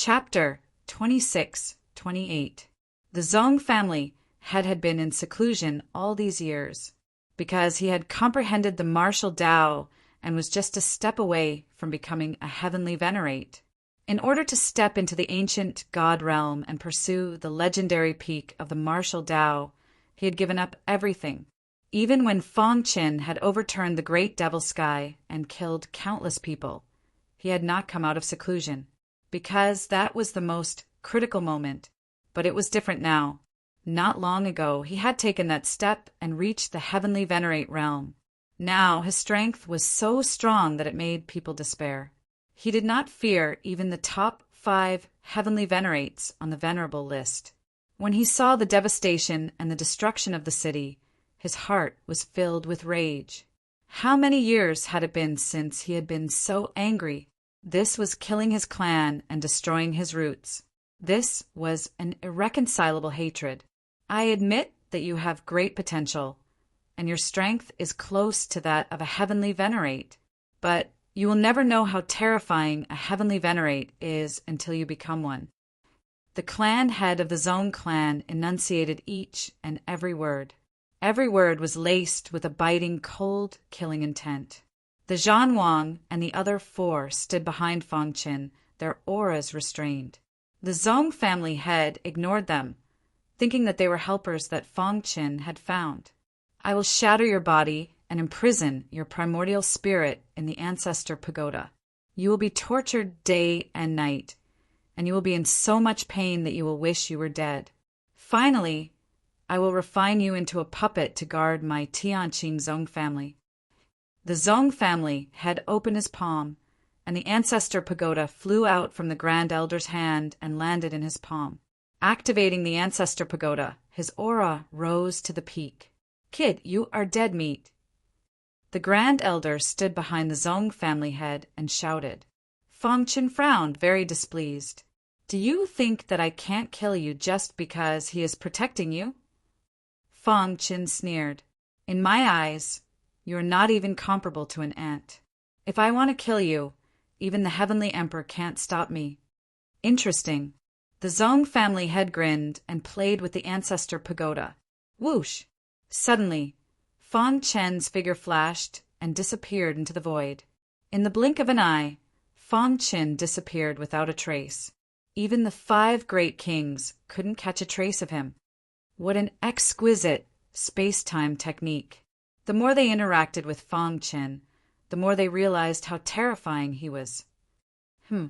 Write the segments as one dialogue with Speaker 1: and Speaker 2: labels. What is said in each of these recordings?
Speaker 1: Chapter 26-28. The Zong family had been in seclusion all these years, because he had comprehended the martial Tao and was just a step away from becoming a heavenly venerate. In order to step into the ancient God realm and pursue the legendary peak of the martial Tao, he had given up everything. Even when Fong Qin had overturned the great devil sky and killed countless people, he had not come out of seclusion, because that was the most critical moment. But it was different now. Not long ago, he had taken that step and reached the heavenly venerate realm. Now his strength was so strong that it made people despair. He did not fear even the top 5 heavenly venerates on the venerable list. When he saw the devastation and the destruction of the city, his heart was filled with rage. How many years had it been since he had been so angry? This was killing his clan and destroying his roots. This was an irreconcilable hatred. I admit that you have great potential, and your strength is close to that of a heavenly venerate, but you will never know how terrifying a heavenly venerate is until you become one. The clan head of the Zong clan enunciated each and every word. Every word was laced with a biting, cold, killing intent. The Zhan Wang and the other 4 stood behind Fong Qin, their auras restrained. The Zong family head ignored them, thinking that they were helpers that Fong Qin had found. I will shatter your body and imprison your primordial spirit in the ancestor pagoda. You will be tortured day and night, and you will be in so much pain that you will wish you were dead. Finally, I will refine you into a puppet to guard my Tianqing Zong family. The Zong family had opened his palm, and the ancestor pagoda flew out from the Grand Elder's hand and landed in his palm. Activating the ancestor pagoda, his aura rose to the peak. Kid, you are dead meat. The Grand Elder stood behind the Zong family head and shouted. Fong Qin frowned, very displeased. Do you think that I can't kill you just because he is protecting you? Fong Qin sneered. In my eyes, you are not even comparable to an ant. If I want to kill you, even the Heavenly Emperor can't stop me. Interesting. The Zong family head grinned and played with the ancestor pagoda. Whoosh! Suddenly, Fong Qin's figure flashed and disappeared into the void. In the blink of an eye, Fong Qin disappeared without a trace. Even the 5 great kings couldn't catch a trace of him. What an exquisite space-time technique. The more they interacted with Fong Qin, the more they realized how terrifying he was. The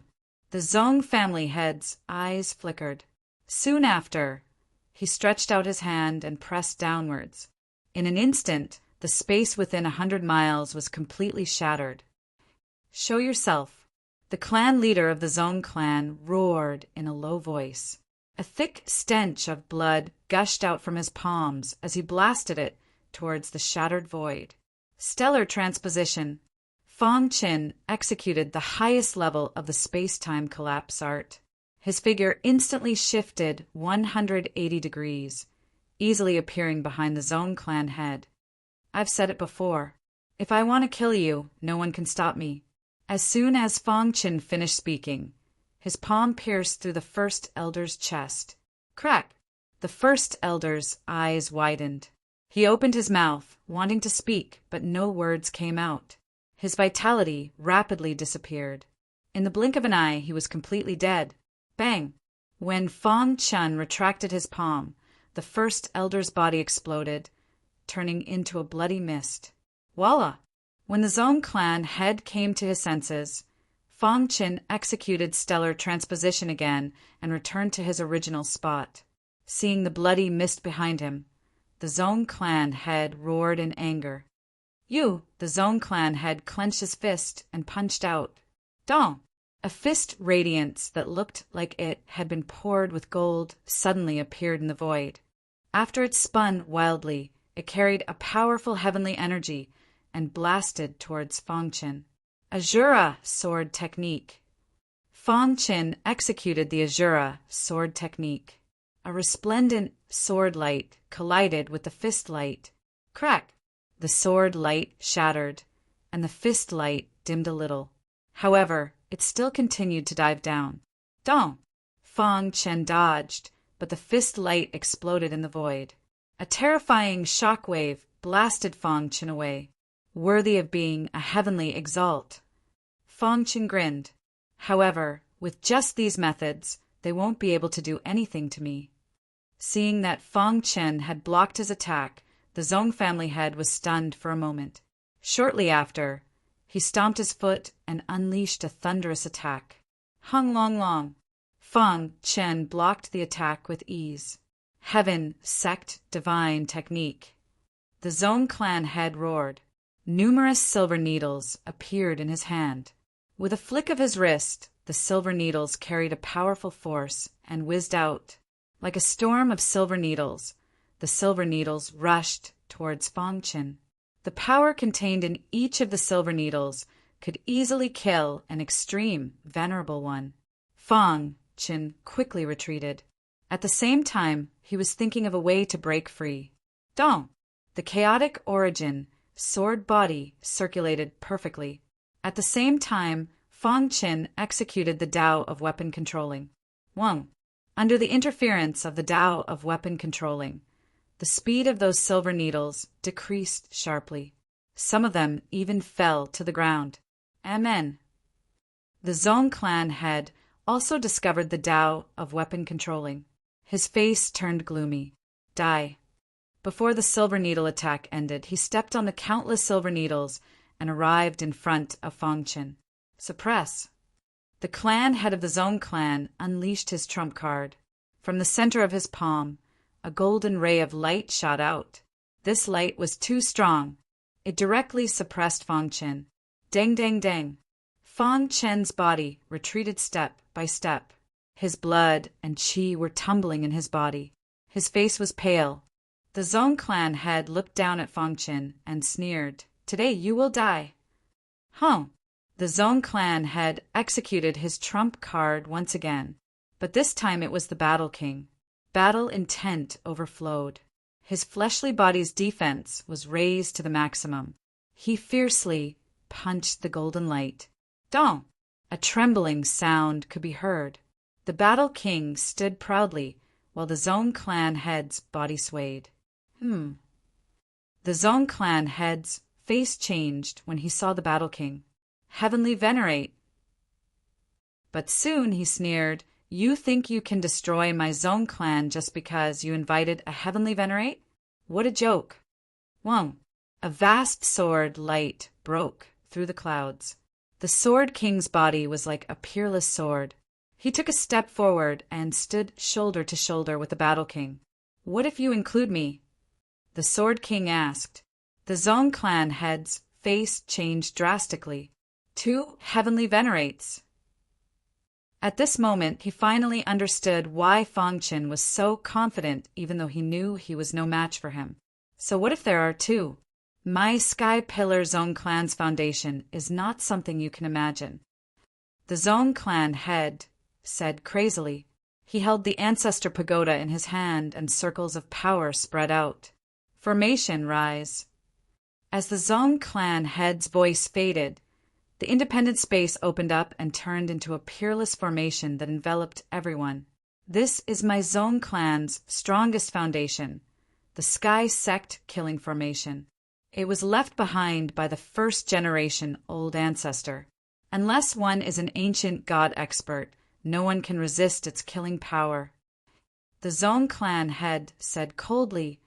Speaker 1: Zong family head's eyes flickered. Soon after, he stretched out his hand and pressed downwards. In an instant, the space within 100 miles was completely shattered. Show yourself. The clan leader of the Zong clan roared in a low voice. A thick stench of blood gushed out from his palms as he blasted it towards the shattered void. Stellar transposition. Fong Qin executed the highest level of the space-time collapse art. His figure instantly shifted 180 degrees, easily appearing behind the Zong clan head. I've said it before. If I want to kill you, no one can stop me. As soon as Fong Qin finished speaking, his palm pierced through the first elder's chest. Crack! The first elder's eyes widened. He opened his mouth, wanting to speak, but no words came out. His vitality rapidly disappeared. In the blink of an eye, he was completely dead. Bang! When Fong Qin retracted his palm, the first elder's body exploded, turning into a bloody mist. Voila! When the Zong clan head came to his senses, Fong Qin executed stellar transposition again and returned to his original spot. Seeing the bloody mist behind him, the Zong clan head roared in anger. The Zong clan head clenched his fist and punched out. Dong! A fist radiance that looked like it had been poured with gold suddenly appeared in the void. After it spun wildly, it carried a powerful heavenly energy and blasted towards Fong Qin. Azura sword technique. Fong Qin executed the Azura sword technique. A resplendent sword light collided with the fist light. Crack! The sword light shattered, and the fist light dimmed a little. However, it still continued to dive down. Don't! Fang Chen dodged, but the fist light exploded in the void. A terrifying shock wave blasted Fang Chen away, worthy of being a heavenly exalt. Fang Chen grinned. However, with just these methods, they won't be able to do anything to me. Seeing that Fang Chen had blocked his attack, the Zong family head was stunned for a moment. Shortly after, he stomped his foot and unleashed a thunderous attack. Hung long long. Fang Chen blocked the attack with ease. Heaven, sect, divine technique. The Zong clan head roared. Numerous silver needles appeared in his hand. With a flick of his wrist, the silver needles carried a powerful force and whizzed out. Like a storm of silver needles, the silver needles rushed towards Fang Chen. The power contained in each of the silver needles could easily kill an extreme, venerable one. Fang Chen quickly retreated. At the same time, he was thinking of a way to break free. Dong! The chaotic origin, sword body circulated perfectly. At the same time, Fang Chen executed the Tao of weapon controlling. Wang! Under the interference of the Tao of weapon controlling, the speed of those silver needles decreased sharply. Some of them even fell to the ground. Amen. The Zong clan head also discovered the Tao of weapon controlling. His face turned gloomy. Die. Before the silver needle attack ended, he stepped on the countless silver needles and arrived in front of Fang Chen. Suppress. The clan head of the Zong clan unleashed his trump card. From the center of his palm, a golden ray of light shot out. This light was too strong. It directly suppressed Fang Chen. Dang, dang, dang. Fang Chen's body retreated step by step. His blood and qi were tumbling in his body. His face was pale. The Zong clan head looked down at Fang Chen and sneered. Today you will die. Huh. The Zong clan had executed his trump card once again, but this time it was the Battle King. Battle intent overflowed. His fleshly body's defense was raised to the maximum. He fiercely punched the golden light. Dong! A trembling sound could be heard. The Battle King stood proudly while the Zong clan head's body swayed. The Zong clan head's face changed when he saw the Battle King. Heavenly venerate. But soon he sneered, You think you can destroy my Zong clan just because you invited a heavenly venerate? What a joke. Wang. A vast sword light broke through the clouds. The Sword King's body was like a peerless sword. He took a step forward and stood shoulder to shoulder with the Battle King. What if you include me? The Sword King asked. The Zong clan head's face changed drastically. 2 heavenly venerates. At this moment, he finally understood why Fang Chen was so confident even though he knew he was no match for him. So what if there are 2? My Sky Pillar Zong clan's foundation is not something you can imagine. The Zong clan head said crazily. He held the Ancestor Pagoda in his hand and circles of power spread out. Formation rise. As the Zong clan head's voice faded, the independent space opened up and turned into a peerless formation that enveloped everyone. This is my Zong clan's strongest foundation, the Sky Sect Killing Formation. It was left behind by the first-generation old ancestor. Unless one is an ancient god expert, no one can resist its killing power. The Zong clan head said coldly,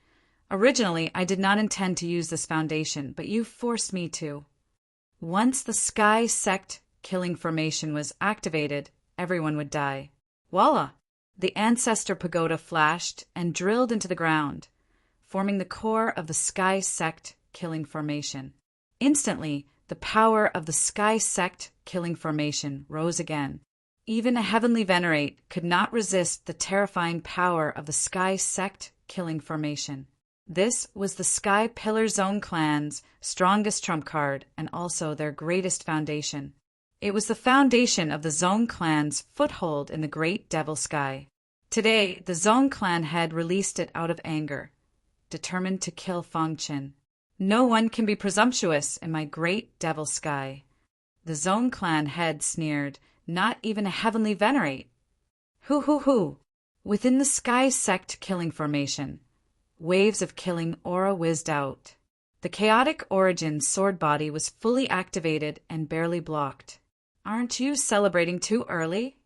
Speaker 1: Originally, I did not intend to use this foundation, but you forced me to. Once the Sky Sect Killing Formation was activated, everyone would die. Voila! The Ancestor Pagoda flashed and drilled into the ground, forming the core of the Sky Sect Killing Formation. Instantly, the power of the Sky Sect Killing Formation rose again. Even a heavenly venerate could not resist the terrifying power of the Sky Sect Killing Formation. This was the Sky Pillar Zong clan's strongest trump card and also their greatest foundation. It was the foundation of the Zong clan's foothold in the great Devil Sky. Today, the Zong clan had released it out of anger, determined to kill Fang Chen. No one can be presumptuous in my great Devil Sky. The Zong clan head sneered, Not even a heavenly venerate. Hoo hoo hoo! Within the sky sect killing formation, waves of killing aura whizzed out. The chaotic origin sword body was fully activated and barely blocked. Aren't you celebrating too early?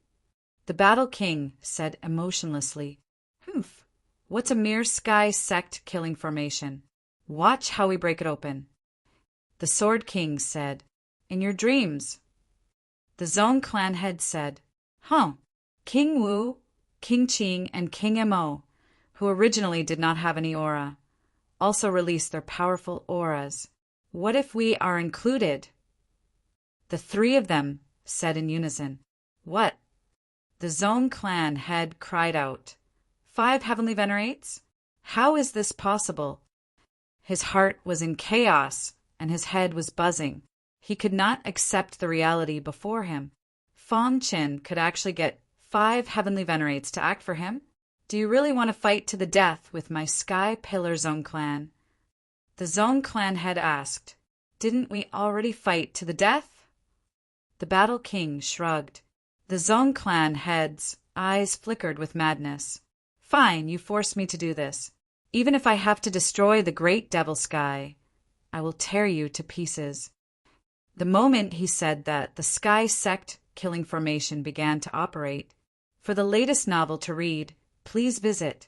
Speaker 1: The Battle King said emotionlessly. Humph. What's a mere sky sect killing formation? Watch how we break it open. The Sword King said, in your dreams. The Zong clan head said, huh. King Wu, King Qing, and King Mo, who originally did not have any aura, also released their powerful auras. What if we are included? The three of them said in unison, what? The Zong clan head cried out, 5 heavenly venerates? How is this possible? His heart was in chaos, and his head was buzzing. He could not accept the reality before him. Fong Qin could actually get 5 heavenly venerates to act for him? Do you really want to fight to the death with my Sky Pillar Zong clan? The Zong clan head asked, didn't we already fight to the death? The Battle King shrugged. The Zong clan head's eyes flickered with madness. Fine, you forced me to do this. Even if I have to destroy the great devil sky, I will tear you to pieces. The moment he said that, the sky sect killing formation began to operate. For the latest novel to read, please visit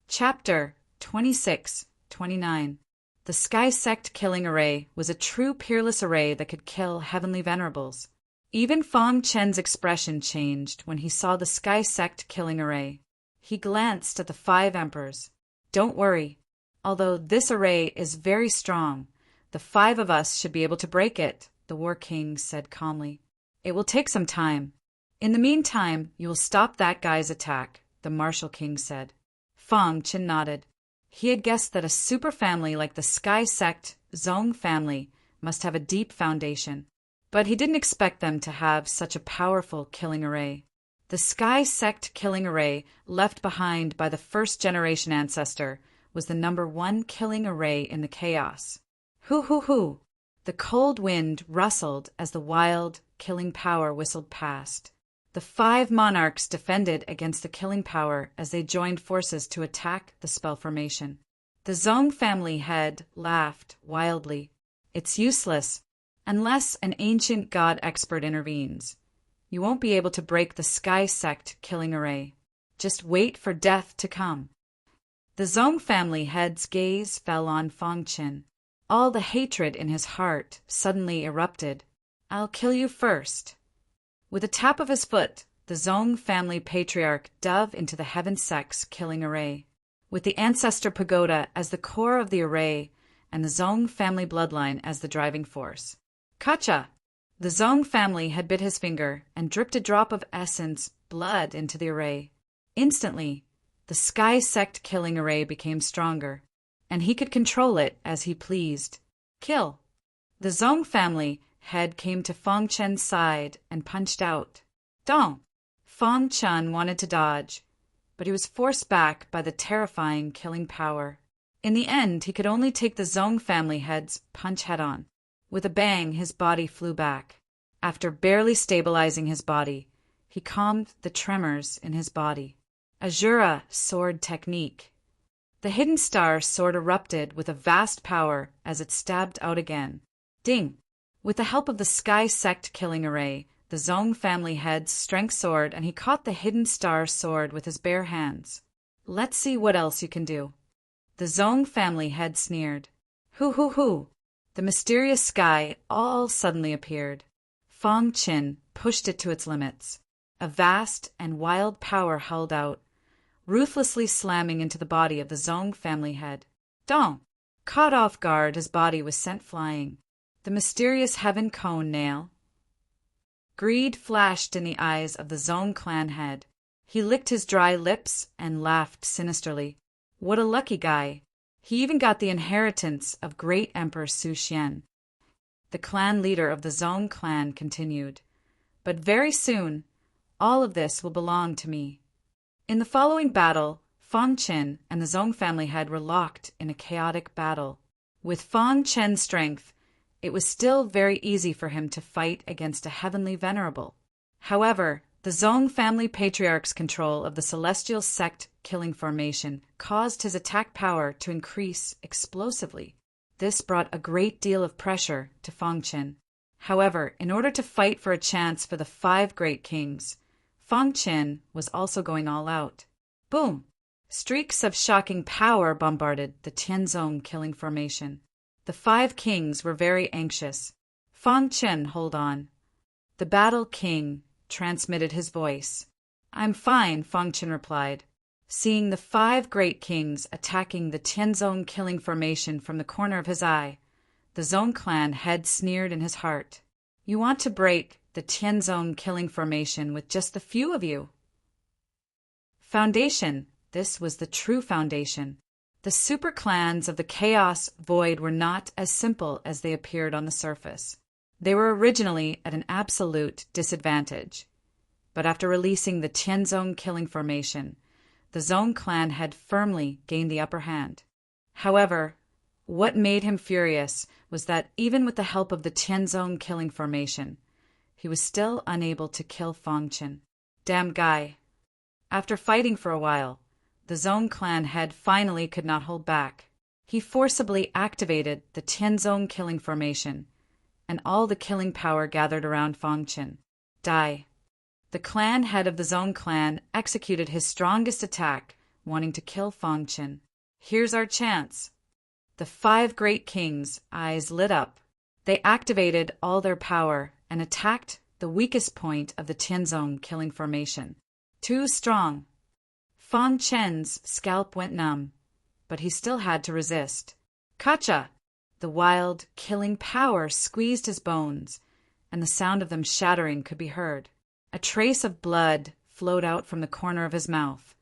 Speaker 1: Chapter 26-29. The Sky Sect Killing Array was a true peerless array that could kill heavenly venerables. Even Fong Chen's expression changed when he saw the Sky Sect Killing Array. He glanced at the 5 emperors. Don't worry. Although this array is very strong, the 5 of us should be able to break it, the War King said calmly. It will take some time. In the meantime, you will stop that guy's attack, the Martial King said. Fong Chen nodded. He had guessed that a super family like the Sky Sect Zong family must have a deep foundation, but he didn't expect them to have such a powerful killing array. The Sky Sect killing array left behind by the first-generation ancestor was the number 1 killing array in the chaos. Hoo hoo hoo! The cold wind rustled as the wild, killing power whistled past. The 5 monarchs defended against the killing power as they joined forces to attack the spell formation. The Zong family head laughed wildly. It's useless, unless an ancient god expert intervenes. You won't be able to break the Sky Sect killing array. Just wait for death to come. The Zong family head's gaze fell on Fong Qin. All the hatred in his heart suddenly erupted. I'll kill you first. With a tap of his foot, the Zong family patriarch dove into the Heaven Sect's killing array. With the Ancestor Pagoda as the core of the array and the Zong family bloodline as the driving force. Kacha! The Zong family had bit his finger and dripped a drop of essence, blood, into the array. Instantly, the Sky Sect killing array became stronger, and he could control it as he pleased. Kill! The Zong family head came to Fong Chen's side and punched out. Dong! Fong Chen wanted to dodge, but he was forced back by the terrifying killing power. In the end, he could only take the Zong family head's punch head-on. With a bang, his body flew back. After barely stabilizing his body, he calmed the tremors in his body. Azura sword technique. The hidden star sword erupted with a vast power as it stabbed out again. Ding! With the help of the Sky Sect killing array, the Zong family head's strength sword, and he caught the hidden star sword with his bare hands. Let's see what else you can do. The Zong family head sneered. Hoo hoo hoo! The mysterious sky all suddenly appeared. Fong Qin pushed it to its limits. A vast and wild power held out, ruthlessly slamming into the body of the Zong family head. Dong! Caught off guard, his body was sent flying. The mysterious heaven cone nail. Greed flashed in the eyes of the Zong clan head. He licked his dry lips and laughed sinisterly. What a lucky guy. He even got the inheritance of great Emperor Su Xian. The clan leader of the Zong clan continued. But very soon, all of this will belong to me. In the following battle, Fong Qin and the Zong family head were locked in a chaotic battle. With Fong Chen's strength, it was still very easy for him to fight against a heavenly venerable. However, The Zong family patriarch's control of the celestial sect killing formation caused his attack power to increase explosively. This brought a great deal of pressure to Feng Qin. However, in order to fight for a chance for the 5 great kings, Feng Qin was also going all out. Boom! Streaks of shocking power bombarded the Tianzong killing formation. The 5 kings were very anxious. Feng Qin, hold on. The Battle King transmitted his voice. I'm fine, Feng Qin replied. Seeing the 5 great kings attacking the Tianzong killing formation from the corner of his eye, the Zong clan head sneered in his heart. You want to break the Tianzong killing formation with just the few of you? Foundation. This was the true foundation. The super clans of the Chaos Void were not as simple as they appeared on the surface. They were originally at an absolute disadvantage. But after releasing the Tianzong killing formation, the Zong clan had firmly gained the upper hand. However, what made him furious was that even with the help of the Tianzong killing formation, he was still unable to kill Feng Qin. Damn guy. After fighting for a while, the Zong clan head finally could not hold back. He forcibly activated the Tianzong killing formation, and all the killing power gathered around Feng Qin. Die. The clan head of the Zong clan executed his strongest attack, wanting to kill Feng Qin. Here's our chance. The 5 great kings' eyes lit up. They activated all their power and attacked the weakest point of the Tianzong killing formation. Too strong. Feng Qin's scalp went numb, but he still had to resist. Kacha! The wild, killing power squeezed his bones, and the sound of them shattering could be heard. A trace of blood flowed out from the corner of his mouth,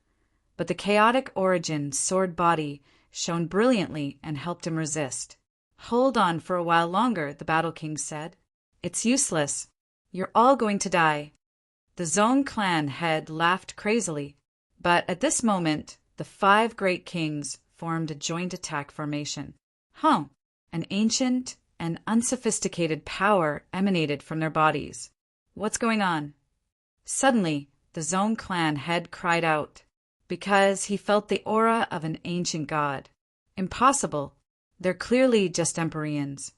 Speaker 1: but the chaotic origin sword body shone brilliantly and helped him resist. Hold on for a while longer, the Battle King said. It's useless. You're all going to die. The Zong clan head laughed crazily, but at this moment, the 5 great kings formed a joint attack formation. An ancient and unsophisticated power emanated from their bodies. What's going on? Suddenly, the Zong clan head cried out, because he felt the aura of an ancient god. Impossible. They're clearly just Empyreans.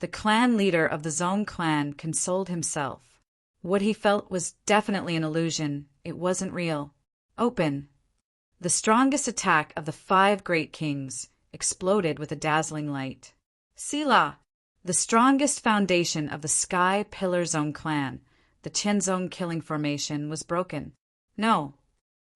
Speaker 1: The clan leader of the Zong clan consoled himself. What he felt was definitely an illusion. It wasn't real. Open. The strongest attack of the 5 great kings exploded with a dazzling light. Sila! The strongest foundation of the Sky Pillar Zong clan, the Tianzong killing formation, was broken. No.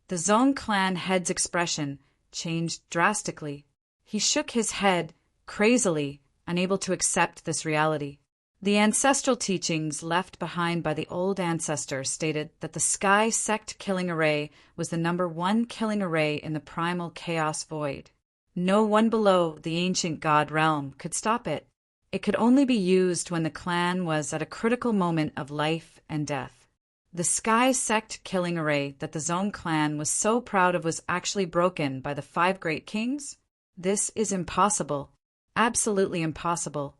Speaker 1: The Zong clan head's expression changed drastically. He shook his head crazily, unable to accept this reality. The ancestral teachings left behind by the old ancestor stated that the Sky Sect killing array was the #1 killing array in the primal chaos void. No one below the ancient god realm could stop it. It could only be used when the clan was at a critical moment of life and death. The Sky Sect killing array that the Zong clan was so proud of was actually broken by the 5 great kings? This is impossible. Absolutely impossible.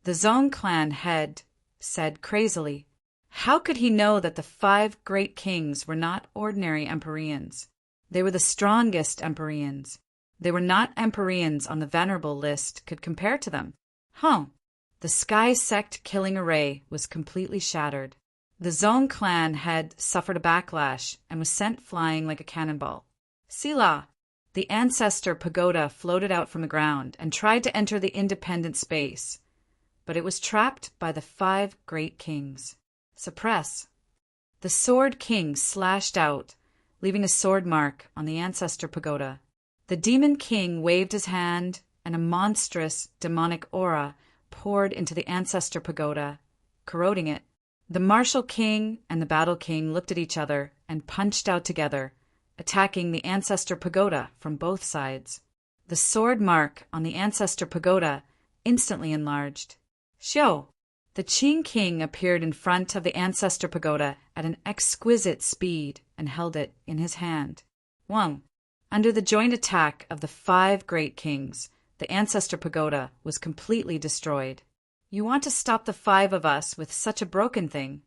Speaker 1: The Zong clan head said crazily. How could he know that the 5 great kings were not ordinary Empyreans? They were the strongest Empyreans. They were not Empyreans on the venerable list could compare to them. The Sky Sect killing array was completely shattered. The Zong clan had suffered a backlash and was sent flying like a cannonball. Sila! The ancestor pagoda floated out from the ground and tried to enter the independent space, but it was trapped by the 5 great kings. Suppress. The Sword King slashed out, leaving a sword mark on the ancestor pagoda. The Demon King waved his hand, and a monstrous demonic aura poured into the ancestor pagoda, corroding it. The Martial King and the Battle King looked at each other and punched out together, attacking the ancestor pagoda from both sides. The sword mark on the ancestor pagoda instantly enlarged. Xiao! The Qing King appeared in front of the ancestor pagoda at an exquisite speed and held it in his hand. Wang! Under the joint attack of the 5 great kings, the ancestor pagoda was completely destroyed. You want to stop the 5 of us with such a broken thing?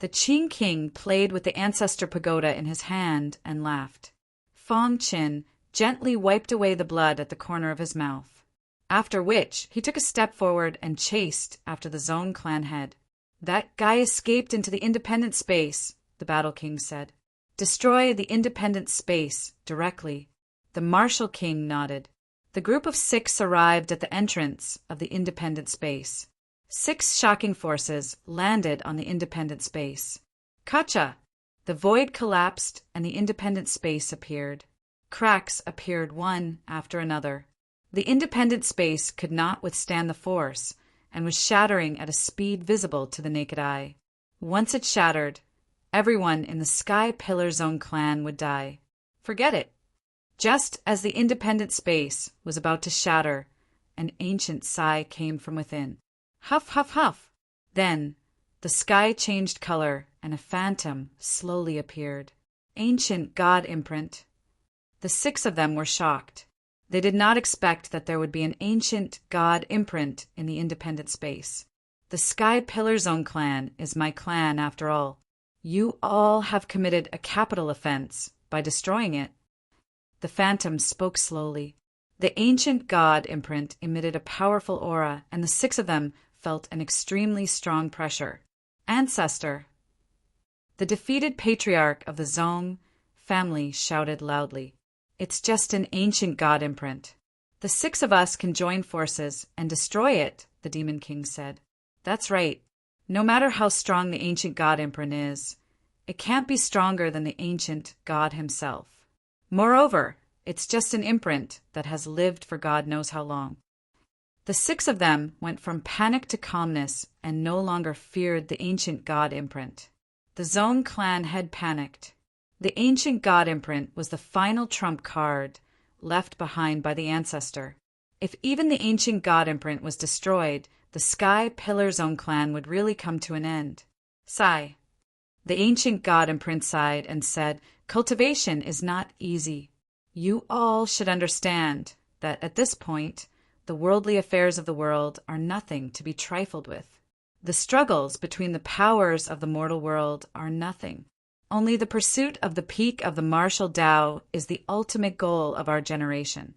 Speaker 1: The Qing king played with the ancestor pagoda in his hand and laughed. Fong Qin gently wiped away the blood at the corner of his mouth, after which he took a step forward and chased after the Zhong clan head. "That guy escaped into the independent space," the Battle King said. "Destroy the independent space directly." The Martial King nodded. The group of 6 arrived at the entrance of the independent space. 6 shocking forces landed on the independent space. Kacha! The void collapsed and the independent space appeared. Cracks appeared one after another. The independent space could not withstand the force and was shattering at a speed visible to the naked eye. Once it shattered, everyone in the Sky Pillar Zone clan would die. Forget it. Just as the independent space was about to shatter, an ancient sigh came from within. Huff, huff, huff. Then the sky changed color and a phantom slowly appeared. Ancient God imprint. The 6 of them were shocked. They did not expect that there would be an ancient God imprint in the independent space. The Sky Pillar Zone clan is my clan after all. You all have committed a capital offense by destroying it. The phantom spoke slowly. The ancient God imprint emitted a powerful aura, and the 6 of them felt an extremely strong pressure. Ancestor! The defeated patriarch of the Zhong family shouted loudly. "It's just an ancient God imprint. The 6 of us can join forces and destroy it," the Demon King said. "That's right. No matter how strong the ancient God imprint is, it can't be stronger than the ancient God himself. Moreover, it's just an imprint that has lived for God knows how long." The 6 of them went from panic to calmness and no longer feared the ancient God imprint. The Zhong clan had panicked. The ancient God imprint was the final trump card left behind by the ancestor. If even the ancient God imprint was destroyed, the Sky Pillar Zone clan would really come to an end. Sigh. The ancient God imprint sighed and said, "Cultivation is not easy. You all should understand that at this point, the worldly affairs of the world are nothing to be trifled with. The struggles between the powers of the mortal world are nothing. Only the pursuit of the peak of the martial Tao is the ultimate goal of our generation."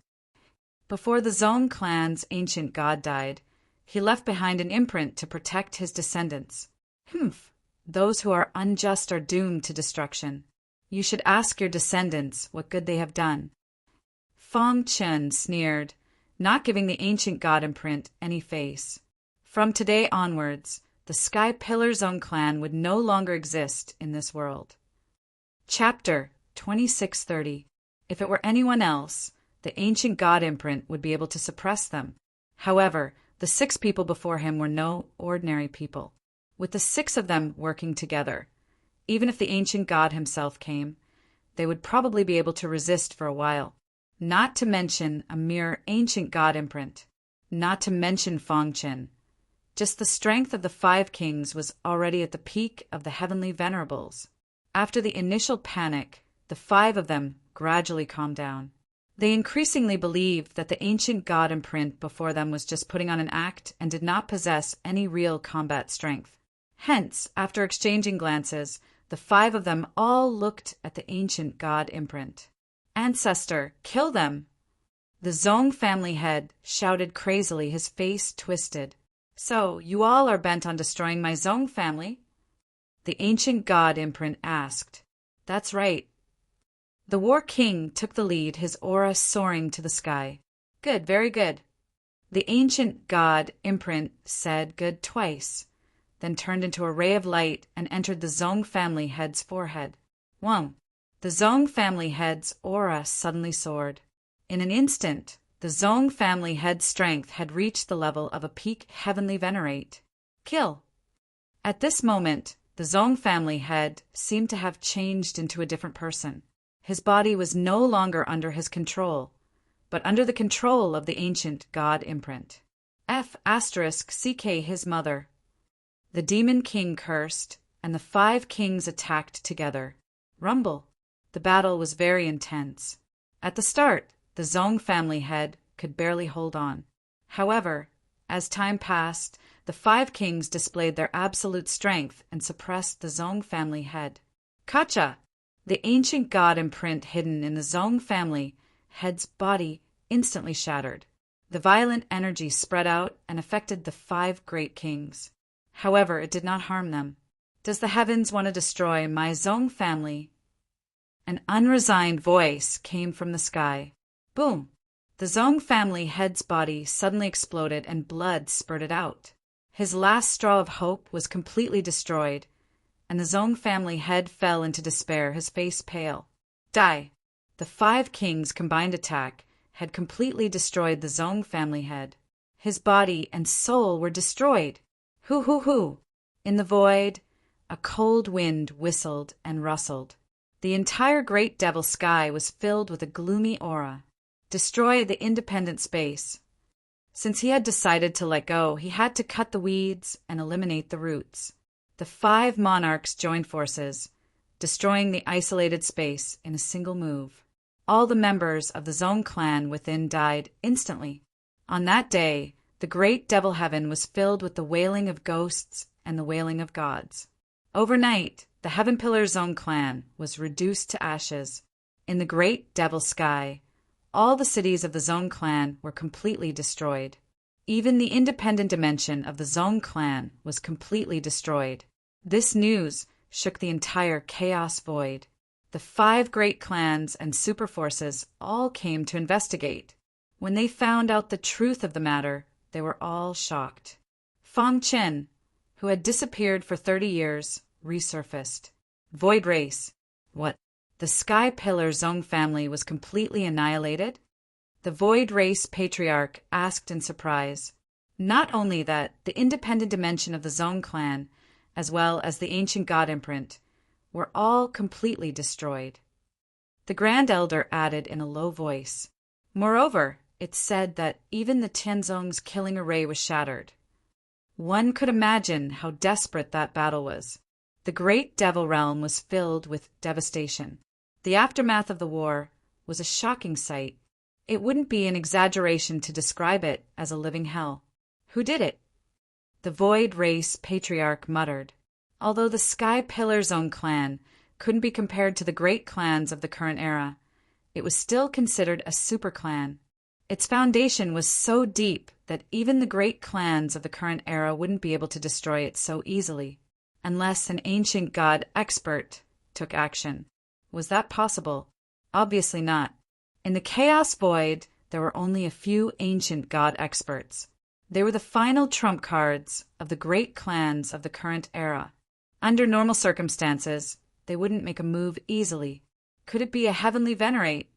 Speaker 1: Before the Zhong clan's ancient god died, he left behind an imprint to protect his descendants. Humph! Those who are unjust are doomed to destruction. You should ask your descendants what good they have done. Fong Chen sneered, not giving the ancient god imprint any face. From today onwards, the Sky Pillar Zone clan would no longer exist in this world. Chapter 2630. If it were anyone else, the ancient god imprint would be able to suppress them. However, the 6 people before him were no ordinary people. With the 6 of them working together, even if the ancient god himself came, they would probably be able to resist for a while. Not to mention a mere ancient god imprint. Not to mention Fong Chen. Just the strength of the 5 kings was already at the peak of the heavenly venerables. After the initial panic, the 5 of them gradually calmed down. They increasingly believed that the ancient god imprint before them was just putting on an act and did not possess any real combat strength. Hence, after exchanging glances, the 5 of them all looked at the ancient god imprint. "Ancestor, kill them!" The Zhong family head shouted crazily, his face twisted. "So, you all are bent on destroying my Zhong family?" The ancient god imprint asked. "That's right." The War King took the lead, his aura soaring to the sky. "Good, very good." The ancient god imprint said good twice, then turned into a ray of light and entered the Zhong family head's forehead. Whoa! The Zhong family head's aura suddenly soared. In an instant, the Zhong family head's strength had reached the level of a peak heavenly venerate. Kill! At this moment, the Zhong family head seemed to have changed into a different person. His body was no longer under his control, but under the control of the ancient god imprint. F***CK his mother. The Demon King cursed, and the 5 kings attacked together. Rumble. The battle was very intense. At the start, the Zhong family head could barely hold on. However, As time passed, the 5 kings displayed their absolute strength and suppressed the Zong family head. Kacha, the ancient god imprint hidden in the Zong family head's body, instantly shattered. The violent energy spread out and affected the 5 great kings. However, it did not harm them. Does the heavens want to destroy my Zong family? An unresigned voice came from the sky. Boom! The Zong family head's body suddenly exploded and blood spurted out. His last straw of hope was completely destroyed, and the Zong family head fell into despair, his face pale. Die! The 5 kings' combined attack had completely destroyed the Zong family head. His body and soul were destroyed. Hoo hoo hoo! In the void, a cold wind whistled and rustled. The entire great devil sky was filled with a gloomy aura. Destroy the independent space. Since he had decided to let go, he had to cut the weeds and eliminate the roots. The 5 monarchs joined forces, destroying the isolated space in a single move. All the members of the Zong clan within died instantly. On that day, the great devil heaven was filled with the wailing of ghosts and the wailing of gods. Overnight, the Heaven Pillar Zong clan was reduced to ashes. In the great devil sky, all the cities of the Zong clan were completely destroyed. Even the independent dimension of the Zong clan was completely destroyed. This news shook the entire chaos void. The 5 great clans and superforces all came to investigate. When they found out the truth of the matter, they were all shocked. Fang Chen, who had disappeared for 30 years, resurfaced. Void race. What? The Sky Pillar Zong family was completely annihilated? The Void Race Patriarch asked in surprise. Not only that, the independent dimension of the Zong clan, as well as the ancient god imprint, were all completely destroyed. The Grand Elder added in a low voice. Moreover, it said that even the Tianzong's killing array was shattered. One could imagine how desperate that battle was. The great devil realm was filled with devastation. The aftermath of the war was a shocking sight. It wouldn't be an exaggeration to describe it as a living hell. Who did it? The Void Race Patriarch muttered. Although the Sky Pillar Zone clan couldn't be compared to the great clans of the current era, it was still considered a super clan. Its foundation was so deep that even the great clans of the current era wouldn't be able to destroy it so easily, unless an ancient god expert took action. Was that possible? Obviously not. In the Chaos Void, there were only a few ancient god experts. They were the final trump cards of the great clans of the current era. Under normal circumstances, they wouldn't make a move easily. Could it be a heavenly venerate?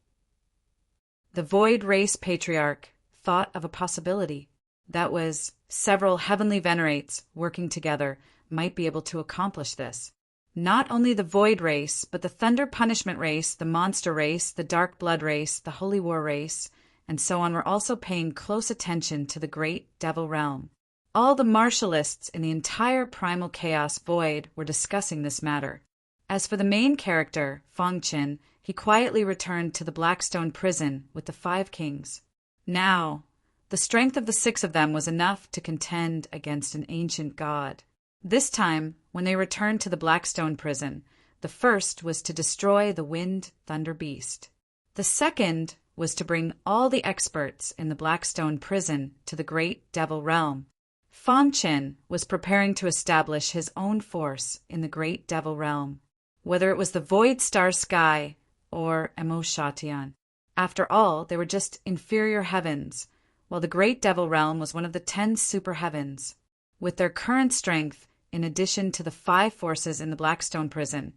Speaker 1: The Void Race Patriarch thought of a possibility. That was, several heavenly venerates working together might be able to accomplish this. Not only the Void Race, but the Thunder Punishment Race, the Monster Race, the Dark Blood Race, the Holy War Race, and so on were also paying close attention to the Great Devil Realm. All the martialists in the entire Primal Chaos Void were discussing this matter. As for the main character, Fang Qin, he quietly returned to the Blackstone prison with the 5 kings. Now, the strength of the 6 of them was enough to contend against an ancient god. This time, when they returned to the Blackstone prison, the first was to destroy the Wind Thunder Beast. The second was to bring all the experts in the Blackstone prison to the Great Devil Realm. Fang Qin was preparing to establish his own force in the Great Devil Realm, whether it was the Void Star Sky or Emo Shatian. After all, they were just inferior heavens, while the Great Devil Realm was one of the 10 super heavens. With their current strength, in addition to the 5 forces in the Blackstone prison,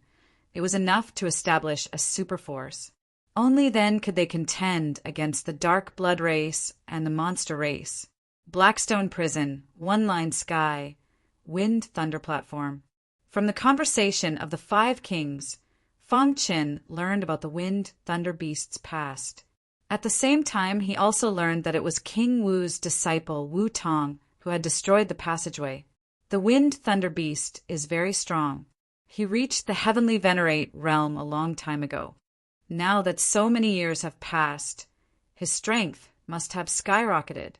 Speaker 1: it was enough to establish a super force. Only then could they contend against the Dark Blood Race and the Monster Race. Blackstone prison, One-Line Sky, Wind Thunder Platform. From the conversation of the 5 kings, Fang Qin learned about the Wind Thunder Beast's past. At the same time, he also learned that it was King Wu's disciple Wu Tong who had destroyed the passageway. The Wind Thunder Beast is very strong. He reached the Heavenly Venerate realm a long time ago. Now that so many years have passed, his strength must have skyrocketed.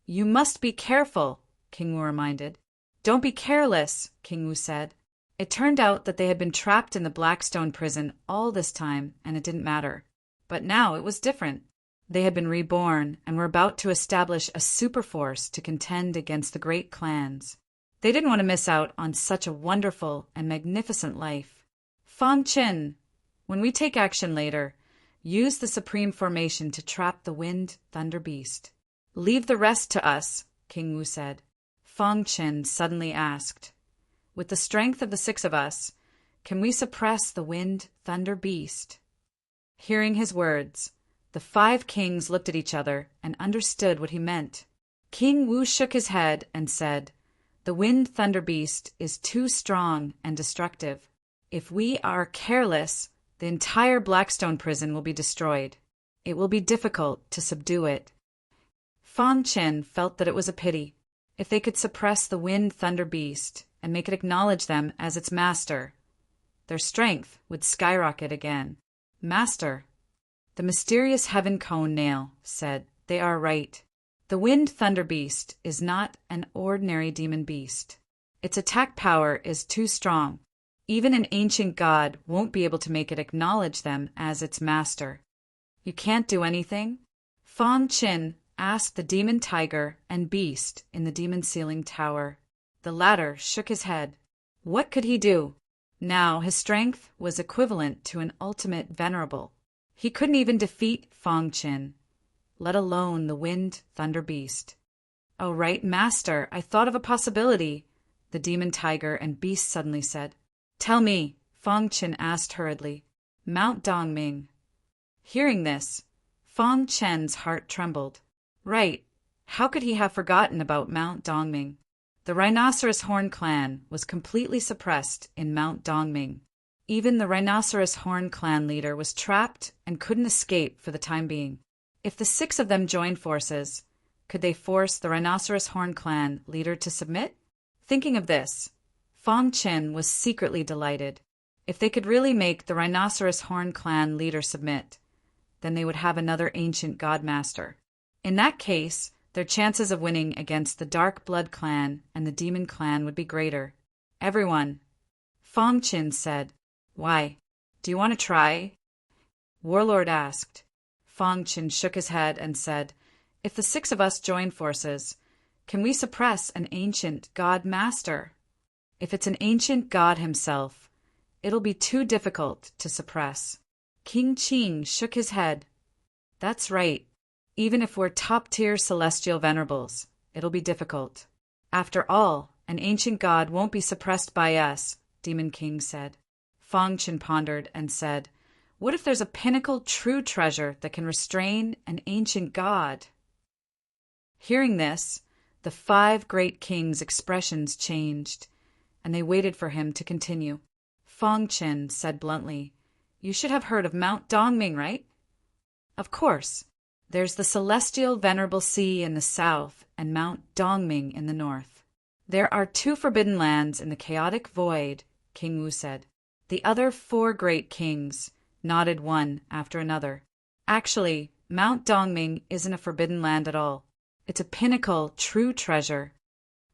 Speaker 1: You must be careful, King Wu reminded. Don't be careless, King Wu said. It turned out that they had been trapped in the Blackstone prison all this time, and it didn't matter. But now it was different. They had been reborn and were about to establish a superforce to contend against the great clans. They didn't want to miss out on such a wonderful and magnificent life. Fang Qin, when we take action later, use the Supreme Formation to trap the Wind Thunder Beast. Leave the rest to us, King Wu said. Fang Qin suddenly asked, with the strength of the 6 of us, can we suppress the Wind Thunder Beast? Hearing his words, the 5 kings looked at each other and understood what he meant. King Wu shook his head and said, the Wind Thunder Beast is too strong and destructive. If we are careless, the entire Blackstone prison will be destroyed. It will be difficult to subdue it. Fang Qin felt that it was a pity. If they could suppress the Wind Thunder Beast and make it acknowledge them as its master, their strength would skyrocket again. Master, the mysterious Heaven Cone Nail said, they are right. The Wind Thunder Beast is not an ordinary demon beast. Its attack power is too strong. Even an ancient god won't be able to make it acknowledge them as its master. You can't do anything? Fang Qin asked the demon tiger and beast in the demon ceiling tower. The latter shook his head. What could he do? Now his strength was equivalent to an ultimate venerable. He couldn't even defeat Fang Qin, let alone the Wind Thunder Beast. Oh, right, Master, I thought of a possibility, the demon tiger and beast suddenly said. Tell me, Fang Qin asked hurriedly. Mount Dongming. Hearing this, Fang Qin's heart trembled. Right, how could he have forgotten about Mount Dongming? The Rhinoceros Horn clan was completely suppressed in Mount Dongming. Even the Rhinoceros Horn clan leader was trapped and couldn't escape for the time being. If the 6 of them joined forces, could they force the Rhinoceros Horn clan leader to submit? Thinking of this, Fang Qin was secretly delighted. If they could really make the Rhinoceros Horn clan leader submit, then they would have another ancient godmaster. In that case, their chances of winning against the Dark Blood clan and the Demon clan would be greater. Everyone, Fang Qin said. Why? Do you want to try? Warlord asked. Fang Qin shook his head and said, if the 6 of us join forces, can we suppress an ancient god master? If it's an ancient god himself, it'll be too difficult to suppress. King Qing shook his head. That's right. Even if we're top-tier celestial venerables, it'll be difficult. After all, an ancient god won't be suppressed by us, Demon King said. Fang Qin pondered and said, what if there's a pinnacle true treasure that can restrain an ancient god? Hearing this, the 5 great kings' expressions changed, and they waited for him to continue. Fang Qin said bluntly, you should have heard of Mount Dongming, right? Of course. There's the celestial venerable sea in the south and Mount Dongming in the north. There are 2 forbidden lands in the chaotic void, King Wu said. The other 4 great kings nodded one after another. Actually, Mount Dongming isn't a forbidden land at all. It's a pinnacle true treasure.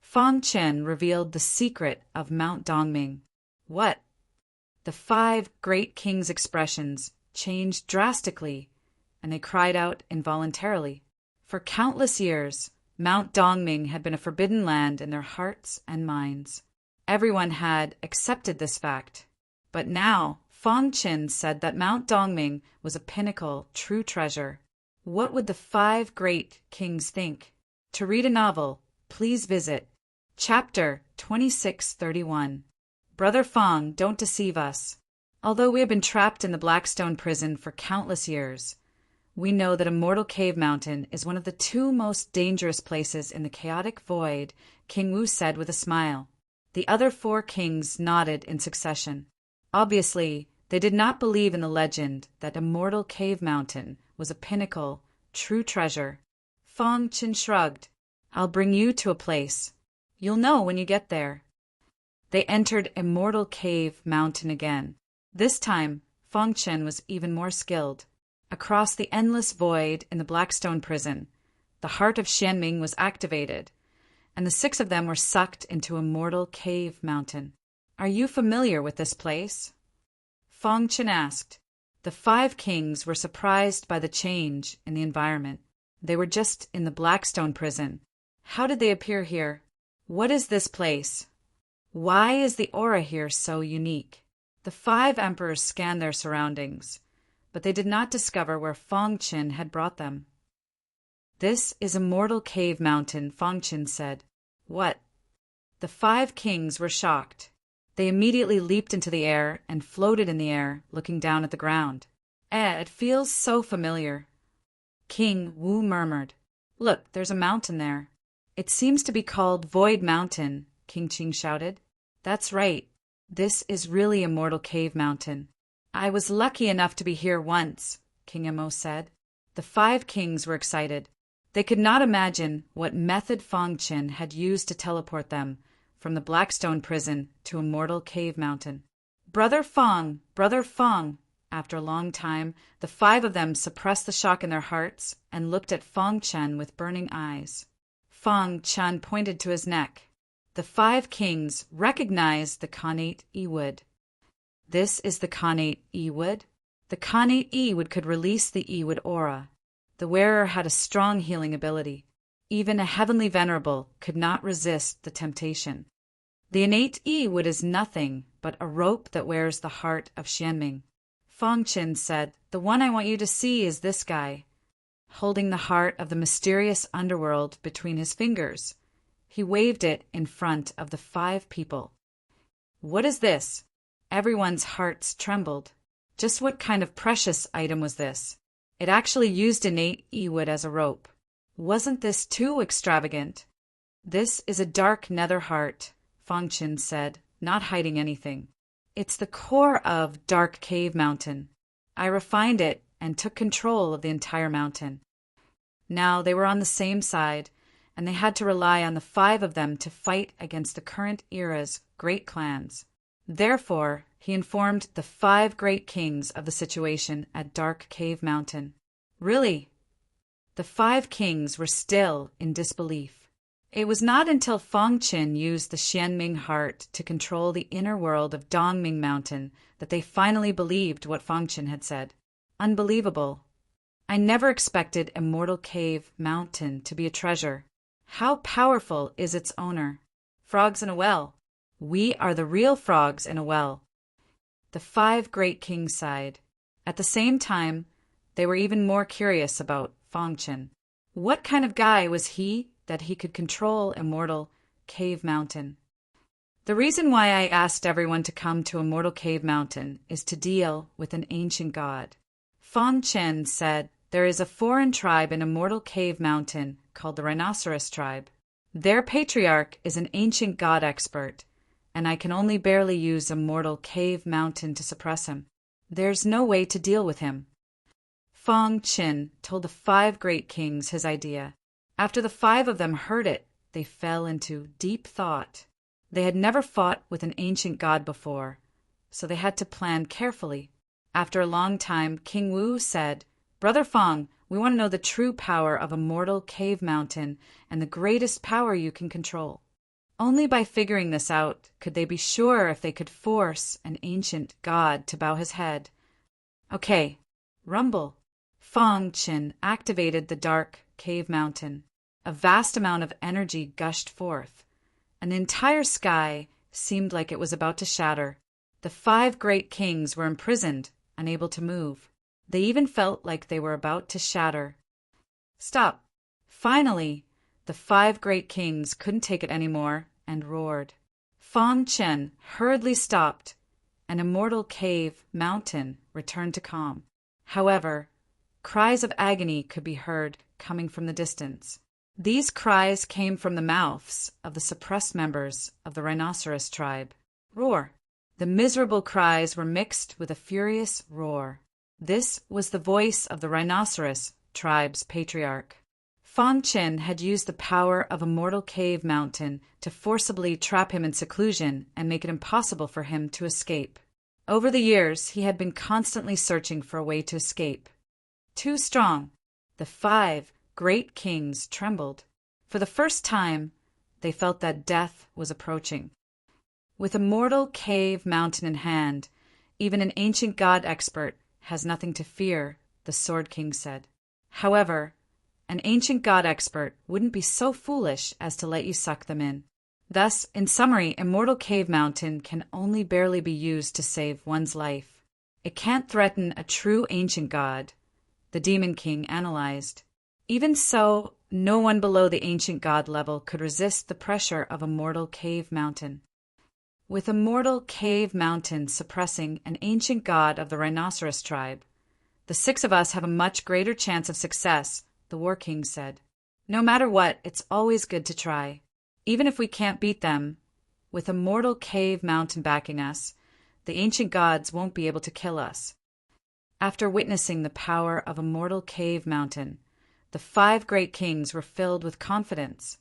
Speaker 1: Fang Qin revealed the secret of Mount Dongming. What? The 5 great kings' expressions changed drastically, and they cried out involuntarily. For countless years, Mount Dongming had been a forbidden land in their hearts and minds. Everyone had accepted this fact. But now, Fang Qin said that Mount Dongming was a pinnacle true treasure. What would the 5 great kings think? To read a novel, please visit Chapter 2631. Brother Fang, don't deceive us. Although we have been trapped in the Blackstone prison for countless years, we know that Immortal Cave Mountain is one of the 2 most dangerous places in the chaotic void, King Wu said with a smile. The other 4 kings nodded in succession. Obviously, they did not believe in the legend that Immortal Cave Mountain was a pinnacle, true treasure. Fang Qin shrugged. I'll bring you to a place. You'll know when you get there. They entered Immortal Cave Mountain again. This time, Fang Qin was even more skilled. Across the endless void in the Blackstone prison, the heart of Xianming was activated, and the 6 of them were sucked into Immortal Cave Mountain. Are you familiar with this place? Fang Chen asked. The 5 kings were surprised by the change in the environment. They were just in the Blackstone prison. How did they appear here? What is this place? Why is the aura here so unique? The 5 emperors scanned their surroundings, but they did not discover where Fang Chen had brought them. This is Immortal Cave Mountain, Fang Chen said. What? The 5 kings were shocked. They immediately leaped into the air and floated in the air, looking down at the ground. It feels so familiar. King Wu murmured. Look, there's a mountain there. It seems to be called Void Mountain, King Qing shouted. That's right. This is really Immortal Cave Mountain. I was lucky enough to be here once, King Emo said. The 5 kings were excited. They could not imagine what method Fang Chen had used to teleport them from the Blackstone prison to Immortal Cave Mountain. Brother Fang! Brother Fang! After a long time, the 5 of them suppressed the shock in their hearts and looked at Fang Chen with burning eyes. Fang Chen pointed to his neck. The 5 kings recognized the Khanate E-Wood. This is the Khanate E-Wood. The Khanate E-Wood could release the E-Wood aura. The wearer had a strong healing ability. Even a heavenly venerable could not resist the temptation. The innate E-Wood is nothing but a rope that wears the heart of Xianming. Fang Chen said, The one I want you to see is this guy, holding the heart of the mysterious underworld between his fingers. He waved it in front of the 5 people. What is this? Everyone's hearts trembled. Just what kind of precious item was this? It actually used innate E-Wood as a rope. Wasn't this too extravagant? This is a dark nether heart, Fang Chen said, not hiding anything. It's the core of Dark Cave Mountain. I refined it and took control of the entire mountain. Now they were on the same side, and they had to rely on the 5 of them to fight against the current era's great clans. Therefore, he informed the 5 great kings of the situation at Dark Cave Mountain. Really? The 5 kings were still in disbelief. It was not until Fang Chen used the Xianming heart to control the inner world of Dongming Mountain that they finally believed what Fang Chen had said. Unbelievable. I never expected Immortal Cave Mountain to be a treasure. How powerful is its owner? Frogs in a well. We are the real frogs in a well. The 5 great kings sighed. At the same time, they were even more curious about Fang Chen. What kind of guy was he that he could control Immortal Cave Mountain? The reason why I asked everyone to come to Immortal Cave Mountain is to deal with an ancient god. Fang Chen said there is a foreign tribe in Immortal Cave Mountain called the Rhinoceros tribe. Their patriarch is an ancient god expert, and I can only barely use Immortal Cave Mountain to suppress him. There's no way to deal with him. Fang Chen told the 5 great kings his idea. After the 5 of them heard it, they fell into deep thought. They had never fought with an ancient god before, so they had to plan carefully. After a long time, King Wu said, Brother Fang, we want to know the true power of Immortal Cave Mountain and the greatest power you can control. Only by figuring this out could they be sure if they could force an ancient god to bow his head. Okay, rumble. Fang Chen activated the Dark Cave Mountain. A vast amount of energy gushed forth, and the entire sky seemed like it was about to shatter. The 5 great kings were imprisoned, unable to move. They even felt like they were about to shatter. Stop! Finally, the 5 great kings couldn't take it anymore and roared. Fang Chen hurriedly stopped, and Immortal Cave Mountain returned to calm. However, cries of agony could be heard coming from the distance. These cries came from the mouths of the suppressed members of the Rhinoceros tribe. Roar! The miserable cries were mixed with a furious roar. This was the voice of the Rhinoceros tribe's patriarch. Fang Chen had used the power of Immortal Cave Mountain to forcibly trap him in seclusion and make it impossible for him to escape. Over the years, he had been constantly searching for a way to escape. Too strong. The 5 great kings trembled. For the first time, they felt that death was approaching. With a mortal cave mountain in hand, even an ancient god expert has nothing to fear, the Sword King said. However, an ancient god expert wouldn't be so foolish as to let you suck them in. Thus, in summary, a mortal cave mountain can only barely be used to save one's life. It can't threaten a true ancient god, the Demon King analyzed. Even so, no one below the ancient god level could resist the pressure of a mortal cave mountain. With a mortal cave mountain suppressing an ancient god of the rhinoceros tribe, the 6 of us have a much greater chance of success, the War King said. No matter what, it's always good to try. Even if we can't beat them, with a mortal cave mountain backing us, the ancient gods won't be able to kill us. After witnessing the power of a mortal cave mountain, the 5 great kings were filled with confidence.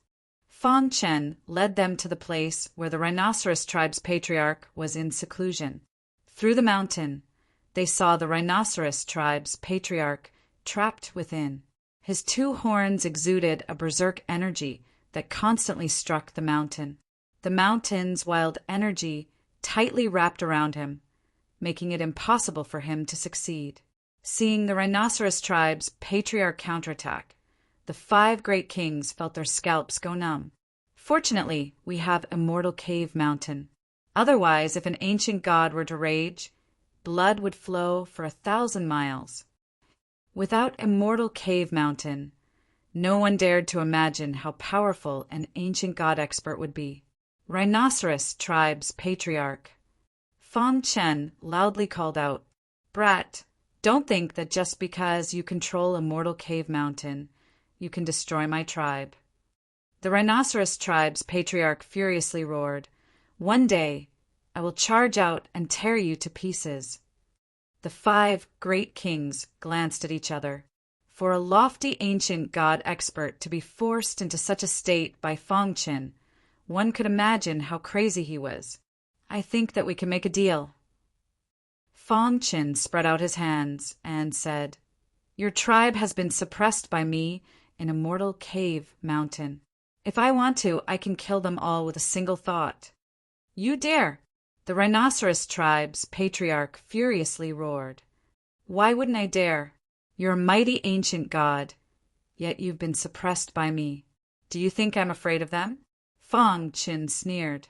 Speaker 1: Fang Chen led them to the place where the rhinoceros tribe's patriarch was in seclusion. Through the mountain, they saw the rhinoceros tribe's patriarch trapped within. His 2 horns exuded a berserk energy that constantly struck the mountain. The mountain's wild energy tightly wrapped around him, making it impossible for him to succeed. Seeing the rhinoceros tribe's patriarch counterattack, the 5 great kings felt their scalps go numb. Fortunately, we have a mortal cave mountain. Otherwise, if an ancient god were to rage, blood would flow for 1,000 miles. Without a mortal cave mountain, no one dared to imagine how powerful an ancient god expert would be. Rhinoceros tribe's patriarch. Fang Chen loudly called out, "Brat, don't think that just because you control a mortal cave mountain, you can destroy my tribe." The rhinoceros tribe's patriarch furiously roared, "One day, I will charge out and tear you to pieces." The 5 great kings glanced at each other. For a lofty ancient god expert to be forced into such a state by Fang Chen, one could imagine how crazy he was. "I think that we can make a deal." Fang Chen spread out his hands and said, "Your tribe has been suppressed by me in a mortal cave mountain. If I want to, I can kill them all with a single thought." "You dare!" The rhinoceros tribe's patriarch furiously roared. "Why wouldn't I dare? You're a mighty ancient god, yet you've been suppressed by me. Do you think I'm afraid of them?" Fang Chen sneered.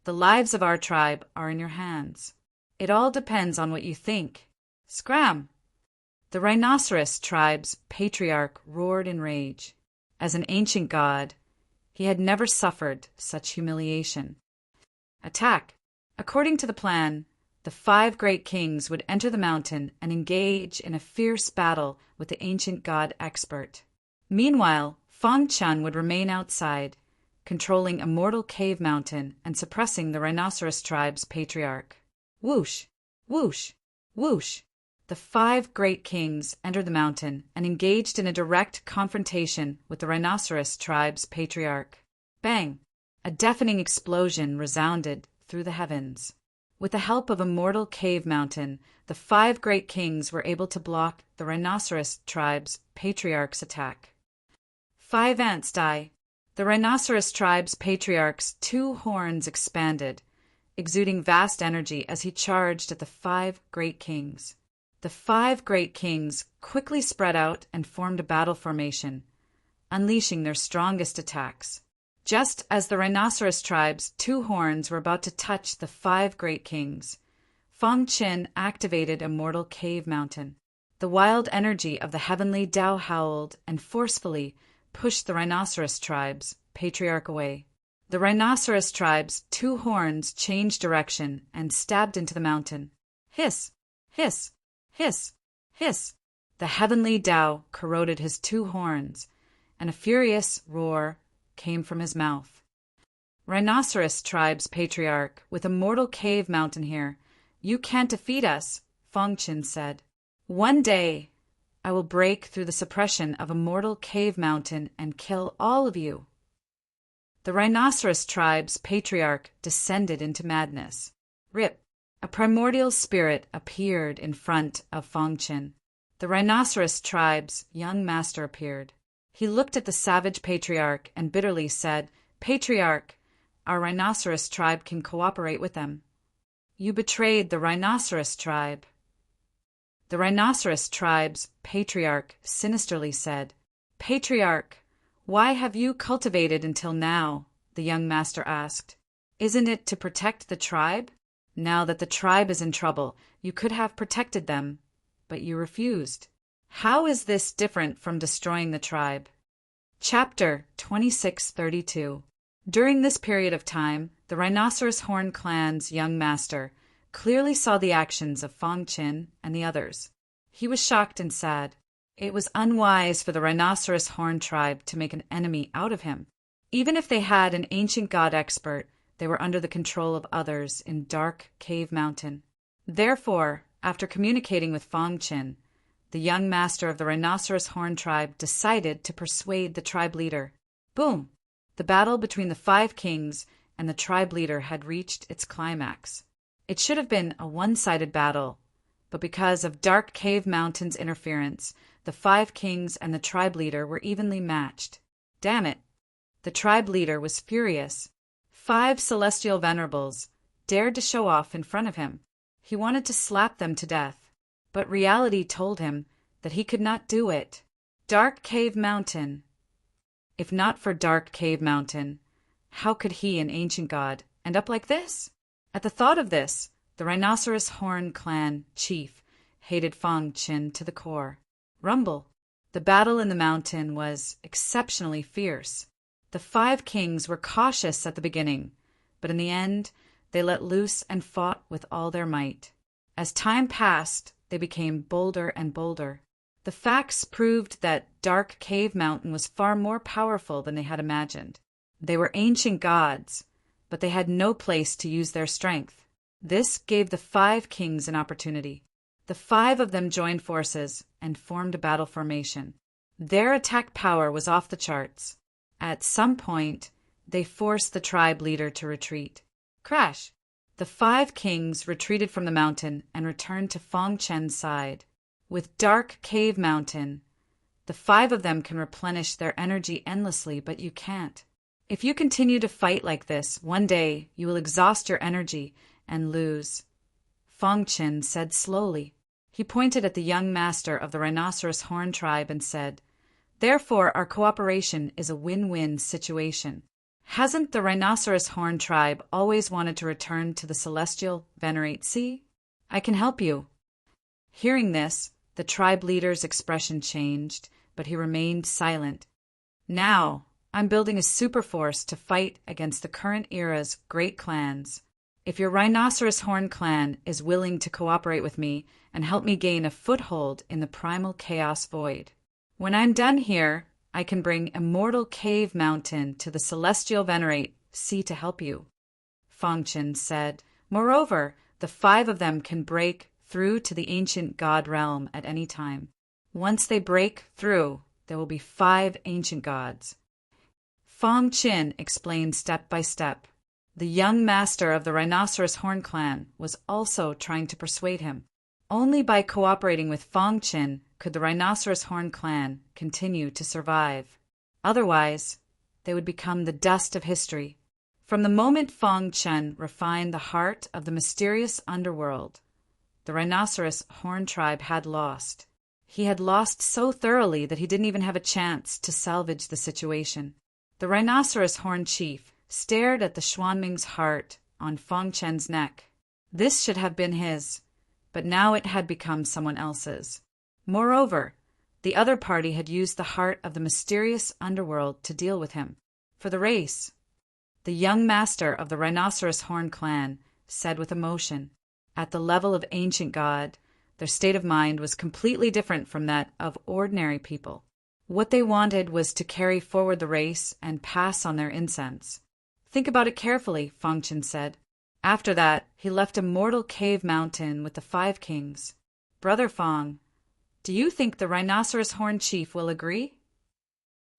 Speaker 1: "The lives of our tribe are in your hands. It all depends on what you think. Scram!" The rhinoceros tribe's patriarch roared in rage. As an ancient god, he had never suffered such humiliation. Attack! According to the plan, the 5 great kings would enter the mountain and engage in a fierce battle with the ancient god expert. Meanwhile, Fang Chen would remain outside, controlling a mortal cave mountain and suppressing the rhinoceros tribe's patriarch. Whoosh! Whoosh! Whoosh! The 5 great kings entered the mountain and engaged in a direct confrontation with the rhinoceros tribe's patriarch. Bang! A deafening explosion resounded through the heavens. With the help of a mortal cave mountain, the 5 great kings were able to block the rhinoceros tribe's patriarch's attack. 5 ants die. The rhinoceros tribe's patriarch's 2 horns expanded, exuding vast energy as he charged at the 5 great kings. The 5 great kings quickly spread out and formed a battle formation, unleashing their strongest attacks. Just as the rhinoceros tribe's 2 horns were about to touch the 5 great kings, Fang Chen activated a mortal cave mountain. The wild energy of the heavenly Tao howled and forcefully pushed the rhinoceros tribe's patriarch away. The rhinoceros tribe's 2 horns changed direction and stabbed into the mountain. Hiss! Hiss! Hiss! Hiss! The heavenly Tao corroded his 2 horns, and a furious roar came from his mouth. "Rhinoceros tribe's patriarch, with a mortal cave mountain here, you can't defeat us," Fang Chen said. "One day, I will break through the suppression of a mortal cave mountain and kill all of you." The rhinoceros tribe's patriarch descended into madness. Rip! A primordial spirit appeared in front of Fang Chen. The rhinoceros tribe's young master appeared. He looked at the savage patriarch and bitterly said, "Patriarch, our rhinoceros tribe can cooperate with them." "You betrayed the rhinoceros tribe." The rhinoceros tribe's patriarch sinisterly said, "Patriarch, why have you cultivated until now?" the young master asked. "Isn't it to protect the tribe? Now that the tribe is in trouble, you could have protected them, but you refused. How is this different from destroying the tribe?" Chapter 2632. During this period of time, the Rhinoceros Horn clan's young master clearly saw the actions of Fong Qin and the others. He was shocked and sad. It was unwise for the Rhinoceros Horn tribe to make an enemy out of him. Even if they had an ancient god expert, they were under the control of others in Dark Cave Mountain. Therefore, after communicating with Fong Qin, the young master of the Rhinoceros Horn tribe decided to persuade the tribe leader. Boom! The battle between the 5 kings and the tribe leader had reached its climax. It should have been a one-sided battle, but because of Dark Cave Mountain's interference, the 5 kings and the tribe leader were evenly matched. Damn it! The tribe leader was furious. 5 celestial venerables dared to show off in front of him. He wanted to slap them to death, but reality told him that he could not do it. Dark Cave Mountain. If not for Dark Cave Mountain, how could he, an ancient god, end up like this? At the thought of this, the Rhinoceros Horn clan chief hated Fong Qin to the core. Rumble. The battle in the mountain was exceptionally fierce. The 5 kings were cautious at the beginning, but in the end, they let loose and fought with all their might. As time passed, they became bolder and bolder. The facts proved that Dark Cave Mountain was far more powerful than they had imagined. They were ancient gods, but they had no place to use their strength. This gave the 5 kings an opportunity. The 5 of them joined forces and formed a battle formation. Their attack power was off the charts. At some point, they forced the tribe leader to retreat. Crash! The 5 kings retreated from the mountain and returned to Fong Qin's side. With Dark Cave Mountain, the 5 of them can replenish their energy endlessly, but you can't. If you continue to fight like this, one day you will exhaust your energy and lose. Fong Qin said slowly. He pointed at the young master of the Rhinoceros Horn tribe and said, "Therefore our cooperation is a win-win situation. Hasn't the Rhinoceros Horn tribe always wanted to return to the celestial Venerate Sea? I can help you." Hearing this, the tribe leader's expression changed, but he remained silent. "Now, I'm building a superforce to fight against the current era's great clans. If your Rhinoceros Horn clan is willing to cooperate with me and help me gain a foothold in the primal chaos void, when I'm done here, I can bring Immortal Cave Mountain to the Celestial Venerate Sea to help you." Fong Qin said, "Moreover, the 5 of them can break through to the ancient god realm at any time. Once they break through, there will be 5 ancient gods." Fong Qin explained step by step. The young master of the Rhinoceros Horn clan was also trying to persuade him. Only by cooperating with Fong Qin could the Rhinoceros Horn clan continue to survive. Otherwise, they would become the dust of history. From the moment Fong Qin refined the heart of the mysterious underworld, the Rhinoceros Horn tribe had lost. He had lost so thoroughly that he didn't even have a chance to salvage the situation. The Rhinoceros Horn chief stared at the Xuanming's heart on Fong Qin's neck. This should have been his, but now it had become someone else's. Moreover, the other party had used the heart of the mysterious underworld to deal with him. For the race, the young master of the Rhinoceros Horn clan said with emotion. At the level of ancient god, their state of mind was completely different from that of ordinary people. What they wanted was to carry forward the race and pass on their incense. "Think about it carefully," Fong Qin said. After that, he left Immortal Cave Mountain with the 5 kings. "Brother Fong, do you think the Rhinoceros Horn chief will agree?"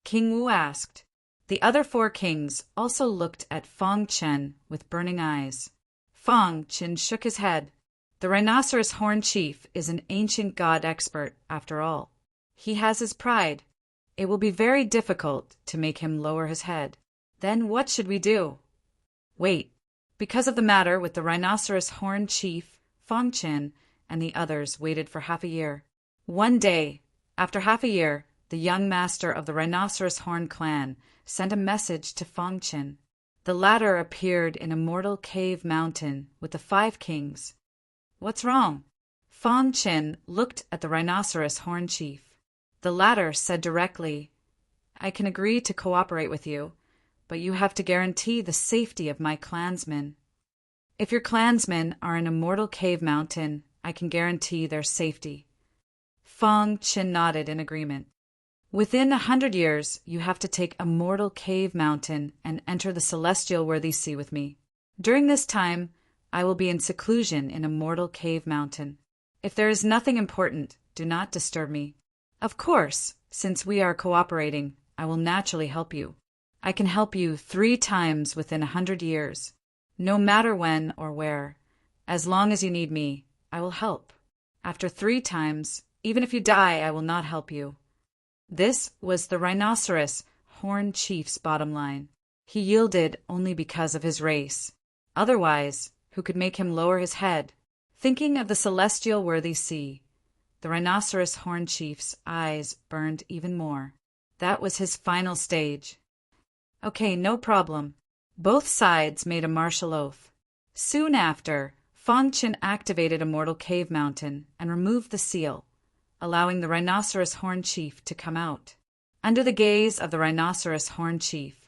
Speaker 1: King Wu asked. The other 4 kings also looked at Fong Qin with burning eyes. Fong Qin shook his head. The Rhinoceros Horn chief is an ancient god expert, after all. He has his pride. It will be very difficult to make him lower his head. Then what should we do? Wait. Because of the matter with the rhinoceros horn chief, Fong Chin, and the others waited for half a year. One day, after half a year, the young master of the rhinoceros horn clan sent a message to Fong Chin. The latter appeared in a mortal cave mountain with the 5 kings. What's wrong? Fong Chin looked at the rhinoceros horn chief. The latter said directly, I can agree to cooperate with you, but you have to guarantee the safety of my clansmen. If your clansmen are in a mortal cave mountain, I can guarantee their safety. Fong Chin nodded in agreement. Within 100 years, you have to take a mortal cave mountain and enter the celestial worthy sea with me. During this time, I will be in seclusion in a mortal cave mountain. If there is nothing important, do not disturb me. Of course, since we are cooperating, I will naturally help you. I can help you 3 times within 100 years. No matter when or where. As long as you need me, I will help. After 3 times, even if you die, I will not help you. This was the rhinoceros horn chief's bottom line. He yielded only because of his race. Otherwise, who could make him lower his head? Thinking of the celestial worthy sea, the rhinoceros horn chief's eyes burned even more. That was his final stage. Okay, no problem. Both sides made a martial oath. Soon after, Fong Chin activated a mortal cave mountain and removed the seal, allowing the rhinoceros horn chief to come out. Under the gaze of the rhinoceros horn chief,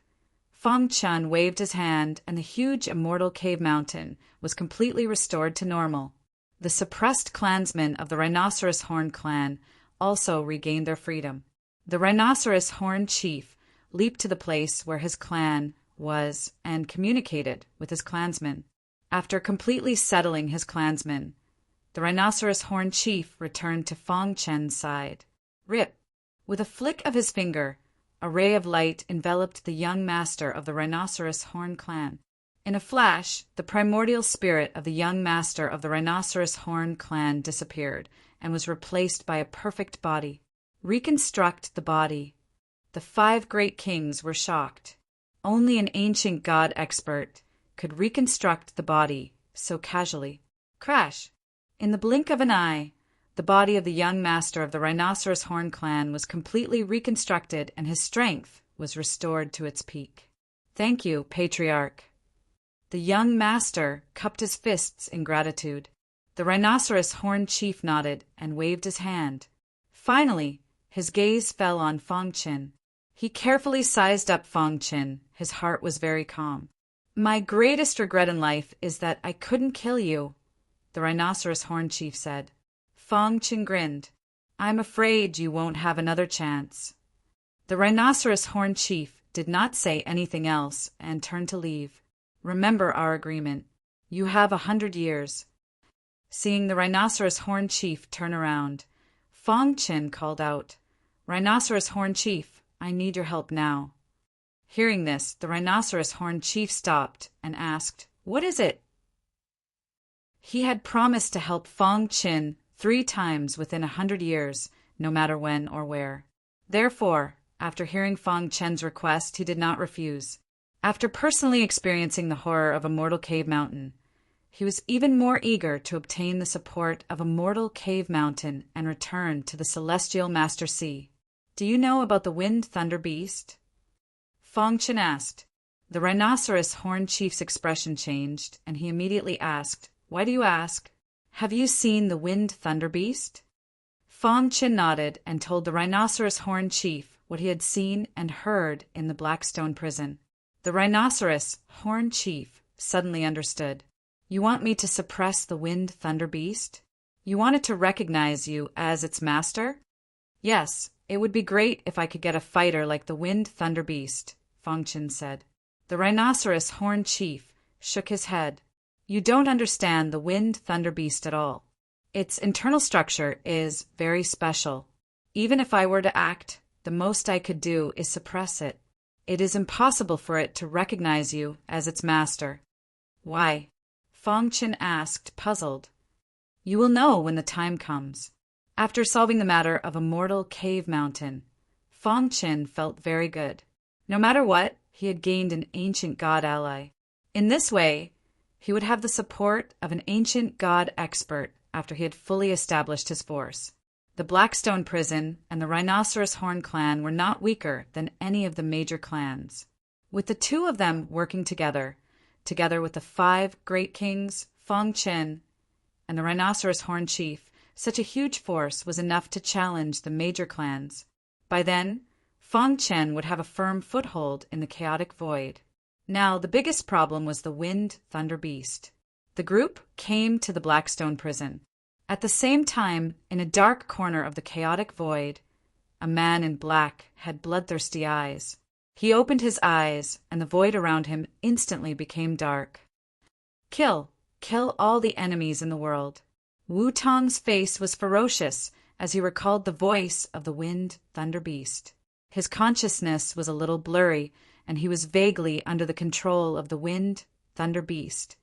Speaker 1: Fong Chin waved his hand and the huge immortal cave mountain was completely restored to normal. The suppressed clansmen of the rhinoceros horn clan also regained their freedom. The rhinoceros horn chief leaped to the place where his clan was and communicated with his clansmen. After completely settling his clansmen, the rhinoceros horn chief returned to Fong Chin's side. Rip! With a flick of his finger, a ray of light enveloped the young master of the rhinoceros horn clan. In a flash, the primordial spirit of the young master of the rhinoceros horn clan disappeared and was replaced by a perfect body. Reconstruct the body. The 5 great kings were shocked. Only an ancient god expert could reconstruct the body so casually. Crash! In the blink of an eye, the body of the young master of the rhinoceros horn clan was completely reconstructed and his strength was restored to its peak. Thank you, Patriarch. The young master cupped his fists in gratitude. The rhinoceros horn chief nodded and waved his hand. Finally, his gaze fell on Fong Chin. He carefully sized up Fong Chin. His heart was very calm. My greatest regret in life is that I couldn't kill you, the rhinoceros horn chief said. Fong Chin grinned. I'm afraid you won't have another chance. The rhinoceros horn chief did not say anything else and turned to leave. Remember our agreement. You have 100 years. Seeing the rhinoceros horn chief turn around, Fong Chin called out, Rhinoceros horn chief, I need your help now. Hearing this, the rhinoceros horn chief stopped and asked, What is it? He had promised to help Fong Chin 3 times within 100 years, no matter when or where. Therefore, after hearing Fong Chin's request, he did not refuse. After personally experiencing the horror of a mortal cave mountain, he was even more eager to obtain the support of a mortal cave mountain and return to the celestial master sea. Do you know about the wind thunder beast? Fong Chin asked. The rhinoceros horn chief's expression changed, and he immediately asked, Why do you ask? Have you seen the wind thunder beast? Fong Chin nodded and told the rhinoceros horn chief what he had seen and heard in the Blackstone prison. The rhinoceros horn chief suddenly understood. You want me to suppress the wind thunder beast? You want it to recognize you as its master? Yes, it would be great if I could get a fighter like the wind thunder beast, Fong Chin said. The rhinoceros horn chief shook his head. You don't understand the wind thunder beast at all. Its internal structure is very special. Even if I were to act, the most I could do is suppress it. It is impossible for it to recognize you as its master. Why? Fong Chin asked, puzzled. You will know when the time comes. After solving the matter of a mortal cave mountain, Fong Qin felt very good. No matter what, he had gained an ancient god ally. In this way, he would have the support of an ancient god expert after he had fully established his force. The Blackstone Prison and the Rhinoceros Horn clan were not weaker than any of the major clans. With the two of them working together with the 5 great kings, Fong Qin, and the Rhinoceros Horn chief, such a huge force was enough to challenge the major clans. By then, Fong Qin would have a firm foothold in the chaotic void. Now, the biggest problem was the Wind Thunder Beast. The group came to the Blackstone Prison. At the same time, in a dark corner of the chaotic void, a man in black had bloodthirsty eyes. He opened his eyes, and the void around him instantly became dark. Kill all the enemies in the world. Wu Tong's face was ferocious as he recalled the voice of the Wind Thunder Beast. His consciousness was a little blurry, and he was vaguely under the control of the Wind Thunder Beast.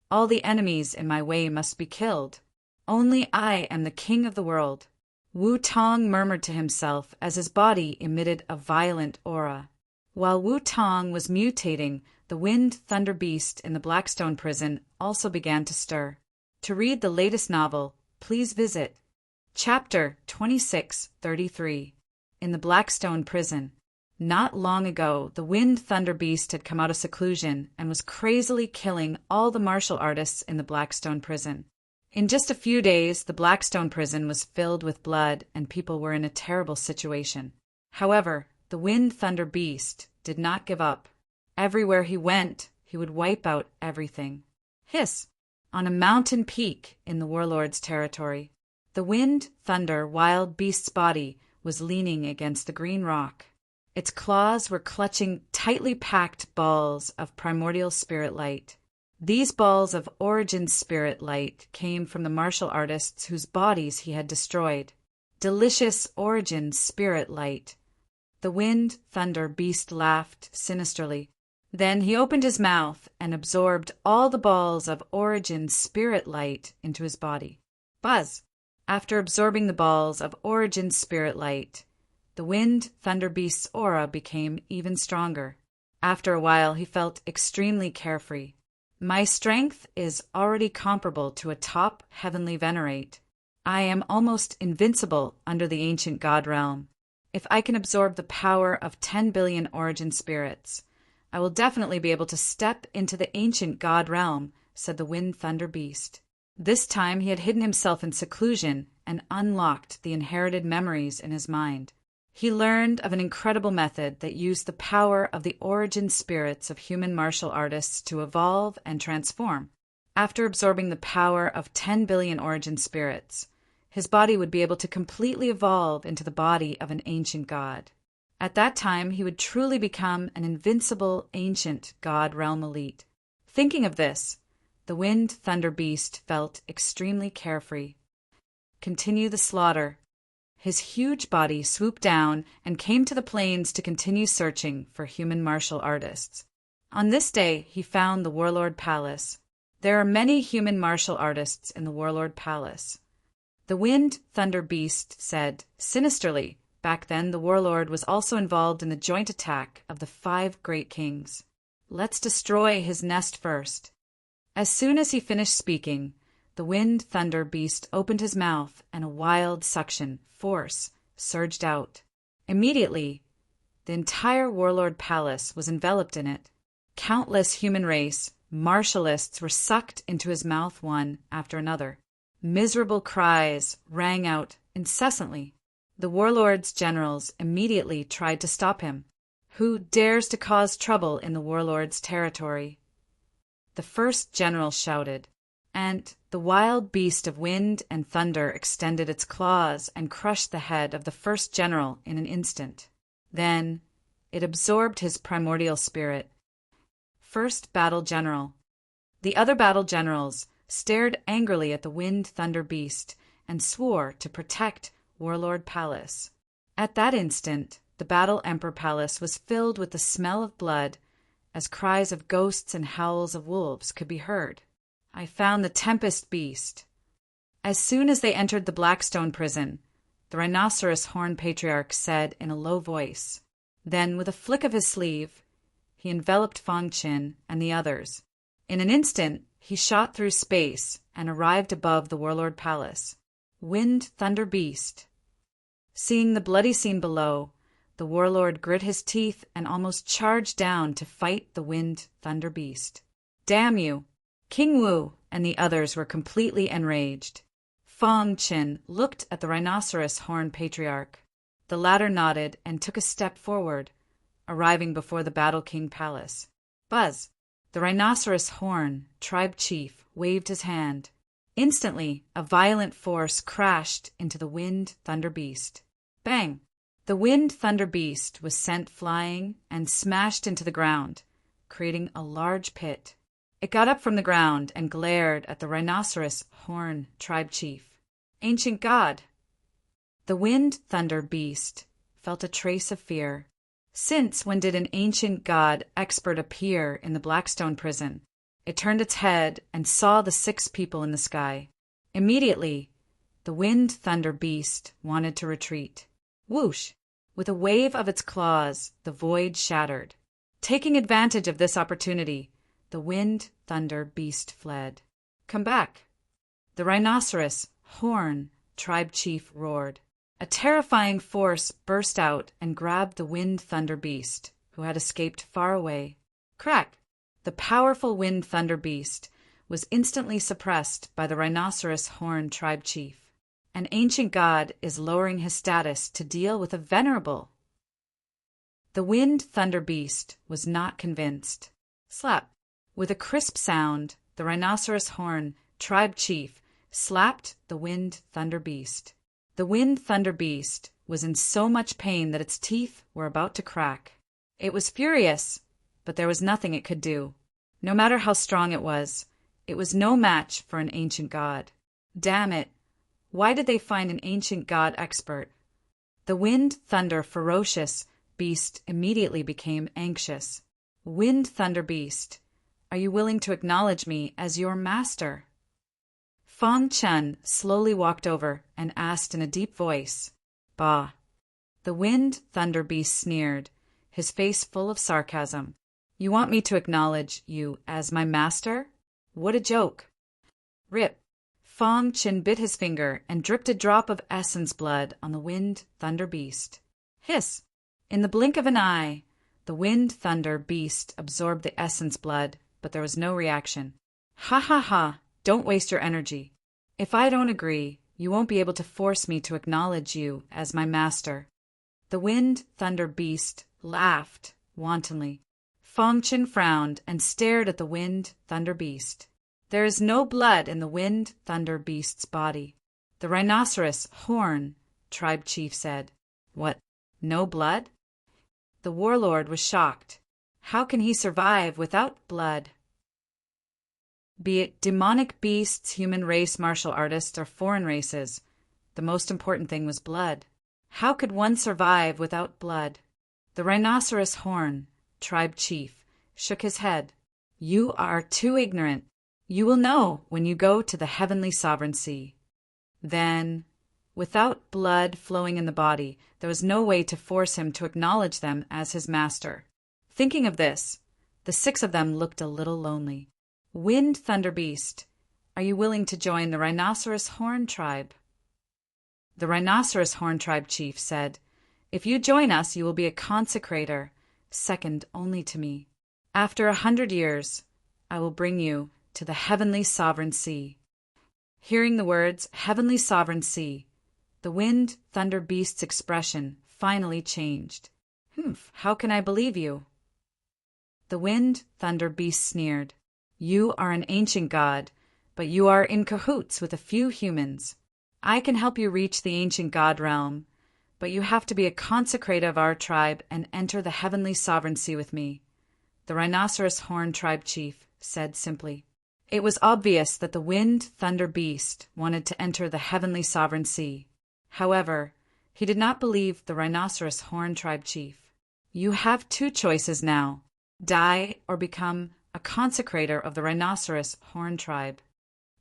Speaker 1: All the enemies in my way must be killed. Only I am the king of the world. Wu Tong murmured to himself as his body emitted a violent aura. While Wu Tong was mutating, the Wind Thunder Beast in the Blackstone Prison also began to stir. To read the latest novel, please visit Chapter 2633 in the Blackstone Prison. Not long ago, the Wind Thunder Beast had come out of seclusion and was crazily killing all the martial artists in the Blackstone Prison. In just a few days, the Blackstone Prison was filled with blood and people were in a terrible situation. However, the Wind Thunder Beast did not give up. Everywhere he went, he would wipe out everything. Hiss! On a mountain peak in the warlord's territory, the Wind Thunder Wild Beast's body was leaning against the green rock. Its claws were clutching tightly packed balls of primordial spirit light. These balls of origin spirit light came from the martial artists whose bodies he had destroyed. Delicious origin spirit light. The Wind Thunder Beast laughed sinisterly. Then he opened his mouth and absorbed all the balls of origin spirit light into his body. Buzz! After absorbing the balls of origin spirit light, the Wind Thunder Beast's aura became even stronger. After a while, he felt extremely carefree. My strength is already comparable to a top heavenly venerate. I am almost invincible under the ancient god realm. If I can absorb the power of 10 billion origin spirits, I will definitely be able to step into the ancient god realm, said the Wind Thunder Beast. This time he had hidden himself in seclusion and unlocked the inherited memories in his mind. He learned of an incredible method that used the power of the origin spirits of human martial artists to evolve and transform. After absorbing the power of 10 billion origin spirits, his body would be able to completely evolve into the body of an ancient god. At that time, he would truly become an invincible ancient god realm elite. Thinking of this, the Wind Thunder Beast felt extremely carefree. Continue the slaughter. His huge body swooped down and came to the plains to continue searching for human martial artists. On this day, he found the Warlord Palace. There are many human martial artists in the Warlord Palace. The Wind Thunder Beast said, sinisterly, back then the Warlord was also involved in the joint attack of the 5 great kings. Let's destroy his nest first. As soon as he finished speaking, the Wind Thunder Beast opened his mouth and a wild suction force surged out. Immediately, the entire Warlord Palace was enveloped in it. Countless human race martialists were sucked into his mouth one after another. Miserable cries rang out incessantly. The Warlord's generals immediately tried to stop him. Who dares to cause trouble in the Warlord's territory? The first general shouted, and the wild beast of wind and thunder extended its claws and crushed the head of the first general in an instant. Then it absorbed his primordial spirit. First battle general. The other battle generals stared angrily at the Wind Thunder Beast and swore to protect Warlord Palace. At that instant, the Battle Emperor Palace was filled with the smell of blood, as cries of ghosts and howls of wolves could be heard. I found the Tempest Beast. As soon as they entered the Blackstone Prison, the rhinoceros horn patriarch said in a low voice. Then, with a flick of his sleeve, he enveloped Fang Qin and the others. In an instant, he shot through space and arrived above the Warlord Palace. Wind Thunder Beast. Seeing the bloody scene below, the warlord grit his teeth and almost charged down to fight the Wind Thunder Beast. Damn you! King Wu and the others were completely enraged. Fang Qin looked at the rhinoceros horn patriarch. The latter nodded and took a step forward, arriving before the Battle King Palace. Buzz! The rhinoceros horn tribe chief waved his hand. Instantly, a violent force crashed into the Wind Thunder Beast. Bang! The Wind Thunder Beast was sent flying and smashed into the ground, creating a large pit. It got up from the ground and glared at the rhinoceros horn tribe chief. Ancient God! The Wind Thunder Beast felt a trace of fear. Since when did an ancient god expert appear in the Blackstone prison? It turned its head and saw the 6 people in the sky. Immediately, the Wind Thunder Beast wanted to retreat. Whoosh! With a wave of its claws, the void shattered. Taking advantage of this opportunity, the Wind Thunder Beast fled. Come back! The rhinoceros horn tribe chief roared. A terrifying force burst out and grabbed the Wind Thunder Beast, who had escaped far away. Crack! The powerful Wind Thunder Beast was instantly suppressed by the rhinoceros horn tribe chief. An ancient god is lowering his status to deal with a venerable. The Wind Thunder Beast was not convinced. Slap! With a crisp sound, the rhinoceros horn tribe chief slapped the Wind Thunder Beast. The Wind Thunder Beast was in so much pain that its teeth were about to crack. It was furious, but there was nothing it could do. No matter how strong it was no match for an ancient god. Damn it! Why did they find an ancient god expert? The Wind Thunder Ferocious Beast immediately became anxious. Wind Thunder Beast, are you willing to acknowledge me as your master? Fang Qin slowly walked over and asked in a deep voice. Bah! The Wind Thunder Beast sneered, his face full of sarcasm. You want me to acknowledge you as my master? What a joke! Rip! Fang Qin bit his finger and dripped a drop of essence blood on the Wind Thunder Beast. Hiss! In the blink of an eye, the Wind Thunder Beast absorbed the essence blood, but there was no reaction. Ha ha ha! Don't waste your energy. If I don't agree, you won't be able to force me to acknowledge you as my master. The Wind Thunder Beast laughed wantonly. Fang Qin frowned and stared at the Wind Thunder Beast. There is no blood in the Wind Thunder Beast's body. The rhinoceros horn tribe chief said. What? No blood? The warlord was shocked. How can he survive without blood? Be it demonic beasts, human race, martial artists, or foreign races, the most important thing was blood. How could one survive without blood? The rhinoceros horn tribe chief shook his head. You are too ignorant. You will know when you go to the heavenly sovereign sea. Then, without blood flowing in the body, there was no way to force him to acknowledge them as his master. Thinking of this, the 6 of them looked a little lonely. Wind Thunder Beast, are you willing to join the Rhinoceros Horn tribe? The Rhinoceros Horn tribe chief said, If you join us, you will be a consecrator, second only to me. After 100 years, I will bring you to the heavenly sovereign sea. Hearing the words, heavenly sovereign sea, the Wind Thunder Beast's expression finally changed. How can I believe you? The Wind Thunder Beast sneered. You are an ancient god, but you are in cahoots with a few humans. I can help you reach the ancient god realm, but you have to be a consecrator of our tribe and enter the heavenly sovereign sea with me, the Rhinoceros Horn tribe chief said simply. It was obvious that the Wind Thunder Beast wanted to enter the heavenly sovereign sea. However, he did not believe the Rhinoceros Horn tribe chief. You have 2 choices now, die or become a consecrator of the Rhinoceros Horn tribe.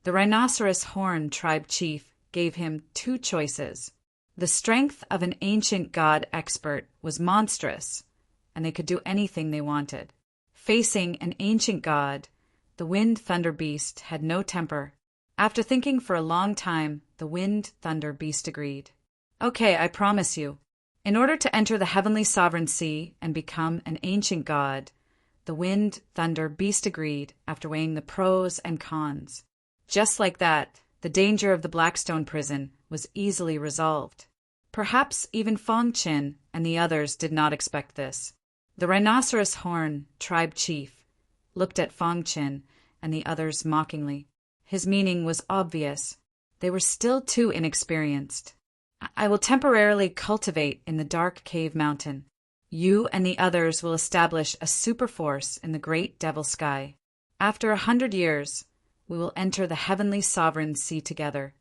Speaker 1: The Rhinoceros Horn tribe chief gave him 2 choices. The strength of an ancient god expert was monstrous, and they could do anything they wanted. Facing an ancient god, the Wind Thunder Beast had no temper. After thinking for a long time, the Wind Thunder Beast agreed. Okay, I promise you. In order to enter the heavenly sovereign sea and become an ancient god, the Wind Thunder Beast agreed after weighing the pros and cons. Just like that, the danger of the Blackstone prison was easily resolved. Perhaps even Fong Chin and the others did not expect this. The Rhinoceros Horn tribe chief looked at Fong Chin and the others mockingly. His meaning was obvious. They were still too inexperienced. I will temporarily cultivate in the dark cave mountain. You and the others will establish a superforce in the great devil sky. After 100 years, we will enter the heavenly sovereign sea together.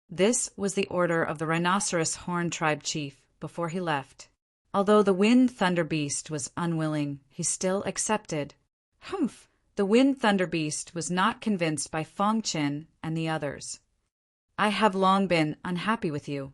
Speaker 1: This was the order of the Rhinoceros Horn tribe chief before he left. Although the Wind Thunder Beast was unwilling, he still accepted. Humph! The Wind Thunder Beast was not convinced by Fong Chin and the others. I have long been unhappy with you.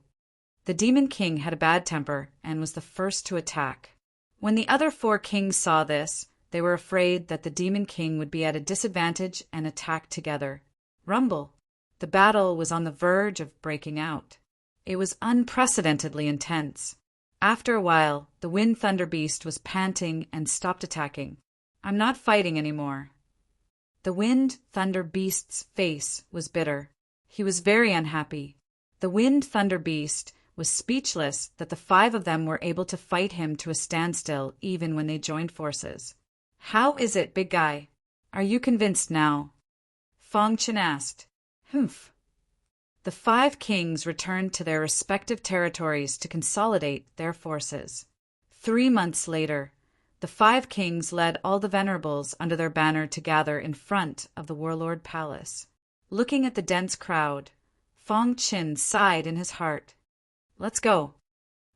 Speaker 1: The Demon King had a bad temper and was the first to attack. When the other 4 kings saw this, they were afraid that the Demon King would be at a disadvantage and attack together. Rumble! The battle was on the verge of breaking out. It was unprecedentedly intense. After a while, the Wind Thunder Beast was panting and stopped attacking. I'm not fighting anymore. The Wind Thunder Beast's face was bitter. He was very unhappy. The Wind Thunder Beast was speechless that the 5 of them were able to fight him to a standstill even when they joined forces. How is it, big guy? Are you convinced now? Fong Chin asked. Humph. The 5 kings returned to their respective territories to consolidate their forces. 3 months later, the 5 kings led all the venerables under their banner to gather in front of the Warlord Palace. Looking at the dense crowd, Fong Chin sighed in his heart. Let's go.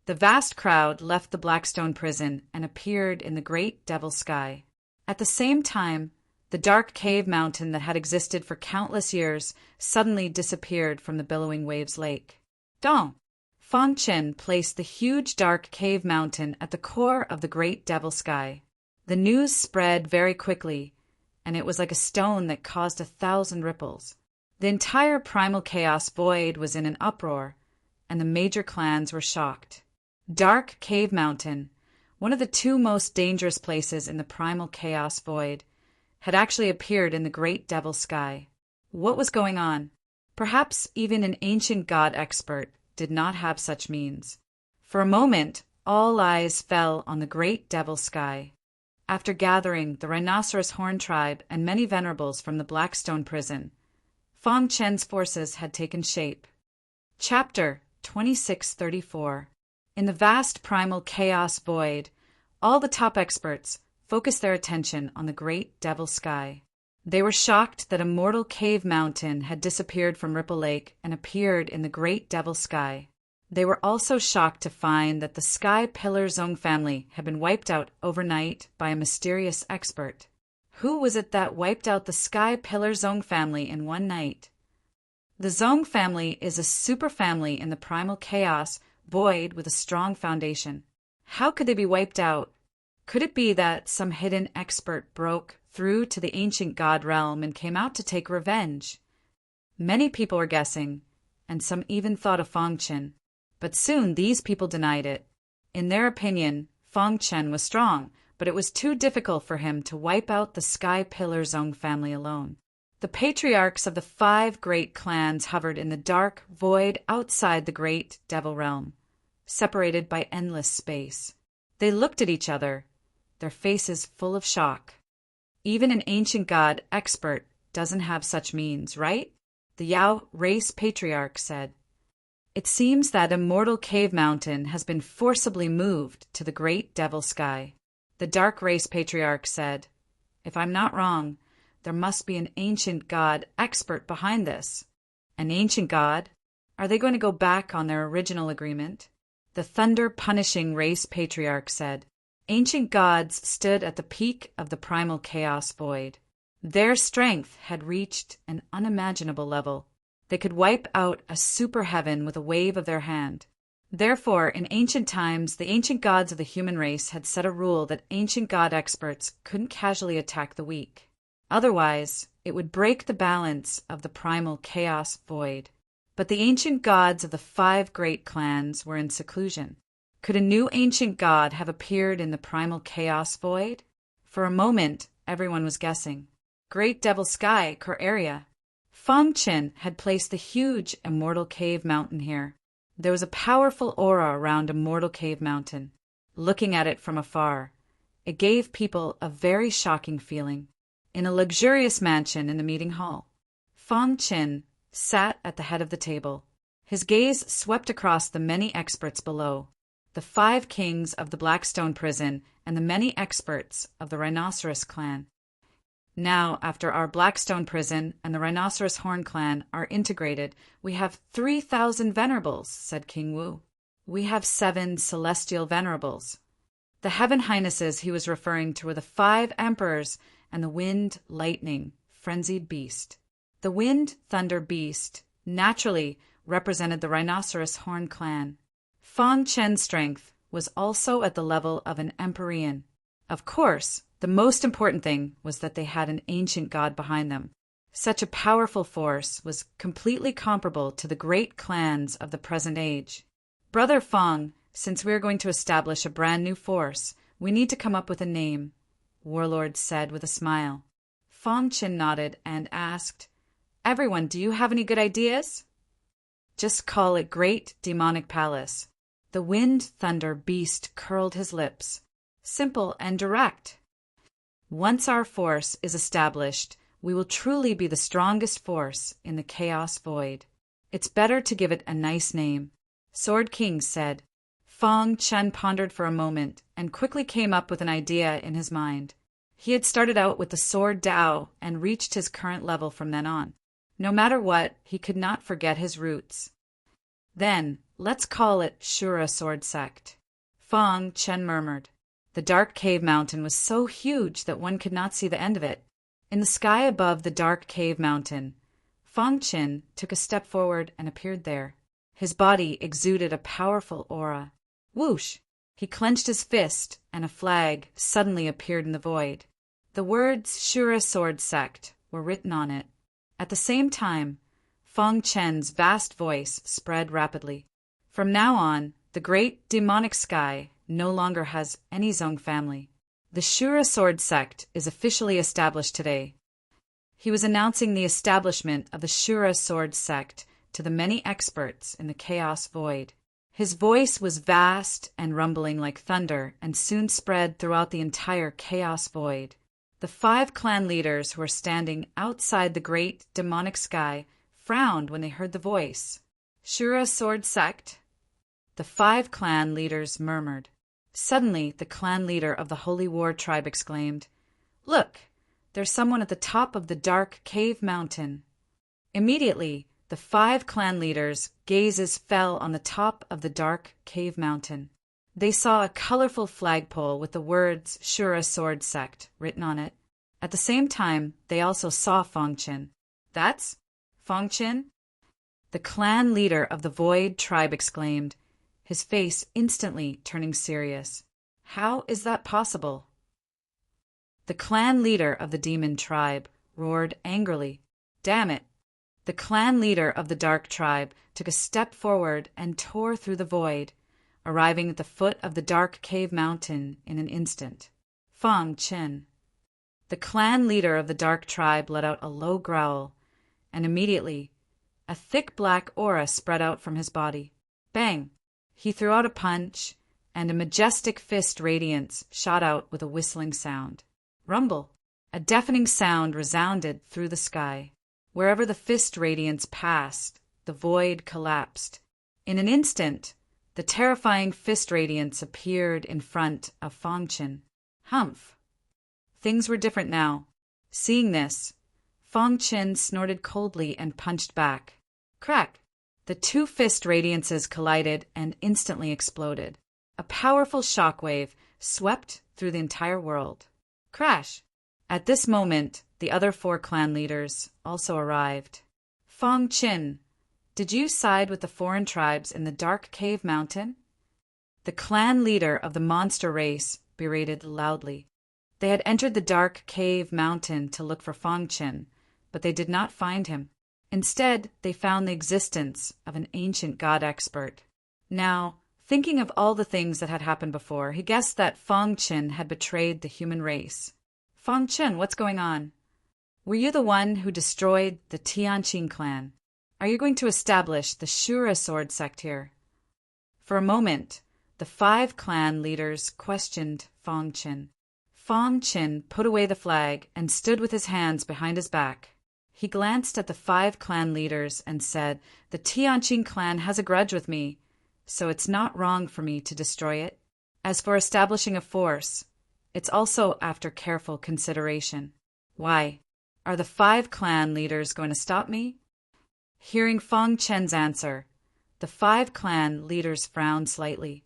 Speaker 1: The vast crowd left the Blackstone prison and appeared in the great devil sky. At the same time, the dark cave mountain that had existed for countless years suddenly disappeared from the billowing waves lake. Dong! Fong Chin placed the huge dark cave mountain at the core of the great devil sky. The news spread very quickly, and it was like a stone that caused 1,000 ripples. The entire primal chaos void was in an uproar, and the major clans were shocked. Dark Cave Mountain, one of the 2 most dangerous places in the primal chaos void, had actually appeared in the great devil sky. What was going on? Perhaps even an ancient god expert did not have such means. For a moment, all eyes fell on the great devil sky. After gathering the Rhinoceros Horn tribe and many venerables from the Blackstone prison, Fong Chen's forces had taken shape. Chapter 2634. In the vast primal chaos void, all the top experts focused their attention on the great devil sky. They were shocked that a mortal cave mountain had disappeared from Ripple Lake and appeared in the great devil sky. They were also shocked to find that the Sky Pillar Zong family had been wiped out overnight by a mysterious expert. Who was it that wiped out the Sky Pillar Zong family in one night? The Zong family is a superfamily in the primal chaos void with a strong foundation. How could they be wiped out? Could it be that some hidden expert broke through to the ancient god realm and came out to take revenge? Many people were guessing, and some even thought of Fong Chen. But soon these people denied it. In their opinion, Fong Chen was strong, but it was too difficult for him to wipe out the Sky Pillar Zong family alone. The patriarchs of the 5 great clans hovered in the dark void outside the great devil realm, separated by endless space. They looked at each other, their faces full of shock. Even an ancient god expert doesn't have such means, right? The Yao race patriarch said. It seems that immortal cave mountain has been forcibly moved to the great devil sky. The dark race patriarch said, if I'm not wrong, there must be an ancient god expert behind this. An ancient god? Are they going to go back on their original agreement? The thunder-punishing race patriarch said. Ancient gods stood at the peak of the primal chaos void. Their strength had reached an unimaginable level. They could wipe out a super heaven with a wave of their hand. Therefore, in ancient times, the ancient gods of the human race had set a rule that ancient god experts couldn't casually attack the weak. Otherwise, it would break the balance of the primal chaos void. But the ancient gods of the 5 great clans were in seclusion. Could a new ancient god have appeared in the primal chaos void? For a moment, everyone was guessing. Great Devil Sky, Core Area. Feng Qin had placed the huge Immortal Cave Mountain here. There was a powerful aura around Immortal Cave Mountain. Looking at it from afar, it gave people a very shocking feeling. In a luxurious mansion in the meeting hall, Feng Qin sat at the head of the table. His gaze swept across the many experts below, the 5 kings of the Blackstone prison and the many experts of the Rhinoceros clan. Now, after our Blackstone prison and the Rhinoceros Horn clan are integrated, we have 3,000 venerables, said King Wu. We have 7 celestial venerables. The Heaven Highnesses he was referring to were the 5 emperors and the Wind, Lightning, Frenzied Beast. The Wind, Thunder Beast naturally represented the Rhinoceros Horn clan. Feng Qin's strength was also at the level of an Empyrean. Of course, the most important thing was that they had an ancient god behind them. Such a powerful force was completely comparable to the great clans of the present age. Brother Feng, since we are going to establish a brand new force, we need to come up with a name, Warlord said with a smile. Feng Qin nodded and asked, Everyone, do you have any good ideas? Just call it Great Demonic Palace. The Wind Thunder Beast curled his lips. Simple and direct. Once our force is established, we will truly be the strongest force in the Chaos Void. It's better to give it a nice name. Sword King said. Feng Qin pondered for a moment and quickly came up with an idea in his mind. He had started out with the Sword Dao and reached his current level from then on. No matter what, he could not forget his roots. Then, let's call it Shura Sword Sect. Feng Qin murmured. The dark cave mountain was so huge that one could not see the end of it. In the sky above the dark cave mountain, Feng Qin took a step forward and appeared there. His body exuded a powerful aura. Whoosh! He clenched his fist, and a flag suddenly appeared in the void. The words Shura Sword Sect were written on it. At the same time, Feng Qin's vast voice spread rapidly. From now on, the great demonic sky no longer has any Zong family. The Shura Sword Sect is officially established today. He was announcing the establishment of the Shura Sword Sect to the many experts in the Chaos Void. His voice was vast and rumbling like thunder and soon spread throughout the entire Chaos Void. The 5 clan leaders who were standing outside the great demonic sky frowned when they heard the voice. Shura Sword Sect? The 5 clan leaders murmured. Suddenly, the clan leader of the Holy War tribe exclaimed, Look, there's someone at the top of the dark cave mountain. Immediately, the 5 clan leaders' gazes fell on the top of the dark cave mountain. They saw a colorful flagpole with the words Shura Sword Sect written on it. At the same time, they also saw Feng Qin. That's Feng Qin? The clan leader of the Void tribe exclaimed, his face instantly turning serious. How is that possible? The clan leader of the demon tribe roared angrily. Damn it! The clan leader of the dark tribe took a step forward and tore through the void, arriving at the foot of the dark cave mountain in an instant. Feng Qin. The clan leader of the dark tribe let out a low growl, and immediately a thick black aura spread out from his body. Bang! He threw out a punch, and a majestic fist radiance shot out with a whistling sound. Rumble! A deafening sound resounded through the sky. Wherever the fist radiance passed, the void collapsed. In an instant, the terrifying fist radiance appeared in front of Feng Qin. Humph! Things were different now. Seeing this, Feng Qin snorted coldly and punched back. Crack! The 2 fist radiances collided and instantly exploded. A powerful shockwave swept through the entire world. Crash! At this moment, the other 4 clan leaders also arrived. Feng Qin, Did you side with the foreign tribes in the Dark Cave Mountain? The clan leader of the monster race berated loudly. They had entered the Dark Cave Mountain to look for Fang Chen, but they did not find him. Instead, they found the existence of an ancient god expert. Now, thinking of all the things that had happened before, he guessed that Fang Chen had betrayed the human race. Fang Chen, what's going on? Were you the one who destroyed the Tianqing clan? Are you going to establish the Shura sword sect here? For a moment, the 5 clan leaders questioned Fang Chen. Fang Chen put away the flag and stood with his hands behind his back. He glanced at the 5 clan leaders and said, "The Tianqing clan has a grudge with me, so it's not wrong for me to destroy it. As for establishing a force, it's also after careful consideration." Why? Are the 5 clan leaders going to stop me? Hearing Fang Chen's answer, the 5 clan leaders frowned slightly.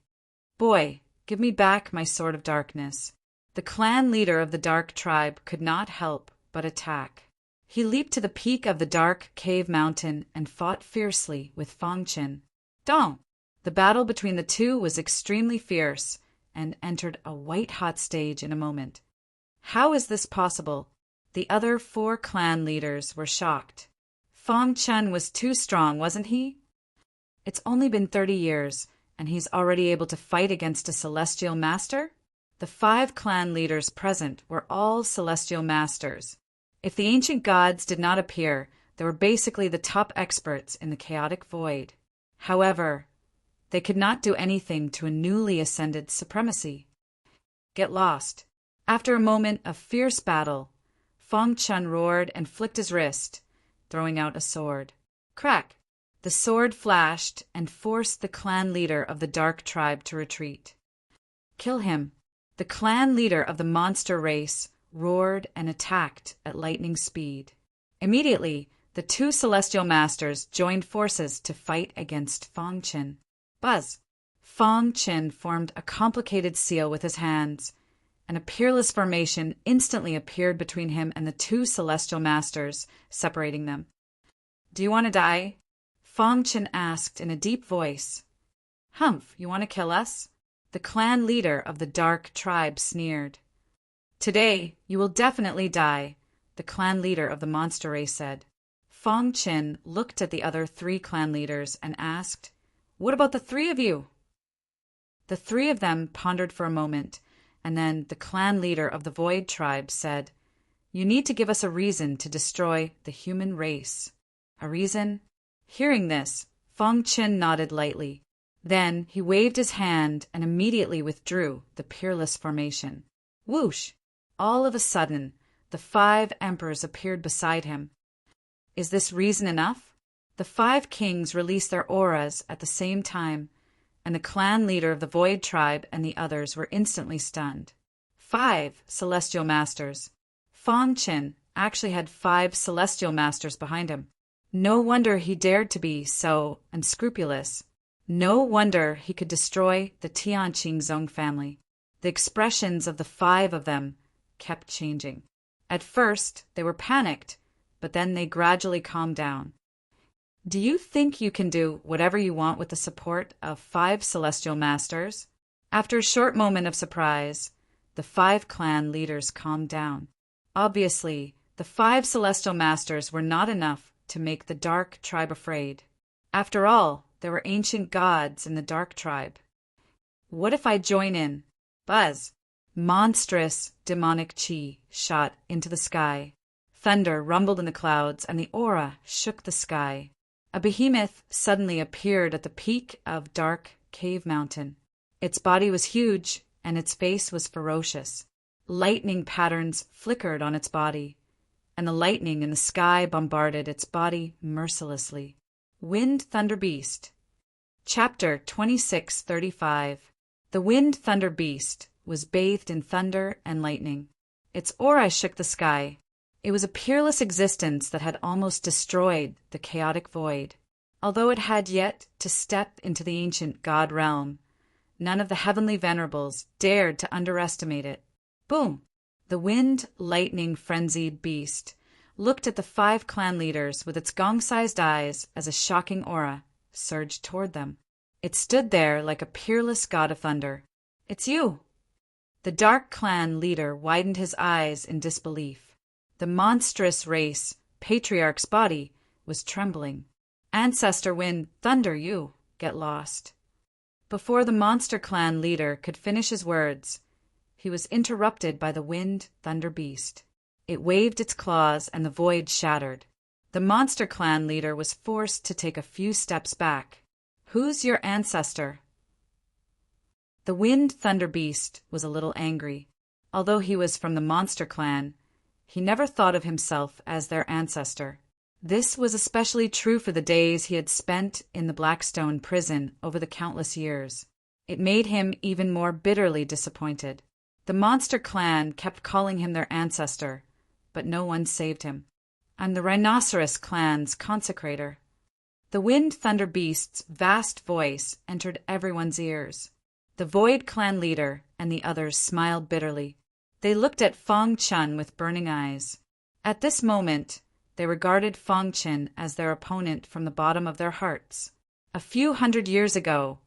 Speaker 1: "Boy, give me back my sword of darkness." The clan leader of the dark tribe could not help but attack. He leaped to the peak of the Dark Cave Mountain and fought fiercely with Fang Chen. Dong! The battle between the two was extremely fierce and entered a white-hot stage in a moment. How is this possible? The other 4 clan leaders were shocked. Fang Chen was too strong, wasn't he? It's only been 30 years, and he's already able to fight against a celestial master? The 5 clan leaders present were all celestial masters. If the ancient gods did not appear, they were basically the top experts in the chaotic void. However, they could not do anything to a newly ascended supremacy. Get lost. After a moment of fierce battle, Fang Chen roared and flicked his wrist, throwing out a sword. Crack! The sword flashed and forced the clan leader of the dark tribe to retreat. Kill him. The clan leader of the monster race roared and attacked at lightning speed. Immediately, the 2 celestial masters joined forces to fight against Fang Chen. Buzz! Fang Chen formed a complicated seal with his hands, and a peerless formation instantly appeared between him and the 2 celestial masters, separating them. "Do you want to die?" Fang Chen asked in a deep voice. "Humph, you want to kill us?" The clan leader of the dark tribe sneered. "Today, you will definitely die," the clan leader of the monster race said. Fang Chen looked at the other 3 clan leaders and asked, "What about the 3 of you?" The 3 of them pondered for a moment, and then the clan leader of the Void tribe said, "You need to give us a reason to destroy the human race." A reason? Hearing this, Fang Chen nodded lightly. Then he waved his hand and immediately withdrew the peerless formation. Whoosh! All of a sudden, the 5 emperors appeared beside him. Is this reason enough? The 5 kings released their auras at the same time, and the clan leader of the Void tribe and the others were instantly stunned. 5 celestial masters. Fang Chen actually had 5 celestial masters behind him. No wonder he dared to be so unscrupulous. No wonder he could destroy the Tianqing Zong family. The expressions of the 5 of them kept changing. At first, they were panicked, but then they gradually calmed down. Do you think you can do whatever you want with the support of 5 celestial masters? After a short moment of surprise, the 5 clan leaders calmed down. Obviously, the 5 celestial masters were not enough to make the dark tribe afraid. After all, there were ancient gods in the dark tribe. What if I join in? Buzz! Monstrous demonic chi shot into the sky. Thunder rumbled in the clouds, and the aura shook the sky. A behemoth suddenly appeared at the peak of Dark Cave Mountain. Its body was huge, and its face was ferocious. Lightning patterns flickered on its body, and the lightning in the sky bombarded its body mercilessly. Wind Thunder Beast. Chapter 2635. The Wind Thunder Beast was bathed in thunder and lightning. Its aura shook the sky. It was a peerless existence that had almost destroyed the chaotic void. Although it had yet to step into the ancient god realm, none of the heavenly venerables dared to underestimate it. Boom! The wind-lightning frenzied beast looked at the 5 clan leaders with its gong-sized eyes as a shocking aura surged toward them. It stood there like a peerless god of thunder. "It's you!" The dark clan leader widened his eyes in disbelief. The monstrous race patriarch's body was trembling. "Ancestor Wind Thunder, you get lost." Before the monster clan leader could finish his words, he was interrupted by the Wind Thunder Beast. It waved its claws and the void shattered. The monster clan leader was forced to take a few steps back. "Who's your ancestor?" The Wind Thunder Beast was a little angry. Although he was from the monster clan, he never thought of himself as their ancestor. This was especially true for the days he had spent in the Blackstone prison over the countless years. It made him even more bitterly disappointed. The monster clan kept calling him their ancestor, but no one saved him. "I'm the Rhinoceros clan's consecrator." The Wind Thunder Beast's vast voice entered everyone's ears. The Void clan leader and the others smiled bitterly. They looked at Fong Chun with burning eyes. At this moment, they regarded Fong Chun as their opponent from the bottom of their hearts. A few hundred years ago,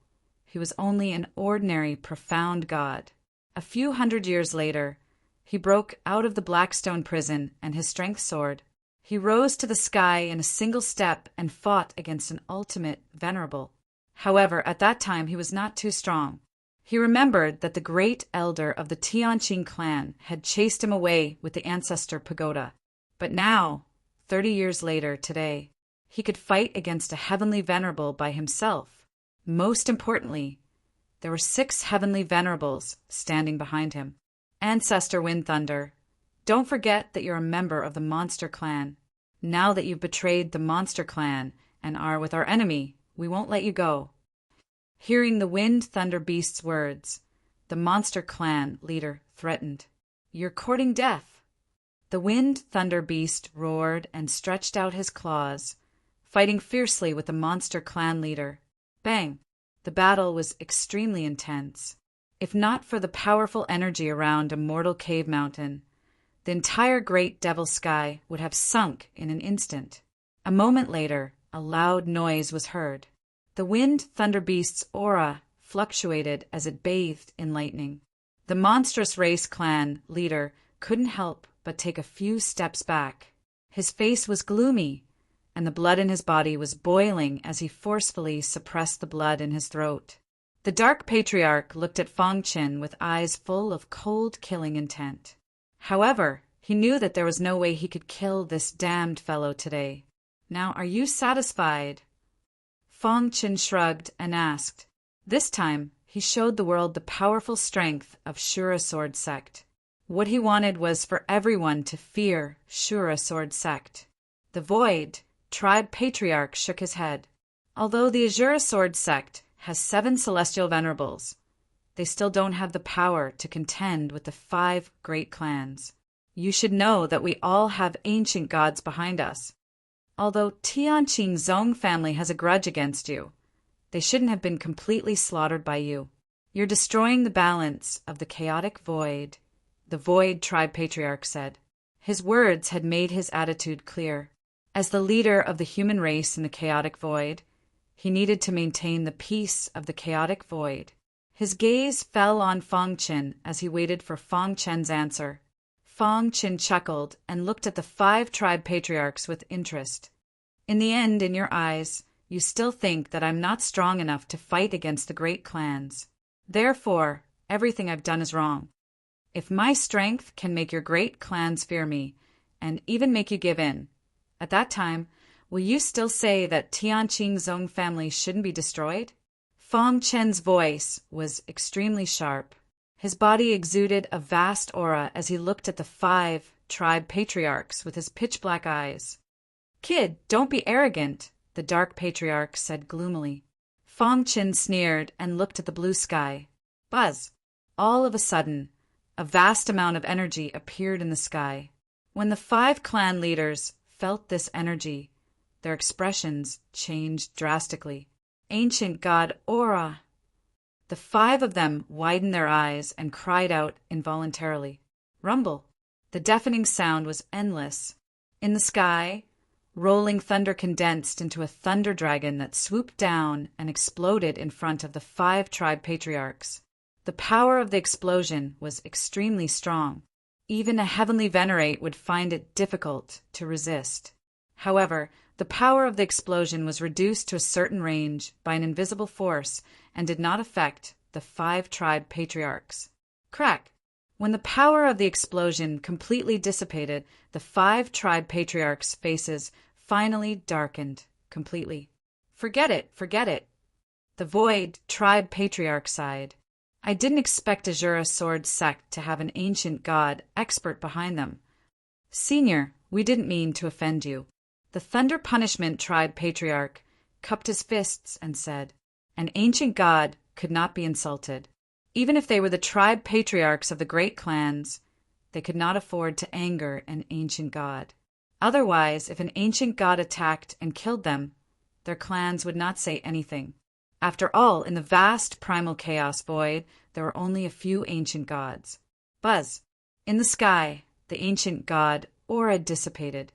Speaker 1: he was only an ordinary, profound god. A few hundred years later, he broke out of the Blackstone prison and his strength soared. He rose to the sky in a single step and fought against an ultimate venerable. However, at that time he was not too strong. He remembered that the great elder of the Tianqing clan had chased him away with the ancestor pagoda. But now, 30 years later today, he could fight against a heavenly venerable by himself. Most importantly, there were 6 heavenly venerables standing behind him. "Ancestor Wind Thunder, don't forget that you're a member of the Monster Clan. Now that you've betrayed the Monster Clan and are with our enemy, we won't let you go." Hearing the Wind Thunder Beast's words, the Monster Clan leader threatened. "You're courting death." The Wind Thunder Beast roared and stretched out his claws, fighting fiercely with the Monster Clan leader. Bang! The battle was extremely intense. If not for the powerful energy around a mortal cave mountain, the entire Great Devil Sky would have sunk in an instant. A moment later, a loud noise was heard. The Wind Thunder Beast's aura fluctuated as it bathed in lightning. The monstrous race clan leader couldn't help but take a few steps back. His face was gloomy, and the blood in his body was boiling as he forcefully suppressed the blood in his throat. The Dark Patriarch looked at Fong Chin with eyes full of cold, killing intent. However, he knew that there was no way he could kill this damned fellow today. "Now, are you satisfied?" Fong Chin shrugged and asked. This time, he showed the world the powerful strength of Shura Sword Sect. What he wanted was for everyone to fear Shura Sword Sect. The Void Tribe Patriarch shook his head. Although the Azura Sword Sect has 7 celestial venerables, they still don't have the power to contend with the 5 great clans. You should know that we all have ancient gods behind us. Although Tianqing Zong family has a grudge against you, they shouldn't have been completely slaughtered by you. You're destroying the balance of the chaotic void, the Void Tribe Patriarch said. His words had made his attitude clear. As the leader of the human race in the chaotic void, he needed to maintain the peace of the chaotic void. His gaze fell on Fong Chin as he waited for Fong Chen's answer. Fong Chin chuckled and looked at the 5 tribe patriarchs with interest. "In the end, in your eyes, you still think that I'm not strong enough to fight against the great clans. Therefore, everything I've done is wrong. If my strength can make your great clans fear me, and even make you give in, at that time, will you still say that Tianqing Zong family shouldn't be destroyed?" Fong Chen's voice was extremely sharp. His body exuded a vast aura as he looked at the 5 tribe patriarchs with his pitch-black eyes. "Kid, don't be arrogant," the Dark Patriarch said gloomily. Fong Chin sneered and looked at the blue sky. Buzz! All of a sudden, a vast amount of energy appeared in the sky. When the 5 clan leaders felt this energy, their expressions changed drastically. "Ancient God Aura!" The 5 of them widened their eyes and cried out involuntarily. Rumble! The deafening sound was endless. In the sky, rolling thunder condensed into a thunder dragon that swooped down and exploded in front of the 5 tribe patriarchs. The power of the explosion was extremely strong. Even a heavenly venerate would find it difficult to resist. However, the power of the explosion was reduced to a certain range by an invisible force and did not affect the 5 tribe patriarchs. Crack! When the power of the explosion completely dissipated, the 5 tribe patriarchs' faces finally darkened completely. Forget it, forget it. The Void tribe patriarch sighed. I didn't expect Azura Sword sect to have an ancient god expert behind them. Senior, we didn't mean to offend you. The Thunder Punishment tribe patriarch cupped his fists and said, an ancient god could not be insulted. Even if they were the tribe patriarchs of the great clans, they could not afford to anger an ancient god. Otherwise, if an ancient god attacked and killed them, their clans would not say anything. After all, in the vast primal chaos void, there were only a few ancient gods. Buzz. In the sky, the ancient god aura dissipated.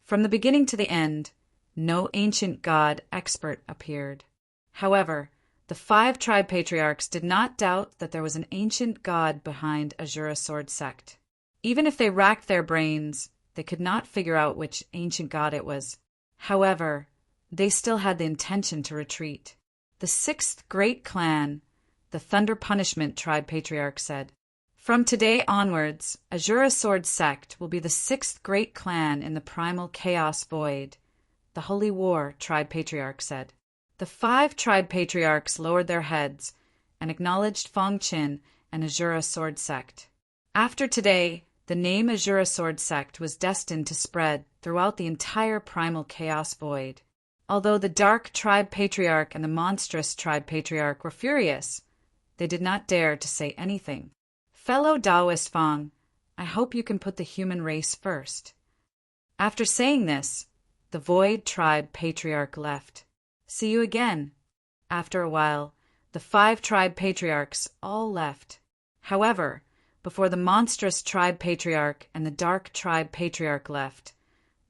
Speaker 1: From the beginning to the end, no ancient god expert appeared. However, the 5 tribe patriarchs did not doubt that there was an ancient god behind Azura Sword sect. Even if they racked their brains, they could not figure out which ancient god it was. However, they still had the intention to retreat. The 6th great clan, the Thunder Punishment tribe patriarch said, from today onwards, Azura Sword sect will be the 6th great clan in the primal chaos void, the Holy War tribe patriarch said. The 5 tribe patriarchs lowered their heads and acknowledged Fong Qin and Azura Sword sect. After today, the name Azura Sword sect was destined to spread throughout the entire primal chaos void. Although the Dark tribe patriarch and the Monstrous tribe patriarch were furious, they did not dare to say anything. Fellow Taoist Fong, I hope you can put the human race first. After saying this, the Void tribe patriarch left. See you again. After a while, the 5 tribe patriarchs all left. However, before the Monstrous tribe patriarch and the Dark tribe patriarch left,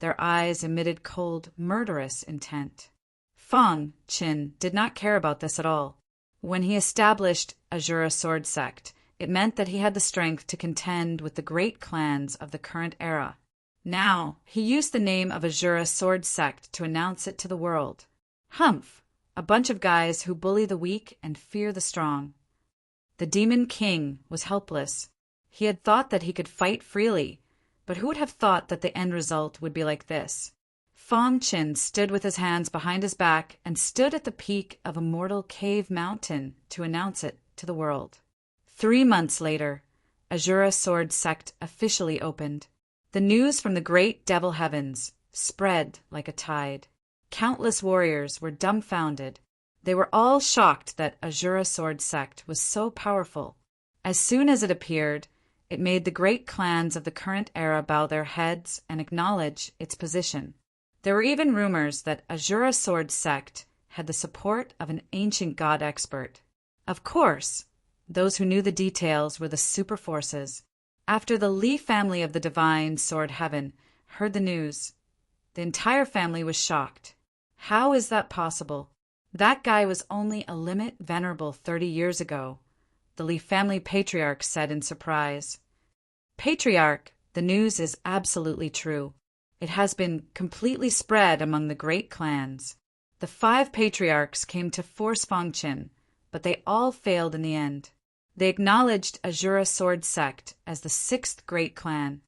Speaker 1: their eyes emitted cold, murderous intent. Fong Qin did not care about this at all. When he established Azura Sword sect, it meant that he had the strength to contend with the great clans of the current era. Now, he used the name of Azura Sword sect to announce it to the world. Humph! A bunch of guys who bully the weak and fear the strong. The Demon King was helpless. He had thought that he could fight freely, but who would have thought that the end result would be like this? Fong Qin stood with his hands behind his back and stood at the peak of a mortal cave mountain to announce it to the world. 3 months later, Azura Sword sect officially opened. The news from the great devil heavens spread like a tide. Countless warriors were dumbfounded. They were all shocked that Azura Sword sect was so powerful. As soon as it appeared, it made the great clans of the current era bow their heads and acknowledge its position. There were even rumors that Azura Sword sect had the support of an ancient god expert. Of course, those who knew the details were the super forces. After the Li family of the Divine Sword Heaven heard the news, the entire family was shocked. How is that possible? That guy was only a limit venerable 30 years ago, the Li family patriarch said in surprise. Patriarch, the news is absolutely true. It has been completely spread among the great clans. The 5 patriarchs came to force Fong Qin, but they all failed in the end. They acknowledged Azura Sword sect as the 6th great clan.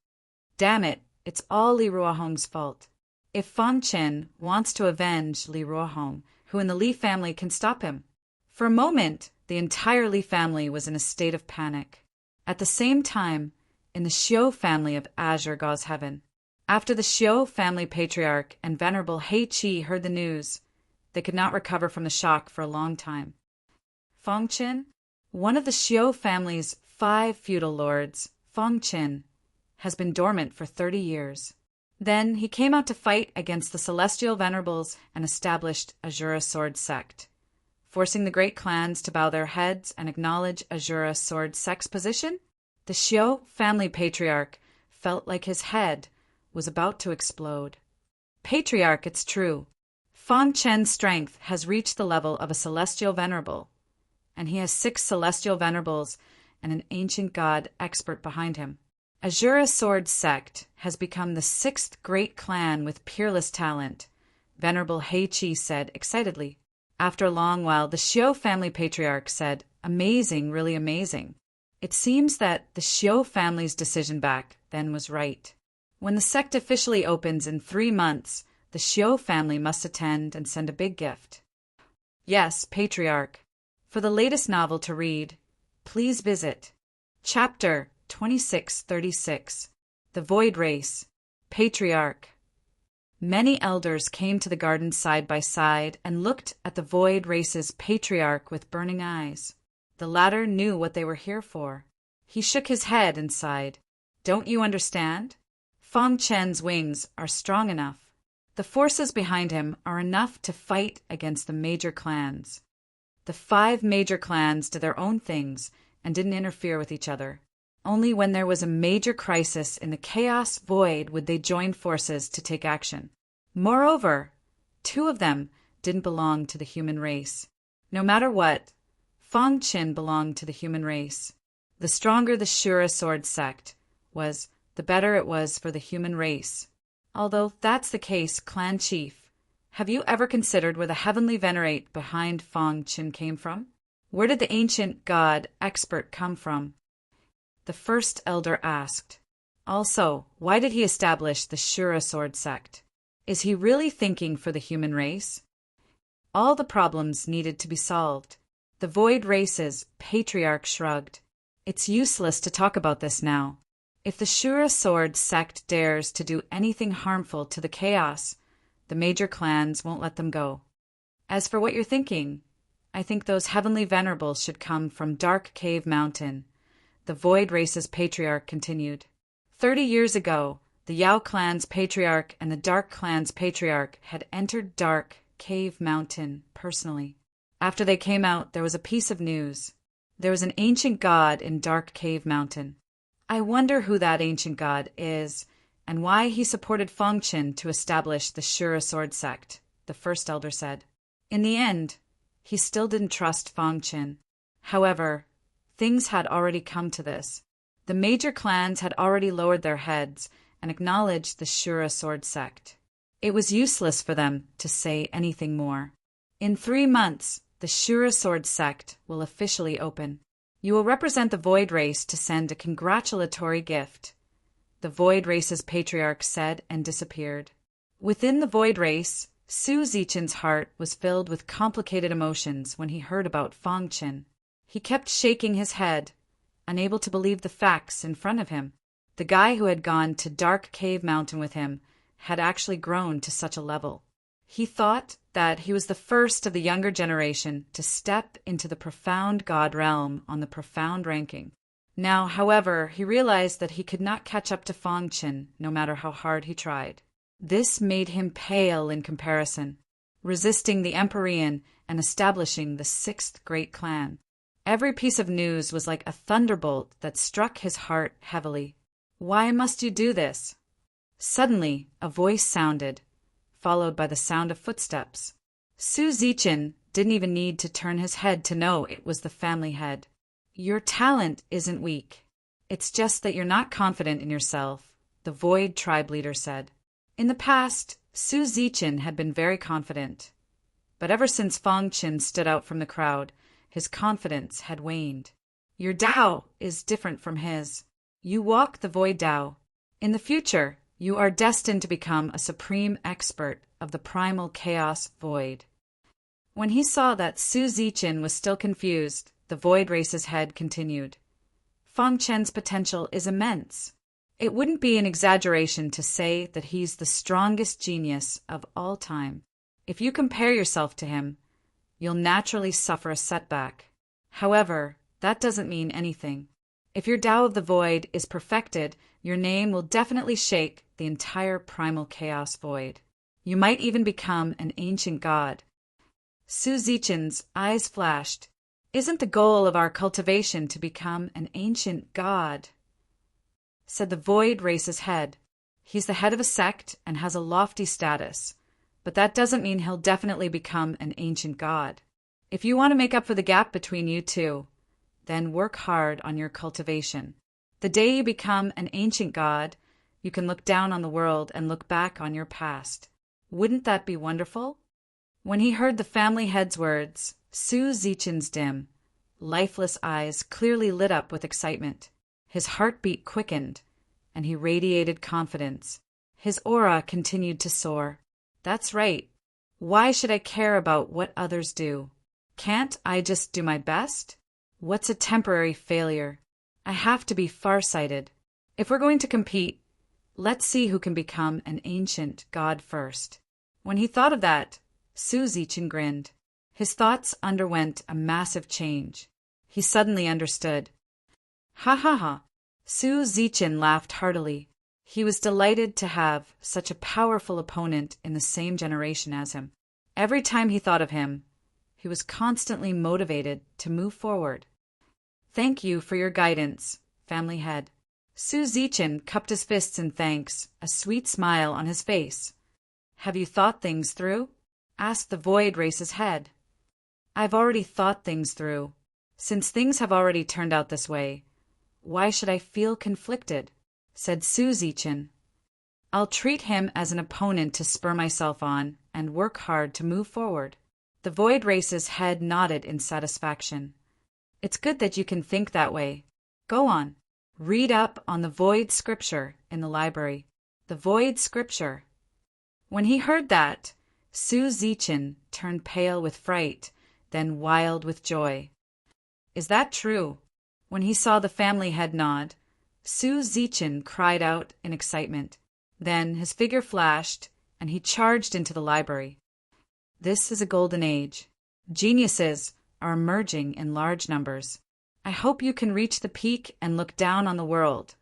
Speaker 1: Damn it, it's all Li Ruohong's fault. If Fong Qin wants to avenge Li Ruohong, who in the Li family can stop him? For a moment, the entire Li family was in a state of panic. At the same time, in the Xiu family of Azure God's Heaven, after the Xiu family patriarch and venerable He Qi heard the news, they could not recover from the shock for a long time. Fong Qin, one of the Xiu family's 5 feudal lords, Fong Qin, has been dormant for 30 years. Then he came out to fight against the Celestial Venerables and established Azura Sword sect, forcing the great clans to bow their heads and acknowledge Azura Sword sect's position. The Xiu family patriarch felt like his head was about to explode. Patriarch, it's true. Feng Chen's strength has reached the level of a celestial venerable, and he has 6 celestial venerables and an ancient god expert behind him. Azura Sword sect has become the 6th great clan with peerless talent, Venerable Hei Chi said excitedly. After a long while, the Xiao family patriarch said, "Amazing, really amazing." It seems that the Xiao family's decision back then was right. When the sect officially opens in 3 months, the Xiao family must attend and send a big gift. Yes, Patriarch. For the latest novel to read, please visit Chapter 2636, The Void Race, Patriarch. Many elders came to the garden side by side and looked at the Void Race's patriarch with burning eyes. The latter knew what they were here for. He shook his head and sighed. Don't you understand? Feng Chen's wings are strong enough. The forces behind him are enough to fight against the major clans. The 5 major clans did their own things and didn't interfere with each other. Only when there was a major crisis in the chaos void would they join forces to take action. Moreover, 2 of them didn't belong to the human race. No matter what, Feng Chen belonged to the human race. The stronger the Shura Sword sect was, the better it was for the human race. Although that's the case, Clan Chief, have you ever considered where the heavenly venerate behind Feng Chen came from? Where did the ancient god expert come from? The first elder asked. Also, why did he establish the Shura Sword sect? Is he really thinking for the human race? All the problems needed to be solved. The Void Race's patriarch shrugged. It's useless to talk about this now. If the Shura Sword sect dares to do anything harmful to the chaos, the major clans won't let them go. As for what you're thinking, I think those heavenly venerables should come from Dark Cave Mountain. The Void Race's patriarch continued. 30 years ago, the Yao clan's patriarch and the Dark clan's patriarch had entered Dark Cave Mountain personally. After they came out, there was a piece of news. There was an ancient god in Dark Cave Mountain. I wonder who that ancient god is, and why he supported Feng Chen to establish the Shura Sword sect, the first elder said. In the end, he still didn't trust Feng Chen. However, things had already come to this. The major clans had already lowered their heads and acknowledged the Shura Sword sect. It was useless for them to say anything more. In 3 months, the Shura Sword sect will officially open. You will represent the Void Race to send a congratulatory gift. The Void Race's patriarch said and disappeared. Within the Void Race, Su Zichen's heart was filled with complicated emotions when he heard about Feng Chen. He kept shaking his head, unable to believe the facts in front of him. The guy who had gone to Dark Cave Mountain with him had actually grown to such a level. He thought that he was the first of the younger generation to step into the profound god realm on the profound ranking. Now, however, he realized that he could not catch up to Feng Chen no matter how hard he tried. This made him pale in comparison, resisting the Empyrean and establishing the 6th great clan. Every piece of news was like a thunderbolt that struck his heart heavily. Why must you do this? Suddenly, a voice sounded, followed by the sound of footsteps. Su Zichen didn't even need to turn his head to know it was the family head. Your talent isn't weak. It's just that you're not confident in yourself, the Void tribe leader said. In the past, Su Zichen had been very confident. But ever since Feng Chen stood out from the crowd, his confidence had waned. Your Tao is different from his. You walk the Void Tao. In the future, you are destined to become a supreme expert of the primal chaos void. When he saw that Su Zichen was still confused, the Void Race's head continued. Feng Chen's potential is immense. It wouldn't be an exaggeration to say that he's the strongest genius of all time. If you compare yourself to him, you'll naturally suffer a setback. However, that doesn't mean anything. If your Tao of the Void is perfected, your name will definitely shake the entire primal chaos void. You might even become an ancient god. Su Zichen's eyes flashed. Isn't the goal of our cultivation to become an ancient god? Said the Void Race's head. He's the head of a sect and has a lofty status, but that doesn't mean he'll definitely become an ancient god. If you want to make up for the gap between you two, then work hard on your cultivation. The day you become an ancient god, you can look down on the world and look back on your past. Wouldn't that be wonderful? When he heard the family head's words, Su Zichen's dim, lifeless eyes clearly lit up with excitement. His heartbeat quickened, and he radiated confidence. His aura continued to soar. That's right. Why should I care about what others do? Can't I just do my best? What's a temporary failure? I have to be farsighted. If we're going to compete, let's see who can become an ancient god first. When he thought of that, Su Zichen grinned. His thoughts underwent a massive change. He suddenly understood. Ha ha ha! Su Zichen laughed heartily. He was delighted to have such a powerful opponent in the same generation as him. Every time he thought of him, he was constantly motivated to move forward. Thank you for your guidance, family head. Su Zichen cupped his fists in thanks, a sweet smile on his face. Have you thought things through? Asked the Void Race's head. I've already thought things through. Since things have already turned out this way, why should I feel conflicted? Said Su Zichen. I'll treat him as an opponent to spur myself on and work hard to move forward. The Void Race's head nodded in satisfaction. It's good that you can think that way. Go on. Read up on the Void Scripture in the library. The Void Scripture. When he heard that, Su Zichen turned pale with fright, then wild with joy. Is that true? When he saw the family head nod, Su Zichen cried out in excitement. Then his figure flashed, and he charged into the library. This is a golden age. Geniuses are emerging in large numbers. I hope you can reach the peak and look down on the world,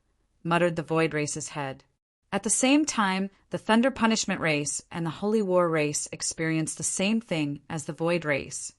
Speaker 1: muttered the Void Race's head. At the same time, the Thunder Punishment Race and the Holy War Race experienced the same thing as the Void Race.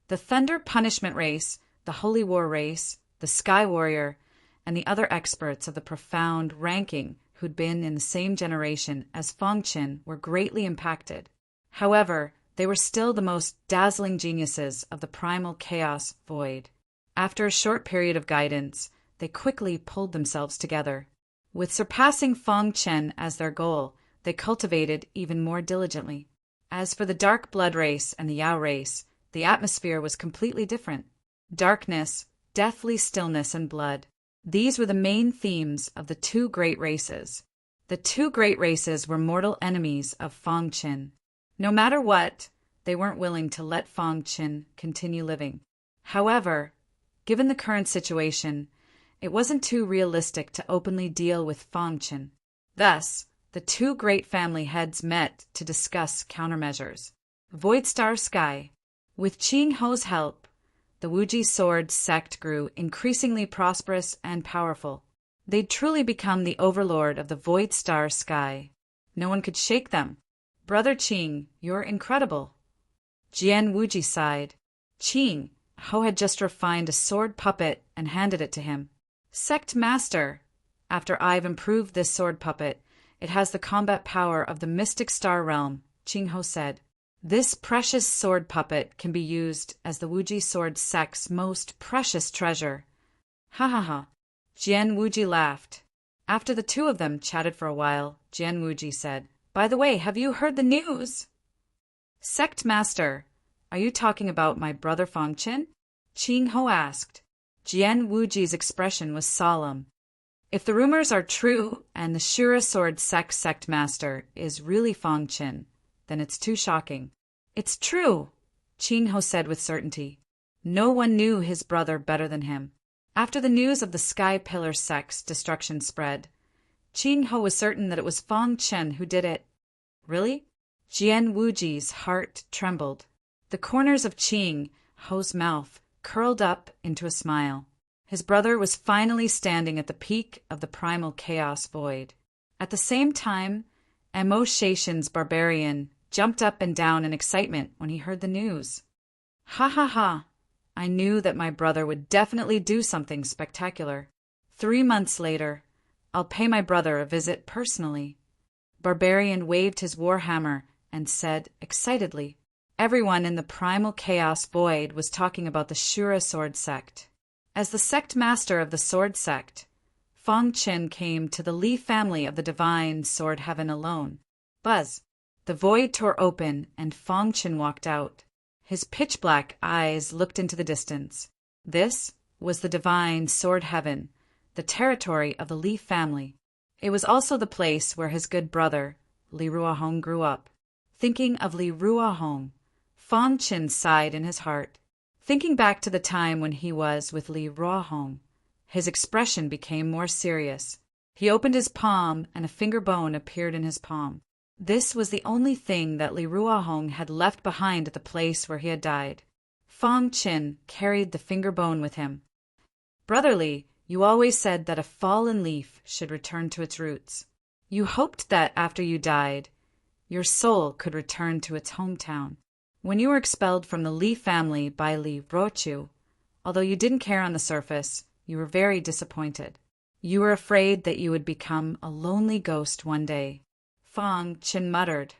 Speaker 1: The Thunder Punishment Race, the Holy War Race, the Sky Warrior, and the other experts of the profound ranking who'd been in the same generation as Feng Qin were greatly impacted. However, they were still the most dazzling geniuses of the primal chaos void. After a short period of guidance, they quickly pulled themselves together. With surpassing Feng Qin as their goal, they cultivated even more diligently. As for the Dark Blood Race and the Yao Race, the atmosphere was completely different. Darkness, deathly stillness, and blood. These were the main themes of the two great races. The two great races were mortal enemies of Feng Qin. No matter what, they weren't willing to let Feng Qin continue living. However, given the current situation, it wasn't too realistic to openly deal with Feng Qin. Thus, the two great family heads met to discuss countermeasures. Void Star Sky. With Qing Ho's help, the Wuji Sword sect grew increasingly prosperous and powerful. They'd truly become the overlord of the Void Star Sky. No one could shake them. Brother Qing, you're incredible. Jian Wuji sighed. Qing, Ho had just refined a sword puppet and handed it to him. Sect Master, after I've improved this sword puppet, it has the combat power of the Mystic Star Realm, Qing Ho said. This precious sword puppet can be used as the Wuji Sword sect's most precious treasure. Ha ha ha. Jian Wuji laughed. After the two of them chatted for a while, Jian Wuji said, By the way, have you heard the news? Sect Master, are you talking about my brother Feng Qin? Qing Ho asked. Jian Wuji's expression was solemn. If the rumors are true and the Shura Sword sect master is really Feng Qin, then it's too shocking. It's true, Qing Ho said with certainty. No one knew his brother better than him. After the news of the Sky Pillar sect's destruction spread, Qing Ho was certain that it was Feng Qin who did it. Really? Jian Wuji's heart trembled. The corners of Qing Ho's mouth curled up into a smile. His brother was finally standing at the peak of the primal chaos void. At the same time, Amo Shaishan's barbarian jumped up and down in excitement when he heard the news. Ha ha ha! I knew that my brother would definitely do something spectacular. 3 months later, I'll pay my brother a visit personally. Barbarian waved his warhammer and said excitedly. Everyone in the primal chaos void was talking about the Shura sword sect. As the sect master of the sword sect, Fong Qin came to the Li family of the divine sword heaven alone. Buzz. The void tore open and Fong Qin walked out. His pitch-black eyes looked into the distance. This was the divine sword heaven, the territory of the Li family. It was also the place where his good brother, Li Ruohong, grew up. Thinking of Li Ruohong, Fong Qin sighed in his heart. Thinking back to the time when he was with Li Ruohong, his expression became more serious. He opened his palm and a finger bone appeared in his palm. This was the only thing that Li Ruohong had left behind at the place where he had died. Fong Qin carried the finger bone with him. Brother Li, you always said that a fallen leaf should return to its roots. You hoped that after you died, your soul could return to its hometown. When you were expelled from the Li family by Li Ruochu, although you didn't care on the surface, you were very disappointed. You were afraid that you would become a lonely ghost one day. Fong Qin muttered.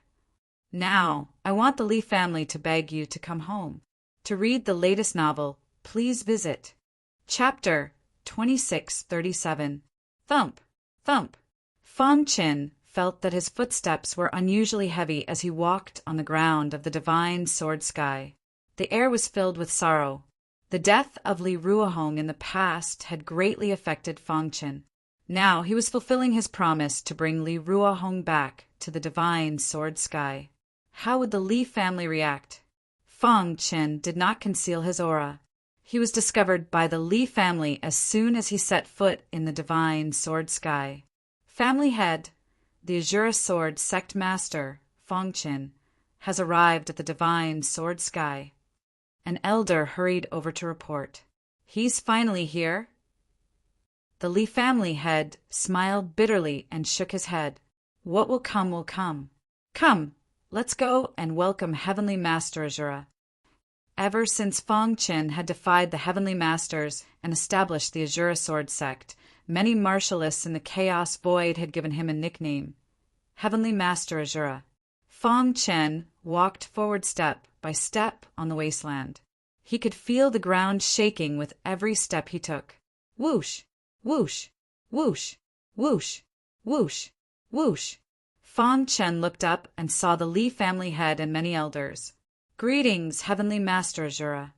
Speaker 1: Now, I want the Li family to beg you to come home. To read the latest novel, please visit Chapter 2637. Thump, thump. Fong Qin felt that his footsteps were unusually heavy as he walked on the ground of the divine sword sky. The air was filled with sorrow. The death of Li Ruohong in the past had greatly affected Fong Qin. Now he was fulfilling his promise to bring Li Ruohong back to the divine sword sky. How would the Li family react? Fong Qin did not conceal his aura. He was discovered by the Li family as soon as he set foot in the divine sword sky. Family head, the Azura sword sect master, Fong Qin, has arrived at the divine sword sky. An elder hurried over to report. He's finally here. The Li family head smiled bitterly and shook his head. What will come will come. Come, let's go and welcome Heavenly Master Azura. Ever since Fong Qin had defied the Heavenly Masters and established the Azura sword sect, many martialists in the Chaos Void had given him a nickname, Heavenly Master Azura. Fong Qin walked forward step by step on the wasteland. He could feel the ground shaking with every step he took. Whoosh! Whoosh! Whoosh! Whoosh! Whoosh! Whoosh! Fong Qin looked up and saw the Li family head and many elders. Greetings, Heavenly Master Azura.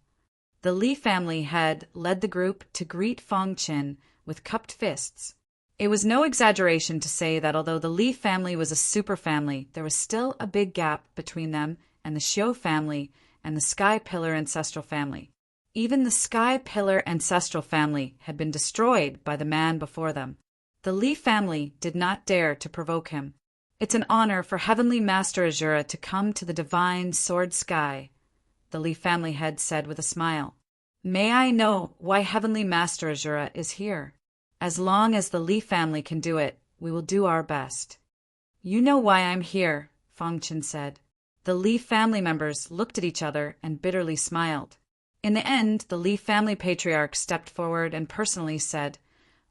Speaker 1: The Li family head led the group to greet Fong Qin with cupped fists. It was no exaggeration to say that although the Li family was a super family, there was still a big gap between them and the Xiu family and the Sky Pillar ancestral family. Even the Sky Pillar ancestral family had been destroyed by the man before them. The Li family did not dare to provoke him. It's an honor for Heavenly Master Azura to come to the divine sword sky, the Li family head said with a smile. May I know why Heavenly Master Azura is here? As long as the Li family can do it, we will do our best. You know why I'm here, Fong Qin said. The Li family members looked at each other and bitterly smiled. In the end, the Li family patriarch stepped forward and personally said,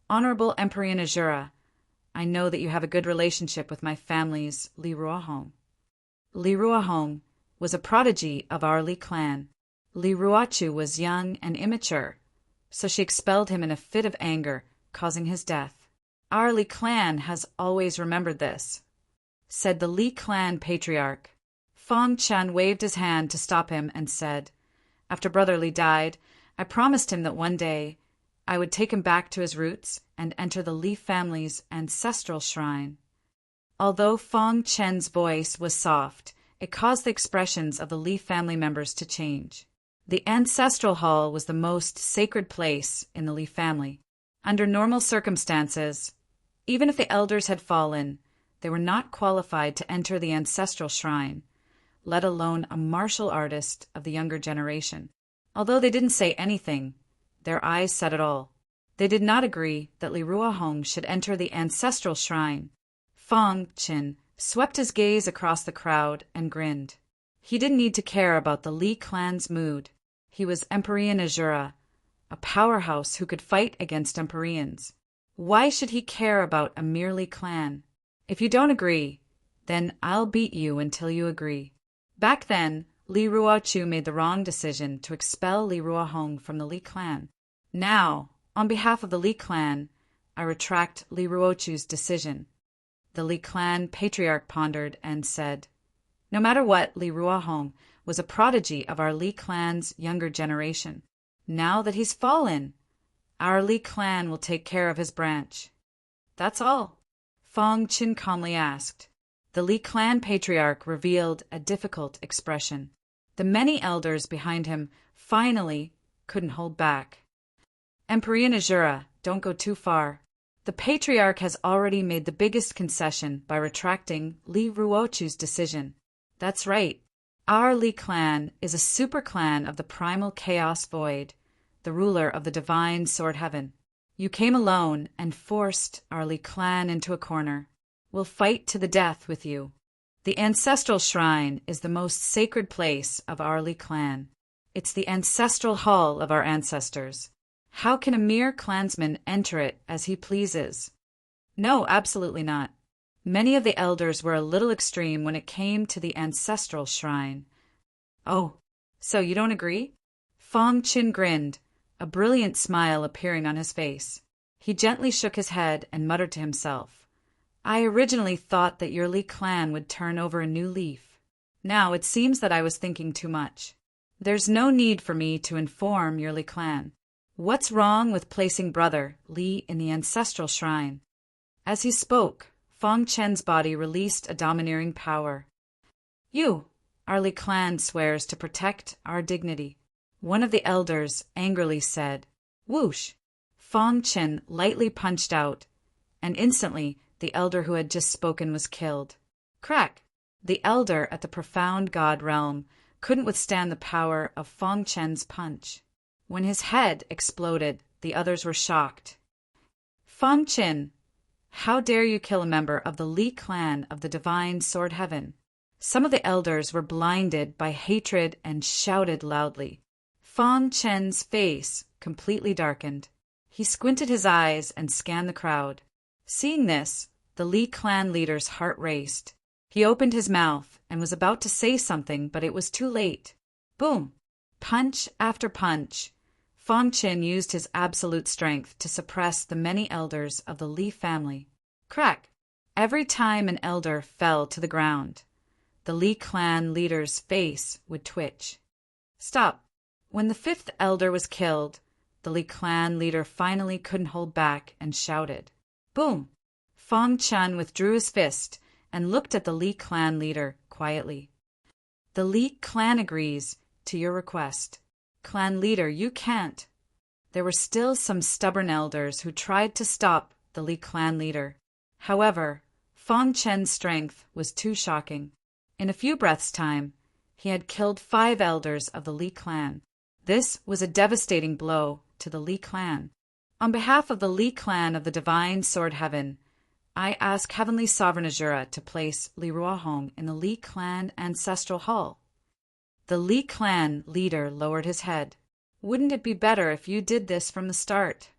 Speaker 1: Honorable Emperor Azura, I know that you have a good relationship with my family's Li Ruohong. Li Ruohong was a prodigy of our Li clan. Li Ruochu was young and immature, so she expelled him in a fit of anger, causing his death. Our Li clan has always remembered this, said the Li clan patriarch. Fong Qin waved his hand to stop him and said, After Brother Li died, I promised him that one day I would take him back to his roots and enter the Li family's ancestral shrine. Although Fong Qin's voice was soft, it caused the expressions of the Li family members to change. The ancestral hall was the most sacred place in the Li family. Under normal circumstances, even if the elders had fallen, they were not qualified to enter the ancestral shrine, let alone a martial artist of the younger generation. Although they didn't say anything, their eyes said it all. They did not agree that Li Ruohong should enter the ancestral shrine. Fong Qin swept his gaze across the crowd and grinned. He didn't need to care about the Li clan's mood. He was Emperor Azura, a powerhouse who could fight against Empyreans. Why should he care about a mere Li clan? If you don't agree, Then I'll beat you until you agree. Back then, Li Ruochu made the wrong decision to expel Li Ruohong from the Li clan. Now, on behalf of the Li clan, I retract Li Ruochu's decision. The Li clan patriarch pondered and said, no matter what, Li Ruohong was a prodigy of our Li clan's younger generation. Now that he's fallen, our Li clan will take care of his branch. That's all, Fong Qin calmly asked. The Li clan patriarch revealed a difficult expression. The many elders behind him finally couldn't hold back. Emperor Najura, don't go too far. The patriarch has already made the biggest concession by retracting Li Ruochu's decision. That's right. Our Li clan is a super clan of the primal chaos void, the ruler of the divine sword heaven. You came alone and forced our Li clan into a corner. We'll fight to the death with you. The ancestral shrine is the most sacred place of our Li clan. It's the ancestral hall of our ancestors. How can a mere clansman enter it as he pleases? No, absolutely not. Many of the elders were a little extreme when it came to the ancestral shrine. Oh, so you don't agree? Fong Qin grinned, a brilliant smile appearing on his face. He gently shook his head and muttered to himself, I originally thought that your Li clan would turn over a new leaf. Now it seems that I was thinking too much. There's no need for me to inform your Li clan. What's wrong with placing brother Li in the ancestral shrine? As he spoke, Fong Chen's body released a domineering power. You, our Li clan swears to protect our dignity. One of the elders angrily said. Whoosh! Fong Chen lightly punched out, and instantly the elder who had just spoken was killed. Crack! The elder at the profound god realm couldn't withstand the power of Fong Chen's punch. When his head exploded, the others were shocked. Fong Chen, how dare you kill a member of the Li clan of the divine sword heaven? Some of the elders were blinded by hatred and shouted loudly. Fong Chen's face completely darkened. He squinted his eyes and scanned the crowd. Seeing this, the Li clan leader's heart raced. He opened his mouth and was about to say something, but it was too late. Boom! Punch after punch. Fong Chen used his absolute strength to suppress the many elders of the Li family. Crack! Every time an elder fell to the ground, the Li clan leader's face would twitch. Stop! When the fifth elder was killed, the Li clan leader finally couldn't hold back and shouted. Boom! Fong Chen withdrew his fist and looked at the Li clan leader quietly. The Li clan agrees to your request. Clan leader, you can't. There were still some stubborn elders who tried to stop the Li clan leader. However, Fong Chen's strength was too shocking. In a few breaths' time, he had killed 5 elders of the Li clan. This was a devastating blow to the Li clan. On behalf of the Li clan of the divine sword heaven, I ask Heavenly Sovereign Azura to place Li Ruohong in the Li clan ancestral hall. The Li clan leader lowered his head. Wouldn't it be better if you did this from the start?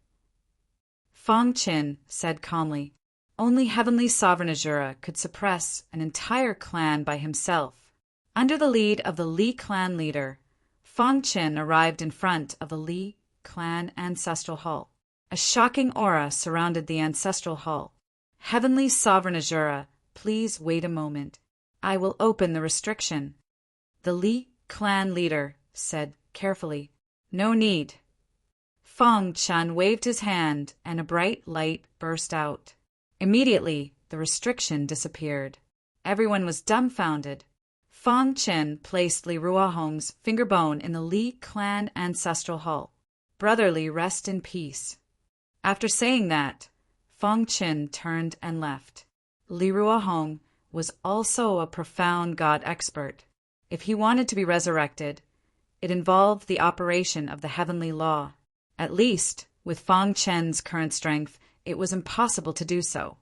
Speaker 1: Fong Qin said calmly, only Heavenly Sovereign Azura could suppress an entire clan by himself. Under the lead of the Li clan leader, Fong Qin arrived in front of the Li clan ancestral hall. A shocking aura surrounded the ancestral hall. Heavenly Sovereign Azura, please wait a moment. I will open the restriction. The Li clan leader said carefully, no need. Fong Chen waved his hand and a bright light burst out. Immediately, the restriction disappeared. Everyone was dumbfounded. Fong Chen placed Li Ruohong's finger bone in the Li clan ancestral hall. Brotherly rest in peace. After saying that, Fong Chen turned and left. Li Ruohong was also a profound god expert. If he wanted to be resurrected, it involved the operation of the heavenly law. At least, with Fong Chen's current strength, it was impossible to do so.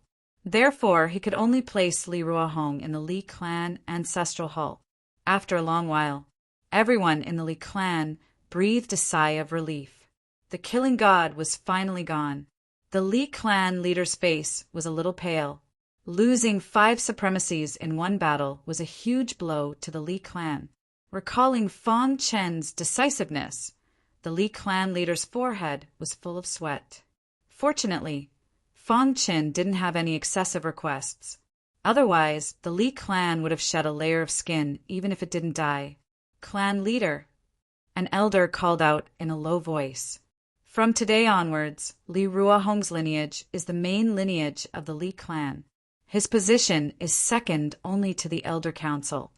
Speaker 1: Therefore, he could only place Li Ruohong in the Li clan ancestral hall. After a long while, everyone in the Li clan breathed a sigh of relief. The killing god was finally gone. The Li clan leader's face was a little pale. Losing 5 supremacies in one battle was a huge blow to the Li clan. Recalling Fang Chen's decisiveness, the Li clan leader's forehead was full of sweat. Fortunately, Fang Chen didn't have any excessive requests. Otherwise, the Li clan would have shed a layer of skin even if it didn't die. Clan leader, an elder called out in a low voice. From today onwards, Li Ruohong's lineage is the main lineage of the Li clan. His position is second only to the elder council,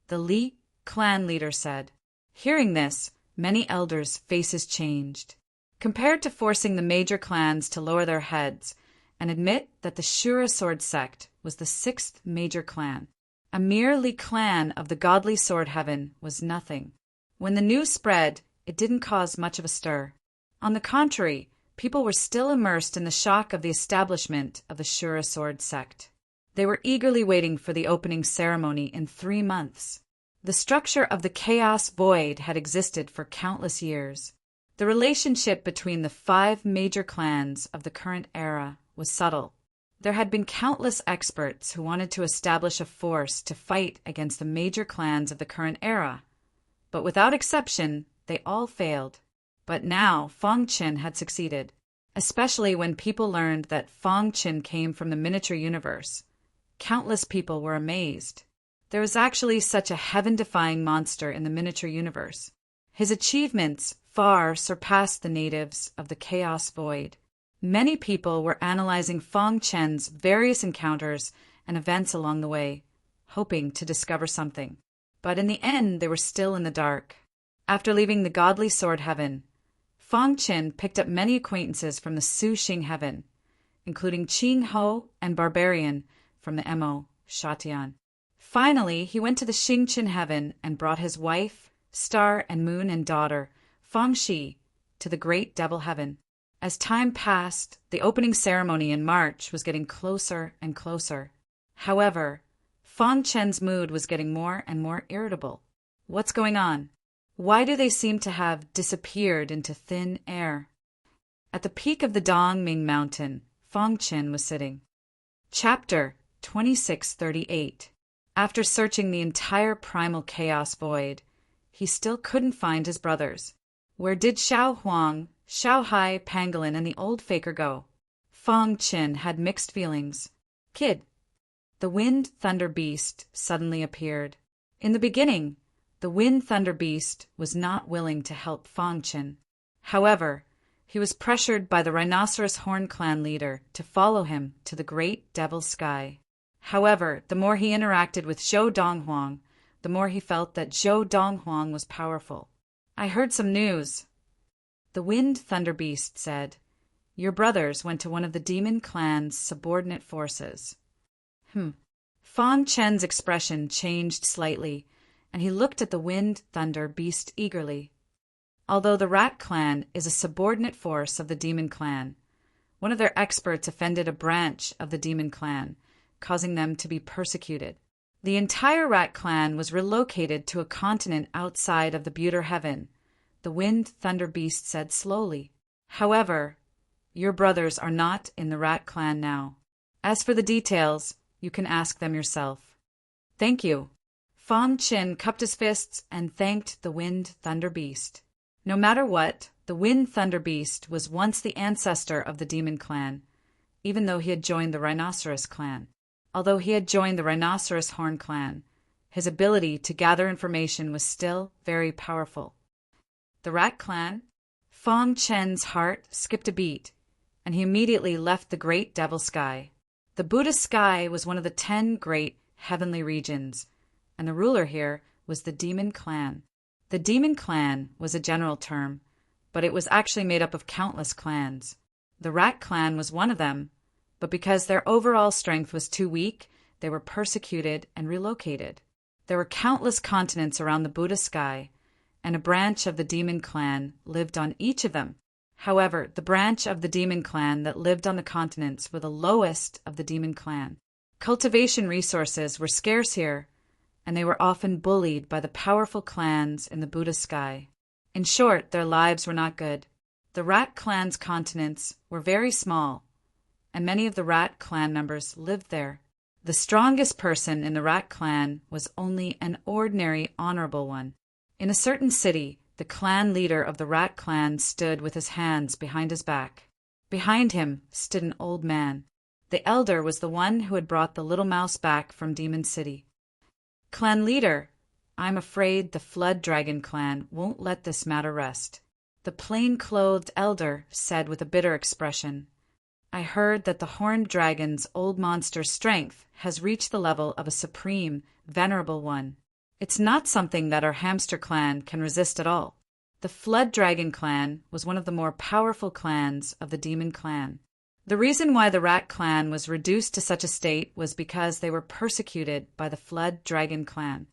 Speaker 1: the Li clan leader said. Hearing this, many elders' faces changed. Compared to forcing the major clans to lower their heads and admit that the Shura Sword sect was the 6th major clan, a mere Li clan of the godly sword heaven was nothing. When the news spread, it didn't cause much of a stir. On the contrary, people were still immersed in the shock of the establishment of the Shura Sword sect. They were eagerly waiting for the opening ceremony in 3 months. The structure of the Chaos Void had existed for countless years. The relationship between the 5 major clans of the current era was subtle. There had been countless experts who wanted to establish a force to fight against the major clans of the current era, but without exception, they all failed. But now Fang Chen had succeeded, especially when people learned that Fang Chen came from the miniature universe. Countless people were amazed. There was actually such a heaven-defying monster in the miniature universe. His achievements far surpassed the natives of the Chaos Void. Many people were analyzing Fang Chen's various encounters and events along the way, hoping to discover something. But in the end, they were still in the dark. After leaving the godly sword heaven, Fang Chen picked up many acquaintances from the Su Xing heaven, including Qing Ho and Barbarian from the Mo Shatian. Finally, he went to the Xingqian heaven and brought his wife, Star and Moon and daughter, Fang Shi, to the great devil heaven. As time passed, the opening ceremony in March was getting closer and closer. However, Fang Chen's mood was getting more and more irritable. What's going on? Why do they seem to have disappeared into thin air? At the peak of the Dongming Mountain, Fang Chen was sitting. Chapter 2638. After searching the entire primal chaos void, he still couldn't find his brothers. Where did Xiao Huang, Xiao Hai, Pangolin, and the old faker go? Fang Chen had mixed feelings. Kid. The Wind Thunder Beast suddenly appeared. In the beginning, the Wind Thunder Beast was not willing to help Fang Chen. However, he was pressured by the Rhinoceros Horn Clan leader to follow him to the Great Devil Sky. However, the more he interacted with Zhou Donghuang, the more he felt that Zhou Donghuang was powerful. I heard some news. The Wind Thunder Beast said, Your brothers went to one of the demon clan's subordinate forces. Fang Chen's expression changed slightly, and he looked at the Wind Thunder Beast eagerly. Although the Rat Clan is a subordinate force of the Demon Clan, one of their experts offended a branch of the Demon Clan, causing them to be persecuted. The entire Rat Clan was relocated to a continent outside of the Buter Heaven, the Wind Thunder Beast said slowly. However, your brothers are not in the Rat Clan now. As for the details, you can ask them yourself. Thank you. Fang Chen cupped his fists and thanked the Wind Thunder Beast. No matter what, the Wind Thunder Beast was once the ancestor of the Demon Clan, even though he had joined the Rhinoceros Clan. Although he had joined the Rhinoceros Horn Clan, his ability to gather information was still very powerful. The Rat Clan? Fang Chen's heart skipped a beat, and he immediately left the Great Devil Sky. The Buddha Sky was one of the 10 great heavenly regions, and the ruler here was the Demon Clan. The Demon Clan was a general term, but it was actually made up of countless clans. The Rat Clan was one of them, but because their overall strength was too weak, they were persecuted and relocated. There were countless continents around the Buddha Sky, and a branch of the Demon Clan lived on each of them. However, the branch of the Demon Clan that lived on the continents were the lowest of the Demon Clan. Cultivation resources were scarce here, and they were often bullied by the powerful clans in the Buddha Sky. In short, their lives were not good. The Rat Clan's continents were very small, and many of the Rat Clan members lived there. The strongest person in the Rat clan was only an ordinary honorable one. In a certain city, the clan leader of the Rat clan stood with his hands behind his back. Behind him stood an old man. The elder was the one who had brought the little mouse back from Demon City. Clan leader, I'm afraid the Flood Dragon clan won't let this matter rest. The plain-clothed elder said with a bitter expression, I heard that the horned dragon's old monster's strength has reached the level of a supreme, venerable one. It's not something that our hamster clan can resist at all. The Flood Dragon clan was one of the more powerful clans of the Demon clan. The reason why the Rat clan was reduced to such a state was because they were persecuted by the Flood Dragon clan.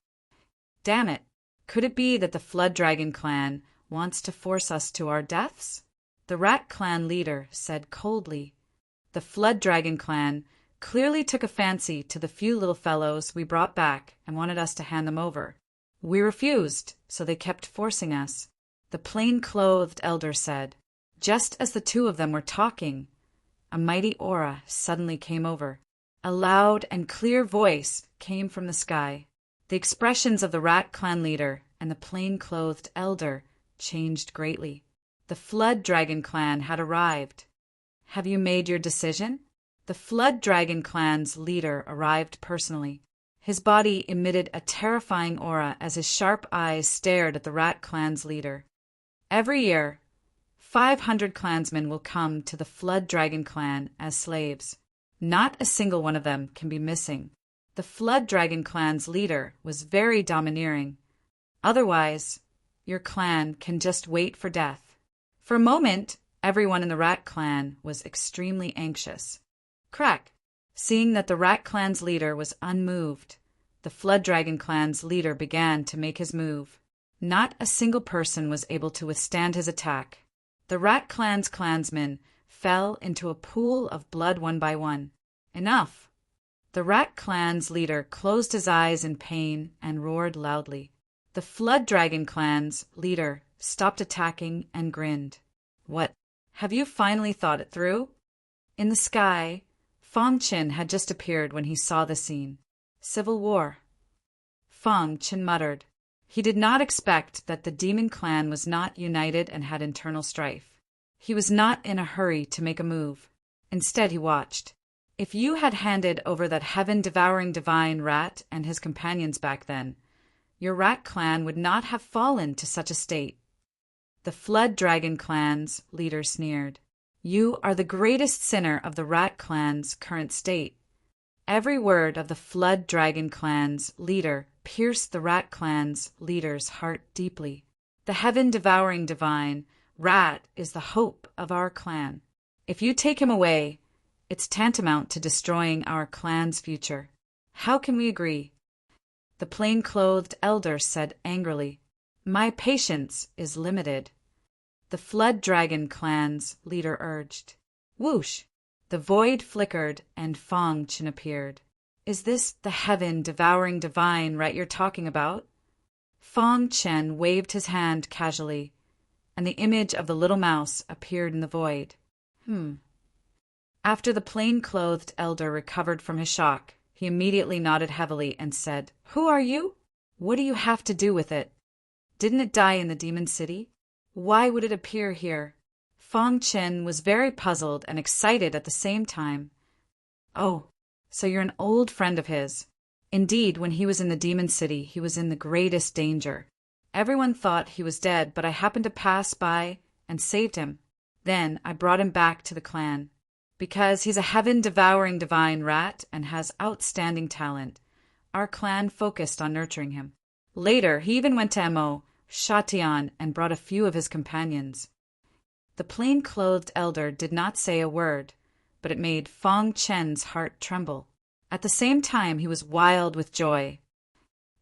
Speaker 1: Damn it, could it be that the Flood Dragon clan wants to force us to our deaths? The Rat clan leader said coldly. The Flood Dragon clan clearly took a fancy to the few little fellows we brought back and wanted us to hand them over. We refused, so they kept forcing us. The plain-clothed elder said. Just as the two of them were talking, a mighty aura suddenly came over. A loud and clear voice came from the sky. The expressions of the Rat clan leader and the plain-clothed elder changed greatly. The Flood Dragon clan had arrived. Have you made your decision? The Flood Dragon clan's leader arrived personally. His body emitted a terrifying aura as his sharp eyes stared at the Rat clan's leader. Every year, 500 clansmen will come to the Flood Dragon clan as slaves. Not a single one of them can be missing. The Flood Dragon clan's leader was very domineering. Otherwise, your clan can just wait for death. For a moment, everyone in the Rat clan was extremely anxious. Crack! Seeing that the Rat clan's leader was unmoved, the Flood Dragon clan's leader began to make his move. Not a single person was able to withstand his attack. The Rat clan's clansmen fell into a pool of blood one by one. Enough! The Rat clan's leader closed his eyes in pain and roared loudly. The Flood Dragon clan's leader stopped attacking and grinned. What? Have you finally thought it through? In the sky, Fong Chin had just appeared when he saw the scene. Civil war. Fong Chin muttered. He did not expect that the Demon clan was not united and had internal strife. He was not in a hurry to make a move. Instead, he watched. If you had handed over that heaven-devouring divine rat and his companions back then, your Rat clan would not have fallen to such a state. The Flood Dragon clan's leader sneered. You are the greatest sinner of the Rat clan's current state. Every word of the Flood Dragon clan's leader pierced the Rat clan's leader's heart deeply. The heaven-devouring divine rat is the hope of our clan. If you take him away, it's tantamount to destroying our clan's future. How can we agree? The plain-clothed elder said angrily. My patience is limited. The Flood Dragon clan's leader urged. Whoosh! The void flickered and Fong Chin appeared. Is this the heaven-devouring divine rat you're talking about? Fong Chin waved his hand casually, and the image of the little mouse appeared in the void. After the plain-clothed elder recovered from his shock, he immediately nodded heavily and said, Who are you? What do you have to do with it? Didn't it die in the Demon City? Why would it appear here? Fong Chin was very puzzled and excited at the same time. Oh, so you're an old friend of his. Indeed, when he was in the Demon City, he was in the greatest danger. Everyone thought he was dead, but I happened to pass by and saved him. Then I brought him back to the clan. Because he's a heaven-devouring divine rat and has outstanding talent, our clan focused on nurturing him. Later, he even went to Mo, Shatian, and brought a few of his companions. The plain-clothed elder did not say a word, but it made Fong Chen's heart tremble. At the same time, he was wild with joy.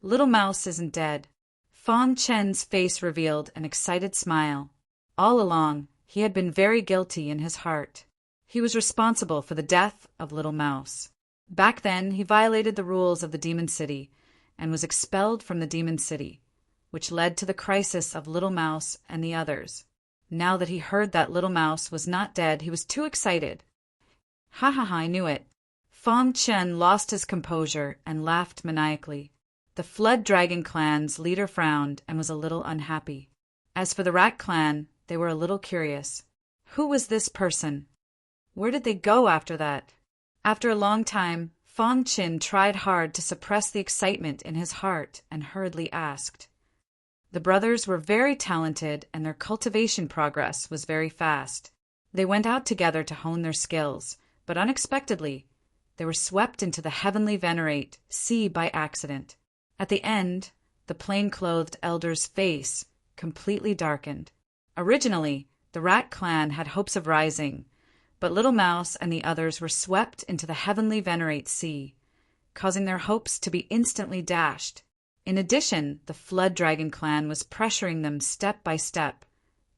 Speaker 1: Little Mouse isn't dead. Fong Chen's face revealed an excited smile. All along, he had been very guilty in his heart. He was responsible for the death of Little Mouse. Back then, he violated the rules of the Demon City and was expelled from the Demon City, which led to the crisis of Little Mouse and the others. Now that he heard that Little Mouse was not dead, he was too excited. Ha ha ha, I knew it. Fong Chen lost his composure and laughed maniacally. The Flood Dragon clan's leader frowned and was a little unhappy. As for the Rat clan, they were a little curious. Who was this person? Where did they go after that? After a long time, Fong Chen tried hard to suppress the excitement in his heart and hurriedly asked. The brothers were very talented and their cultivation progress was very fast. They went out together to hone their skills, but unexpectedly, they were swept into the heavenly venerate sea by accident. At the end, the plain-clothed elder's face completely darkened. Originally, the Rat clan had hopes of rising, but Little Mouse and the others were swept into the heavenly venerate sea, causing their hopes to be instantly dashed. In addition, the Flood Dragon clan was pressuring them step by step,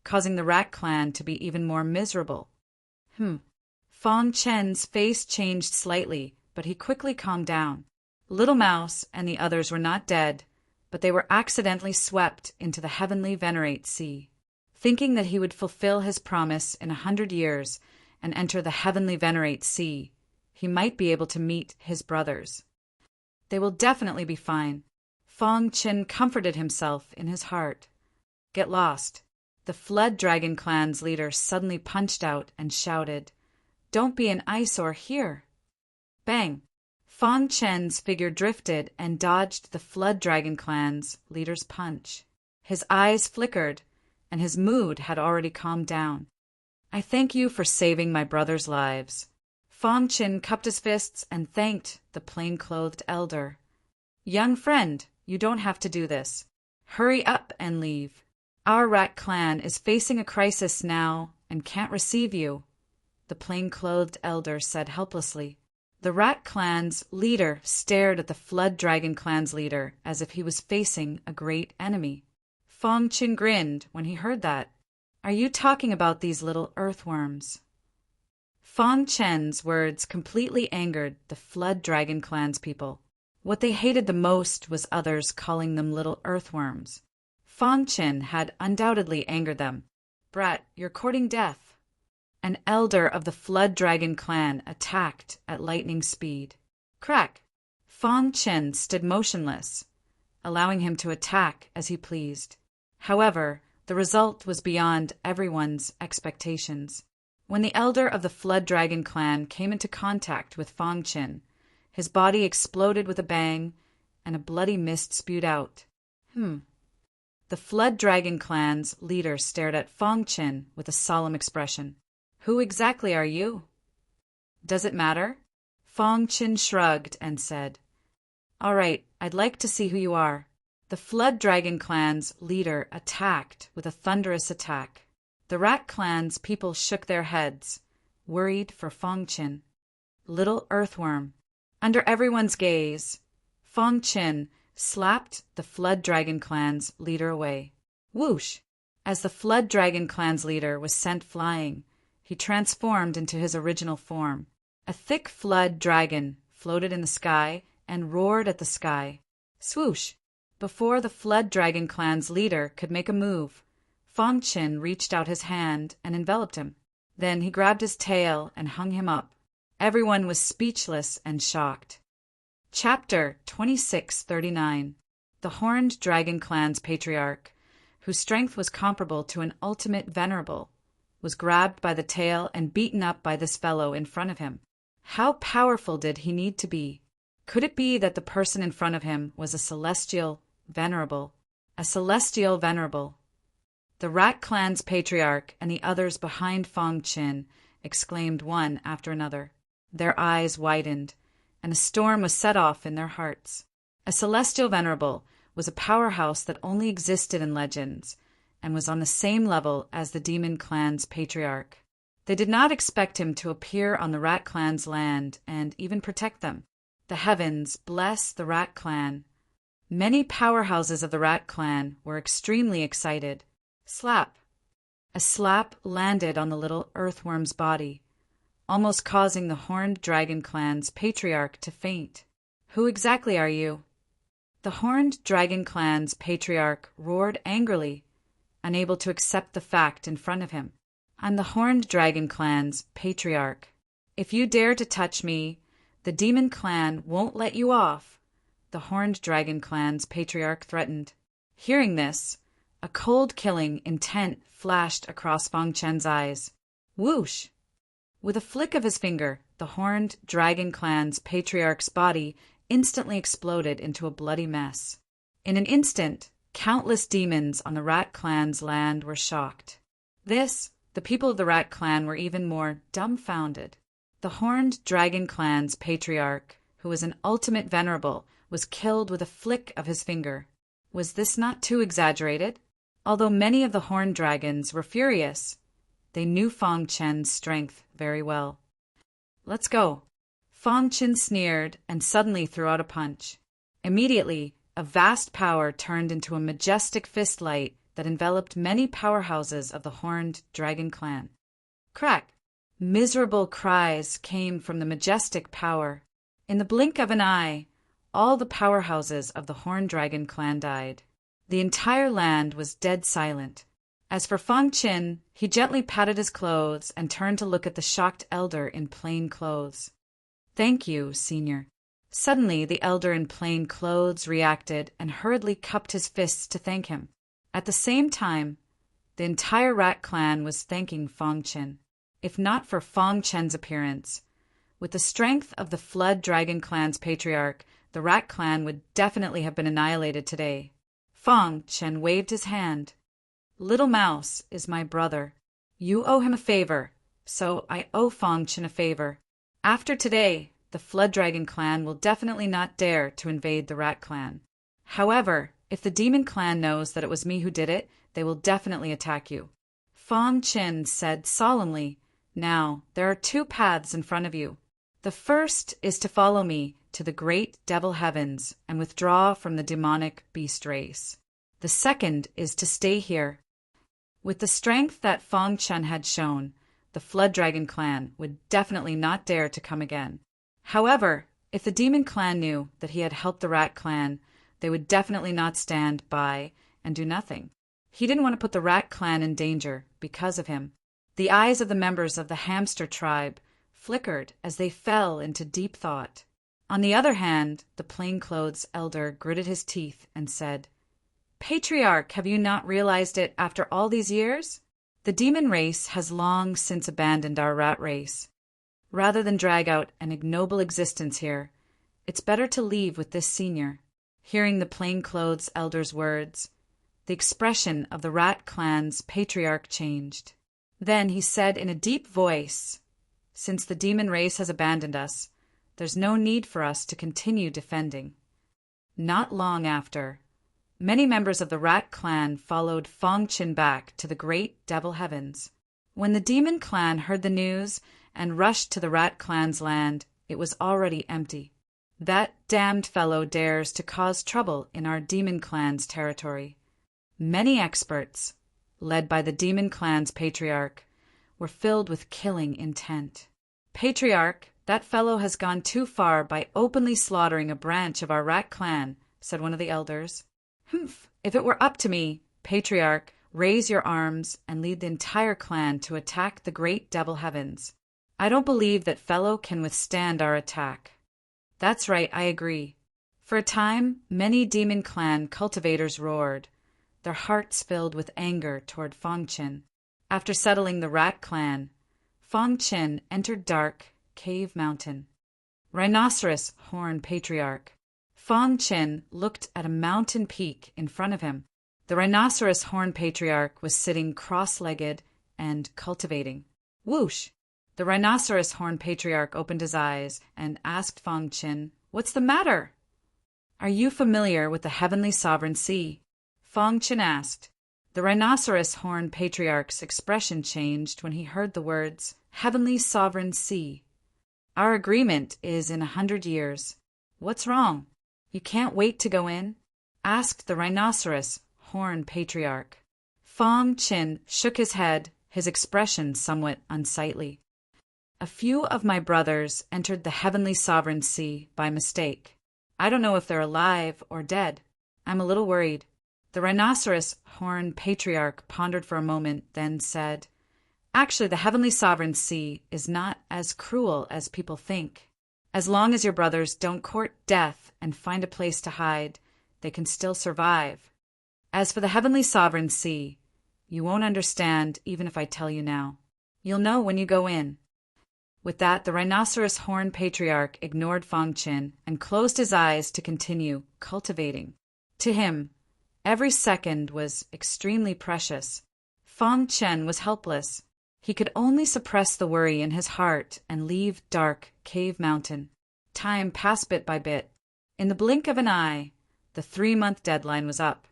Speaker 1: causing the Rat clan to be even more miserable. Fong Chen's face changed slightly, but he quickly calmed down. Little Mouse and the others were not dead, but they were accidentally swept into the heavenly venerate sea. Thinking that he would fulfill his promise in 100 years and enter the heavenly venerate sea, he might be able to meet his brothers. They will definitely be fine. Fong Chen comforted himself in his heart. Get lost. The Flood Dragon clan's leader suddenly punched out and shouted, "Don't be an eyesore here!" Bang! Fong Chen's figure drifted and dodged the Flood Dragon clan's leader's punch. His eyes flickered, and his mood had already calmed down. I thank you for saving my brothers' lives. Fong Chen cupped his fists and thanked the plain-clothed elder. Young friend, you don't have to do this. Hurry up and leave. Our Rat clan is facing a crisis now and can't receive you, the plain-clothed elder said helplessly. The Rat clan's leader stared at the Flood Dragon clan's leader as if he was facing a great enemy. Fong Chen grinned when he heard that. Are you talking about these little earthworms? Fong Chen's words completely angered the Flood Dragon clan's people. What they hated the most was others calling them little earthworms. Fong Chen had undoubtedly angered them. Brat, you're courting death. An elder of the Flood Dragon clan attacked at lightning speed. Crack! Fong Chen stood motionless, allowing him to attack as he pleased. However, the result was beyond everyone's expectations. When the elder of the Flood Dragon clan came into contact with Fong Chen, his body exploded with a bang, and a bloody mist spewed out. The Flood Dragon clan's leader stared at Fong Chen with a solemn expression. Who exactly are you? Does it matter? Fong Chen shrugged and said, All right, I'd like to see who you are. The Flood Dragon clan's leader attacked with a thunderous attack. The Rat clan's people shook their heads, worried for Fong Chen. Little earthworm. Under everyone's gaze, Fong Chen slapped the Flood Dragon clan's leader away. Whoosh! As the Flood Dragon clan's leader was sent flying, he transformed into his original form. A thick flood dragon floated in the sky and roared at the sky. Swoosh! Before the Flood Dragon clan's leader could make a move, Fong Chen reached out his hand and enveloped him. Then he grabbed his tail and hung him up. Everyone was speechless and shocked. Chapter 2639. The Horned Dragon clan's patriarch, whose strength was comparable to an ultimate venerable, was grabbed by the tail and beaten up by this fellow in front of him. How powerful did he need to be? Could it be that the person in front of him was a celestial venerable? A celestial venerable. The Rat clan's patriarch and the others behind Fong Chen exclaimed one after another. Their eyes widened, and a storm was set off in their hearts. A celestial venerable was a powerhouse that only existed in legends, and was on the same level as the Demon clan's patriarch. They did not expect him to appear on the Rat clan's land and even protect them. The heavens bless the Rat clan. Many powerhouses of the Rat clan were extremely excited. Slap! A slap landed on the little earthworm's body, almost causing the Horned Dragon clan's patriarch to faint. Who exactly are you? The Horned Dragon clan's patriarch roared angrily, unable to accept the fact in front of him. I'm the Horned Dragon clan's patriarch. If you dare to touch me, The demon clan won't let you off, the Horned Dragon clan's patriarch threatened. Hearing this, a cold killing intent flashed across Fang Chen's eyes. Whoosh! With a flick of his finger, the Horned Dragon clan's patriarch's body instantly exploded into a bloody mess. In an instant, countless demons on the Rat clan's land were shocked. The people of the Rat clan were even more dumbfounded. The Horned Dragon clan's patriarch, who was an ultimate venerable, was killed with a flick of his finger. Was this not too exaggerated? Although many of the Horned Dragons were furious, they knew Fang Chen's strength very well. Let's go. Fang Chen sneered and suddenly threw out a punch. Immediately, a vast power turned into a majestic fist light that enveloped many powerhouses of the Horned Dragon clan. Crack! Miserable cries came from the majestic power. In the blink of an eye, all the powerhouses of the Horned Dragon clan died. The entire land was dead silent. As for Fang Chen, he gently patted his clothes and turned to look at the shocked elder in plain clothes. Thank you, Senior. Suddenly, the elder in plain clothes reacted and hurriedly cupped his fists to thank him. At the same time, the entire Rat clan was thanking Fang Chen. If not for Fang Chen's appearance, with the strength of the Flood Dragon clan's patriarch, the Rat clan would definitely have been annihilated today. Fang Chen waved his hand. Little Mouse is my brother. You owe him a favor, so I owe Fang Chen a favor. After today, the Flood Dragon clan will definitely not dare to invade the Rat clan. However, if the Demon clan knows that it was me who did it, they will definitely attack you. Fang Chen said solemnly, Now, there are two paths in front of you. The first is to follow me to the great devil heavens and withdraw from the demonic beast race. The second is to stay here. With the strength that Fang Chen had shown, the Flood Dragon clan would definitely not dare to come again. However, if the Demon clan knew that he had helped the Rat clan, they would definitely not stand by and do nothing. He didn't want to put the Rat clan in danger because of him. The eyes of the members of the Hamster tribe flickered as they fell into deep thought. On the other hand, the plainclothes elder gritted his teeth and said, Patriarch, have you not realized it after all these years? The demon race has long since abandoned our rat race. Rather than drag out an ignoble existence here, it's better to leave with this senior. Hearing the plainclothes elder's words, the expression of the Rat clan's patriarch changed. Then he said in a deep voice, Since the demon race has abandoned us, there's no need for us to continue defending. Not long after, many members of the Rat clan followed Fang Chen back to the great devil heavens. When the Demon clan heard the news and rushed to the Rat clan's land, it was already empty. That damned fellow dares to cause trouble in our Demon clan's territory. Many experts, led by the Demon clan's patriarch, were filled with killing intent. Patriarch, that fellow has gone too far by openly slaughtering a branch of our Rat clan, said one of the elders. Humph, if it were up to me, Patriarch, raise your arms and lead the entire clan to attack the great devil heavens. I don't believe that fellow can withstand our attack. That's right, I agree. For a time, many Demon clan cultivators roared, their hearts filled with anger toward Fang Chen. After settling the Rat clan, Fang Chen entered Dark Cave Mountain. Rhinoceros Horn Patriarch. Fang Chen looked at a mountain peak in front of him. The Rhinoceros Horn Patriarch was sitting cross-legged and cultivating. Whoosh! The Rhinoceros Horn Patriarch opened his eyes and asked Fang Chen, What's the matter? Are you familiar with the Heavenly Sovereign Sea? Fang Chen asked. The Rhinoceros Horn Patriarch's expression changed when he heard the words, Heavenly Sovereign Sea. Our agreement is in 100 years. What's wrong? You can't wait to go in? Asked the Rhinoceros Horn Patriarch. Fang Chen shook his head, his expression somewhat unsightly. A few of my brothers entered the Heavenly Sovereign Sea by mistake. I don't know if they're alive or dead. I'm a little worried. The Rhinoceros Horn Patriarch pondered for a moment, then said, Actually, the Heavenly Sovereign Sea is not as cruel as people think. As long as your brothers don't court death and find a place to hide, they can still survive. As for the heavenly sovereign sea, you won't understand even if I tell you now. You'll know when you go in." With that, the rhinoceros horn patriarch ignored Fang Qin and closed his eyes to continue cultivating. To him, every second was extremely precious. Fang Chen was helpless. He could only suppress the worry in his heart and leave dark Cave Mountain. Time passed bit by bit. In the blink of an eye, the 3-month deadline was up.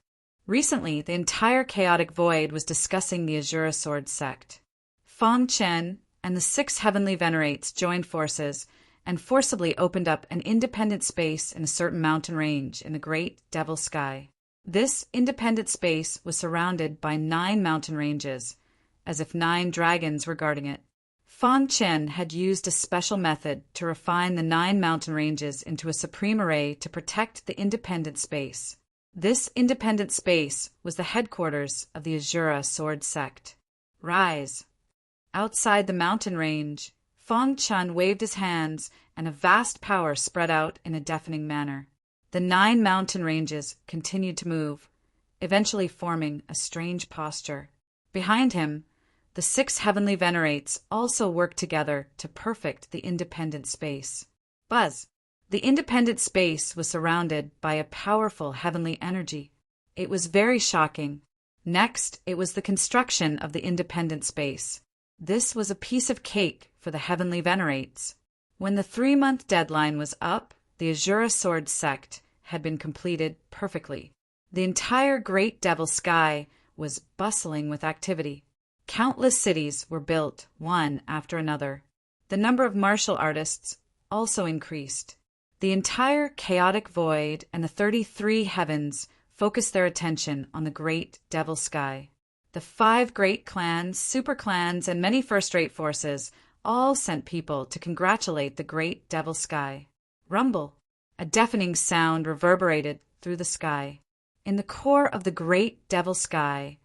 Speaker 1: Recently, the entire chaotic void was discussing the Azura Sword sect. Fang Chen and the 6 heavenly venerates joined forces and forcibly opened up an independent space in a certain mountain range in the great Devil Sky. This independent space was surrounded by 9 mountain ranges, as if 9 dragons were guarding it. Fang Chen had used a special method to refine the 9 mountain ranges into a supreme array to protect the independent space. This independent space was the headquarters of the Azura Sword sect. Rise! Outside the mountain range, Fang Chen waved his hands, and a vast power spread out in a deafening manner. The 9 mountain ranges continued to move, eventually forming a strange posture. Behind him, the 6 heavenly venerates also worked together to perfect the independent space. Buzz! The independent space was surrounded by a powerful heavenly energy. It was very shocking. Next, it was the construction of the independent space. This was a piece of cake for the heavenly venerates. When the 3-month deadline was up, the Azura Sword sect had been completed perfectly. The entire great Devil Sky was bustling with activity. Countless cities were built, one after another. The number of martial artists also increased. The entire chaotic void and the 33 heavens focused their attention on the great Devil Sky. The 5 great clans, super clans, and many first-rate forces all sent people to congratulate the great Devil Sky. Rumble! A deafening sound reverberated through the sky. In the core of the great Devil Sky,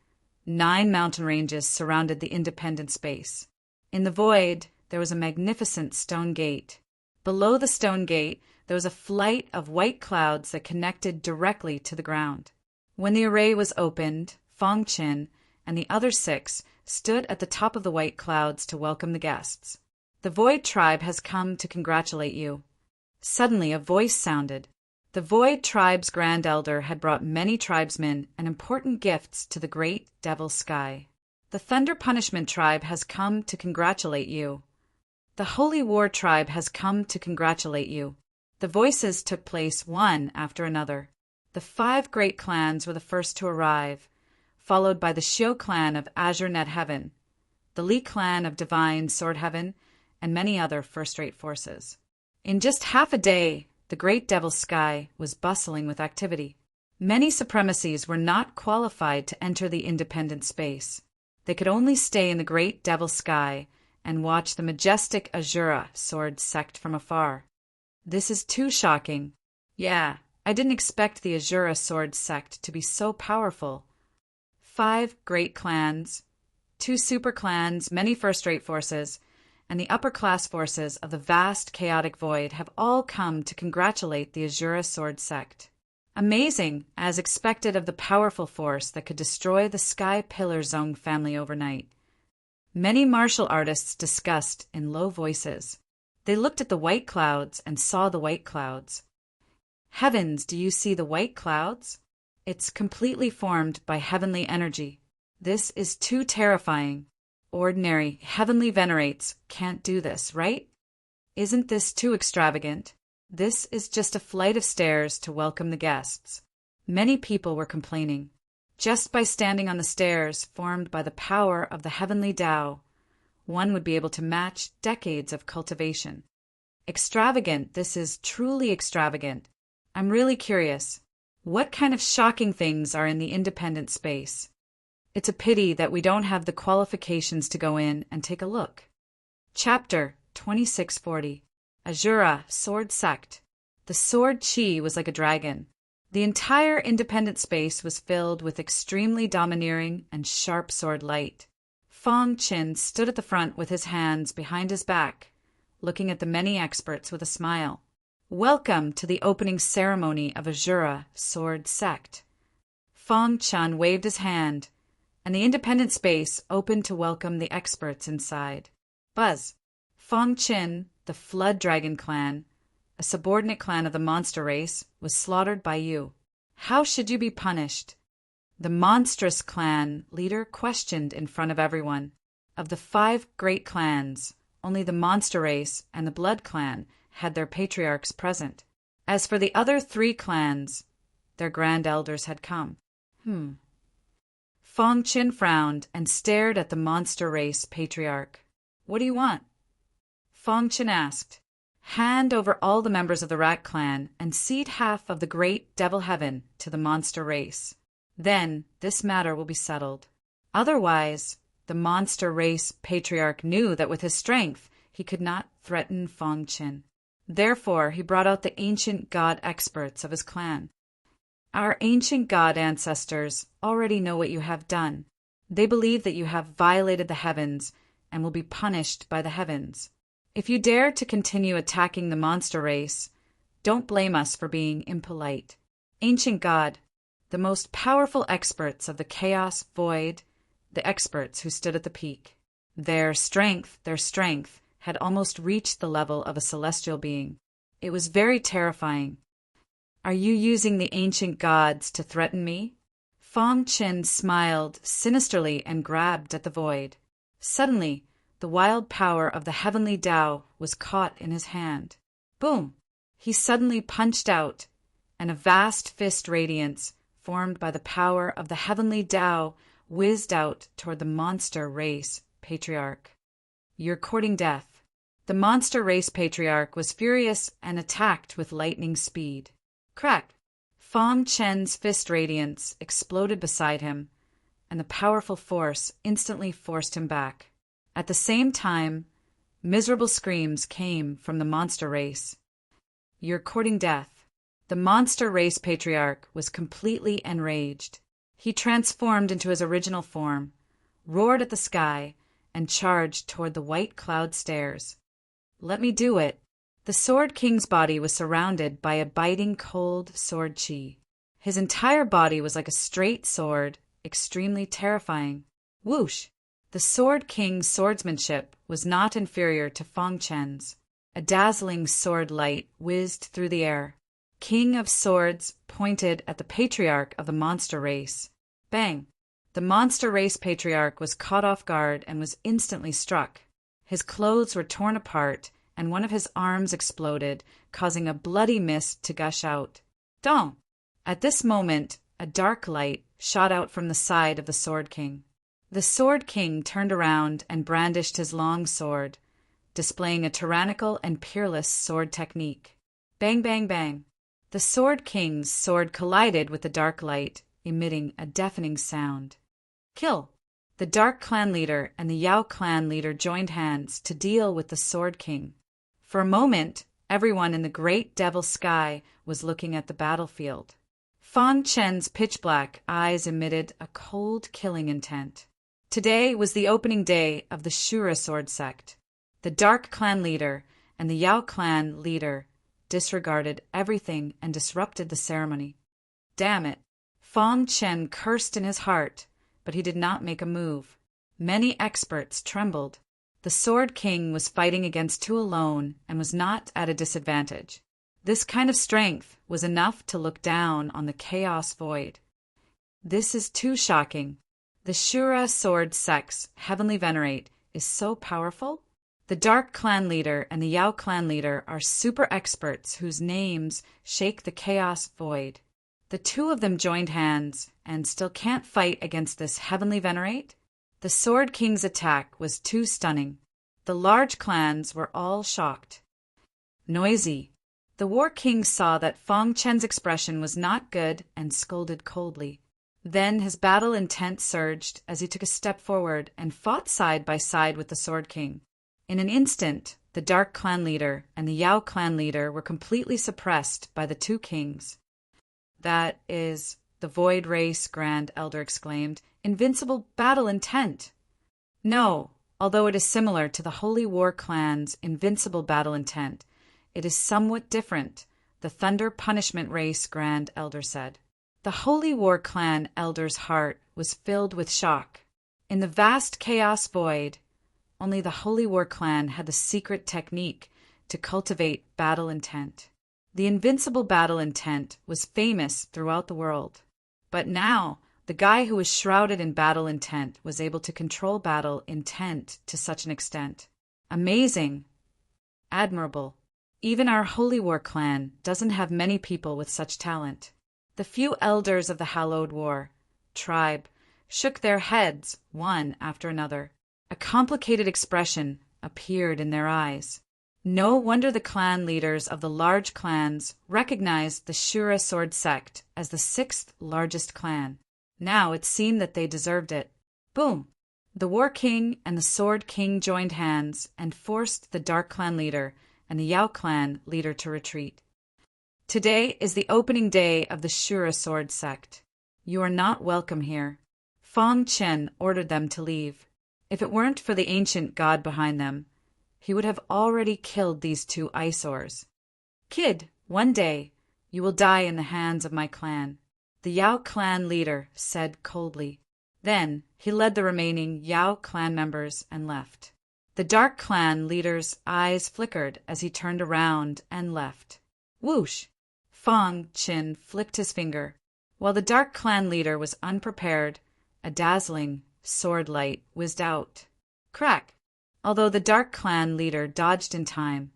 Speaker 1: 9 mountain ranges surrounded the independent space. In the void, there was a magnificent stone gate. Below the stone gate, there was a flight of white clouds that connected directly to the ground. When the array was opened, Fang Qin and the other 6 stood at the top of the white clouds to welcome the guests. "The Void Tribe has come to congratulate you." Suddenly a voice sounded. The Void Tribe's Grand Elder had brought many tribesmen and important gifts to the great Devil Sky. "The Thunder Punishment Tribe has come to congratulate you." "The Holy War Tribe has come to congratulate you." The voices took place one after another. The 5 great clans were the first to arrive, followed by the Xiu clan of Azure Net Heaven, the Li clan of Divine Sword Heaven, and many other first-rate forces. In just half a day, the great Devil Sky was bustling with activity. Many supremacies were not qualified to enter the independent space. They could only stay in the great Devil Sky and watch the majestic Azura Sword sect from afar. This is too shocking. Yeah, I didn't expect the Azura Sword sect to be so powerful. 5 great clans, 2 super clans, many first-rate forces, and the upper-class forces of the vast chaotic void have all come to congratulate the Azura Sword sect. Amazing, as expected of the powerful force that could destroy the Sky Pillar Zone family overnight. Many martial artists discussed in low voices. They looked at the white clouds and saw the white clouds. Heavens, do you see the white clouds? It's completely formed by heavenly energy. This is too terrifying. Ordinary heavenly venerates can't do this, right? Isn't this too extravagant? This is just a flight of stairs to welcome the guests. Many people were complaining. Just by standing on the stairs formed by the power of the heavenly Tao, one would be able to match decades of cultivation. Extravagant, this is truly extravagant. I'm really curious. What kind of shocking things are in the independent space? It's a pity that we don't have the qualifications to go in and take a look. Chapter 2640. Azura Sword Sect. The sword chi was like a dragon. The entire independent space was filled with extremely domineering and sharp sword light. Fang Qin stood at the front with his hands behind his back, looking at the many experts with a smile. "Welcome to the opening ceremony of Azura Sword Sect." Feng Chun waved his hand, and the independent space opened to welcome the experts inside. Buzz. Feng Chin, the Flood Dragon clan, a subordinate clan of the monster race, was slaughtered by you. How should you be punished? The monstrous clan leader questioned in front of everyone. Of the 5 great clans, only the monster race and the blood clan had their patriarchs present. As for the other 3 clans, their grand elders had come. Feng Chin frowned and stared at the monster race patriarch. "What do you want?" Feng Chin asked. "Hand over all the members of the Rat clan and cede half of the great Devil Heaven to the monster race. Then this matter will be settled. Otherwise," the monster race patriarch knew that with his strength he could not threaten Feng Chin. Therefore he brought out the ancient god experts of his clan. "Our ancient god ancestors already know what you have done. They believe that you have violated the heavens and will be punished by the heavens. If you dare to continue attacking the monster race, don't blame us for being impolite. Ancient god, the most powerful experts of the chaos void, the experts who stood at the peak. Their strength had almost reached the level of a celestial being. It was very terrifying. Are you using the ancient gods to threaten me?" Feng Chin smiled sinisterly and grabbed at the void. Suddenly, the wild power of the heavenly Tao was caught in his hand. Boom! He suddenly punched out, and a vast fist radiance, formed by the power of the heavenly Tao, whizzed out toward the monster race patriarch. "You're courting death." The monster race patriarch was furious and attacked with lightning speed. Crack! Feng Chen's fist radiance exploded beside him, and the powerful force instantly forced him back. At the same time, miserable screams came from the monster race. "You're courting death." The monster race patriarch was completely enraged. He transformed into his original form, roared at the sky, and charged toward the white cloud stairs. "Let me do it." The Sword King's body was surrounded by a biting cold sword chi. His entire body was like a straight sword, extremely terrifying. Whoosh! The Sword King's swordsmanship was not inferior to Feng Chen's. A dazzling sword light whizzed through the air. King of Swords pointed at the patriarch of the monster race. Bang! The monster race patriarch was caught off guard and was instantly struck. His clothes were torn apart, and one of his arms exploded, causing a bloody mist to gush out. Dong! At this moment, a dark light shot out from the side of the Sword King. The Sword King turned around and brandished his long sword, displaying a tyrannical and peerless sword technique. Bang, bang, bang! The Sword King's sword collided with the dark light, emitting a deafening sound. Kill! The Dark Clan leader and the Yao Clan leader joined hands to deal with the Sword King. For a moment, everyone in the great devil sky was looking at the battlefield. Feng Chen's pitch-black eyes emitted a cold, killing intent. Today was the opening day of the Shura Sword Sect. The Dark Clan leader and the Yao Clan leader disregarded everything and disrupted the ceremony. Damn it! Feng Chen cursed in his heart, but he did not make a move. Many experts trembled. The Sword King was fighting against 2 alone and was not at a disadvantage. This kind of strength was enough to look down on the chaos void. This is too shocking. The Shura Sword Sect's heavenly venerate is so powerful? The Dark Clan leader and the Yao Clan leader are super experts whose names shake the chaos void. The 2 of them joined hands and still can't fight against this heavenly venerate? The Sword King's attack was too stunning. The large clans were all shocked. Noisy. The War King saw that Feng Chen's expression was not good and scolded coldly. Then his battle intent surged as he took a step forward and fought side by side with the Sword King. In an instant, the Dark Clan leader and the Yao Clan leader were completely suppressed by the 2 kings. "That is," the Void Race Grand Elder exclaimed, "invincible battle intent." "No, Although it is similar to the Holy War clan's invincible battle intent, it is somewhat different, the Thunder Punishment Race Grand Elder said. The Holy War clan elder's heart was filled with shock. In the vast chaos void, only the Holy War clan had the secret technique to cultivate battle intent. The invincible battle intent was famous throughout the world. But now, the guy who was shrouded in battle intent was able to control battle intent to such an extent. Amazing. Admirable. Even our Holy War clan doesn't have many people with such talent. The few elders of the Hallowed War tribe shook their heads one after another. A complicated expression appeared in their eyes. No wonder the clan leaders of the large clans recognized the Shura sword sect as the sixth largest clan. Now it seemed that they deserved it. Boom! The War King and the Sword King joined hands and forced the Dark Clan leader and the Yao Clan leader to retreat. Today is the opening day of the Shura sword sect. You are not welcome here. Fong Chen ordered them to leave. If it weren't for the ancient god behind them, he would have already killed these two eyesores. Kid, one day, you will die in the hands of my clan, the Yao clan leader said coldly. Then he led the remaining Yao clan members and left. The Dark Clan leader's eyes flickered as he turned around and left. Whoosh! Fong Chen flicked his finger. While the Dark Clan leader was unprepared, a dazzling sword light whizzed out. Crack! Although the Dark Clan leader dodged in time,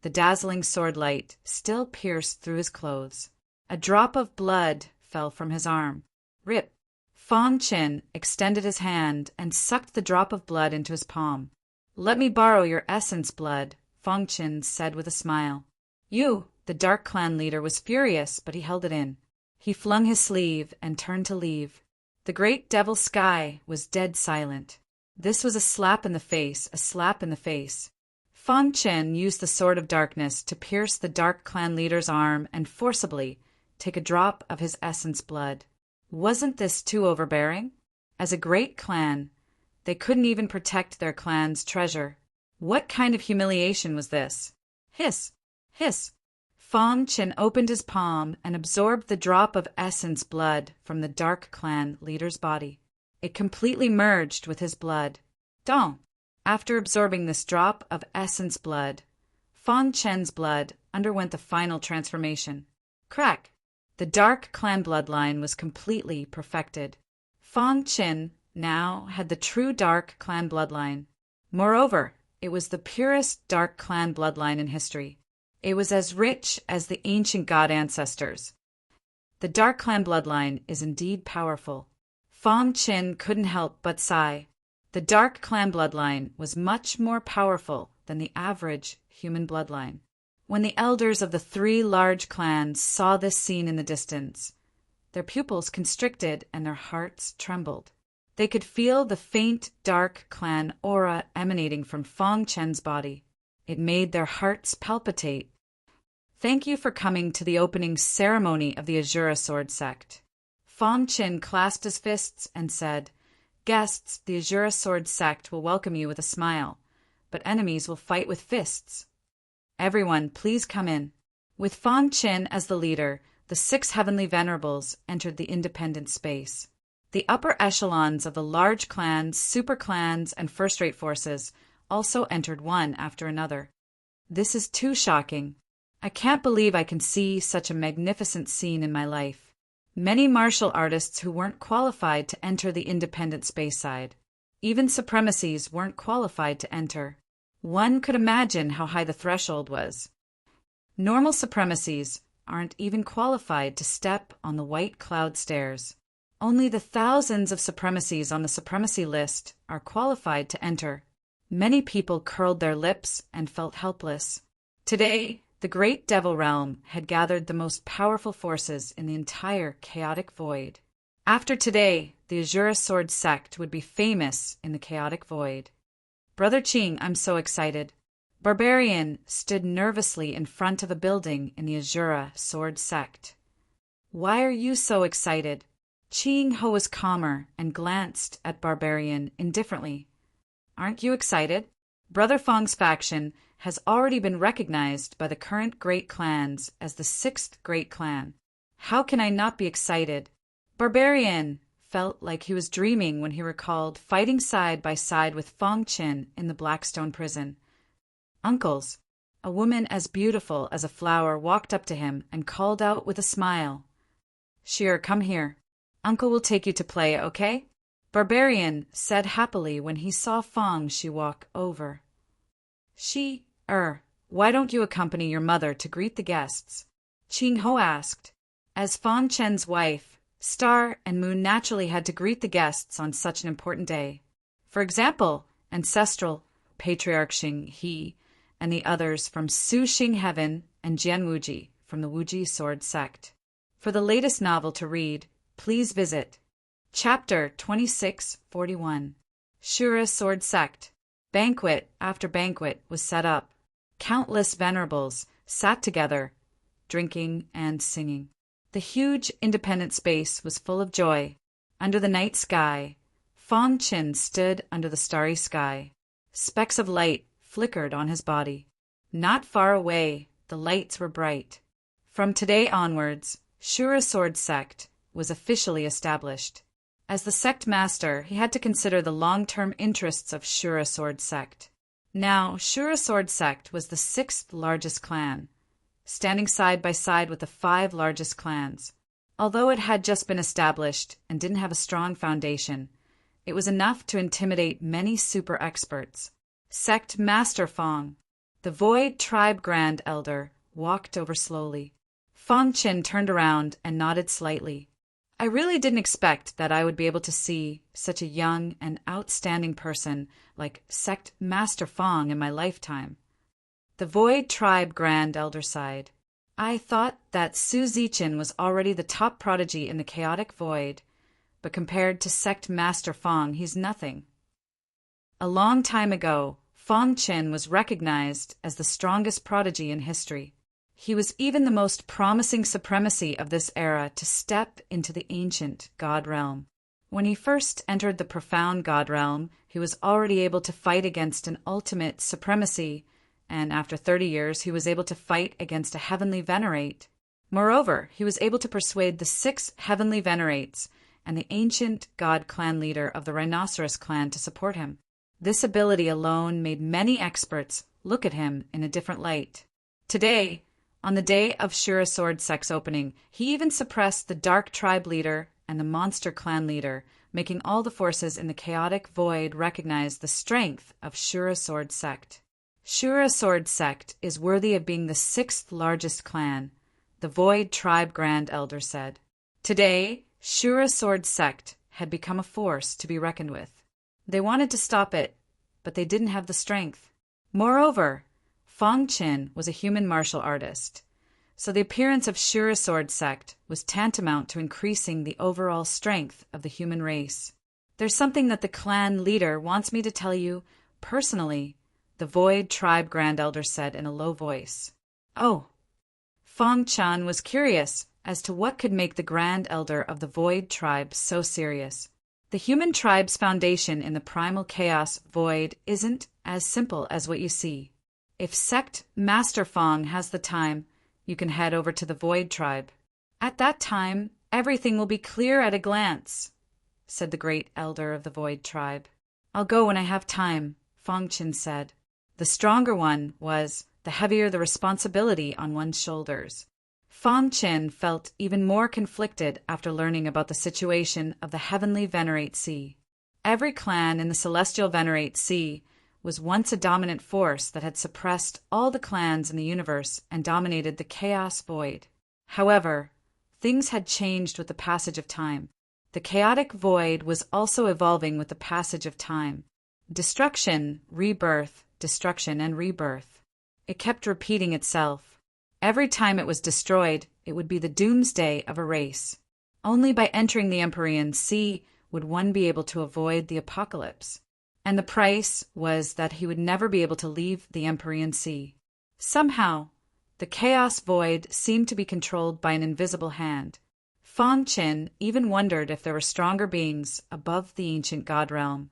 Speaker 1: the dazzling sword light still pierced through his clothes. A drop of blood fell from his arm. Rip! Fong Chen extended his hand and sucked the drop of blood into his palm. Let me borrow your essence blood, Fong Chen said with a smile. The Dark Clan leader was furious, but he held it in. He flung his sleeve and turned to leave. The great devil sky was dead silent. This was a slap in the face, a slap in the face. Fong Chen used the Sword of Darkness to pierce the Dark Clan leader's arm and forcibly take a drop of his essence blood. Wasn't this too overbearing? As a great clan, they couldn't even protect their clan's treasure. What kind of humiliation was this? Hiss! Hiss! Fong Chen opened his palm and absorbed the drop of essence blood from the Dark Clan leader's body. It completely merged with his blood. Dong! After absorbing this drop of essence blood, Fong Chen's blood underwent the final transformation. Crack! The Dark Clan bloodline was completely perfected. Fong Chen now had the true Dark Clan bloodline. Moreover, it was the purest Dark Clan bloodline in history. It was as rich as the ancient god ancestors. The Dark Clan bloodline is indeed powerful. Fong Chen couldn't help but sigh. The Dark Clan bloodline was much more powerful than the average human bloodline. When the elders of the three large clans saw this scene in the distance, their pupils constricted and their hearts trembled. They could feel the faint Dark Clan aura emanating from Fong Chen's body. It made their hearts palpitate. Thank you for coming to the opening ceremony of the Azura Sword Sect. Fong Chen clasped his fists and said, Guests, the Azura Sword Sect will welcome you with a smile, but enemies will fight with fists. Everyone, please come in. With Fong Chen as the leader, the 6 heavenly venerables entered the independent space. The upper echelons of the large clans, super clans, and first-rate forces also entered one after another. This is too shocking. I can't believe I can see such a magnificent scene in my life. Many martial artists who weren't qualified to enter the independent space side. Even supremacies weren't qualified to enter. One could imagine how high the threshold was. Normal supremacies aren't even qualified to step on the white cloud stairs. Only the thousands of supremacies on the supremacy list are qualified to enter. Many people curled their lips and felt helpless. Today, the great devil realm had gathered the most powerful forces in the entire chaotic void. After today, the Azura Sword Sect would be famous in the chaotic void. Brother Qing, I'm so excited. Barbarian stood nervously in front of a building in the Azura Sword Sect. Why are you so excited? Qing Ho was calmer and glanced at Barbarian indifferently. Aren't you excited? Brother Fong's faction has already been recognized by the current great clans as the sixth great clan. How can I not be excited? Barbarian felt like he was dreaming when he recalled fighting side by side with Fong Qin in the Blackstone prison. Uncles, a woman as beautiful as a flower walked up to him and called out with a smile, "Sheer, come here. Uncle will take you to play, okay?" Barbarian said happily when he saw Fong Shi walk over. Why don't you accompany your mother to greet the guests?" Ching Ho asked. As Fong Chen's wife, Star and Moon naturally had to greet the guests on such an important day. For example, ancestral patriarch Xing He and the others from Su Xing Heaven and Jian Wuji from the Wuji Sword Sect. For the latest novel to read, please visit Chapter 2641. Shura Sword Sect. Banquet after banquet was set up. Countless venerables sat together, drinking and singing. The huge independent space was full of joy. Under the night sky, Fong Qin stood under the starry sky. Specks of light flickered on his body. Not far away, the lights were bright. From today onwards, Shura Sword Sect was officially established. As the sect master, he had to consider the long-term interests of Shura Sword Sect. Now, Shura Sword Sect was the sixth largest clan, standing side by side with the five largest clans. Although it had just been established and didn't have a strong foundation, it was enough to intimidate many super experts. Sect Master Fong, the Void Tribe Grand Elder, walked over slowly. Fong Qin turned around and nodded slightly. I really didn't expect that I would be able to see such a young and outstanding person like Sect Master Fong in my lifetime. The Void Tribe Grand Elder sighed. I thought that Su Zichen was already the top prodigy in the chaotic void, but compared to Sect Master Fong, he's nothing. A long time ago, Fong Qin was recognized as the strongest prodigy in history. He was even the most promising supremacy of this era to step into the ancient God realm. When he first entered the profound God realm, he was already able to fight against an ultimate supremacy, and after 30 years he was able to fight against a heavenly venerate. Moreover, he was able to persuade the 6 heavenly venerates and the ancient god clan leader of the Rhinoceros clan to support him. This ability alone made many experts look at him in a different light. Today, on the day of Shura Sword Sect's opening, he even suppressed the Dark Tribe leader and the Monster Clan leader, making all the forces in the chaotic void recognize the strength of Shura Sword Sect. Shura Sword Sect is worthy of being the 6th largest clan, the Void Tribe Grand Elder said. Today, Shura Sword Sect had become a force to be reckoned with. They wanted to stop it, but they didn't have the strength. Moreover, Fong Qin was a human martial artist, so the appearance of Shura Sword Sect was tantamount to increasing the overall strength of the human race. There's something that the clan leader wants me to tell you personally, the Void Tribe Grand Elder said in a low voice. Oh. Fong Chan was curious as to what could make the Grand Elder of the Void Tribe so serious. The human tribe's foundation in the primal chaos void isn't as simple as what you see. If Sect Master Fong has the time, you can head over to the Void Tribe. At that time, everything will be clear at a glance, said the Great Elder of the Void Tribe. I'll go when I have time, Fong Qin said. The stronger one was, the heavier the responsibility on one's shoulders. Fong Qin felt even more conflicted after learning about the situation of the Heavenly Venerate Sea. Every clan in the Celestial Venerate Sea was once a dominant force that had suppressed all the clans in the universe and dominated the chaos void. However, things had changed with the passage of time. The chaotic void was also evolving with the passage of time. Destruction, rebirth, destruction, and rebirth. It kept repeating itself. Every time it was destroyed, it would be the doomsday of a race. Only by entering the Empyrean Sea would one be able to avoid the apocalypse. And the price was that he would never be able to leave the Empyrean Sea. Somehow, the chaos void seemed to be controlled by an invisible hand. Fong Qin even wondered if there were stronger beings above the ancient god realm.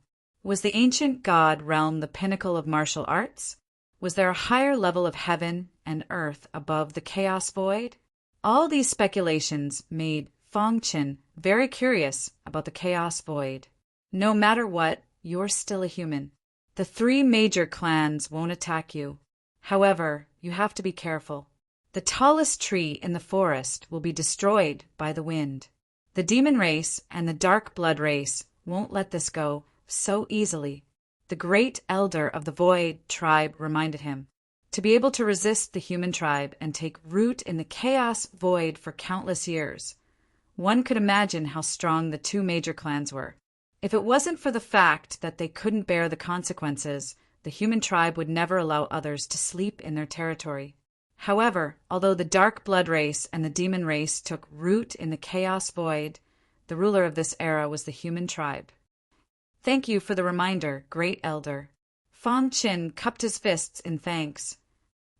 Speaker 1: Was the ancient god realm the pinnacle of martial arts? Was there a higher level of heaven and earth above the chaos void? All these speculations made Fong Qin very curious about the chaos void. No matter what, you're still a human. The 3 major clans won't attack you. However, you have to be careful. The tallest tree in the forest will be destroyed by the wind. The demon race and the dark blood race won't let this go so easily. The great elder of the Void tribe reminded him. To be able to resist the human tribe and take root in the chaos void for countless years, one could imagine how strong the 2 major clans were. If it wasn't for the fact that they couldn't bear the consequences, the human tribe would never allow others to sleep in their territory. However, although the dark blood race and the demon race took root in the chaos void, the ruler of this era was the human tribe. Thank you for the reminder, Great Elder. Fong Qin cupped his fists in thanks.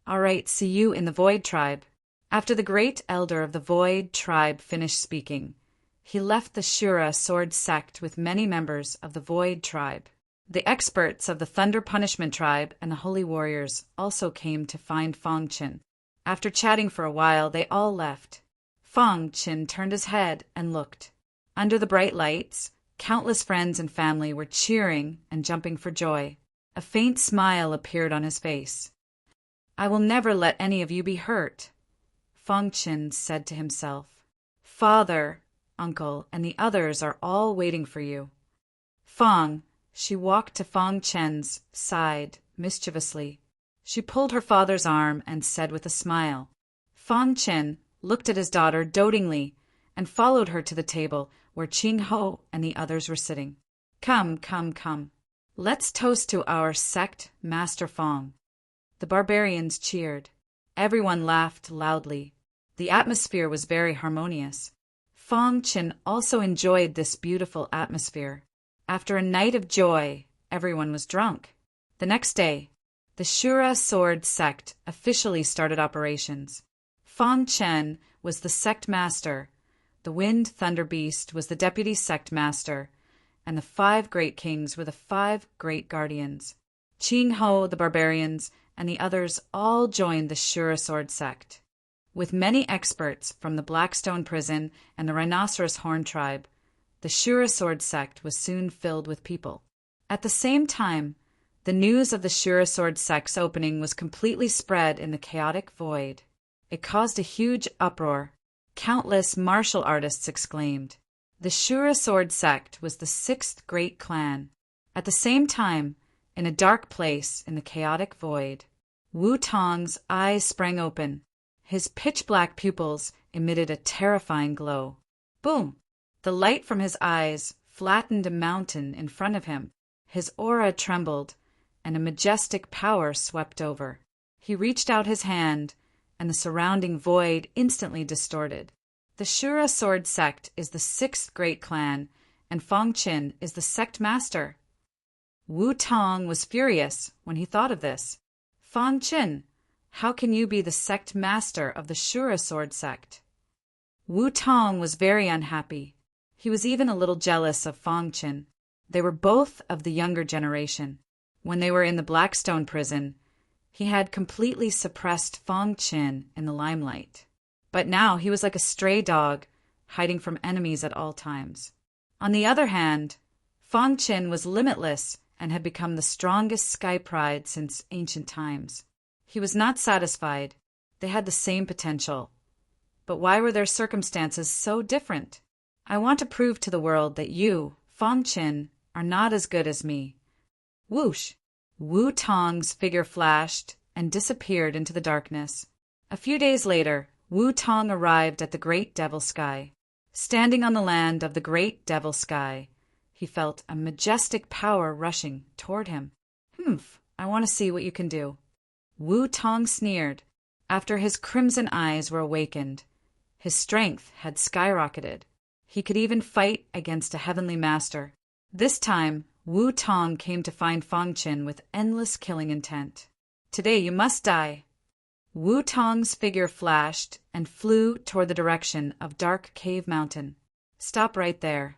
Speaker 1: All right, see you in the Void tribe. After the Great Elder of the Void tribe finished speaking, he left the Shura sword sect with many members of the Void tribe. The experts of the Thunder Punishment tribe and the Holy Warriors also came to find Fong Qin. After chatting for a while, they all left. Fong Qin turned his head and looked. Under the bright lights, countless friends and family were cheering and jumping for joy. A faint smile appeared on his face. I will never let any of you be hurt, Fong Qin said to himself. Father, uncle, and the others are all waiting for you. Fong, she walked to Fong Qin's side mischievously. She pulled her father's arm and said with a smile. Fong Qin looked at his daughter dotingly and followed her to the table where Qing Ho and the others were sitting. Come, come, come. Let's toast to our sect, Master Fong. The barbarians cheered. Everyone laughed loudly. The atmosphere was very harmonious. Fong Qin also enjoyed this beautiful atmosphere. After a night of joy, everyone was drunk. The next day, the Shura sword sect officially started operations. Fong Qin was the sect master, the Wind Thunder Beast was the deputy sect master, and the 5 great kings were the 5 great guardians. Qing Ho, the barbarians, and the others all joined the Shura sword sect. With many experts from the Blackstone prison and the Rhinoceros Horn tribe, the Shura sword sect was soon filled with people. At the same time, the news of the Shura sword sect's opening was completely spread in the chaotic void. It caused a huge uproar. Countless martial artists exclaimed. The Shura sword sect was the 6th great clan. At the same time, in a dark place in the chaotic void, Wu Tong's eyes sprang open. His pitch-black pupils emitted a terrifying glow. Boom! The light from his eyes flattened a mountain in front of him. His aura trembled, and a majestic power swept over. He reached out his hand, and the surrounding void instantly distorted. The Shura sword sect is the 6th great clan, and Fong Qin is the sect master. Wu Tong was furious when he thought of this. Fong Qin, how can you be the sect master of the Shura sword sect? Wu Tong was very unhappy. He was even a little jealous of Fong Qin. They were both of the younger generation. When they were in the Blackstone prison, he had completely suppressed Fong Qin in the limelight. But now he was like a stray dog, hiding from enemies at all times. On the other hand, Fong Qin was limitless and had become the strongest sky pride since ancient times. He was not satisfied. They had the same potential. But why were their circumstances so different? I want to prove to the world that you, Fong Qin, are not as good as me. Whoosh! Wu Tong's figure flashed and disappeared into the darkness. A few days later, Wu Tong arrived at the Great Devil Sky. Standing on the land of the Great Devil Sky, he felt a majestic power rushing toward him. I want to see what you can do. Wu Tong sneered. After his crimson eyes were awakened, his strength had skyrocketed. He could even fight against a heavenly master. This time, Wu Tong came to find Fong Qin with endless killing intent. Today you must die. Wu Tong's figure flashed and flew toward the direction of Dark Cave Mountain. Stop right there.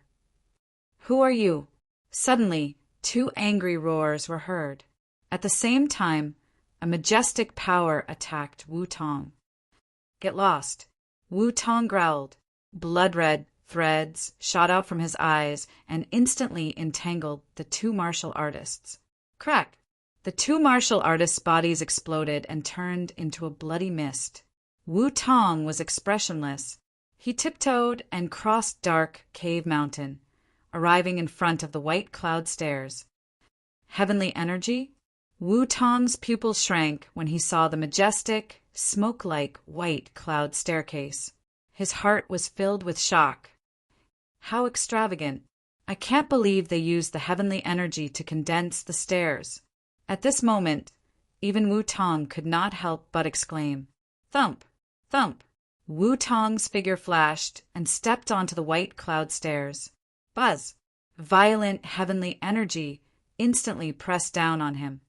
Speaker 1: Who are you? Suddenly, Two angry roars were heard. At the same time, a majestic power attacked Wu Tong. "Get lost!" Wu Tong growled. Blood-red threads shot out from his eyes and instantly entangled the two martial artists. Crack! The two martial artists' bodies exploded and turned into a bloody mist. Wu Tong was expressionless. He tiptoed and crossed dark Cave Mountain, arriving in front of the white cloud stairs. Heavenly energy? Wu Tong's pupils shrank when he saw the majestic, smoke-like white cloud staircase. His heart was filled with shock. How extravagant! I can't believe they used the heavenly energy to condense the stairs. At this moment, even Wu Tong could not help but exclaim, "Thump! Thump!" Wu Tong's figure flashed and stepped onto the white cloud stairs. Buzz! Violent heavenly energy instantly pressed down on him.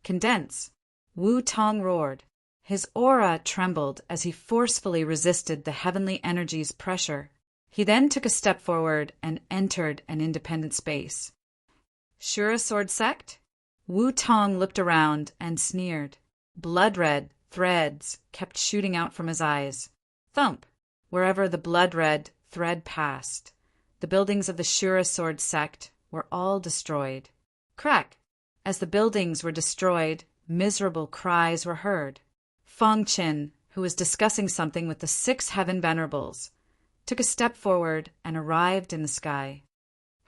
Speaker 1: "Condense!" Wu Tong roared. His aura trembled as he forcefully resisted the heavenly energy's pressure. He then took a step forward and entered an independent space. "Shura Sword Sect?" Wu Tong looked around and sneered. Blood-red threads kept shooting out from his eyes. Thump! Wherever the blood-red thread passed, the buildings of the Shura Sword Sect were all destroyed. Crack! As the buildings were destroyed, miserable cries were heard. Fong Qin, who was discussing something with the 6 Heaven Venerables, took a step forward and arrived in the sky.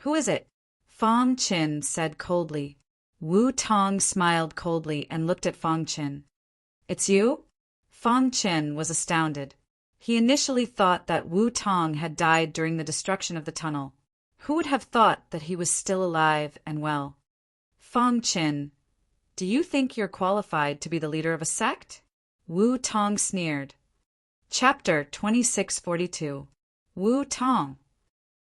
Speaker 1: "Who is it?" Fong Qin said coldly. Wu Tong smiled coldly and looked at Fong Qin. "It's you?" Fong Qin was astounded. He initially thought that Wu Tong had died during the destruction of the tunnel. Who would have thought that he was still alive and well? "Fong Qin, do you think you're qualified to be the leader of a sect?" Wu Tong sneered. Chapter 2642. Wu Tong.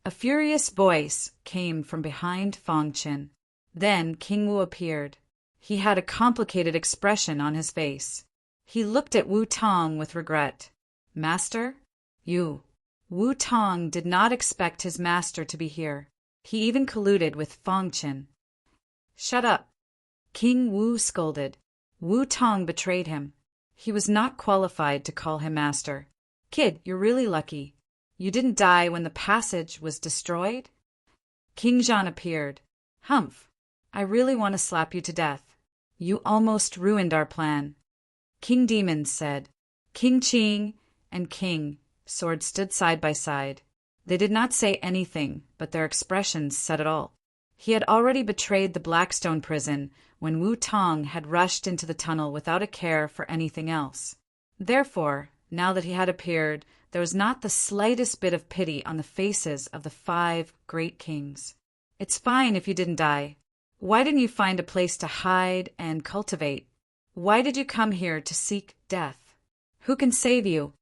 Speaker 1: A furious voice came from behind Fong Qin. Then King Wu appeared. He had a complicated expression on his face. He looked at Wu Tong with regret. "Master? You." Wu Tong did not expect his master to be here. He even colluded with Fong Qin. "Shut up!" King Wu scolded. Wu Tong betrayed him. He was not qualified to call him master. "Kid, you're really lucky. You didn't die when the passage was destroyed?" King Zhan appeared. "Humph! I really want to slap you to death. You almost ruined our plan." King Demon said. King Qing and King Sword stood side by side. They did not say anything, but their expressions said it all. He had already betrayed the Blackstone prison when Wu Tong had rushed into the tunnel without a care for anything else. Therefore, now that he had appeared, there was not the slightest bit of pity on the faces of the 5 great kings. "It's fine if you didn't die. Why didn't you find a place to hide and cultivate? Why did you come here to seek death? Who can save you?"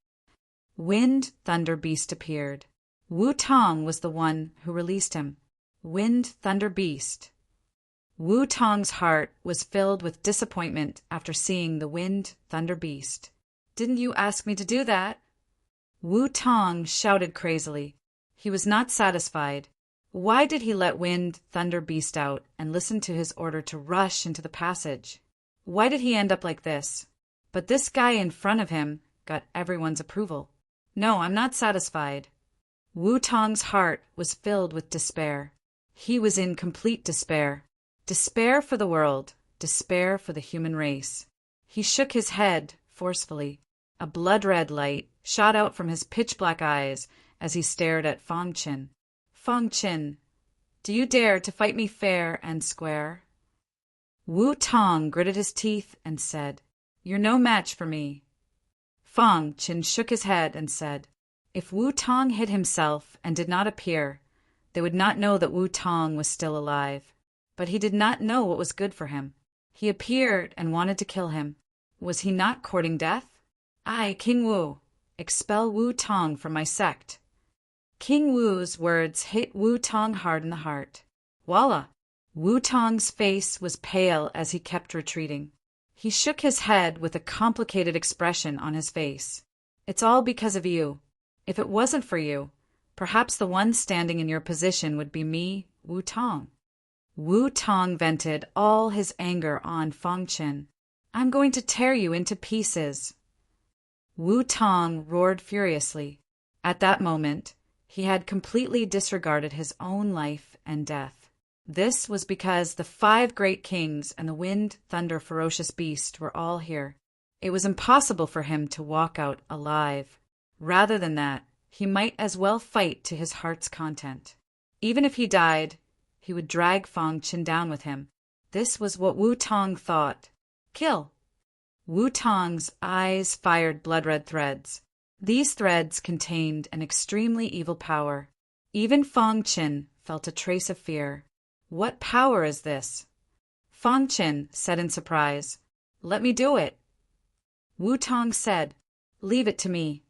Speaker 1: Wind Thunder Beast appeared. Wu Tong was the one who released him. Wind Thunder Beast. Wu Tong's heart was filled with disappointment after seeing the Wind Thunder Beast. "Didn't you ask me to do that?" Wu Tong shouted crazily. He was not satisfied. Why did he let Wind Thunder Beast out and listen to his order to rush into the passage? Why did he end up like this? But this guy in front of him got everyone's approval. "No, I'm not satisfied." Wu Tong's heart was filled with despair. He was in complete despair. Despair for the world, despair for the human race. He shook his head forcefully. A blood-red light shot out from his pitch-black eyes as he stared at Fong Qin. "Fong Qin, do you dare to fight me fair and square?" Wu Tong gritted his teeth and said, "You're no match for me." Fong Qin shook his head and said, "If Wu Tong hid himself and did not appear, they would not know that Wu Tong was still alive. But he did not know what was good for him. He appeared and wanted to kill him. Was he not courting death? I, King Wu, expel Wu Tong from my sect." King Wu's words hit Wu Tong hard in the heart. Voila! Wu Tong's face was pale as he kept retreating. He shook his head with a complicated expression on his face. "It's all because of you. If it wasn't for you, perhaps the one standing in your position would be me, Wu Tong." Wu Tong vented all his anger on Fang Qin. "I'm going to tear you into pieces." Wu Tong roared furiously. At that moment, he had completely disregarded his own life and death. This was because the 5 great kings and the wind, thunder, ferocious beast were all here. It was impossible for him to walk out alive. Rather than that, he might as well fight to his heart's content. Even if he died, he would drag Fang Qin down with him. This was what Wu Tong thought. Kill! Wu Tong's eyes fired blood-red threads. These threads contained an extremely evil power. Even Fang Qin felt a trace of fear. "What power is this?" Fang Qin said in surprise. "Let me do it." Wu Tong said, "Leave it to me."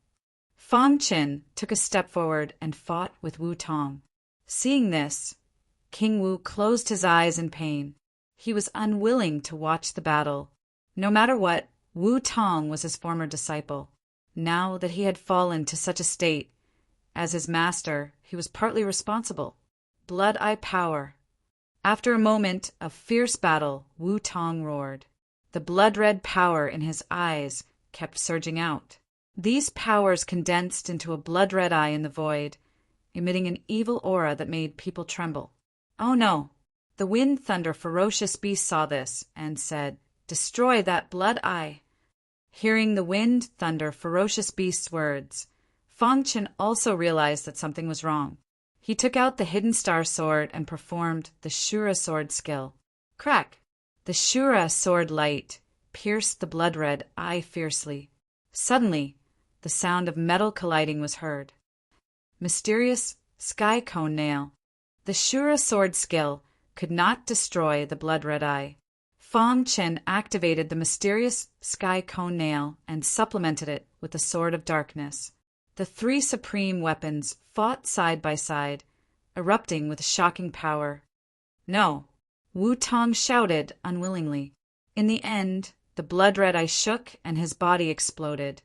Speaker 1: Fang Qin took a step forward and fought with Wu Tong. Seeing this, King Wu closed his eyes in pain. He was unwilling to watch the battle. No matter what, Wu Tong was his former disciple. Now that he had fallen to such a state, as his master, he was partly responsible. Blood-eye power. After a moment of fierce battle, Wu Tong roared. The blood-red power in his eyes kept surging out. These powers condensed into a blood-red eye in the void, emitting an evil aura that made people tremble. Oh no! The wind, thunder, ferocious beast saw this and said, "Destroy that blood eye." Hearing the wind, thunder, ferocious beast's words, Fang Qin also realized that something was wrong. He took out the hidden star sword and performed the Shura sword skill. Crack! The Shura sword light pierced the blood-red eye fiercely. Suddenly, the sound of metal colliding was heard. Mysterious sky cone nail. The Shura sword skill could not destroy the blood-red eye. Fang Qin activated the mysterious sky cone nail and supplemented it with the sword of darkness. The 3 supreme weapons fought side by side, erupting with shocking power. "No!" Wu Tong shouted unwillingly. In the end, the blood-red eye shook and his body exploded,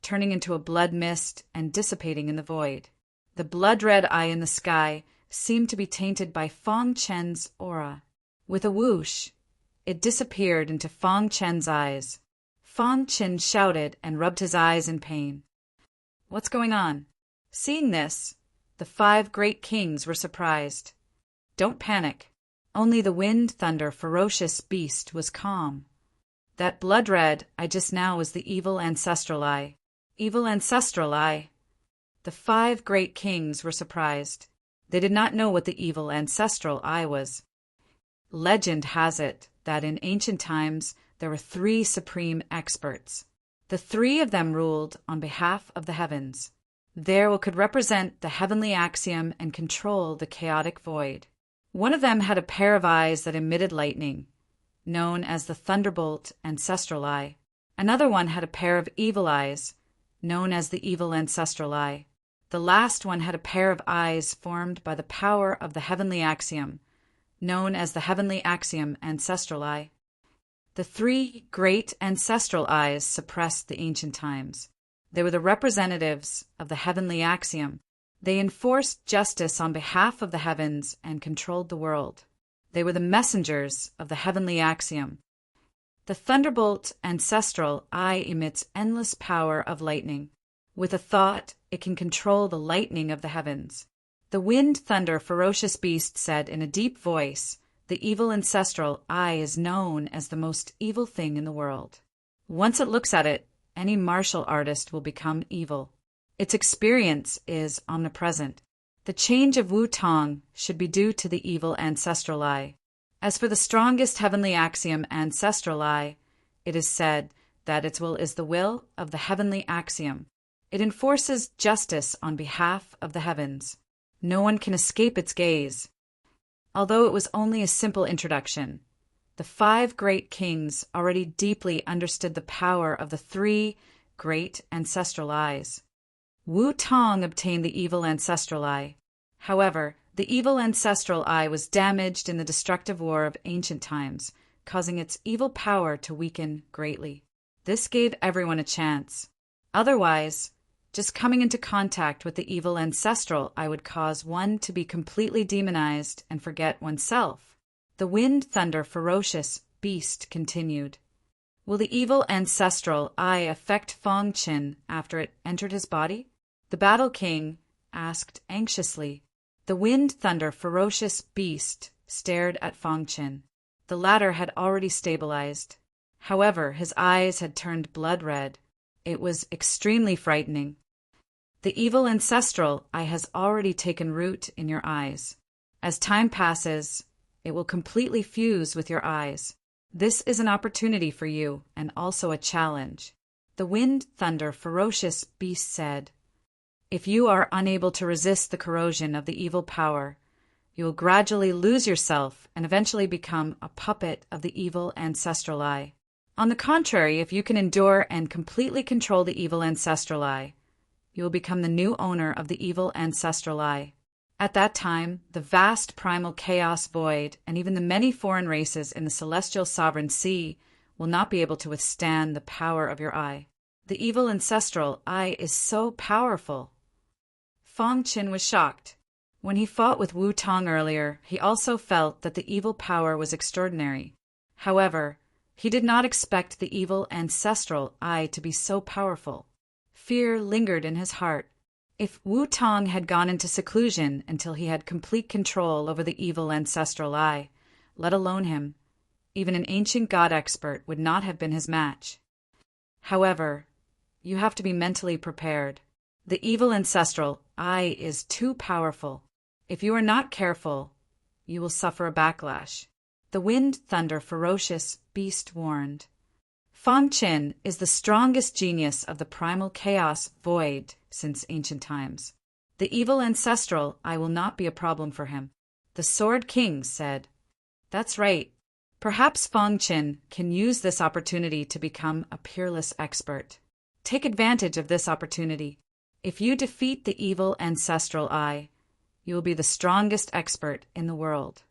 Speaker 1: turning into a blood mist and dissipating in the void. The blood-red eye in the sky seemed to be tainted by Fang Qin's aura. With a whoosh, it disappeared into Fang Qin's eyes. Fang Qin shouted and rubbed his eyes in pain. "What's going on?" Seeing this, the 5 great kings were surprised. "Don't panic." Only the wind, thunder, ferocious beast was calm. "That blood-red eye just now was the evil ancestral eye." "Evil ancestral eye?" The 5 great kings were surprised. They did not know what the evil ancestral eye was. Legend has it that in ancient times there were 3 supreme experts. The 3 of them ruled on behalf of the heavens. They could represent the heavenly axiom and control the chaotic void. One of them had a pair of eyes that emitted lightning, known as the thunderbolt ancestral eye. Another one had a pair of evil eyes, known as the evil ancestral eye. The last one had a pair of eyes formed by the power of the heavenly axiom, known as the heavenly axiom ancestral eye. The 3 great ancestral eyes suppressed the ancient times. They were the representatives of the heavenly axiom. They enforced justice on behalf of the heavens and controlled the world. They were the messengers of the heavenly axiom. The thunderbolt ancestral eye emits endless power of lightning. With a thought, it can control the lightning of the heavens. The wind, thunder, ferocious beast said in a deep voice, "The evil ancestral eye is known as the most evil thing in the world. Once it looks at it, any martial artist will become evil. Its experience is omnipresent. The change of Wu Tong should be due to the evil ancestral eye. As for the strongest heavenly axiom ancestral eye, it is said that its will is the will of the heavenly axiom. It enforces justice on behalf of the heavens. No one can escape its gaze." Although it was only a simple introduction, the 5 great kings already deeply understood the power of the 3 great ancestral eyes. Wu Tong obtained the evil ancestral eye. However, the evil ancestral eye was damaged in the destructive war of ancient times, causing its evil power to weaken greatly. This gave everyone a chance. Otherwise, just coming into contact with the evil ancestral eye would cause one to be completely demonized and forget oneself. The wind, thunder, ferocious beast continued. Will the evil ancestral eye affect Fong Qin after it entered his body? The Battle King asked anxiously. The wind, thunder, ferocious beast stared at Fong Qin. The latter had already stabilized. However, his eyes had turned blood red. It was extremely frightening. The evil ancestral eye has already taken root in your eyes. As time passes, it will completely fuse with your eyes. This is an opportunity for you and also a challenge. The wind, thunder, ferocious beast said, if you are unable to resist the corrosion of the evil power, you will gradually lose yourself and eventually become a puppet of the evil ancestral eye. On the contrary, if you can endure and completely control the evil ancestral eye, you will become the new owner of the evil ancestral eye. At that time, the vast primal chaos void and even the many foreign races in the celestial sovereign sea will not be able to withstand the power of your eye. The evil ancestral eye is so powerful. Fong Qin was shocked. When he fought with Wu Tong earlier, he also felt that the evil power was extraordinary. However, he did not expect the evil ancestral eye to be so powerful. Fear lingered in his heart. If Wu Tong had gone into seclusion until he had complete control over the evil ancestral eye, let alone him, even an ancient god expert would not have been his match. However, you have to be mentally prepared. The evil ancestral eye is too powerful. If you are not careful, you will suffer a backlash. The wind, thunder, ferocious beast warned. Fong Qin is the strongest genius of the primal chaos void since ancient times. The evil ancestral eye will not be a problem for him. The Sword King said, that's right. Perhaps Fong Qin can use this opportunity to become a peerless expert. Take advantage of this opportunity. If you defeat the evil ancestral eye, you will be the strongest expert in the world.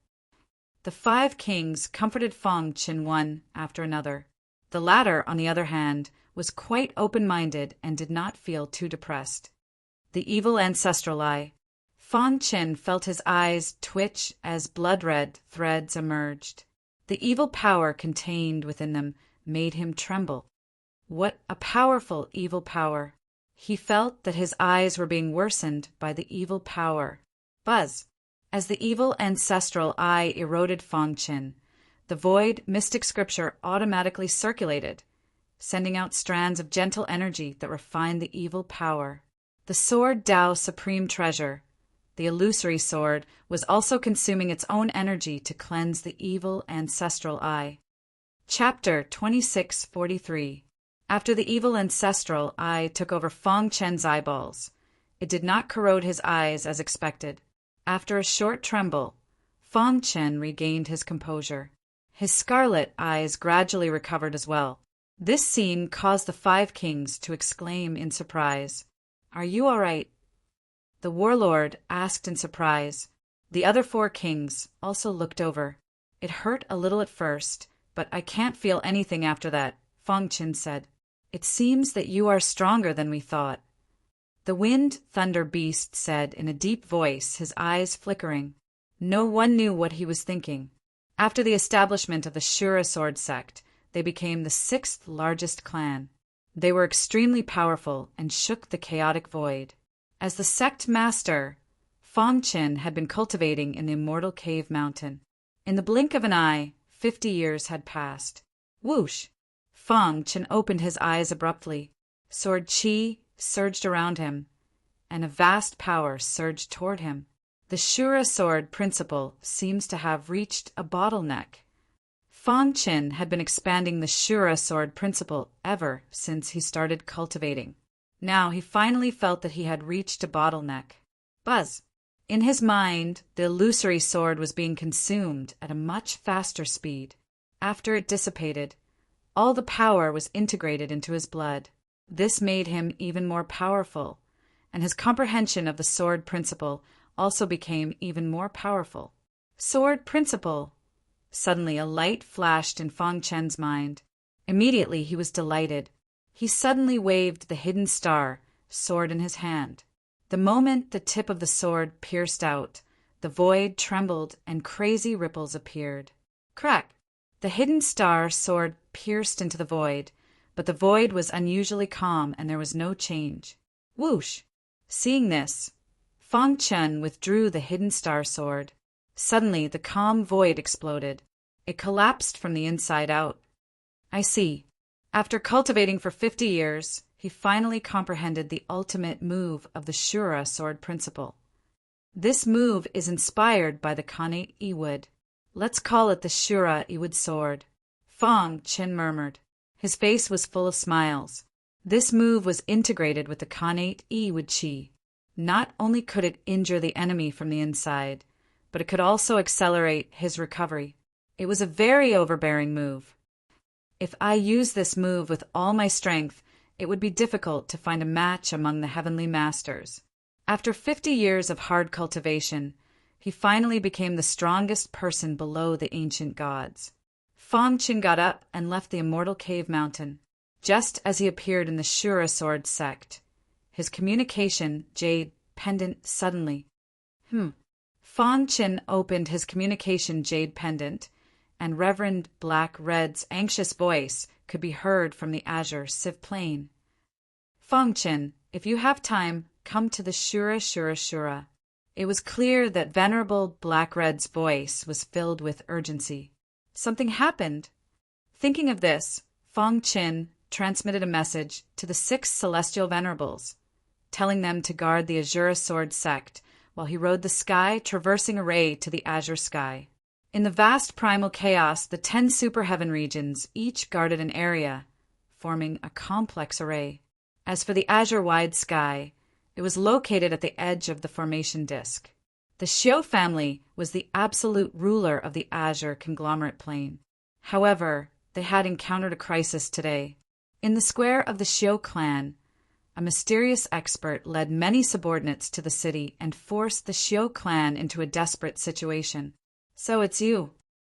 Speaker 1: The 5 kings comforted Fong Qin one after another. The latter, on the other hand, was quite open-minded and did not feel too depressed. The evil ancestral eye. Fong Qin felt his eyes twitch as blood-red threads emerged. The evil power contained within them made him tremble. What a powerful evil power! He felt that his eyes were being worsened by the evil power. Buzz! As the evil ancestral eye eroded Fong Qin, the void mystic scripture automatically circulated, sending out strands of gentle energy that refined the evil power. The sword Tao supreme treasure, the illusory sword, was also consuming its own energy to cleanse the evil ancestral eye. Chapter 2643. After the evil ancestral eye took over Fong Qin's eyeballs, it did not corrode his eyes as expected. After a short tremble, Fong Qin regained his composure. His scarlet eyes gradually recovered as well. This scene caused the 5 kings to exclaim in surprise, "Are you all right?" The warlord asked in surprise. The other 4 kings also looked over. "It hurt a little at first, but I can't feel anything after that," Fong Qin said. "It seems that you are stronger than we thought." The wind thunder beast said in a deep voice, his eyes flickering. No one knew what he was thinking. After the establishment of the Shura sword sect, they became the 6th largest clan. They were extremely powerful and shook the chaotic void. As the sect master, Fong Qin had been cultivating in the immortal cave mountain. In the blink of an eye, 50 years had passed. Whoosh! Fong Qin opened his eyes abruptly. Sword Qi surged around him, and a vast power surged toward him. The Shura sword principle seems to have reached a bottleneck. Fong Qin had been expanding the Shura sword principle ever since he started cultivating. Now he finally felt that he had reached a bottleneck. Buzz! In his mind, the illusory sword was being consumed at a much faster speed. After it dissipated, all the power was integrated into his blood. This made him even more powerful, and his comprehension of the sword principle also became even more powerful. Sword principle! Suddenly a light flashed in Fong Qin's mind. Immediately he was delighted. He suddenly waved the hidden star, sword in his hand. The moment the tip of the sword pierced out, the void trembled and crazy ripples appeared. Crack! The hidden star sword pierced into the void, but the void was unusually calm and there was no change. Whoosh! Seeing this, Fang Chen withdrew the hidden star sword. Suddenly, the calm void exploded. It collapsed from the inside out. I see. After cultivating for 50 years, he finally comprehended the ultimate move of the Shura sword principle. This move is inspired by the Khanate Iwood. Let's call it the Shura Iwood sword. Fang Chen murmured. His face was full of smiles. This move was integrated with the Khanate Iwood chi. Not only could it injure the enemy from the inside, but it could also accelerate his recovery. It was a very overbearing move. If I used this move with all my strength, it would be difficult to find a match among the heavenly masters. After 50 years of hard cultivation, he finally became the strongest person below the ancient gods. Fang Chen got up and left the immortal cave mountain, just as he appeared in the Shura sword sect. His communication jade pendant suddenly. Fang Chen opened his communication jade pendant, and Reverend Black Red's anxious voice could be heard from the azure sieve plain. Fang Chen, if you have time, come to the Shura. It was clear that Venerable Black Red's voice was filled with urgency. Something happened. Thinking of this, Fang Chen transmitted a message to the 6 celestial venerables, telling them to guard the Azure Sword sect while he rode the sky, traversing a ray to the azure sky. In the vast primal chaos, the 10 superheaven regions each guarded an area, forming a complex array. As for the azure-wide sky, it was located at the edge of the formation disk. The Xiu family was the absolute ruler of the azure conglomerate plane. However, they had encountered a crisis today. In the square of the Xiu clan, a mysterious expert led many subordinates to the city and forced the Xiu clan into a desperate situation. So it's you.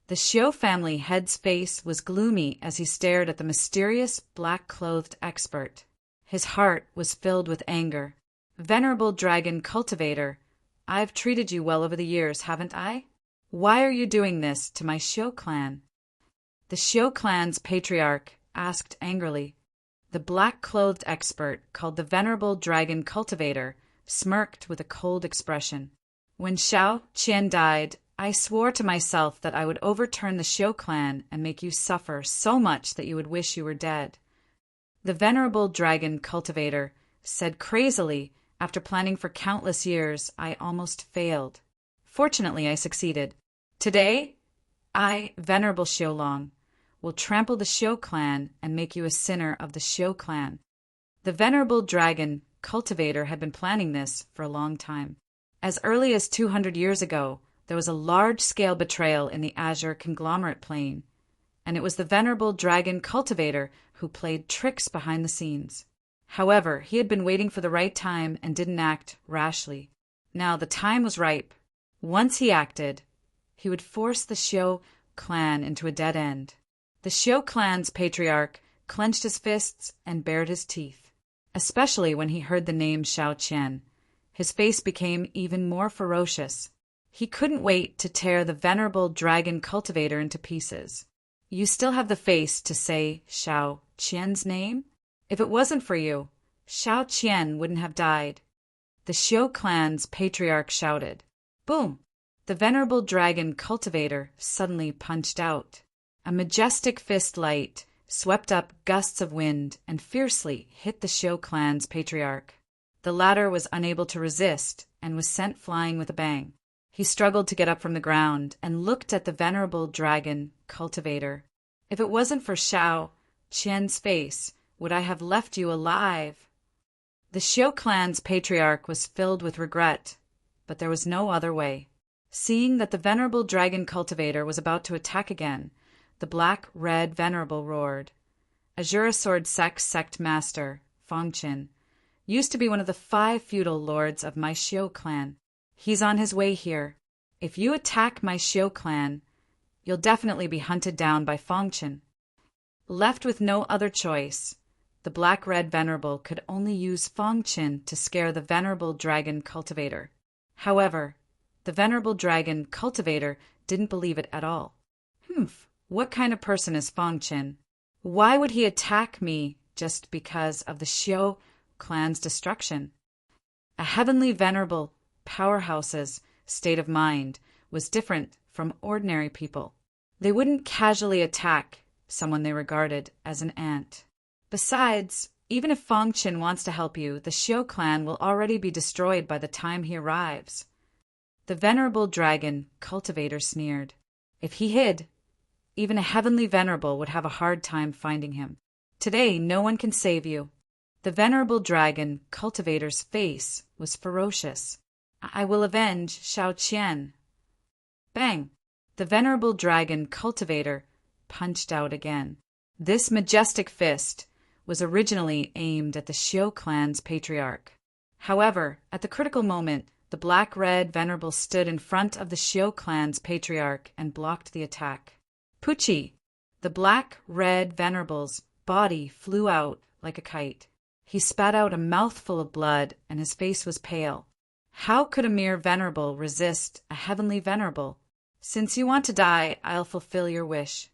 Speaker 1: The Xiu family head's face was gloomy as he stared at the mysterious black-clothed expert. His heart was filled with anger. Venerable dragon cultivator, I've treated you well over the years, haven't I? Why are you doing this to my Xiu clan? The Xiu clan's patriarch asked angrily. The black-clothed expert, called the Venerable Dragon Cultivator, smirked with a cold expression. When Xiao Qian died, I swore to myself that I would overturn the Xiu clan and make you suffer so much that you would wish you were dead. The Venerable Dragon Cultivator said crazily, after planning for countless years, I almost failed. Fortunately, I succeeded. Today, I, Venerable Xiulong, will trample the Xiu clan and make you a sinner of the Xiu clan. The Venerable Dragon Cultivator had been planning this for a long time. As early as 200 years ago, there was a large-scale betrayal in the azure conglomerate plane, and it was the Venerable Dragon Cultivator who played tricks behind the scenes. However, he had been waiting for the right time and didn't act rashly. Now the time was ripe. Once he acted, he would force the Xiu clan into a dead end. The Xiu clan's patriarch clenched his fists and bared his teeth, especially when he heard the name Xiao Qian. His face became even more ferocious. He couldn't wait to tear the Venerable Dragon Cultivator into pieces. You still have the face to say Xiao Qian's name? If it wasn't for you, Xiao Qian wouldn't have died. The Xiu clan's patriarch shouted. Boom! The Venerable Dragon Cultivator suddenly punched out. A majestic fist light swept up gusts of wind and fiercely hit the Xiu clan's patriarch. The latter was unable to resist and was sent flying with a bang. He struggled to get up from the ground and looked at the Venerable Dragon Cultivator. If it wasn't for Xiao Qian's face, would I have left you alive? The Xiu clan's patriarch was filled with regret, but there was no other way. Seeing that the Venerable Dragon Cultivator was about to attack again, the Black-Red Venerable roared. Azure Sword sect master, Fang Chen, used to be one of the 5 feudal lords of my Xiu clan. He's on his way here. If you attack my Xiu clan, you'll definitely be hunted down by Fang Chen. Left with no other choice, the Black-Red Venerable could only use Fang Chen to scare the Venerable Dragon Cultivator. However, the Venerable Dragon Cultivator didn't believe it at all. What kind of person is Fong Qin? Why would he attack me just because of the Xiao clan's destruction? A heavenly venerable powerhouse's state of mind was different from ordinary people. They wouldn't casually attack someone they regarded as an ant. Besides, even if Fong Qin wants to help you, the Xiao clan will already be destroyed by the time he arrives. The venerable dragon cultivator sneered. If he hid, even a heavenly venerable would have a hard time finding him. Today, no one can save you. The venerable dragon cultivator's face was ferocious. I will avenge Shao Qian. Bang! The venerable dragon cultivator punched out again. This majestic fist was originally aimed at the Xiao clan's patriarch. However, at the critical moment, the black-red venerable stood in front of the Xiao clan's patriarch and blocked the attack. Pucci! The black-red venerable's body flew out like a kite. He spat out a mouthful of blood, and his face was pale. How could a mere venerable resist a heavenly venerable? Since you want to die, I'll fulfill your wish.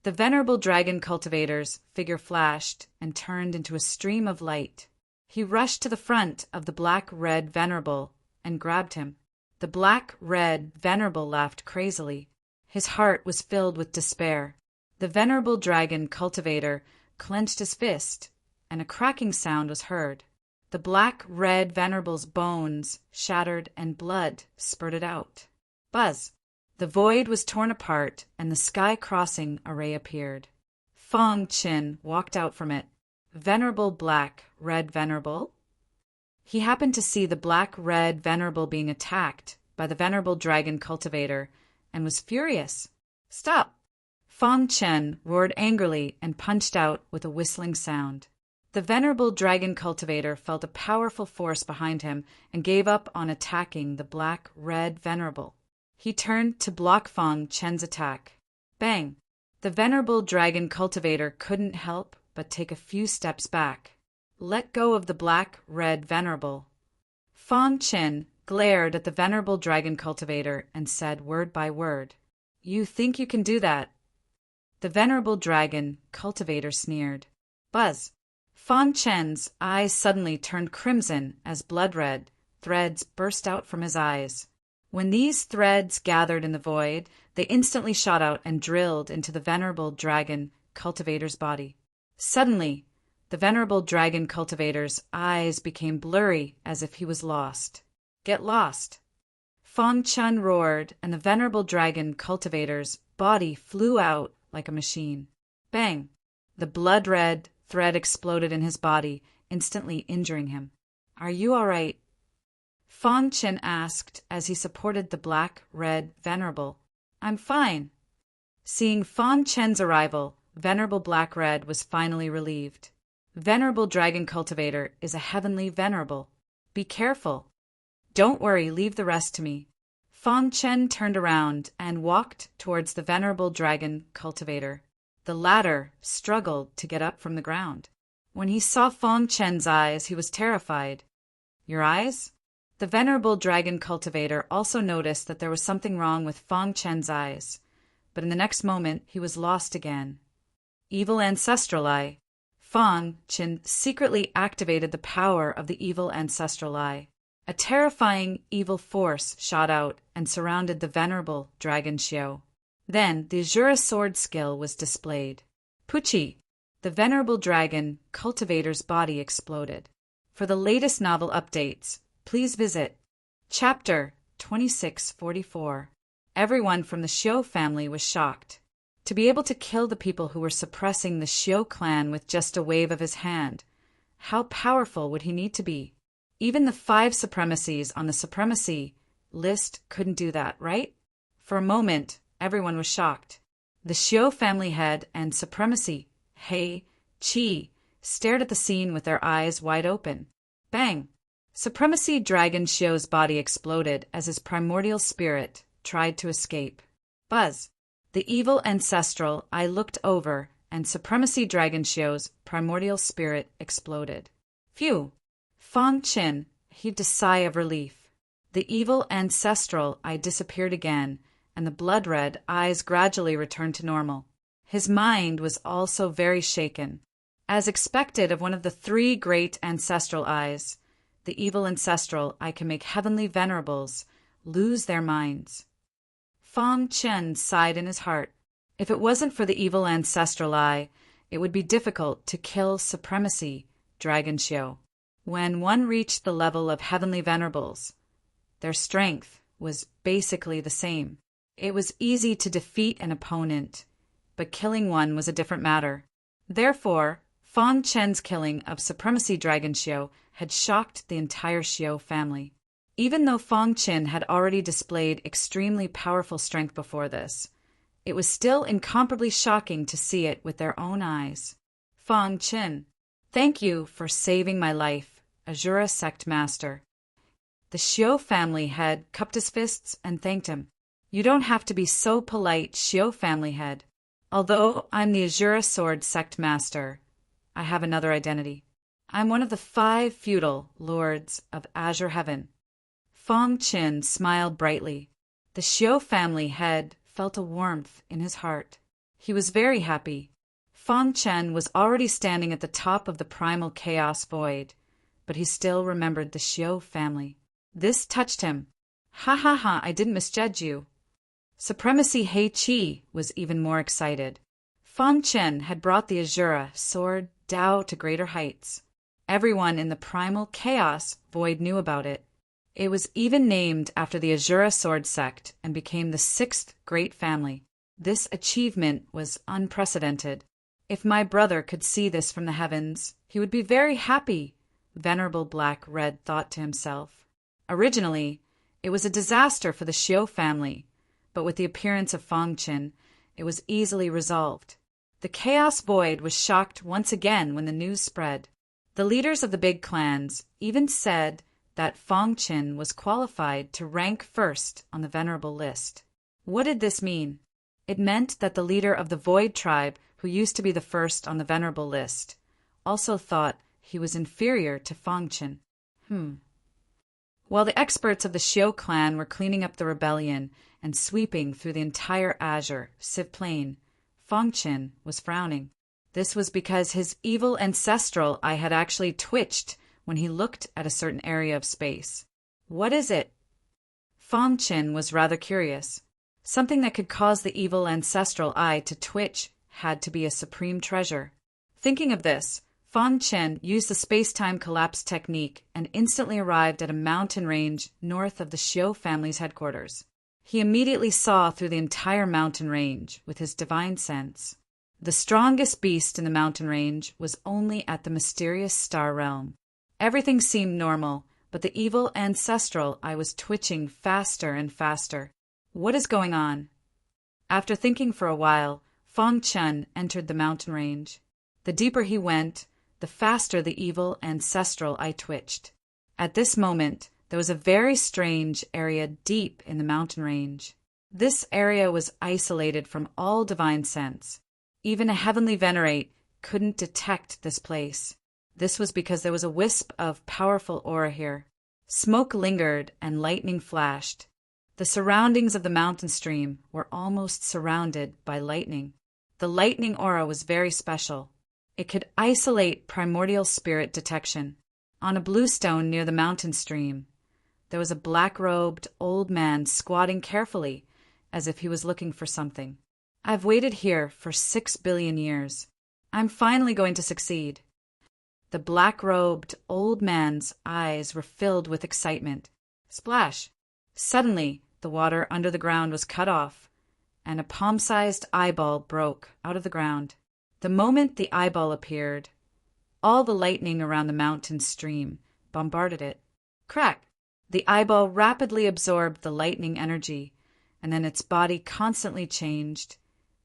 Speaker 1: The venerable dragon cultivator's figure flashed and turned into a stream of light. He rushed to the front of the black-red venerable and grabbed him. The black-red venerable laughed crazily. His heart was filled with despair. The venerable dragon cultivator clenched his fist, and a cracking sound was heard. The black-red venerable's bones shattered and blood spurted out. Buzz! The void was torn apart, and the sky-crossing array appeared. Fong Qin walked out from it. Venerable black-red venerable? He happened to see the black-red venerable being attacked by the venerable dragon cultivator and was furious. Stop! Fong Qin roared angrily and punched out with a whistling sound. The venerable dragon cultivator felt a powerful force behind him and gave up on attacking the black-red venerable. He turned to block Fong Qin's attack. Bang! The venerable dragon cultivator couldn't help but take a few steps back. Let go of the black-red venerable. Fong Qin glared at the venerable dragon cultivator and said word by word, You think you can do that? The venerable dragon cultivator sneered. Buzz! Fong Qin's eyes suddenly turned crimson as blood-red threads burst out from his eyes. When these threads gathered in the void, they instantly shot out and drilled into the venerable dragon cultivator's body. Suddenly, the venerable dragon cultivator's eyes became blurry as if he was lost. Get lost! Fong Qin roared, and the venerable dragon cultivator's body flew out like a machine. Bang! The blood-red thread exploded in his body, instantly injuring him. Are you all right? Fong Qin asked as he supported the black-red venerable. I'm fine. Seeing Fong Qin's arrival, venerable black-red was finally relieved. Venerable dragon cultivator is a heavenly venerable. Be careful. Don't worry, leave the rest to me. Fong Qin turned around and walked towards the venerable dragon cultivator. The latter struggled to get up from the ground. When he saw Fong Qin's eyes, he was terrified. Your eyes? The venerable dragon cultivator also noticed that there was something wrong with Fong Qin's eyes, but in the next moment he was lost again. Evil ancestral eye. Fong Qin secretly activated the power of the evil ancestral eye. A terrifying evil force shot out and surrounded the venerable dragon Xiao. Then the Azura sword skill was displayed. Pucci! The venerable dragon cultivator's body exploded. For the latest novel updates, please visit Chapter 2644. Everyone from the Xiao family was shocked. To be able to kill the people who were suppressing the Xiao clan with just a wave of his hand, how powerful would he need to be? Even the 5 supremacies on the supremacy list couldn't do that, right? For a moment, everyone was shocked. The Xiao family head and supremacy, He Qi, stared at the scene with their eyes wide open. Bang! Supremacy Dragon Xiao's body exploded as his primordial spirit tried to escape. Buzz! The evil ancestral eye looked over, and Supremacy Dragon Xiao's primordial spirit exploded. Phew! Fong Qin heaved a sigh of relief. The evil ancestral eye disappeared again, and the blood-red eyes gradually returned to normal. His mind was also very shaken. As expected of one of the three great ancestral eyes, the evil ancestral eye can make heavenly venerables lose their minds. Fang Chen sighed in his heart. If it wasn't for the evil ancestral eye, it would be difficult to kill supremacy, Dragon Xiu. When one reached the level of heavenly venerables, their strength was basically the same. It was easy to defeat an opponent, but killing one was a different matter. Therefore, Fang Chen's killing of Supremacy Dragon Xiu had shocked the entire Xiu family. Even though Fang Chen had already displayed extremely powerful strength before this, it was still incomparably shocking to see it with their own eyes. Fang Chen, thank you for saving my life, Azura Sect Master. The Xiu family head cupped his fists and thanked him. You don't have to be so polite, Xiu family head. Although I'm the Azura Sword Sect Master, I have another identity. I'm one of the 5 feudal lords of Azure Heaven. Fang Chen smiled brightly. The Xiu family head felt a warmth in his heart. He was very happy. Fang Chen was already standing at the top of the primal chaos void, but he still remembered the Xiu family. This touched him. Ha ha ha, I didn't misjudge you. Supremacy Hei Qi was even more excited. Fang Chen had brought the Azura sword Dao to greater heights. Everyone in the primal chaos void knew about it. It was even named after the Azura sword sect and became the 6th great family. This achievement was unprecedented. If my brother could see this from the heavens, he would be very happy, Venerable Black Red thought to himself. Originally, it was a disaster for the Xiu family, but with the appearance of Fang Chen, it was easily resolved. The Chaos Void was shocked once again when the news spread. The leaders of the big clans even said that Fang Chen was qualified to rank first on the Venerable list. What did this mean? It meant that the leader of the Void tribe, who used to be the first on the Venerable list, also thought he was inferior to Fang Chen. While the experts of the Xiu clan were cleaning up the rebellion and sweeping through the entire Azure Civ Plain, Fang Chen was frowning. This was because his evil ancestral eye had actually twitched when he looked at a certain area of space. What is it? Fang Chen was rather curious. Something that could cause the evil ancestral eye to twitch had to be a supreme treasure. Thinking of this, Fang Chen used the space-time collapse technique and instantly arrived at a mountain range north of the Xiu family's headquarters. He immediately saw through the entire mountain range with his divine sense. The strongest beast in the mountain range was only at the mysterious star realm. Everything seemed normal, but the evil ancestral eye was twitching faster and faster. What is going on? After thinking for a while, Fang Chen entered the mountain range. The deeper he went, the faster the evil ancestral eye twitched. At this moment, there was a very strange area deep in the mountain range. This area was isolated from all divine sense. Even a heavenly venerate couldn't detect this place. This was because there was a wisp of powerful aura here. Smoke lingered and lightning flashed. The surroundings of the mountain stream were almost surrounded by lightning. The lightning aura was very special. It could isolate primordial spirit detection. On a blue stone near the mountain stream, there was a black-robed old man squatting carefully, as if he was looking for something. I've waited here for 6 billion years. I'm finally going to succeed. The black-robed old man's eyes were filled with excitement. Splash! Suddenly, the water under the ground was cut off, and a palm-sized eyeball broke out of the ground. The moment the eyeball appeared, all the lightning around the mountain stream bombarded it. Crack! The eyeball rapidly absorbed the lightning energy, and then its body constantly changed,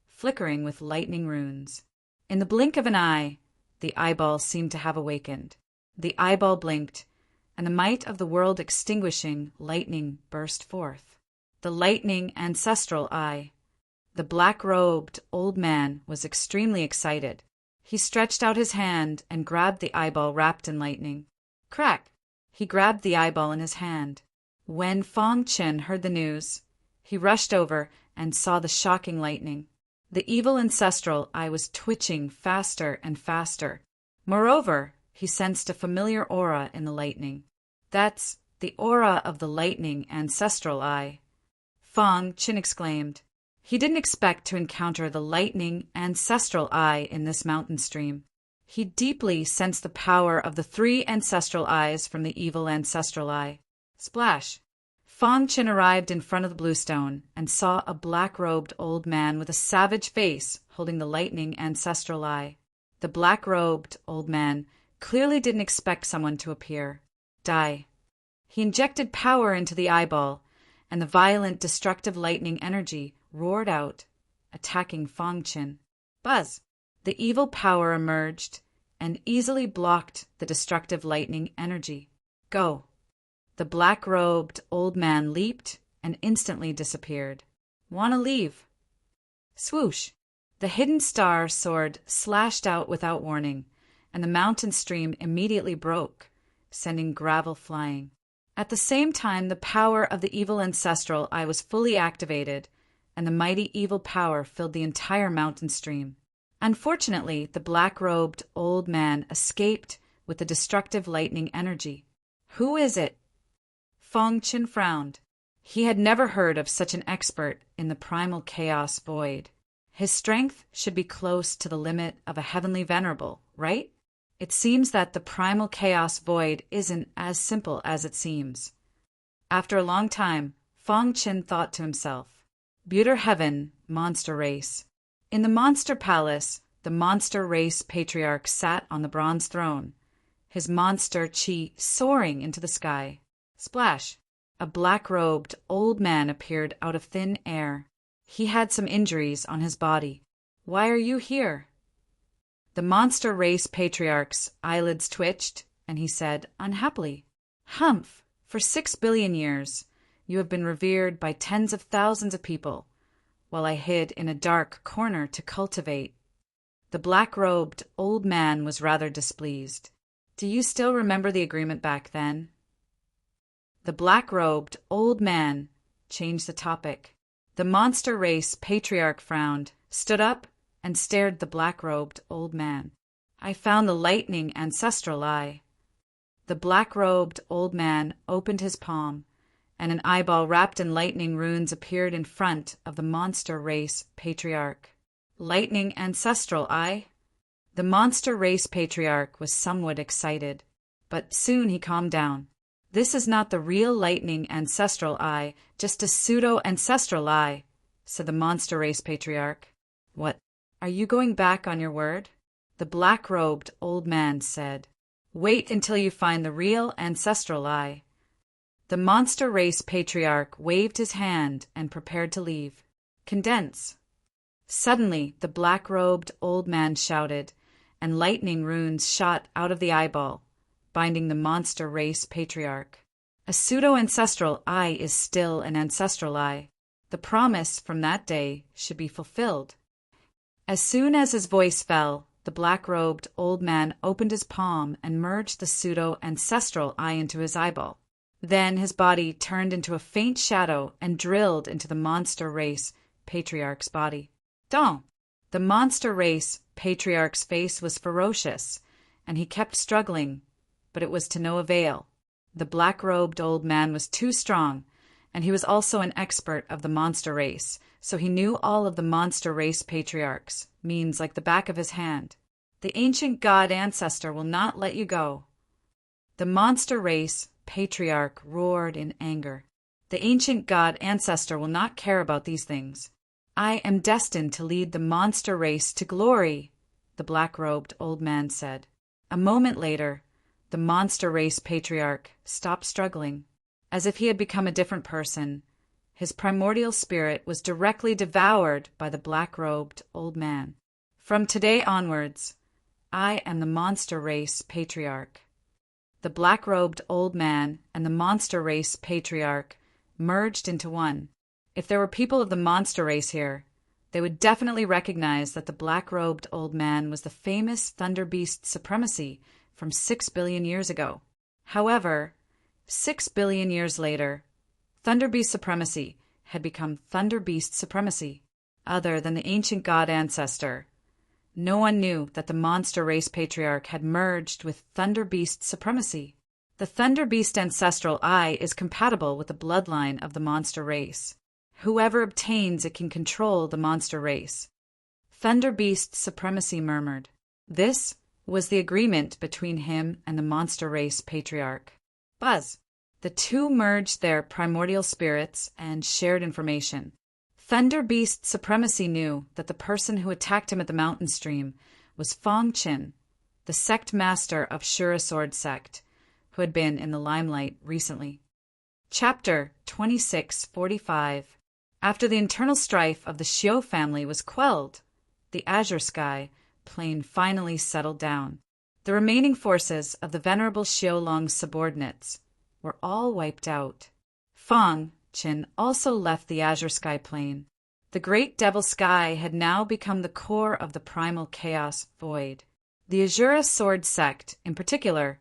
Speaker 1: flickering with lightning runes. In the blink of an eye, the eyeball seemed to have awakened. The eyeball blinked, and the might of the world extinguishing lightning burst forth. The lightning ancestral eye. The black-robed old man was extremely excited. He stretched out his hand and grabbed the eyeball wrapped in lightning. Crack! He grabbed the eyeball in his hand. When Fang Chen heard the news, he rushed over and saw the shocking lightning. The evil ancestral eye was twitching faster and faster. Moreover, he sensed a familiar aura in the lightning. That's the aura of the lightning ancestral eye. Fang Qin exclaimed. He didn't expect to encounter the lightning ancestral eye in this mountain stream. He deeply sensed the power of the 3 ancestral eyes from the evil ancestral eye. Splash! Fang Qin arrived in front of the bluestone and saw a black-robed old man with a savage face holding the lightning ancestral eye. The black-robed old man clearly didn't expect someone to appear. Die. He injected power into the eyeball, and the violent, destructive lightning energy roared out, attacking Fang Qin. Buzz! The evil power emerged and easily blocked the destructive lightning energy. Go! The black-robed old man leaped and instantly disappeared. Wanna leave? Swoosh! The hidden star sword slashed out without warning, and the mountain stream immediately broke, sending gravel flying. At the same time, the power of the evil ancestral eye was fully activated, and the mighty evil power filled the entire mountain stream. Unfortunately, the black-robed old man escaped with the destructive lightning energy. Who is it? Fang Qin frowned. He had never heard of such an expert in the primal chaos void. His strength should be close to the limit of a heavenly venerable, right? It seems that the primal chaos void isn't as simple as it seems. After a long time, Fang Qin thought to himself, Buter heaven, monster race. In the monster palace, the monster race patriarch sat on the bronze throne, his monster chi soaring into the sky. Splash! A black-robed old man appeared out of thin air. He had some injuries on his body. Why are you here? The monster race patriarch's eyelids twitched, and he said unhappily, Humph! For 6 billion years, you have been revered by tens of thousands of people, while I hid in a dark corner to cultivate. The black-robed old man was rather displeased. Do you still remember the agreement back then? The black-robed old man changed the topic. The monster race patriarch frowned, stood up, and stared the black-robed old man. I found the lightning ancestral eye. The black-robed old man opened his palm, and an eyeball wrapped in lightning runes appeared in front of the monster race patriarch. Lightning ancestral eye? The monster race patriarch was somewhat excited, but soon he calmed down. This is not the real lightning ancestral eye, just a pseudo-ancestral eye, said the monster race patriarch. What? Are you going back on your word? The black-robed old man said. Wait until you find the real ancestral eye. The monster race patriarch waved his hand and prepared to leave. Condense. Suddenly, the black-robed old man shouted, and lightning runes shot out of the eyeball, binding the monster race patriarch. A pseudo-ancestral eye is still an ancestral eye. The promise from that day should be fulfilled. As soon as his voice fell, the black-robed old man opened his palm and merged the pseudo-ancestral eye into his eyeball. Then his body turned into a faint shadow and drilled into the monster race patriarch's body. Dong! The monster race patriarch's face was ferocious, and he kept struggling, but it was to no avail. The black-robed old man was too strong, and he was also an expert of the monster race, so he knew all of the monster race patriarchs, means like the back of his hand. The ancient god ancestor will not let you go. The monster race patriarch roared in anger. The ancient god ancestor will not care about these things. I am destined to lead the monster race to glory, the black-robed old man said. A moment later, the monster race patriarch stopped struggling. As if he had become a different person, his primordial spirit was directly devoured by the black-robed old man. From today onwards, I am the monster race patriarch. The black-robed old man and the monster race patriarch merged into one. If there were people of the monster race here, they would definitely recognize that the black-robed old man was the famous Thunder Beast supremacy from 6 billion years ago. However, 6 billion years later, Thunder Beast supremacy had become Thunder Beast supremacy, other than the ancient god ancestor. No one knew that the monster race patriarch had merged with Thunder Beast supremacy. The Thunder Beast ancestral eye is compatible with the bloodline of the monster race. Whoever obtains it can control the monster race. Thunder Beast supremacy murmured. This was the agreement between him and the monster race patriarch. Buzz. The two merged their primordial spirits and shared information. Thunder Beast supremacy knew that the person who attacked him at the mountain stream was Fong Qin, the sect master of Shura Sword sect, who had been in the limelight recently. Chapter 2645. After the internal strife of the Xiu family was quelled, the Azure Sky plane finally settled down. The remaining forces of the venerable Xiulong's subordinates were all wiped out. Fong Qin also left the Azure Sky plane. The Great Devil Sky had now become the core of the primal chaos void. The Azura Sword sect, in particular,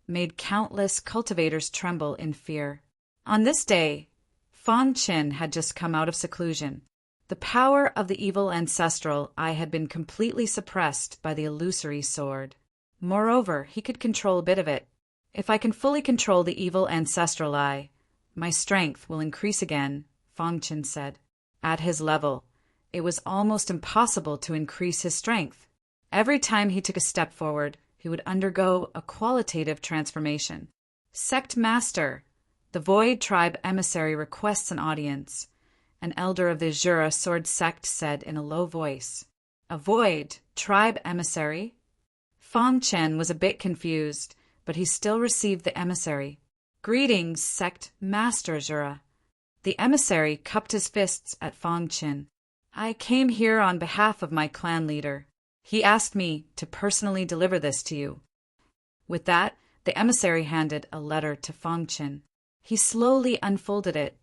Speaker 1: made countless cultivators tremble in fear. On this day, Fong Qin had just come out of seclusion. The power of the evil ancestral eye had been completely suppressed by the illusory sword. Moreover, he could control a bit of it. If I can fully control the evil ancestral eye, my strength will increase again, Fong Qin said. At his level, it was almost impossible to increase his strength. Every time he took a step forward, he would undergo a qualitative transformation. Sect Master, the Void Tribe emissary requests an audience, an elder of the Azura Sword sect said in a low voice. A Void Tribe emissary? Fong Qin was a bit confused, but he still received the emissary. Greetings, Sect Master Azura. The emissary cupped his fists at Fong Qin. I came here on behalf of my clan leader. He asked me to personally deliver this to you. With that, the emissary handed a letter to Fong Qin. He slowly unfolded it,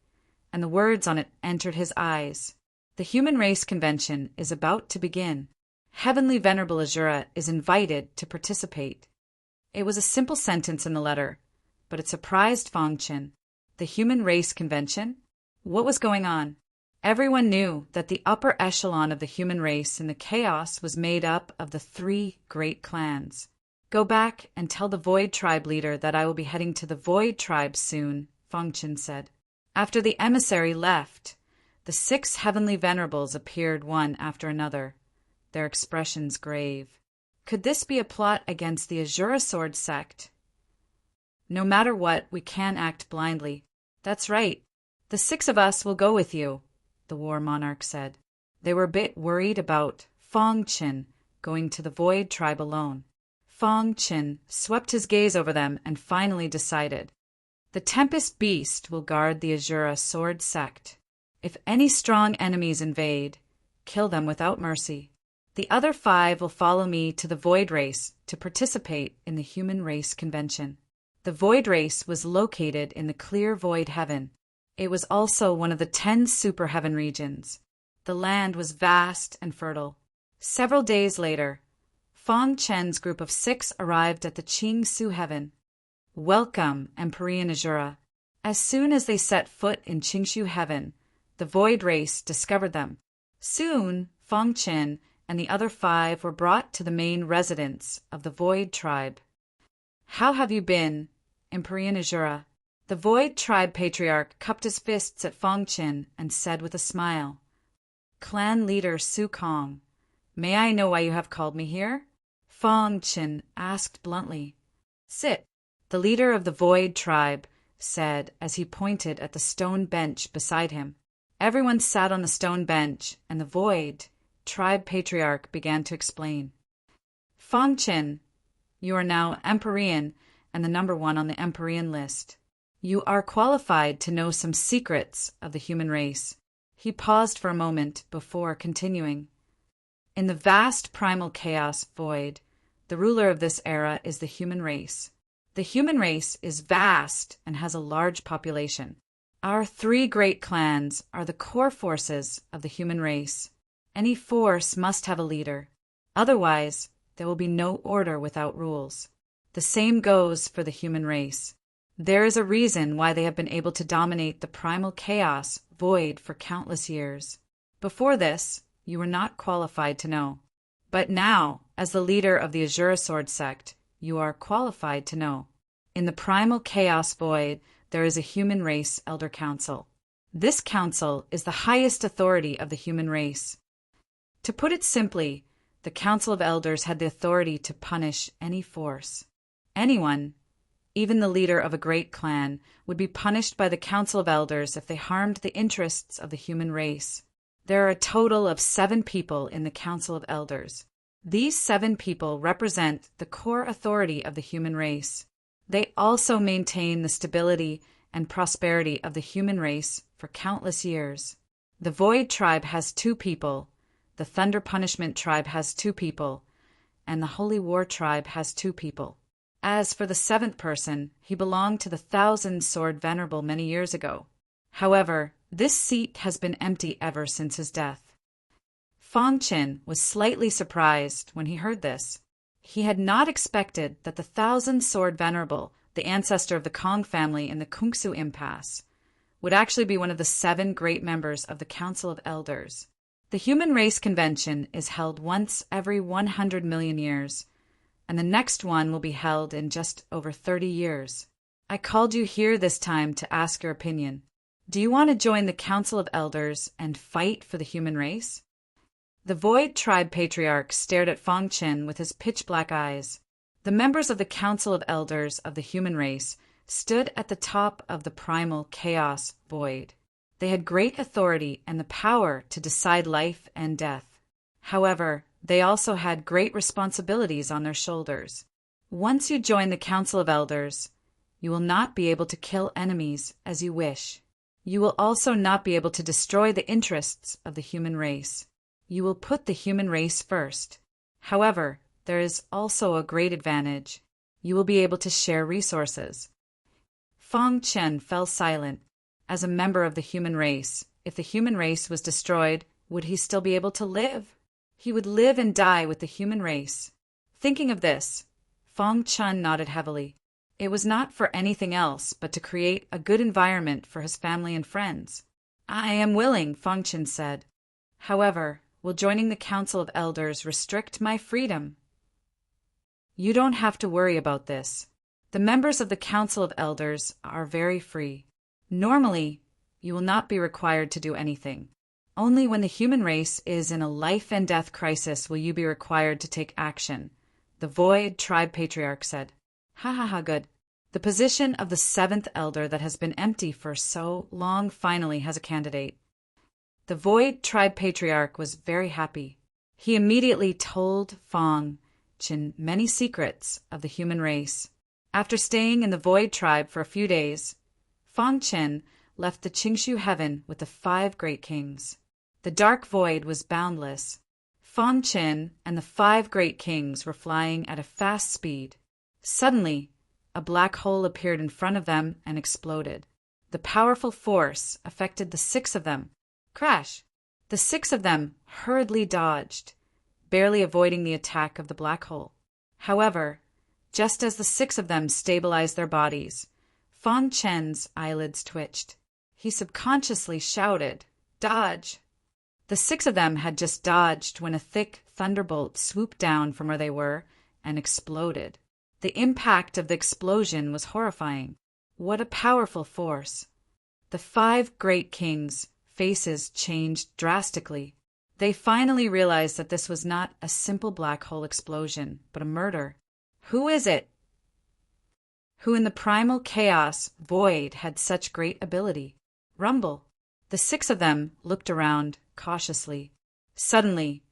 Speaker 1: and the words on it entered his eyes. The Human Race Convention is about to begin. Heavenly Venerable Azura is invited to participate. It was a simple sentence in the letter, but it surprised Fong Qin. The Human Race Convention? What was going on? Everyone knew that the upper echelon of the human race in the chaos was made up of the 3 great clans. Go back and tell the Void Tribe leader that I will be heading to the Void Tribe soon, Fong Qin said. After the emissary left, the 6 heavenly venerables appeared one after another, their expressions grave. Could this be a plot against the Azura Sword sect? No matter what, we can't act blindly. That's right. The 6 of us will go with you, the War Monarch said. They were a bit worried about Fong Qin going to the Void Tribe alone. Fong Qin swept his gaze over them and finally decided. The Tempest Beast will guard the Azura Sword sect. If any strong enemies invade, kill them without mercy. The other 5 will follow me to the Void Race to participate in the Human Race Convention. The Void Race was located in the clear void heaven. It was also one of the 10 super heaven regions. The land was vast and fertile. Several days later, Fong Qin's group of 6 arrived at the Qing Su heaven. Welcome, Empyrean Azura. As soon as they set foot in Qingshu heaven, the Void Race discovered them. Soon, Fong Qin and the other 5 were brought to the main residence of the Void Tribe. How have you been, Empyrean Azura? The Void Tribe patriarch cupped his fists at Fong Qin and said with a smile, Clan leader Su Kong, may I know why you have called me here? Fong Qin asked bluntly. Sit, the leader of the Void Tribe said as he pointed at the stone bench beside him. Everyone sat on the stone bench, and the Void Tribe patriarch began to explain. Fong Qin, you are now Empyrean and the number 1 on the Empyrean list. You are qualified to know some secrets of the human race. He paused for a moment before continuing. In the vast primal chaos void, the ruler of this era is the human race. The human race is vast and has a large population. Our 3 great clans are the core forces of the human race. Any force must have a leader. Otherwise, there will be no order without rules. The same goes for the human race. There is a reason why they have been able to dominate the primal chaos void for countless years. Before this, you were not qualified to know. But now, as the leader of the Azure Sword sect, you are qualified to know. In the primal chaos void, there is a human race elder council. This council is the highest authority of the human race. To put it simply, the Council of Elders had the authority to punish any force. Anyone, even the leader of a great clan, would be punished by the Council of Elders if they harmed the interests of the human race. There are a total of 7 people in the Council of Elders. These 7 people represent the core authority of the human race. They also maintain the stability and prosperity of the human race for countless years. The Void tribe has 2 people, the Thunder Punishment tribe has 2 people, and the Holy War tribe has 2 people. As for the 7th person, he belonged to the Thousand Sword Venerable many years ago. However, this seat has been empty ever since his death. Fong Qin was slightly surprised when he heard this. He had not expected that the Thousand Sword Venerable, the ancestor of the Kong family in the Kungsu Impasse, would actually be one of the 7 great members of the Council of Elders. The Human Race Convention is held once every 100 million years, and the next one will be held in just over 30 years. I called you here this time to ask your opinion. Do you want to join the Council of Elders and fight for the human race? The Void Tribe Patriarch stared at Fong Qin with his pitch-black eyes. The members of the Council of Elders of the human race stood at the top of the primal chaos void. They had great authority and the power to decide life and death. However, they also had great responsibilities on their shoulders. Once you join the Council of Elders, you will not be able to kill enemies as you wish. You will also not be able to destroy the interests of the human race. You will put the human race first. However, there is also a great advantage. You will be able to share resources. Fong Qin fell silent. As a member of the human race, if the human race was destroyed, would he still be able to live? He would live and die with the human race. Thinking of this, Fong Qin nodded heavily. It was not for anything else but to create a good environment for his family and friends. I am willing, Fong Qin said. However, will joining the Council of Elders restrict my freedom? You don't have to worry about this. The members of the Council of Elders are very free. Normally, you will not be required to do anything. Only when the human race is in a life and death crisis will you be required to take action, the Void Tribe Patriarch said. Ha ha ha, good. The position of the 7th elder that has been empty for so long finally has a candidate. The Void Tribe Patriarch was very happy. He immediately told Fong Qin many secrets of the human race. After staying in the Void Tribe for a few days, Fong Qin left the Qingshu Heaven with the 5 great kings. The dark void was boundless. Fong Qin and the 5 great kings were flying at a fast speed. Suddenly, a black hole appeared in front of them and exploded. The powerful force affected the 6 of them. Crash! The 6 of them hurriedly dodged, barely avoiding the attack of the black hole. However, just as the 6 of them stabilized their bodies, Fong Qin's eyelids twitched. He subconsciously shouted, "Dodge!" The 6 of them had just dodged when a thick thunderbolt swooped down from where they were and exploded. The impact of the explosion was horrifying. What a powerful force! The 5 great kings' faces changed drastically. They finally realized that this was not a simple black hole explosion, but a murder. Who is it? Who in the primal chaos void had such great ability? Rumble. The 6 of them looked around cautiously. Suddenly,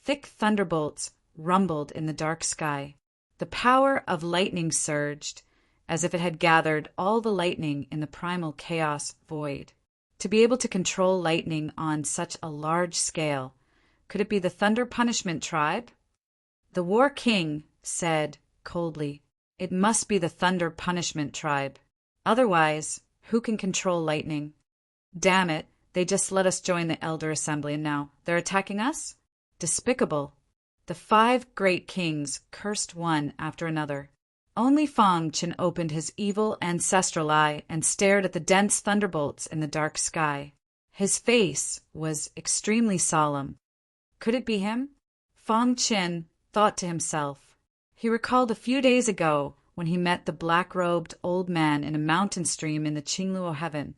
Speaker 1: thick thunderbolts rumbled in the dark sky. The power of lightning surged, as if it had gathered all the lightning in the primal chaos void. To be able to control lightning on such a large scale, could it be the Thunder Punishment tribe? The War King said coldly, "It must be the Thunder Punishment tribe. Otherwise, who can control lightning? Damn it, they just let us join the Elder Assembly and now they're attacking us? Despicable." The 5 great kings cursed one after another. Only Fang Qin opened his evil ancestral eye and stared at the dense thunderbolts in the dark sky. His face was extremely solemn. Could it be him? Fang Qin thought to himself. He recalled a few days ago when he met the black-robed old man in a mountain stream in the Qingluo heaven.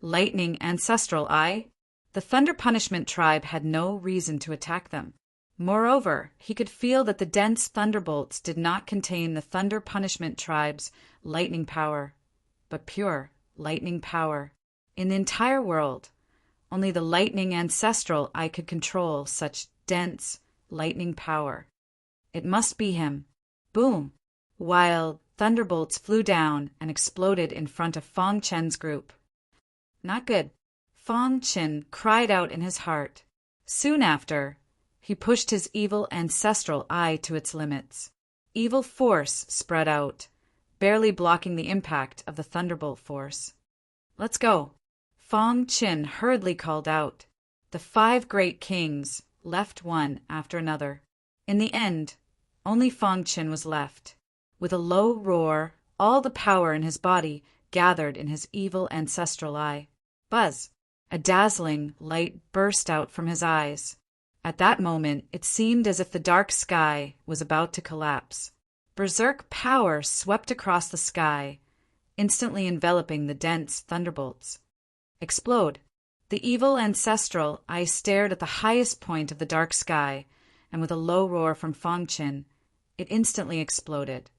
Speaker 1: Lightning ancestral eye? The Thunder Punishment tribe had no reason to attack them. Moreover, he could feel that the dense thunderbolts did not contain the Thunder Punishment tribe's lightning power, but pure lightning power. In the entire world, only the lightning ancestral eye could control such dense lightning power. It must be him. Boom! Wild thunderbolts flew down and exploded in front of Fang Qin's group. Not good. Fang Qin cried out in his heart. Soon after, he pushed his evil ancestral eye to its limits. Evil force spread out, barely blocking the impact of the thunderbolt force. Let's go. Fang Qin hurriedly called out. The 5 great kings left one after another. In the end, only Fang Qin was left. With a low roar, all the power in his body gathered in his evil ancestral eye. Buzz! A dazzling light burst out from his eyes. At that moment, it seemed as if the dark sky was about to collapse. Berserk power swept across the sky, instantly enveloping the dense thunderbolts. Explode! The evil ancestral eye stared at the highest point of the dark sky, and with a low roar from Fang Qin, it instantly exploded.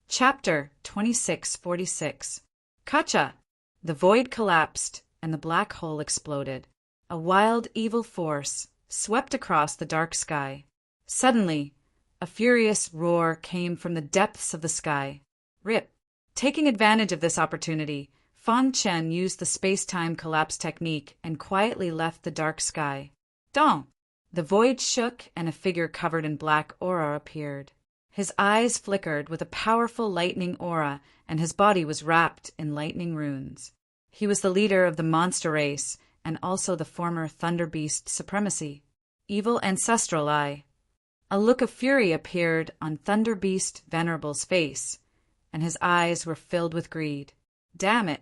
Speaker 1: Chapter 2646. Kacha! The void collapsed, and the black hole exploded. A wild, evil force swept across the dark sky. Suddenly, a furious roar came from the depths of the sky. Rip! Taking advantage of this opportunity, Fang Qin used the space-time collapse technique and quietly left the dark sky. Dong! The void shook and a figure covered in black aura appeared. His eyes flickered with a powerful lightning aura, and his body was wrapped in lightning runes. He was the leader of the monster race, and also the former Thunder Beast supremacy. Evil ancestral eye. A look of fury appeared on Thunder Beast Venerable's face, and his eyes were filled with greed. Damn it!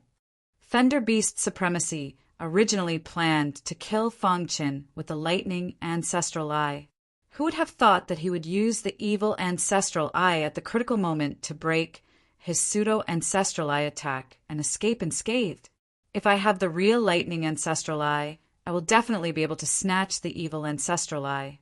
Speaker 1: Thunder Beast supremacy originally planned to kill Fang Qin with the lightning ancestral eye. Who would have thought that he would use the evil ancestral eye at the critical moment to break his pseudo-ancestral eye attack and escape unscathed? If I have the real lightning ancestral eye, I will definitely be able to snatch the evil ancestral eye.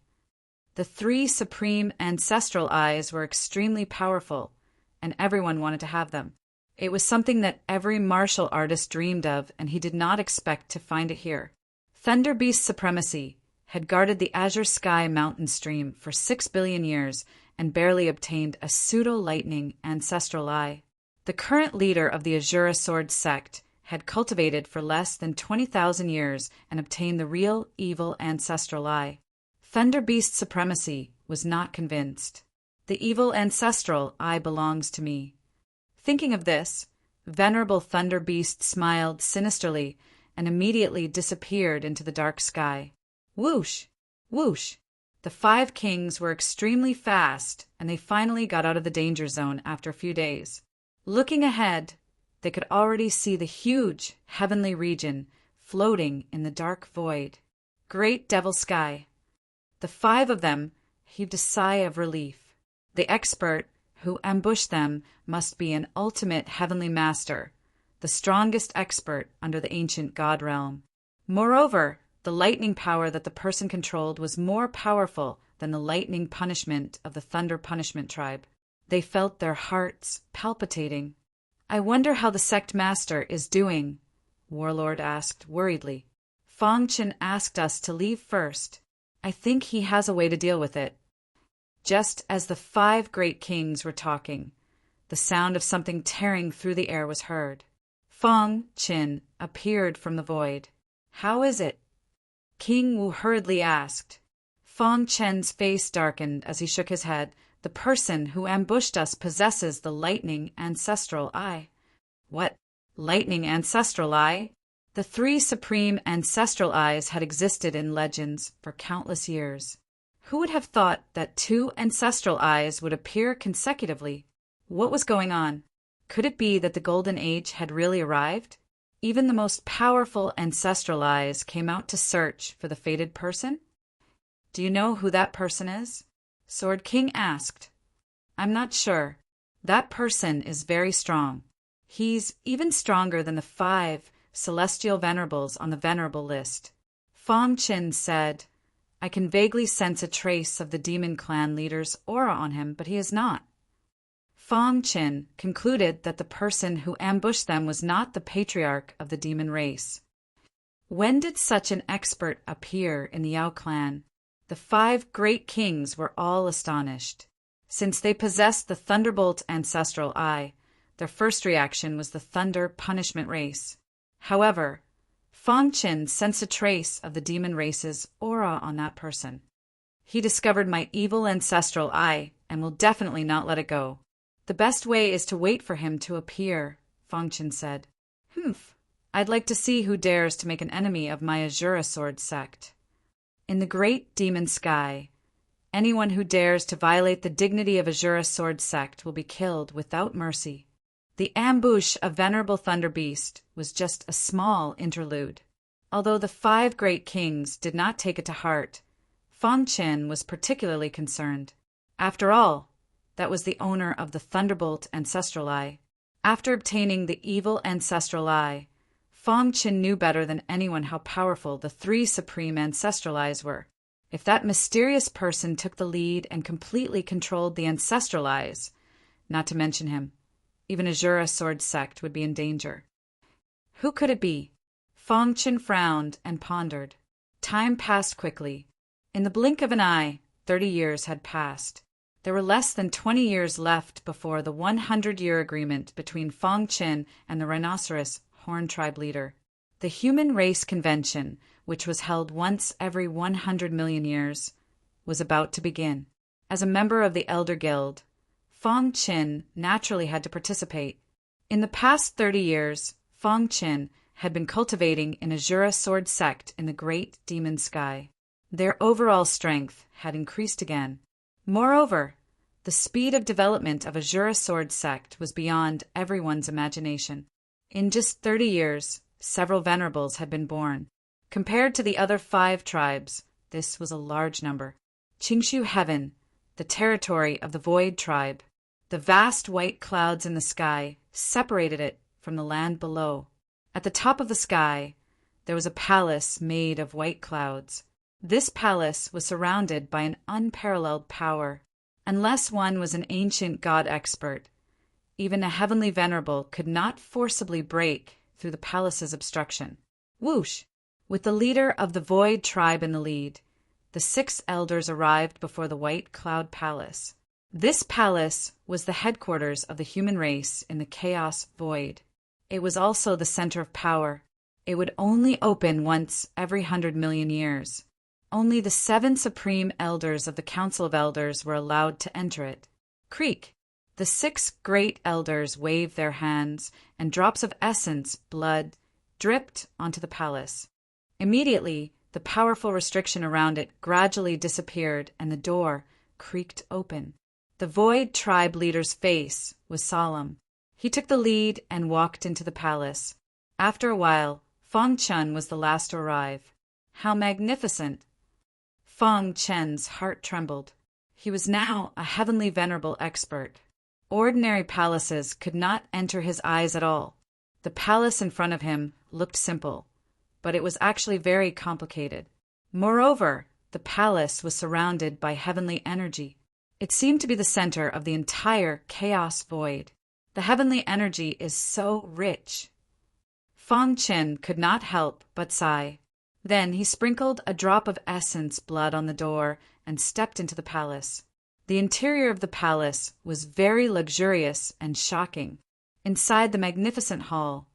Speaker 1: The 3 supreme ancestral eyes were extremely powerful, and everyone wanted to have them. It was something that every martial artist dreamed of, and he did not expect to find it here. Thunder Beast supremacy had guarded the Azure Sky mountain stream for 6 billion years and barely obtained a pseudo-lightning ancestral eye. The current leader of the Azura Sword sect had cultivated for less than 20,000 years and obtained the real evil ancestral eye. Thunder Beast supremacy was not convinced. The evil ancestral eye belongs to me. Thinking of this, Venerable Thunder Beast smiled sinisterly and immediately disappeared into the dark sky. Whoosh! Whoosh! The 5 kings were extremely fast, and they finally got out of the danger zone after a few days. Looking ahead, they could already see the huge heavenly region floating in the dark void. Great Devil Sky. The 5 of them heaved a sigh of relief. The expert who ambushed them must be an ultimate heavenly master, the strongest expert under the ancient god realm. Moreover, the lightning power that the person controlled was more powerful than the lightning punishment of the Thunder Punishment tribe. They felt their hearts palpitating. I wonder how the sect master is doing, Warlord asked worriedly. Fang Qin asked us to leave first. I think he has a way to deal with it. Just as the 5 great kings were talking, the sound of something tearing through the air was heard. Fang Qin appeared from the void. How is it? King Wu hurriedly asked. Fang Qin's face darkened as he shook his head. The person who ambushed us possesses the lightning ancestral eye. What? Lightning ancestral eye? The 3 supreme ancestral eyes had existed in legends for countless years. Who would have thought that 2 ancestral eyes would appear consecutively? What was going on? Could it be that the Golden Age had really arrived? Even the most powerful ancestral eyes came out to search for the fated person? Do you know who that person is? Sword King asked. I'm not sure. That person is very strong. He's even stronger than the 5 celestial venerables on the venerable list. Fong Qin said, I can vaguely sense a trace of the demon clan leader's aura on him, but he is not. Fong Qin concluded that the person who ambushed them was not the patriarch of the demon race. When did such an expert appear in the Yao clan? The 5 great kings were all astonished. Since they possessed the Thunderbolt ancestral eye, their first reaction was the Thunder punishment race. However, Fong Qin sensed a trace of the demon race's aura on that person. He discovered my evil ancestral eye and will definitely not let it go. The best way is to wait for him to appear, Fong Qin said. Humph, I'd like to see who dares to make an enemy of my Azura Sword sect. In the great demon sky, anyone who dares to violate the dignity of Azura Sword sect will be killed without mercy. The ambush of Venerable Thunder Beast was just a small interlude. Although the 5 great kings did not take it to heart, Fong Qin was particularly concerned. After all, that was the owner of the Thunderbolt ancestral eye. After obtaining the evil ancestral eye, Fong Qin knew better than anyone how powerful the 3 supreme ancestral eyes were. If that mysterious person took the lead and completely controlled the ancestral eyes, not to mention him, even Azura Sword sect would be in danger. Who could it be? Fong Qin frowned and pondered. Time passed quickly. In the blink of an eye, 30 years had passed. There were less than 20 years left before the 100-year agreement between Fong Qin and the Rhinoceros Horn Tribe leader. The Human Race Convention, which was held once every 100 million years, was about to begin. As a member of the Elder Guild, Fong Qin naturally had to participate. In the past 30 years, Fong Qin had been cultivating an Azura Sword sect in the great demon sky. Their overall strength had increased again. Moreover, the speed of development of Azura Sword sect was beyond everyone's imagination. In just 30 years, several venerables had been born. Compared to the other 5 tribes, this was a large number. Qingshu Heaven, the territory of the Void tribe, the vast white clouds in the sky separated it from the land below. At the top of the sky, there was a palace made of white clouds. This palace was surrounded by an unparalleled power. Unless one was an ancient god expert, even a heavenly venerable could not forcibly break through the palace's obstruction. Whoosh! With the leader of the Void tribe in the lead, the 6 elders arrived before the White Cloud Palace. This palace was the headquarters of the human race in the Chaos Void. It was also the center of power. It would only open once every 100 million years. Only the 7 supreme elders of the Council of Elders were allowed to enter it. Creak! The 6 great elders waved their hands, and drops of essence, blood, dripped onto the palace. Immediately, the powerful restriction around it gradually disappeared, and the door creaked open. The Void tribe leader's face was solemn. He took the lead and walked into the palace. After a while, Fong Qin was the last to arrive. How magnificent! Fong Qin's heart trembled. He was now a heavenly venerable expert. Ordinary palaces could not enter his eyes at all. The palace in front of him looked simple, but it was actually very complicated. Moreover, the palace was surrounded by heavenly energy. It seemed to be the center of the entire Chaos Void. The heavenly energy is so rich. Fong Qin could not help but sigh. Then he sprinkled a drop of essence blood on the door and stepped into the palace. The interior of the palace was very luxurious and shocking. Inside the magnificent hall,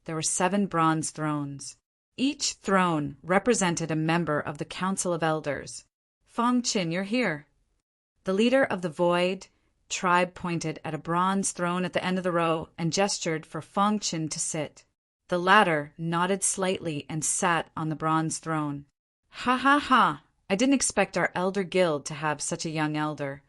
Speaker 1: there were 7 bronze thrones. Each throne represented a member of the Council of Elders. Fong Qin, you're here. The leader of the Void tribe pointed at a bronze throne at the end of the row and gestured for Fong Qin to sit. The latter nodded slightly and sat on the bronze throne. Ha ha ha! I didn't expect our elder guild to have such a young elder.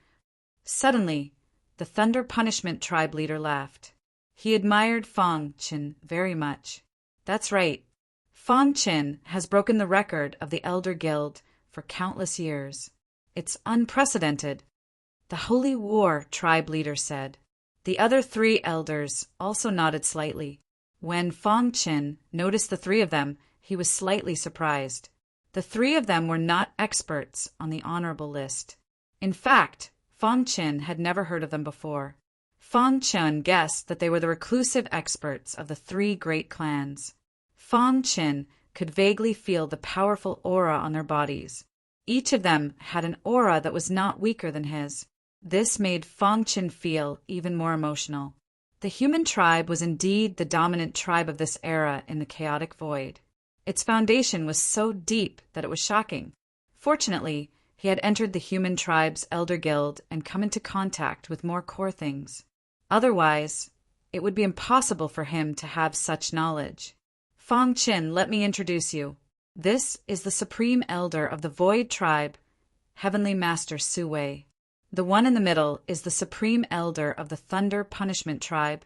Speaker 1: Suddenly, The Thunder Punishment tribe leader laughed. He admired Fang Qin very much. That's right. Fang Qin has broken the record of the Elder Guild for countless years. It's unprecedented. The Holy War tribe leader said. The other 3 elders also nodded slightly. When Fang Qin noticed the 3 of them, he was slightly surprised. The 3 of them were not experts on the honorable list. In fact, Fang Qin had never heard of them before. Fang Qin guessed that they were the reclusive experts of the 3 great clans. Fang Qin could vaguely feel the powerful aura on their bodies. Each of them had an aura that was not weaker than his. This made Fang Qin feel even more emotional. The human tribe was indeed the dominant tribe of this era in the chaotic void. Its foundation was so deep that it was shocking. Fortunately, he had entered the human tribe's elder guild and come into contact with more core things. Otherwise, it would be impossible for him to have such knowledge. Fang Qin, let me introduce you. This is the supreme elder of the Void tribe, Heavenly Master Su Wei. The one in the middle is the supreme elder of the Thunder Punishment tribe,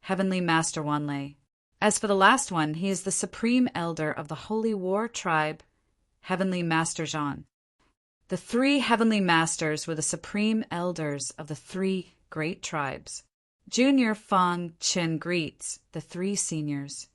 Speaker 1: Heavenly Master Wanlei. As for the last one, he is the supreme elder of the Holy War tribe, Heavenly Master Zhan. The 3 heavenly masters were the supreme elders of the 3 great tribes. Junior Fang Qin greets the 3 seniors.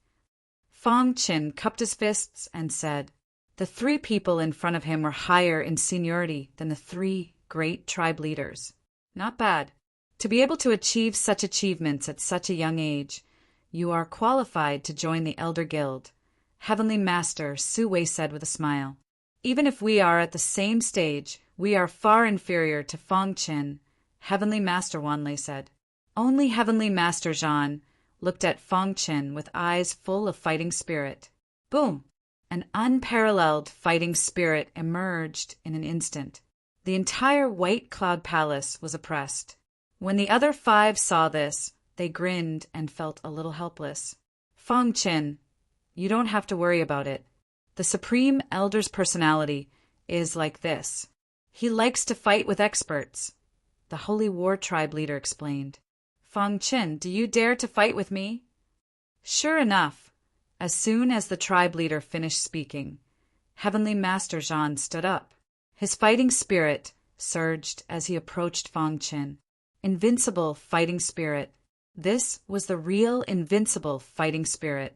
Speaker 1: Fang Qin cupped his fists and said, the 3 people in front of him were higher in seniority than the 3 great tribe leaders. Not bad. To be able to achieve such achievements at such a young age, you are qualified to join the Elder Guild, Heavenly Master Su Wei said with a smile. Even if we are at the same stage, we are far inferior to Fang Qin, Heavenly Master Wanlei said. Only Heavenly Master Zhan looked at Fang Qin with eyes full of fighting spirit. Boom! An unparalleled fighting spirit emerged in an instant. The entire White Cloud Palace was oppressed. When the other 5 saw this, they grinned and felt a little helpless. Fang Qin, you don't have to worry about it. The Supreme Elder's personality is like this. He likes to fight with experts, the Holy War tribe leader explained. Fang Qin, do you dare to fight with me? Sure enough, as soon as the tribe leader finished speaking, Heavenly Master Zhan stood up. His fighting spirit surged as he approached Fang Qin. Invincible fighting spirit. This was the real invincible fighting spirit.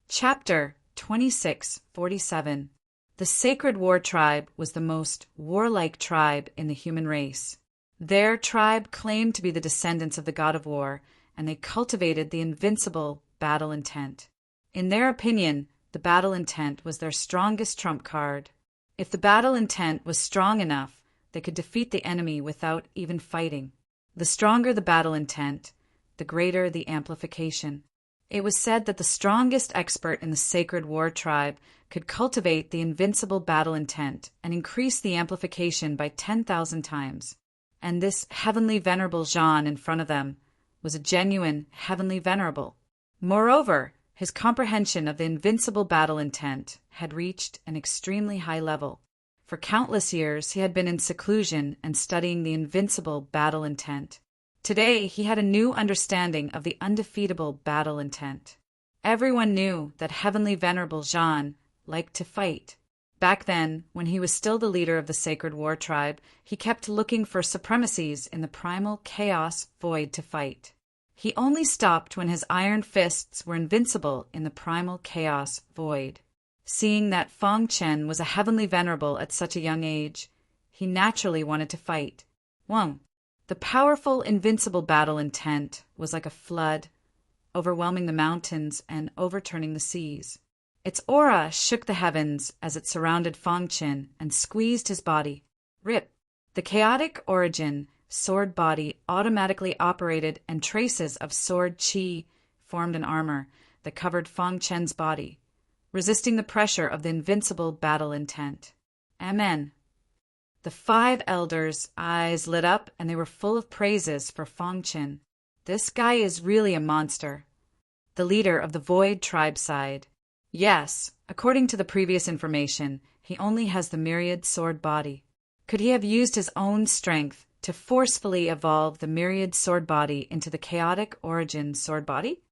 Speaker 1: Chapter 2647. The Sacred War Tribe was the most warlike tribe in the human race. Their tribe claimed to be the descendants of the god of war, and they cultivated the invincible battle intent. In their opinion, the battle intent was their strongest trump card. If the battle intent was strong enough, they could defeat the enemy without even fighting. The stronger the battle intent, the greater the amplification. It was said that the strongest expert in the Sacred War Tribe could cultivate the invincible battle intent and increase the amplification by 10,000 times. And this heavenly venerable Zhan in front of them was a genuine heavenly venerable. Moreover, his comprehension of the invincible battle intent had reached an extremely high level. For countless years he had been in seclusion and studying the invincible battle intent. Today he had a new understanding of the undefeatable battle intent. Everyone knew that heavenly venerable Zhan liked to fight. Back then, when he was still the leader of the Sacred War Tribe, he kept looking for supremacies in the primal chaos void to fight. He only stopped when his iron fists were invincible in the primal chaos void. Seeing that Fang Qin was a heavenly venerable at such a young age, he naturally wanted to fight. 1. The powerful invincible battle intent was like a flood, overwhelming the mountains and overturning the seas. Its aura shook the heavens as it surrounded Fang Qin and squeezed his body. Rip! The chaotic origin sword body automatically operated, and traces of sword chi formed an armor that covered Fang Qin's body, resisting the pressure of the invincible battle intent. Amen. The 5 elders' eyes lit up, and they were full of praises for Fang Qin. This guy is really a monster. The leader of the Void tribe sighed. Yes, according to the previous information, he only has the myriad sword body. Could he have used his own strength to forcefully evolve the myriad sword body into the chaotic origin sword body?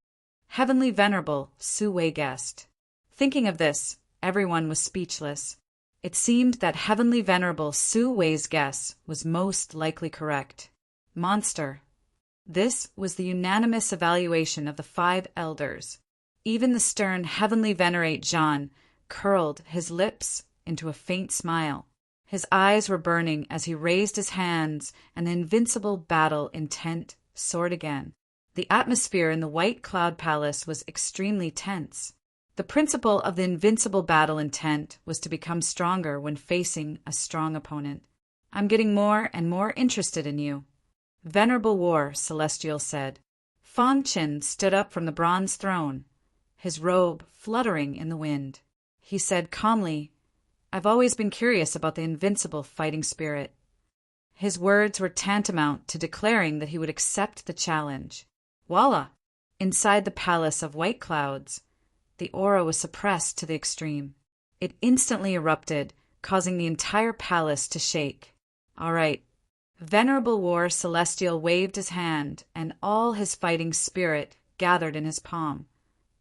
Speaker 1: Heavenly Venerable Su Wei guessed. Thinking of this, everyone was speechless. It seemed that Heavenly Venerable Su Wei's guess was most likely correct. Monster. This was the unanimous evaluation of the 5 elders. Even the stern Heavenly Venerate Jean curled his lips into a faint smile. His eyes were burning as he raised his hands, and the invincible battle intent soared again. The atmosphere in the White Cloud Palace was extremely tense. The principle of the invincible battle intent was to become stronger when facing a strong opponent. "I'm getting more and more interested in you." Venerable War Celestial said. Fang Qin stood up from the bronze throne, his robe fluttering in the wind. He said calmly, "I've always been curious about the invincible fighting spirit." His words were tantamount to declaring that he would accept the challenge. Voila! Inside the palace of white clouds, the aura was suppressed to the extreme. It instantly erupted, causing the entire palace to shake. "All right." Venerable War Celestial waved his hand, and all his fighting spirit gathered in his palm,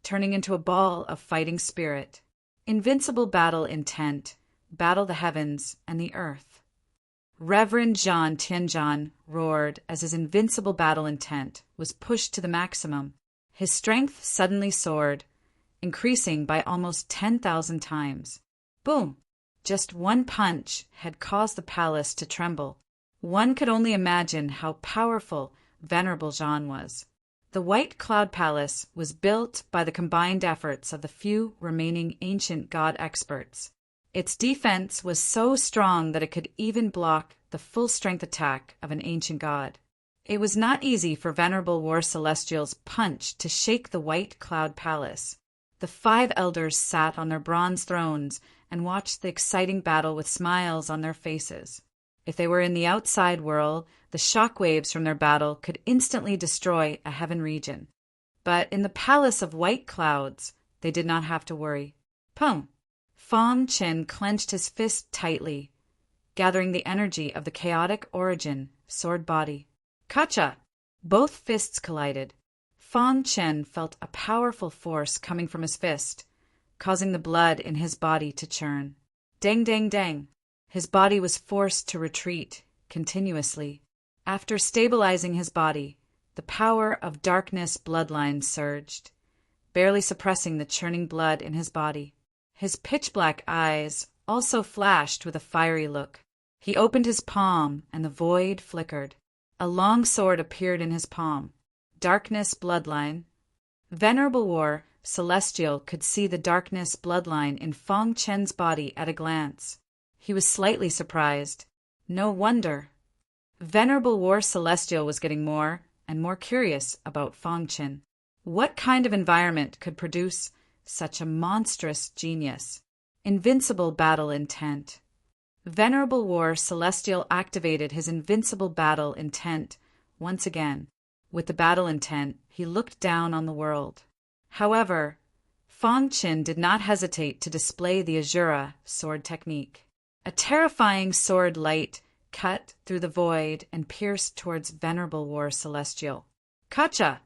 Speaker 1: turning into a ball of fighting spirit. Invincible battle intent, battle the heavens and the earth. Reverend Zhan Tianzhan roared as his invincible battle intent was pushed to the maximum. His strength suddenly soared, increasing by almost 10,000 times. Boom! Just one punch had caused the palace to tremble. One could only imagine how powerful Venerable Zhan was. The White Cloud Palace was built by the combined efforts of the few remaining ancient god experts. Its defense was so strong that it could even block the full-strength attack of an ancient god. It was not easy for Venerable War Celestial's punch to shake the White Cloud Palace. The 5 elders sat on their bronze thrones and watched the exciting battle with smiles on their faces. If they were in the outside world, the shockwaves from their battle could instantly destroy a heaven region. But in the Palace of White Clouds, they did not have to worry. Pum! Fang Qin clenched his fist tightly, gathering the energy of the chaotic origin sword body. Kacha! Both fists collided. Fang Qin felt a powerful force coming from his fist, causing the blood in his body to churn. Dang, dang, dang! His body was forced to retreat continuously. After stabilizing his body, the power of darkness bloodlines surged, barely suppressing the churning blood in his body. His pitch-black eyes also flashed with a fiery look. He opened his palm, and the void flickered. A long sword appeared in his palm. Darkness bloodline. Venerable War Celestial could see the darkness bloodline in Fang Qin's body at a glance. He was slightly surprised. No wonder. Venerable War Celestial was getting more and more curious about Fang Qin. What kind of environment could produce such a monstrous genius? Invincible battle intent. Venerable War Celestial activated his invincible battle intent once again. With the battle intent, he looked down on the world. However, Fang Qin did not hesitate to display the Azura sword technique. A terrifying sword light cut through the void and pierced towards Venerable War Celestial. Kacha!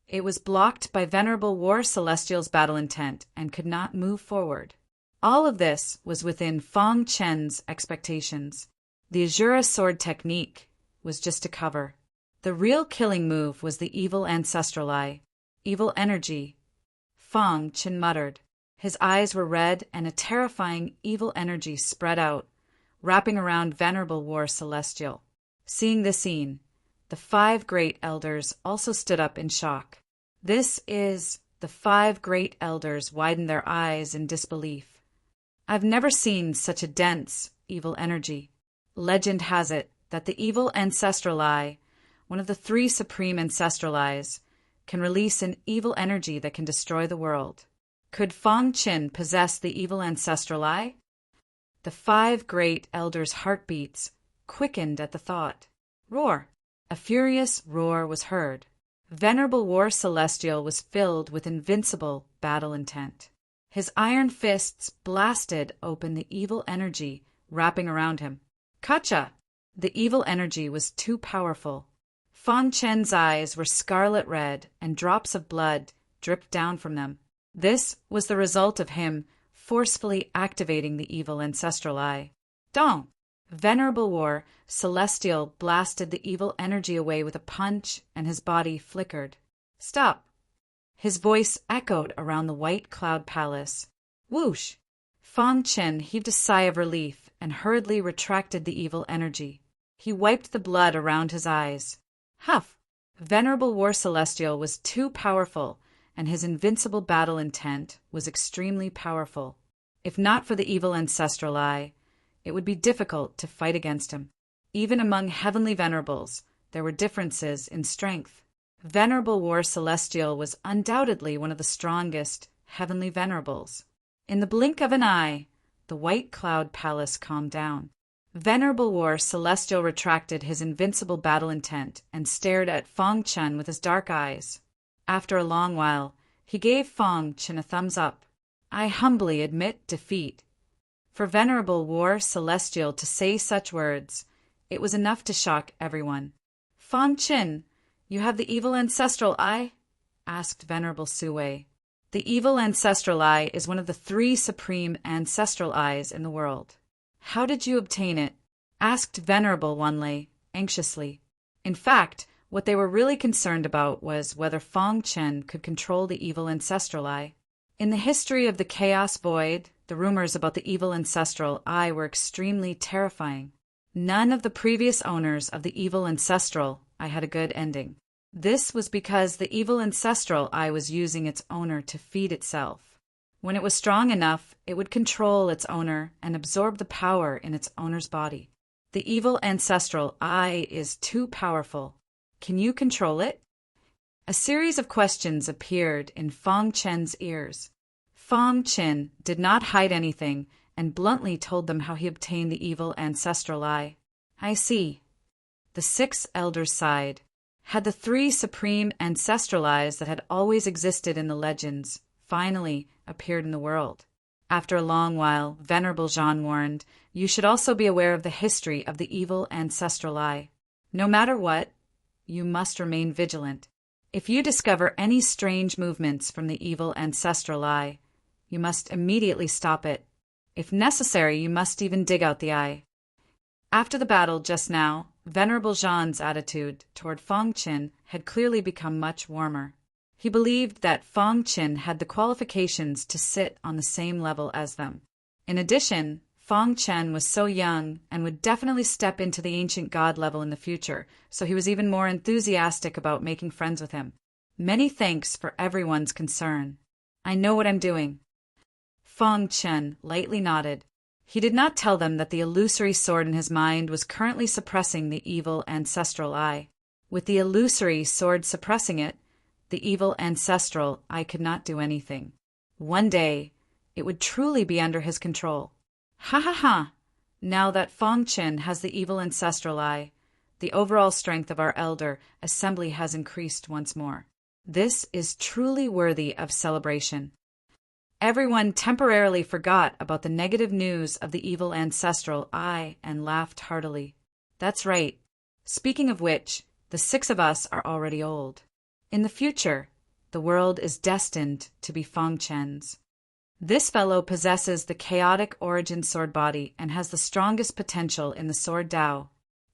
Speaker 1: It was blocked by Venerable War Celestial's battle intent and could not move forward. All of this was within Fang Qin's expectations. The Azura sword technique was just a cover. The real killing move was the evil ancestral eye. Evil energy. Fang Qin muttered. His eyes were red, and a terrifying evil energy spread out, wrapping around Venerable War Celestial. Seeing this scene, the 5 great elders also stood up in shock. The 5 great elders widened their eyes in disbelief. I've never seen such a dense, evil energy. Legend has it that the evil ancestral eye, one of the 3 supreme ancestral eyes, can release an evil energy that can destroy the world. Could Fang Qin possess the evil ancestral eye? The 5 great elders' heartbeats quickened at the thought. Roar! A furious roar was heard. Venerable War Celestial was filled with invincible battle intent. His iron fists blasted open the evil energy wrapping around him. Kacha! The evil energy was too powerful. Fang Chen's eyes were scarlet red, and drops of blood dripped down from them. This was the result of him forcefully activating the evil ancestral eye. Dong! Venerable War Celestial blasted the evil energy away with a punch, and his body flickered. Stop! His voice echoed around the white cloud palace. Whoosh! Fang Chen heaved a sigh of relief and hurriedly retracted the evil energy. He wiped the blood around his eyes. Huff! Venerable War Celestial was too powerful, and his invincible battle intent was extremely powerful. If not for the evil ancestral eye, it would be difficult to fight against him. Even among heavenly venerables, there were differences in strength. Venerable War Celestial was undoubtedly one of the strongest heavenly venerables. In the blink of an eye, the white cloud palace calmed down. Venerable War Celestial retracted his invincible battle intent and stared at Fang Chen with his dark eyes. After a long while, he gave Fang Chen a thumbs up. I humbly admit defeat. For Venerable War Celestial to say such words, it was enough to shock everyone. Fang Chen, you have the evil ancestral eye? Asked Venerable Sui. The evil ancestral eye is one of the 3 supreme ancestral eyes in the world. How did you obtain it? Asked Venerable Wanlei anxiously. In fact, what they were really concerned about was whether Fang Chen could control the evil ancestral eye. In the history of the Chaos Void, the rumors about the evil ancestral eye were extremely terrifying. None of the previous owners of the evil ancestral eye had a good ending. This was because the evil ancestral eye was using its owner to feed itself. When it was strong enough, it would control its owner and absorb the power in its owner's body. The evil ancestral eye is too powerful. Can you control it? A series of questions appeared in Fang Chen's ears. Fang Chen did not hide anything and bluntly told them how he obtained the evil ancestral eye. I see. The 6 elders sighed. Had the 3 supreme ancestral eyes that had always existed in the legends finally appeared in the world? After a long while, Venerable Jean warned, you should also be aware of the history of the evil ancestral eye. No matter what, you must remain vigilant. If you discover any strange movements from the evil ancestral eye, you must immediately stop it. If necessary, you must even dig out the eye. After the battle just now, Venerable Jean's attitude toward Fang Chen had clearly become much warmer. He believed that Fang Chen had the qualifications to sit on the same level as them. In addition, Fang Chen was so young and would definitely step into the ancient god level in the future, so he was even more enthusiastic about making friends with him. Many thanks for everyone's concern. I know what I'm doing. Fang Chen lightly nodded. He did not tell them that the illusory sword in his mind was currently suppressing the evil ancestral eye. With the illusory sword suppressing it, the evil ancestral eye could not do anything. One day, it would truly be under his control. Ha ha ha! Now that Fang Chen has the evil ancestral eye, the overall strength of our elder assembly has increased once more. This is truly worthy of celebration. Everyone temporarily forgot about the negative news of the evil ancestral eye and laughed heartily. That's right. Speaking of which, the 6 of us are already old. In the future, the world is destined to be Fang Chen's. This fellow possesses the chaotic origin sword body and has the strongest potential in the sword Dao.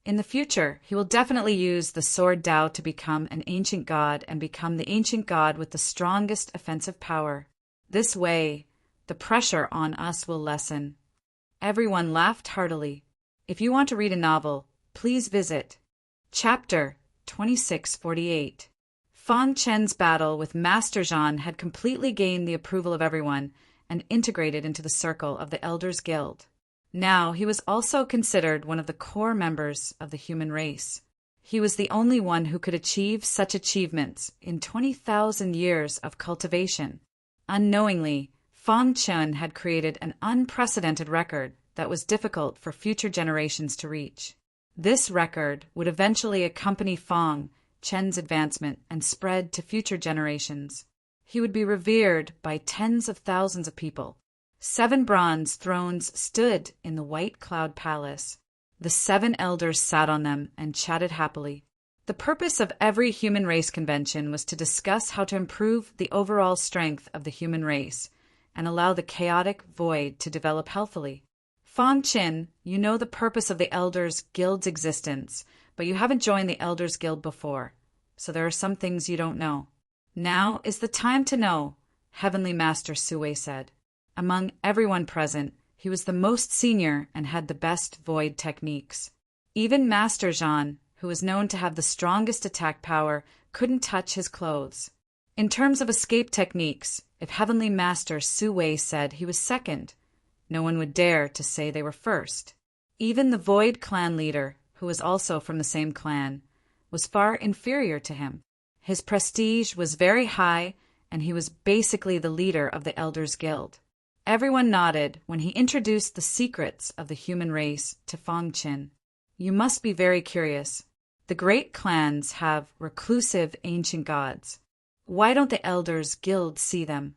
Speaker 1: In the future, he will definitely use the sword Dao to become an ancient god and become the ancient god with the strongest offensive power. This way, the pressure on us will lessen. Everyone laughed heartily. If you want to read a novel, please visit Chapter 2648. Fang Chen's battle with Master Jean had completely gained the approval of everyone and integrated into the circle of the Elders Guild. Now he was also considered one of the core members of the human race. He was the only one who could achieve such achievements in 20,000 years of cultivation. Unknowingly, Fang Chen had created an unprecedented record that was difficult for future generations to reach. This record would eventually accompany Fang Chen's advancement and spread to future generations. He would be revered by tens of thousands of people. 7 bronze thrones stood in the White Cloud Palace. The 7 elders sat on them and chatted happily. The purpose of every human race convention was to discuss how to improve the overall strength of the human race and allow the chaotic void to develop healthily. Fong Qin, you know the purpose of the Elders Guild's existence, but you haven't joined the Elders Guild before, so there are some things you don't know. Now is the time to know, Heavenly Master Sui said. Among everyone present, he was the most senior and had the best void techniques. Even Master Zhan, who was known to have the strongest attack power, couldn't touch his clothes. In terms of escape techniques, if Heavenly Master Sui said he was second, no one would dare to say they were first. Even the Void clan leader, who was also from the same clan, was far inferior to him. His prestige was very high, and he was basically the leader of the Elders Guild. Everyone nodded when he introduced the secrets of the human race to Fong Qin. You must be very curious. The great clans have reclusive ancient gods. Why don't the Elders Guild see them?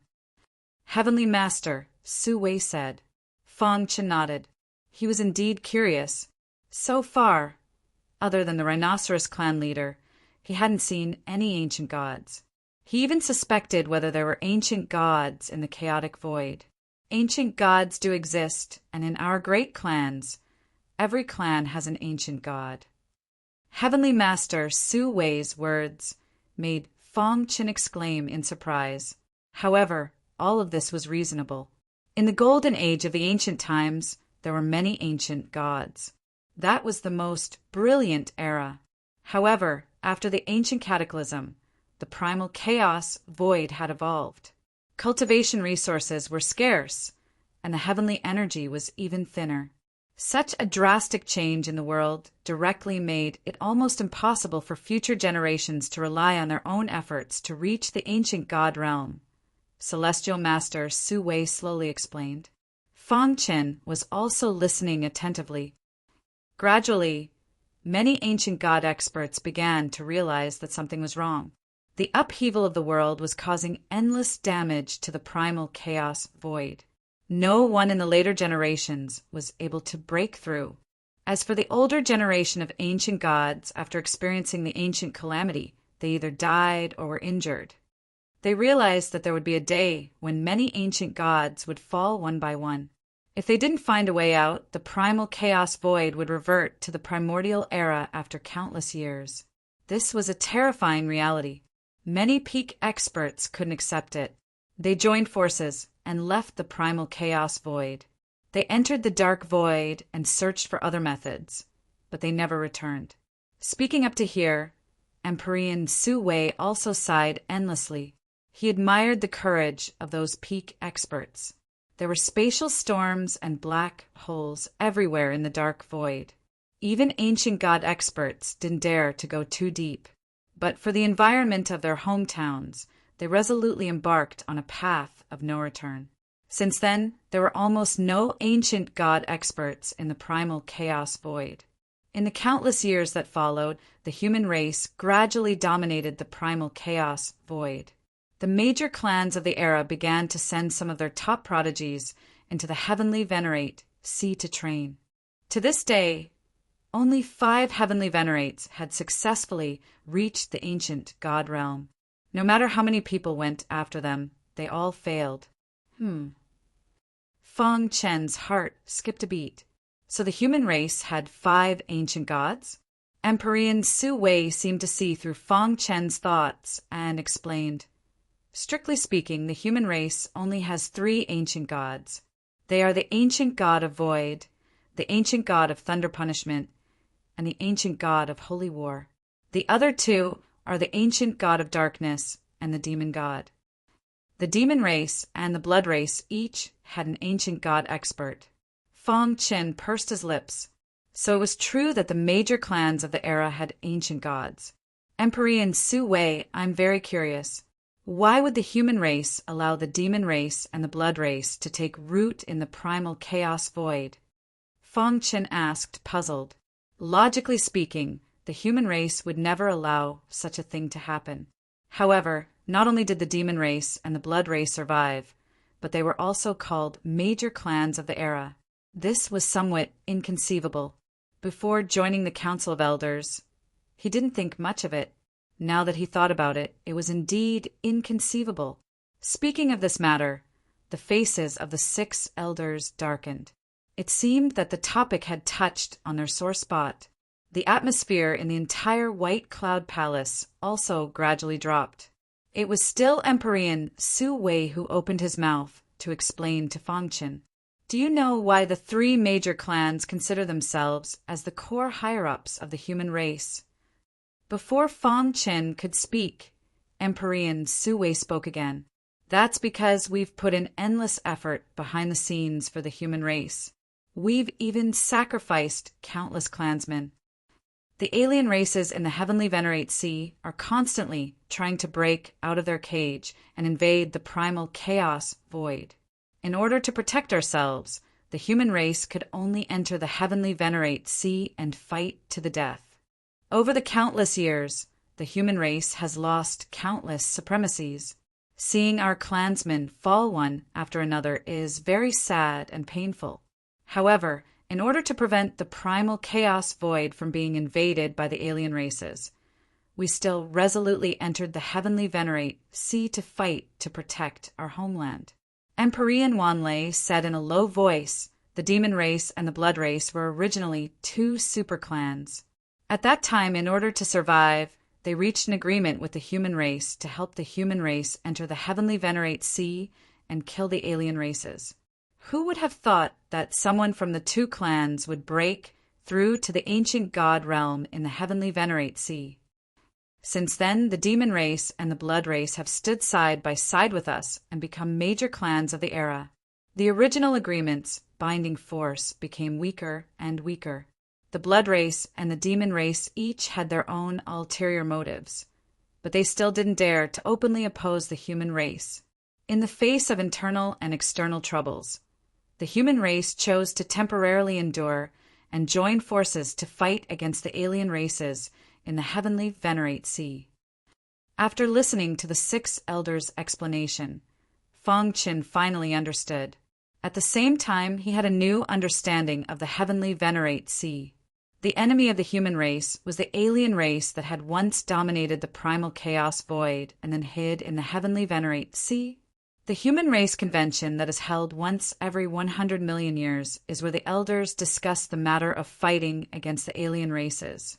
Speaker 1: Heavenly Master, Su Wei said. Fong Qin nodded. He was indeed curious. So far, other than the Rhinoceros clan leader, he hadn't seen any ancient gods. He even suspected whether there were ancient gods in the chaotic void. Ancient gods do exist, and in our great clans, every clan has an ancient god. Heavenly Master Su Wei's words made Fong Qin exclaim in surprise. However, all of this was reasonable. In the golden age of the ancient times, there were many ancient gods. That was the most brilliant era. However, after the ancient cataclysm, the primal chaos void had evolved. Cultivation resources were scarce, and the heavenly energy was even thinner. Such a drastic change in the world directly made it almost impossible for future generations to rely on their own efforts to reach the ancient god realm. Celestial Master Su Wei slowly explained. Fong Qin was also listening attentively. Gradually, many ancient god experts began to realize that something was wrong. The upheaval of the world was causing endless damage to the primal chaos void. No one in the later generations was able to break through. As for the older generation of ancient gods, after experiencing the ancient calamity, they either died or were injured. They realized that there would be a day when many ancient gods would fall one by one. If they didn't find a way out, the primal chaos void would revert to the primordial era after countless years. This was a terrifying reality. Many peak experts couldn't accept it. They joined forces and left the primal chaos void. They entered the dark void and searched for other methods, but they never returned. Speaking up to here, Emperor Su Wei also sighed endlessly. He admired the courage of those peak experts. There were spatial storms and black holes everywhere in the dark void. Even ancient god experts didn't dare to go too deep. But for the environment of their hometowns, they resolutely embarked on a path of no return. Since then, there were almost no ancient god experts in the primal chaos void. In the countless years that followed, the human race gradually dominated the primal chaos void. The major clans of the era began to send some of their top prodigies into the heavenly venerate sea to train. To this day, only 5 heavenly venerates had successfully reached the ancient god realm. No matter how many people went after them, they all failed. Fong Chen's heart skipped a beat. So the human race had 5 ancient gods? Emperor Su Wei seemed to see through Fong Chen's thoughts and explained. Strictly speaking, the human race only has 3 ancient gods. They are the ancient god of void, the ancient god of thunder punishment, and the ancient god of holy war. The other 2 are the ancient god of darkness and the demon god. The demon race and the blood race each had an ancient god expert. Fong Qin pursed his lips. So it was true that the major clans of the era had ancient gods. Emperor Su Wei, I'm very curious. Why would the human race allow the demon race and the blood race to take root in the primal chaos void? Fong Qin asked, puzzled. Logically speaking, the human race would never allow such a thing to happen. However, not only did the demon race and the blood race survive, but they were also called major clans of the era. This was somewhat inconceivable. before joining the Council of Elders. He didn't think much of it. Now that he thought about it, it was indeed inconceivable. Speaking of this matter, the faces of the 6 elders darkened. It seemed that the topic had touched on their sore spot. The atmosphere in the entire White Cloud Palace also gradually dropped. It was still Emperor Su Wei who opened his mouth to explain to Fang Qin. Do you know why the 3 major clans consider themselves as the core higher-ups of the human race? Before Fang Qin could speak, Emperor Su Wei spoke again. That's because we've put in endless effort behind the scenes for the human race. We've even sacrificed countless clansmen. The alien races in the Heavenly Venerate Sea are constantly trying to break out of their cage and invade the primal chaos void. In order to protect ourselves, the human race could only enter the Heavenly Venerate Sea and fight to the death. Over the countless years, the human race has lost countless supremacies. Seeing our clansmen fall one after another is very sad and painful. However, in order to prevent the primal chaos void from being invaded by the alien races, we still resolutely entered the Heavenly Venerate Sea to fight to protect our homeland. Emperor Wanlei said in a low voice the demon race and the blood race were originally 2 superclans. At that time, in order to survive, they reached an agreement with the human race to help the human race enter the Heavenly Venerate Sea and kill the alien races. Who would have thought that someone from the 2 clans would break through to the ancient god realm in the Heavenly Venerate Sea? Since then, the demon race and the blood race have stood side by side with us and become major clans of the era. The original agreement's binding force became weaker and weaker. The blood race and the demon race each had their own ulterior motives, but they still didn't dare to openly oppose the human race. In the face of internal and external troubles, the human race chose to temporarily endure and join forces to fight against the alien races in the Heavenly Venerate Sea. After listening to the 6 elders' explanation, Fang Qin finally understood. At the same time, he had a new understanding of the Heavenly Venerate Sea. The enemy of the human race was the alien race that had once dominated the primal chaos void and then hid in the Heavenly Venerate Sea. The Human Race Convention that is held once every 100 million years is where the elders discuss the matter of fighting against the alien races.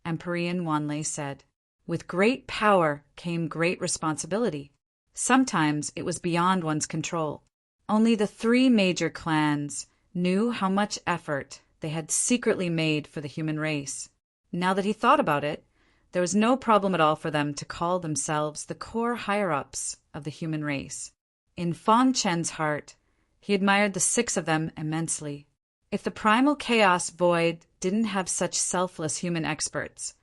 Speaker 1: Emperor Wanlei said, "With great power came great responsibility. Sometimes it was beyond one's control. Only the 3 major clans knew how much effort they had secretly made for the human race. Now that he thought about it, there was no problem at all for them to call themselves the core higher-ups of the human race. In Fang Chen's heart, he admired the 6 of them immensely. If the primal chaos void didn't have such selfless human experts,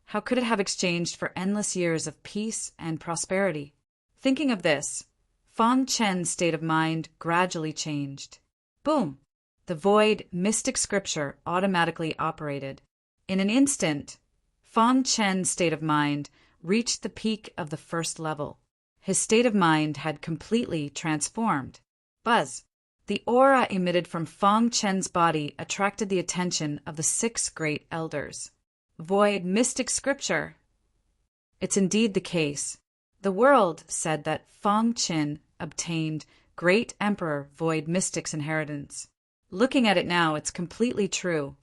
Speaker 1: how could it have exchanged for endless years of peace and prosperity? Thinking of this, Fang Chen's state of mind gradually changed. Boom! The void mystic scripture automatically operated. In an instant, Fang Chen's state of mind reached the peak of the 1st level. His state of mind had completely transformed. Buzz! The aura emitted from Fang Chen's body attracted the attention of the 6 great elders. Void mystic scripture. It's indeed the case. The world said that Fang Chen obtained Great Emperor Void Mystic's inheritance. Looking at it now, it's completely true.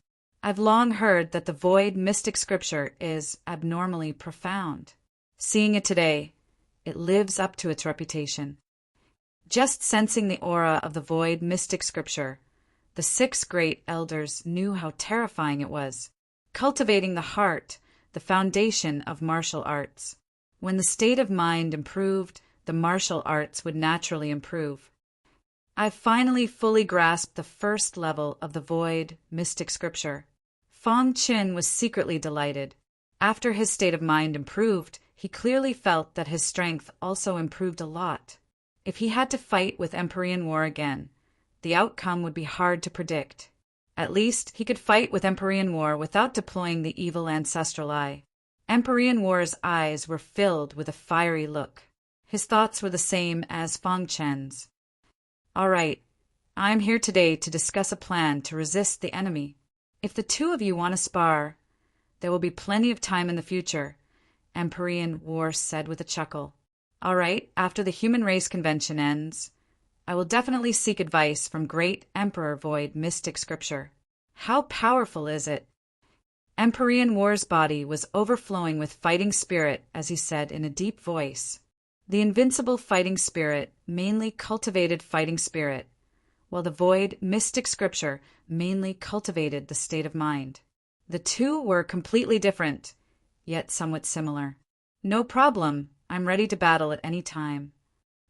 Speaker 1: I've long heard that the Void Mystic Scripture is abnormally profound. Seeing it today, it lives up to its reputation. Just sensing the aura of the Void Mystic Scripture, the 6 great elders knew how terrifying it was. Cultivating the heart, the foundation of martial arts. When the state of mind improved, the martial arts would naturally improve. I've finally fully grasped the 1st level of the Void Mystic Scripture. Fang Qin was secretly delighted. After his state of mind improved, he clearly felt that his strength also improved a lot. If he had to fight with Empyrean War again, the outcome would be hard to predict. At least he could fight with Empyrean War without deploying the evil ancestral eye. Empyrean War's eyes were filled with a fiery look. His thoughts were the same as Fang Chen's. All right, I'm here today to discuss a plan to resist the enemy. If the two of you want to spar, there will be plenty of time in the future, Empyrean War said with a chuckle. All right, after the human race convention ends, I will definitely seek advice from great Emperor Void mystic scripture. How powerful is it? Empyrean War's body was overflowing with fighting spirit as he said in a deep voice. The invincible fighting spirit mainly cultivated fighting spirit, while the void mystic scripture mainly cultivated the state of mind. The two were completely different, yet somewhat similar. No problem, I'm ready to battle at any time.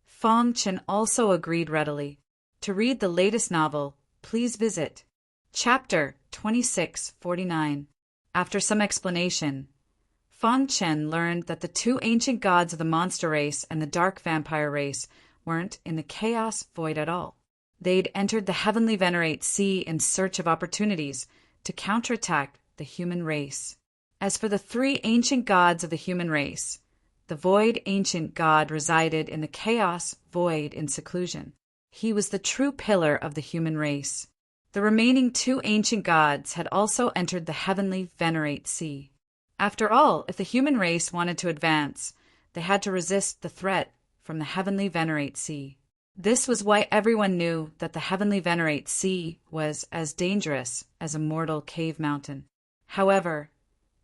Speaker 1: Fong Chen also agreed readily. To read the latest novel, please visit Chapter 2649. After some explanation, Fong Chen learned that the two ancient gods of the monster race and the dark vampire race weren't in the chaos void at all. They'd entered the heavenly venerate sea in search of opportunities to counterattack the human race. As for the three ancient gods of the human race, the void ancient god resided in the chaos void in seclusion. He was the true pillar of the human race. The remaining two ancient gods had also entered the heavenly venerate sea. After all, if the human race wanted to advance, they had to resist the threat from the heavenly venerate sea. This was why everyone knew that the heavenly venerate sea was as dangerous as a mortal cave mountain. However,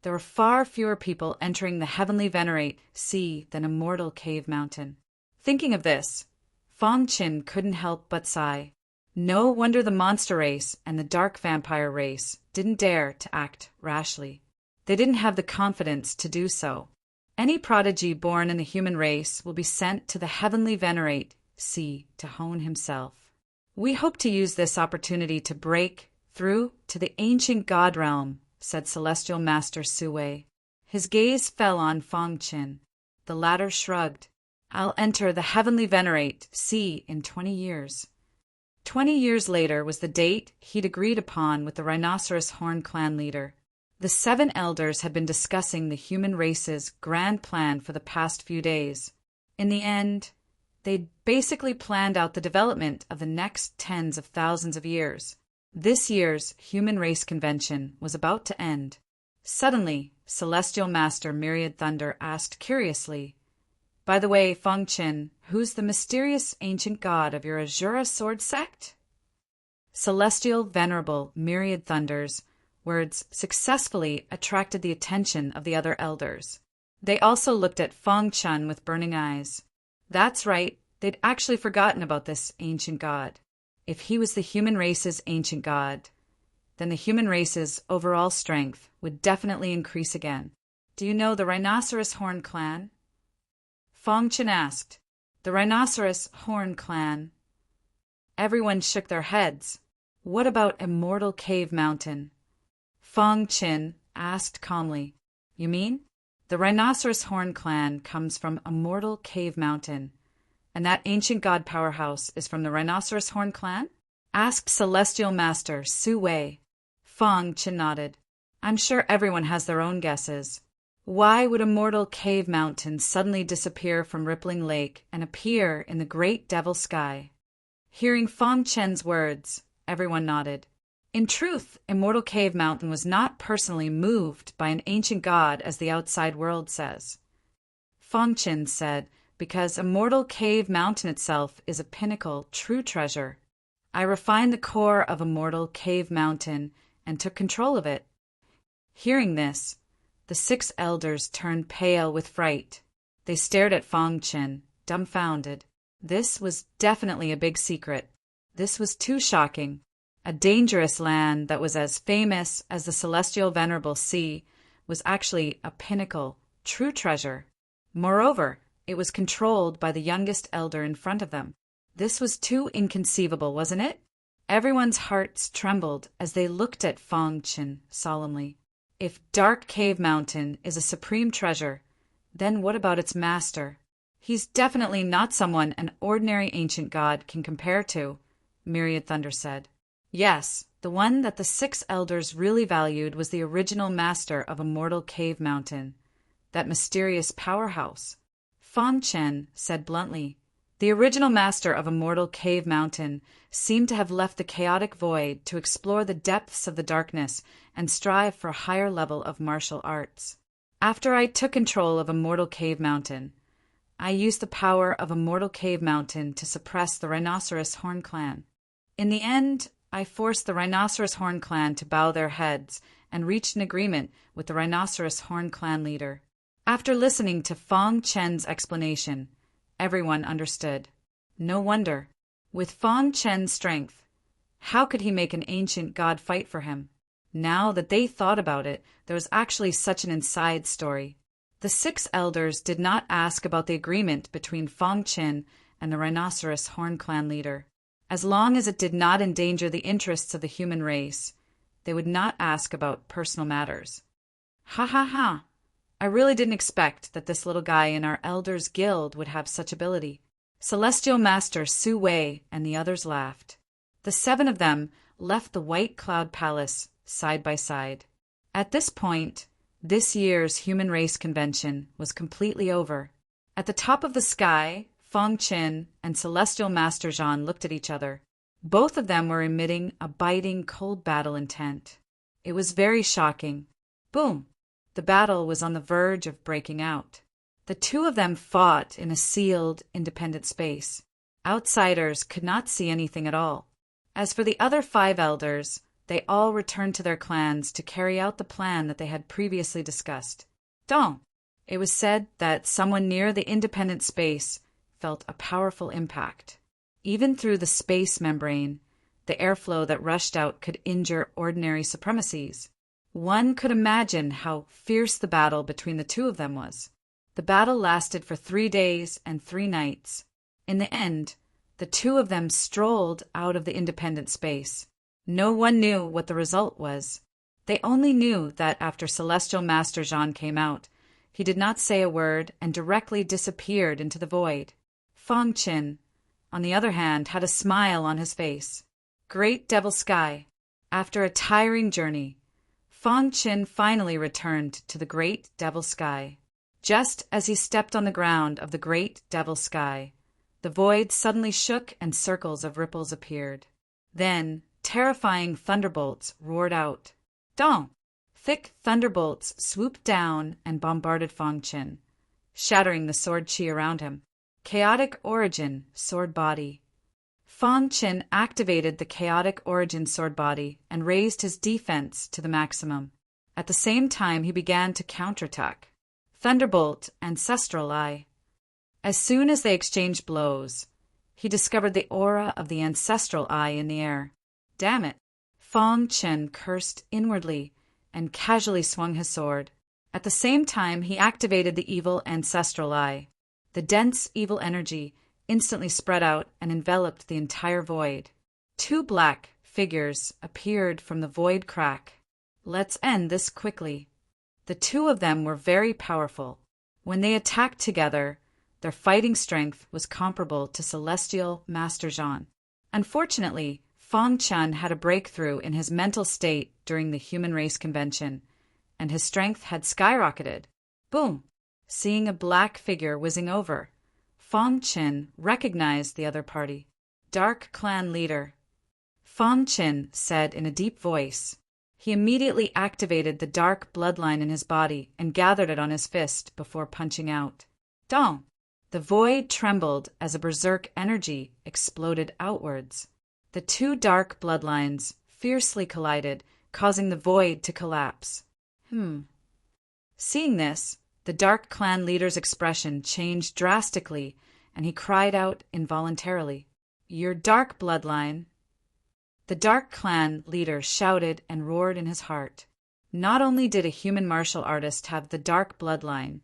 Speaker 1: there were far fewer people entering the heavenly venerate sea than a mortal cave mountain. Thinking of this, Fong Chen couldn't help but sigh. No wonder the monster race and the dark vampire race didn't dare to act rashly. They didn't have the confidence to do so. Any prodigy born in the human race will be sent to the heavenly venerate sea to hone himself. We hope to use this opportunity to break through to the ancient god realm, said Celestial Master Sui. His gaze fell on Fong Chen. The latter shrugged. I'll enter the heavenly venerate sea in 20 years. 20 years later was the date he'd agreed upon with the Rhinoceros Horn clan leader. The 7 elders had been discussing the human race's grand plan for the past few days. In the end, they'd basically planned out the development of the next tens of thousands of years. This year's human race convention was about to end. Suddenly, Celestial Master Myriad Thunder asked curiously, "By the way, Fong Chen, who's the mysterious ancient god of your Azura sword sect?" Celestial Venerable Myriad Thunder's words successfully attracted the attention of the other elders. They also looked at Fong Chen with burning eyes. That's right, they'd actually forgotten about this ancient god. If he was the human race's ancient god, then the human race's overall strength would definitely increase again. Do you know the Rhinoceros Horn clan? Fong Chen asked. The Rhinoceros Horn clan. Everyone shook their heads. What about Immortal Cave Mountain? Fong Chen asked calmly. You mean? The Rhinoceros Horn clan comes from Immortal Cave Mountain, and that ancient god powerhouse is from the Rhinoceros Horn clan? Asked Celestial Master Su Wei. Fong Chen nodded. I'm sure everyone has their own guesses. Why would Immortal Cave Mountain suddenly disappear from Rippling Lake and appear in the great devil sky? Hearing Fong Chen's words, everyone nodded. In truth, Immortal Cave Mountain was not personally moved by an ancient god as the outside world says. Fong Chen said, because Immortal Cave Mountain itself is a pinnacle, true treasure. I refined the core of Immortal Cave Mountain and took control of it. Hearing this, the 6 elders turned pale with fright. They stared at Fong Chen, dumbfounded. This was definitely a big secret. This was too shocking. A dangerous land that was as famous as the Celestial Venerable Sea was actually a pinnacle, true treasure. Moreover, it was controlled by the youngest elder in front of them. This was too inconceivable, wasn't it? Everyone's hearts trembled as they looked at Fong Chen solemnly. If Dark Cave Mountain is a supreme treasure, then what about its master? He's definitely not someone an ordinary ancient god can compare to, Myriad Thunder said. Yes, the one that the 6 elders really valued was the original master of Immortal Cave Mountain, that mysterious powerhouse. Fong Chen said bluntly, The original master of Immortal Cave Mountain seemed to have left the chaotic void to explore the depths of the darkness and strive for a higher level of martial arts. After I took control of Immortal Cave Mountain, I used the power of Immortal Cave Mountain to suppress the Rhinoceros Horn Clan. In the end, I forced the Rhinoceros Horn Clan to bow their heads and reached an agreement with the Rhinoceros Horn Clan leader. After listening to Fong Chen's explanation, everyone understood. No wonder. With Fong Chen's strength, how could he make an ancient god fight for him? Now that they thought about it, there was actually such an inside story. The 6 elders did not ask about the agreement between Fong Chen and the Rhinoceros Horn Clan leader. As long as it did not endanger the interests of the human race, they would not ask about personal matters. Ha ha ha! I really didn't expect that this little guy in our elders' guild would have such ability. Celestial Master Su Wei and the others laughed. The 7 of them left the White Cloud Palace side by side. At this point, this year's Human Race Convention was completely over. At the top of the sky, Fong Chen and Celestial Master Zhan looked at each other. Both of them were emitting a biting, cold battle intent. It was very shocking. Boom! The battle was on the verge of breaking out. The 2 of them fought in a sealed, independent space. Outsiders could not see anything at all. As for the other 5 elders, they all returned to their clans to carry out the plan that they had previously discussed. Dong! It was said that someone near the independent space felt a powerful impact. Even through the space membrane, the airflow that rushed out could injure ordinary supremacies. One could imagine how fierce the battle between the 2 of them was. The battle lasted for 3 days and 3 nights. In the end, the 2 of them strolled out of the independent space. No one knew what the result was. They only knew that after Celestial Master Zhan came out, he did not say a word and directly disappeared into the void. Fong Chen, on the other hand, had a smile on his face. Great Devil Sky. After a tiring journey, Fong Chen finally returned to the Great Devil Sky. Just as he stepped on the ground of the Great Devil Sky, the void suddenly shook and circles of ripples appeared. Then, terrifying thunderbolts roared out. Dong! Thick thunderbolts swooped down and bombarded Fong Chen, shattering the sword chi around him. Chaotic Origin Sword Body. Fong Chen activated the Chaotic Origin Sword Body and raised his defense to the maximum. At the same time, he began to counterattack. Thunderbolt, Ancestral Eye. As soon as they exchanged blows, he discovered the aura of the Ancestral Eye in the air. Damn it! Fong Chen cursed inwardly and casually swung his sword. At the same time, he activated the evil Ancestral Eye. The dense evil energy instantly spread out and enveloped the entire void. 2 black figures appeared from the void crack. Let's end this quickly. The 2 of them were very powerful. When they attacked together, their fighting strength was comparable to Celestial Master Zhan. Unfortunately, Fong Chen had a breakthrough in his mental state during the Human Race Convention, and his strength had skyrocketed. Boom! Seeing a black figure whizzing over, Fong Chen recognized the other party. Dark Clan Leader. Fong Chen said in a deep voice. He immediately activated the dark bloodline in his body and gathered it on his fist before punching out. Dong! The void trembled as a berserk energy exploded outwards. The 2 dark bloodlines fiercely collided, causing the void to collapse. Seeing this, the Dark Clan leader's expression changed drastically, and he cried out involuntarily, "Your dark bloodline!" The Dark Clan leader shouted and roared in his heart. Not only did a human martial artist have the dark bloodline,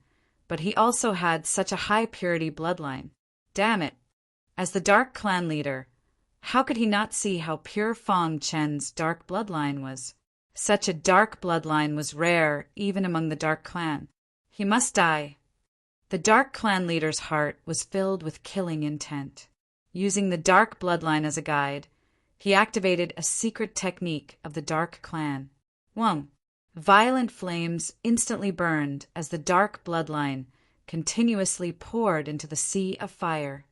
Speaker 1: but he also had such a high purity bloodline. Damn it! As the Dark Clan leader, how could he not see how pure Fong Chen's dark bloodline was? Such a dark bloodline was rare even among the Dark Clan. He must die. The Dark Clan leader's heart was filled with killing intent. Using the dark bloodline as a guide, he activated a secret technique of the Dark Clan. 1. Violent flames instantly burned as the dark bloodline continuously poured into the sea of fire.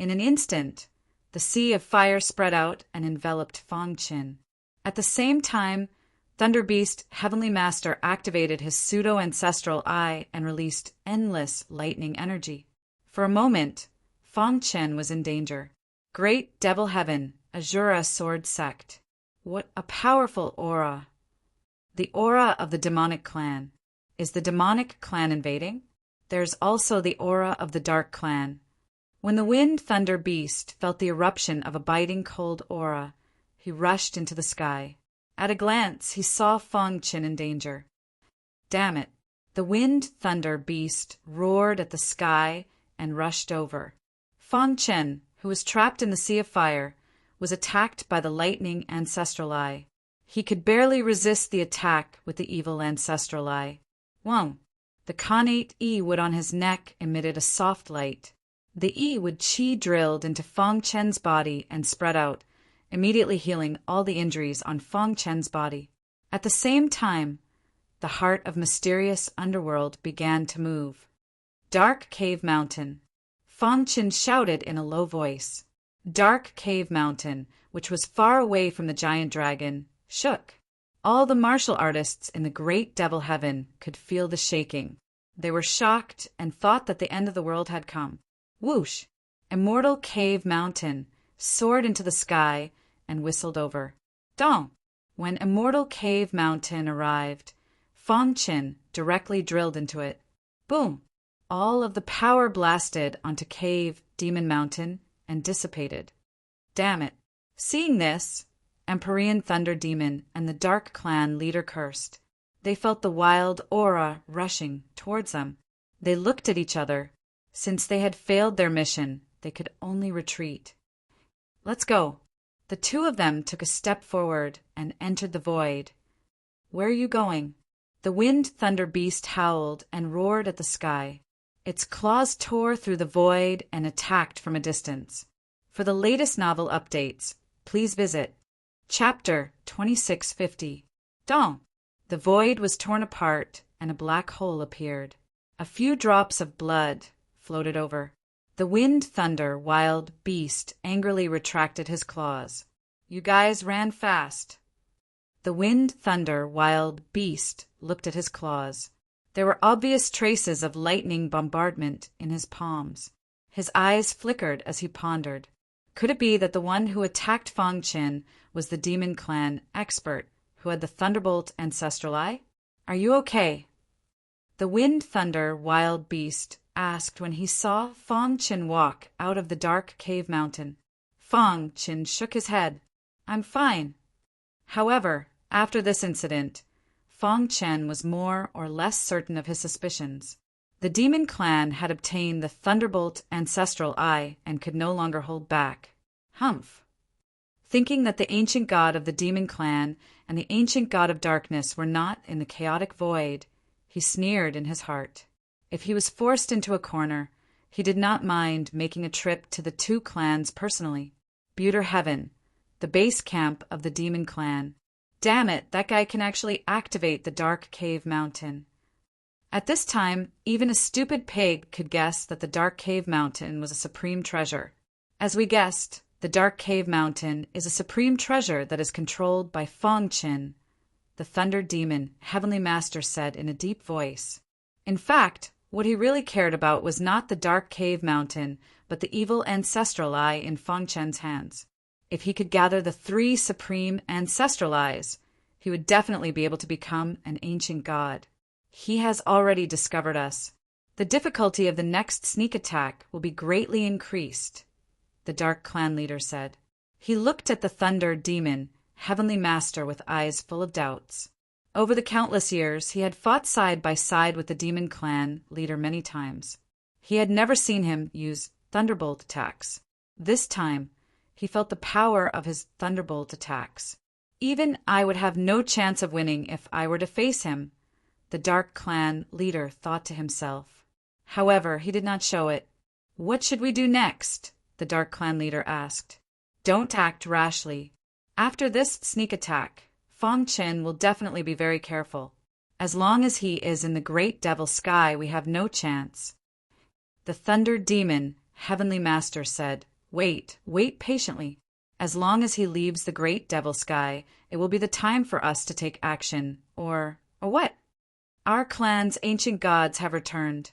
Speaker 1: In an instant, the sea of fire spread out and enveloped Fang Qin. At the same time, Thunder Beast, Heavenly Master, activated his pseudo-ancestral eye and released endless lightning energy. For a moment, Fang Qin was in danger. Great Devil Heaven, Azura Sword Sect. What a powerful aura. The aura of the demonic clan. Is the demonic clan invading? There's also the aura of the dark clan. When the Wind Thunder Beast felt the eruption of a biting cold aura, he rushed into the sky. At a glance, he saw Fang Qin in danger. Damn it! The Wind Thunder Beast roared at the sky and rushed over. Fang Qin, who was trapped in the sea of fire, was attacked by the lightning ancestral eye. He could barely resist the attack with the evil ancestral eye. Whoa! The connate E wood on his neck emitted a soft light. The E wood chi drilled into Fang Qin's body and spread out, immediately healing all the injuries on Fang Qin's body. At the same time, the heart of mysterious underworld began to move. Dark Cave Mountain. Fang Qin shouted in a low voice. Dark Cave Mountain, which was far away from the giant dragon, shook. All the martial artists in the great Devil Heaven could feel the shaking. They were shocked and thought that the end of the world had come. Whoosh! Immortal Cave Mountain soared into the sky and whistled over. Dong! When Immortal Cave Mountain arrived, Fang Qin directly drilled into it. Boom! All of the power blasted onto Cave Demon Mountain and dissipated. Damn it! Seeing this, Empyrean Thunder Demon and the Dark Clan leader cursed. They felt the wild aura rushing towards them. They looked at each other. Since they had failed their mission, they could only retreat. Let's go. The two of them took a step forward and entered the void. Where are you going? The Wind Thunder Beast howled and roared at the sky. Its claws tore through the void and attacked from a distance. For the latest novel updates, please visit Chapter 2650. Dong! The void was torn apart and a black hole appeared. A few drops of blood floated over. The Wind Thunder Wild Beast angrily retracted his claws. You guys ran fast. The Wind Thunder Wild Beast looked at his claws. There were obvious traces of lightning bombardment in his palms. His eyes flickered as he pondered. Could it be that the one who attacked Fang Qin was the Demon Clan expert who had the Thunderbolt Ancestral Eye? Are you okay? The Wind Thunder Wild Beast asked when he saw Fang Qin walk out of the dark cave mountain. Fang Qin shook his head. I'm fine. However, after this incident, Fang Qin was more or less certain of his suspicions. The Demon Clan had obtained the Thunderbolt Ancestral Eye and could no longer hold back. Humph! Thinking that the ancient god of the Demon Clan and the ancient god of darkness were not in the chaotic void, he sneered in his heart. If he was forced into a corner, he did not mind making a trip to the two clans personally. Buter Heaven, the base camp of the Demon Clan. Damn it, that guy can actually activate the Dark Cave Mountain. At this time, even a stupid pig could guess that the Dark Cave Mountain was a supreme treasure. As we guessed, the Dark Cave Mountain is a supreme treasure that is controlled by Fang Qin, the Thunder Demon, Heavenly Master said in a deep voice. In fact, what he really cared about was not the Dark Cave Mountain, but the evil ancestral eye in Fang Qin's hands. If he could gather the 3 supreme ancestral eyes, he would definitely be able to become an ancient god. He has already discovered us. The difficulty of the next sneak attack will be greatly increased, the Dark Clan leader said. He looked at the Thunder Demon, Heavenly Master, with eyes full of doubts. Over the countless years, he had fought side by side with the Demon Clan leader many times. He had never seen him use Thunderbolt attacks. This time, he felt the power of his Thunderbolt attacks. Even I would have no chance of winning if I were to face him, the Dark Clan leader thought to himself. However, he did not show it. What should we do next? The Dark Clan leader asked. Don't act rashly. After this sneak attack, Fang Qin will definitely be very careful. As long as he is in the great devil sky, we have no chance. The Thunder Demon, Heavenly Master said, Wait patiently. As long as he leaves the great devil sky, it will be the time for us to take action. Or what? Our clan's ancient gods have returned.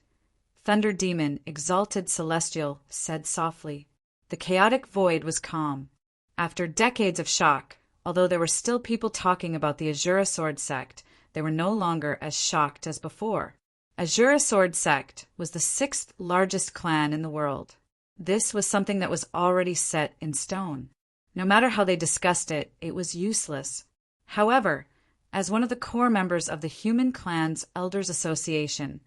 Speaker 1: Thunder Demon, exalted celestial, said softly. The chaotic void was calm. After decades of shock, although there were still people talking about the Azura Sword sect, they were no longer as shocked as before. Azura Sword sect was the 6th largest clan in the world. This was something that was already set in stone. No matter how they discussed it, it was useless. However, as one of the core members of the Human Clan's Elders Association,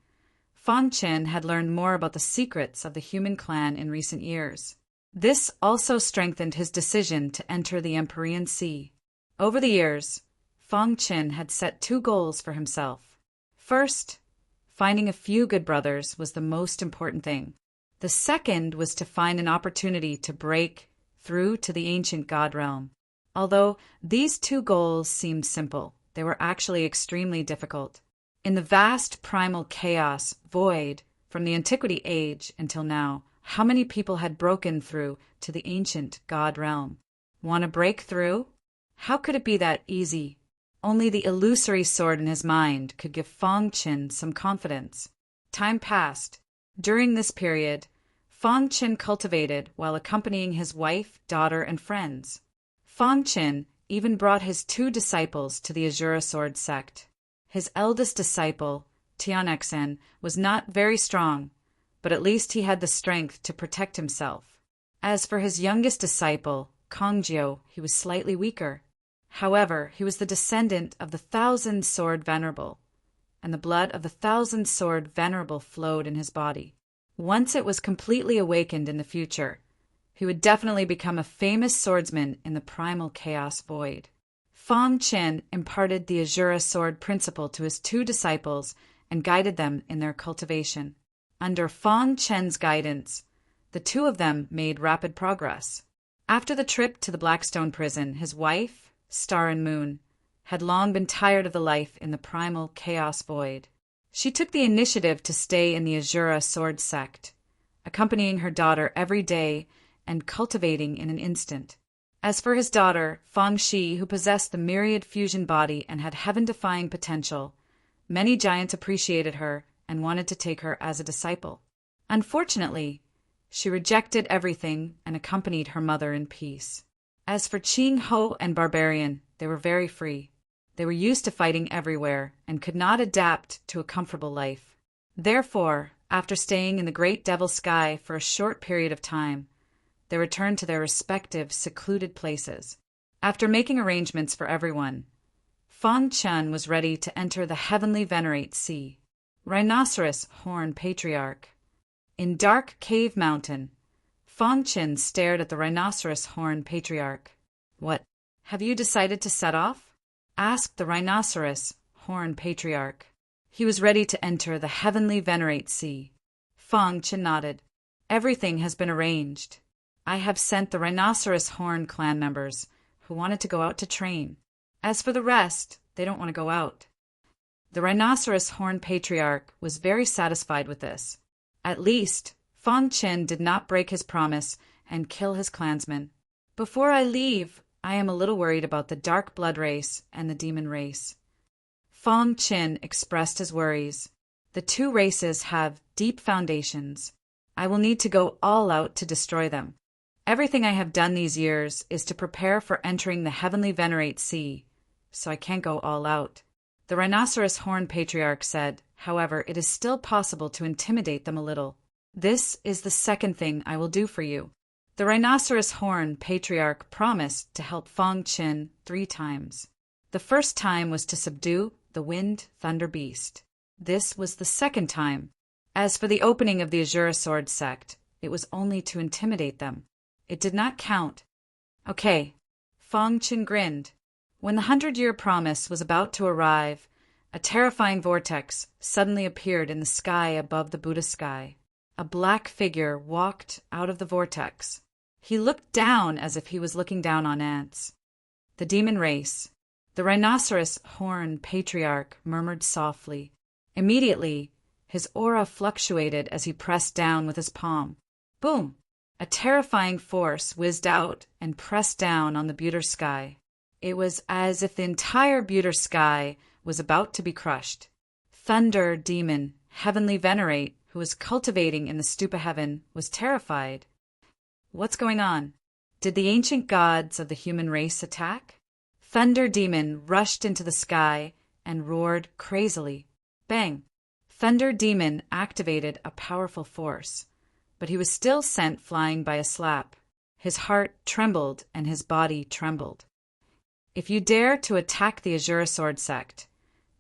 Speaker 1: Fang Qin had learned more about the secrets of the Human Clan in recent years. This also strengthened his decision to enter the Empyrean Sea. Over the years, Fang Qin had set 2 goals for himself. First, finding a few good brothers was the most important thing. The second was to find an opportunity to break through to the ancient god realm. Although these 2 goals seemed simple, they were actually extremely difficult. In the vast primal chaos void from the Antiquity Age until now, how many people had broken through to the ancient god realm? Want to break through? How could it be that easy? Only the illusory sword in his mind could give Fang Qin some confidence. Time passed. During this period, Fang Qin cultivated while accompanying his wife, daughter, and friends. Fang Qin even brought his 2 disciples to the Azura Sword sect. His eldest disciple, Tianxin, was not very strong, but at least he had the strength to protect himself. As for his youngest disciple, Kongjiu, he was slightly weaker. However, he was the descendant of the 1,000-sword venerable, and the blood of the 1,000-sword venerable flowed in his body. Once it was completely awakened in the future, he would definitely become a famous swordsman in the primal chaos void. Fang Qin imparted the Azura sword principle to his 2 disciples and guided them in their cultivation. Under Fang Qin's guidance, the 2 of them made rapid progress. After the trip to the Blackstone prison, his wife, Star and Moon, had long been tired of the life in the primal chaos void. She took the initiative to stay in the Azura sword sect, accompanying her daughter every day and cultivating in an instant. As for his daughter, Fang Shi, who possessed the myriad fusion body and had heaven-defying potential, many giants appreciated her and wanted to take her as a disciple. Unfortunately, she rejected everything and accompanied her mother in peace. As for Qing Ho and Barbarian, they were very free. They were used to fighting everywhere and could not adapt to a comfortable life. Therefore, after staying in the Great Devil Sky for a short period of time, they returned to their respective secluded places. After making arrangements for everyone, Fang Qin was ready to enter the Heavenly Venerate Sea. Rhinoceros Horn Patriarch. In Dark Cave Mountain, Fang Qin stared at the Rhinoceros Horn Patriarch. "What, have you decided to set off?" asked the Rhinoceros Horn Patriarch. He was ready to enter the Heavenly Venerate Sea. Fang Qin nodded. "Everything has been arranged. I have sent the Rhinoceros Horn clan members who wanted to go out to train. As for the rest, they don't want to go out." The Rhinoceros Horn Patriarch was very satisfied with this. At least, Fang Qin did not break his promise and kill his clansmen. "Before I leave, I am a little worried about the Dark Blood race and the Demon race." Fang Qin expressed his worries. "The 2 races have deep foundations. I will need to go all out to destroy them. Everything I have done these years is to prepare for entering the Heavenly Venerate Sea, so I can't go all out." The Rhinoceros Horn Patriarch said, "However, it is still possible to intimidate them a little. This is the second thing I will do for you." The Rhinoceros Horn Patriarch promised to help Fang Qin 3 times. The first time was to subdue the Wind Thunder Beast. This was the second time. As for the opening of the Azura Sword sect, it was only to intimidate them. It did not count. "Okay." Fang Qin grinned. When the 100-year promise was about to arrive, a terrifying vortex suddenly appeared in the sky above the Buddha sky. A black figure walked out of the vortex. He looked down as if he was looking down on ants. "The demon race." The Rhinoceros Horn Patriarch murmured softly. Immediately, his aura fluctuated as he pressed down with his palm. Boom! A terrifying force whizzed out and pressed down on the Buter sky. It was as if the entire Buter sky was about to be crushed. Thunder Demon, Heavenly Venerate, who was cultivating in the stupa heaven, was terrified. What's going on? Did the ancient gods of the human race attack? Thunder Demon rushed into the sky and roared crazily. Bang! Thunder Demon activated a powerful force, but he was still sent flying by a slap. His heart trembled and his body trembled. If you dare to attack the Azura Sword sect,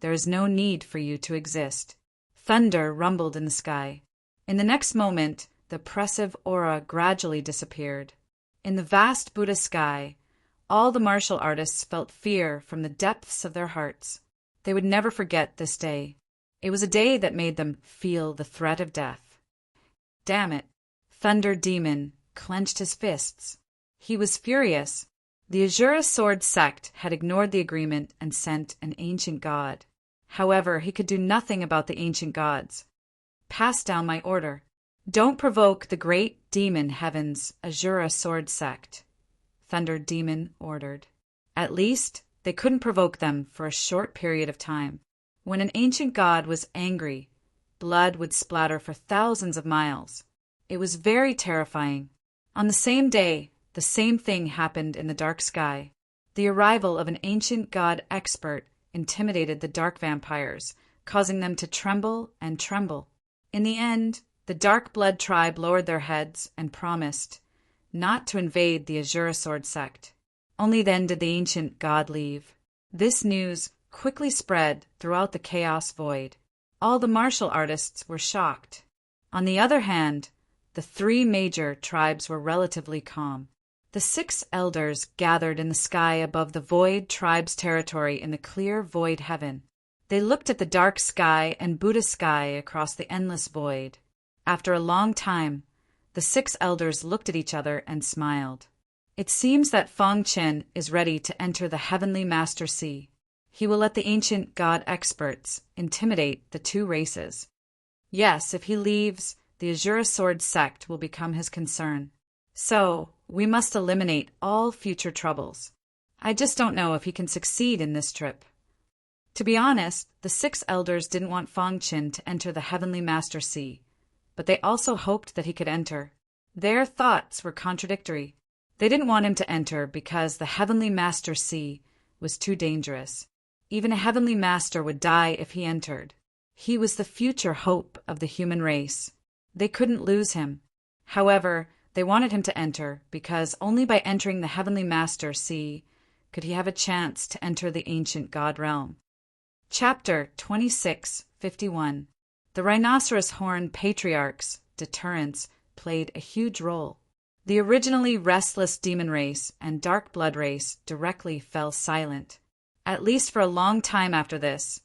Speaker 1: there is no need for you to exist. Thunder rumbled in the sky. In the next moment, the oppressive aura gradually disappeared. In the vast Buddha sky, all the martial artists felt fear from the depths of their hearts. They would never forget this day. It was a day that made them feel the threat of death. Damn it! Thunder Demon clenched his fists. He was furious. The Azura Sword sect had ignored the agreement and sent an ancient god. However, he could do nothing about the ancient gods. Pass down my order. Don't provoke the great demon heaven's Azura Sword sect, Thunder Demon ordered. At least, they couldn't provoke them for a short period of time. When an ancient god was angry, blood would splatter for thousands of miles. It was very terrifying. On the same day, the same thing happened in the dark sky. The arrival of an ancient god expert intimidated the dark vampires, causing them to tremble and tremble. In the end, the Dark Blood tribe lowered their heads and promised not to invade the Azura Sword sect. Only then did the ancient god leave. This news quickly spread throughout the chaos void. All the martial artists were shocked. On the other hand, the three major tribes were relatively calm. The 6 elders gathered in the sky above the Void tribe's territory in the clear void heaven. They looked at the dark sky and Buddha sky across the endless void. After a long time, the 6 elders looked at each other and smiled. It seems that Feng Chen is ready to enter the Heavenly Master Sea. He will let the ancient god experts intimidate the 2 races. Yes, if he leaves, the Azura Sword sect will become his concern. So, we must eliminate all future troubles. I just don't know if he can succeed in this trip. To be honest, the 6 elders didn't want Feng Chen to enter the Heavenly Master Sea, but they also hoped that he could enter. Their thoughts were contradictory. They didn't want him to enter because the Heavenly Master Sea was too dangerous. Even a Heavenly Master would die if he entered. He was the future hope of the human race. They couldn't lose him. However, they wanted him to enter because only by entering the Heavenly Master Sea could he have a chance to enter the ancient god realm. Chapter 2651. The Rhinoceros Horn Patriarch's deterrence played a huge role. The originally restless demon race and dark blood race directly fell silent. At least for a long time after this,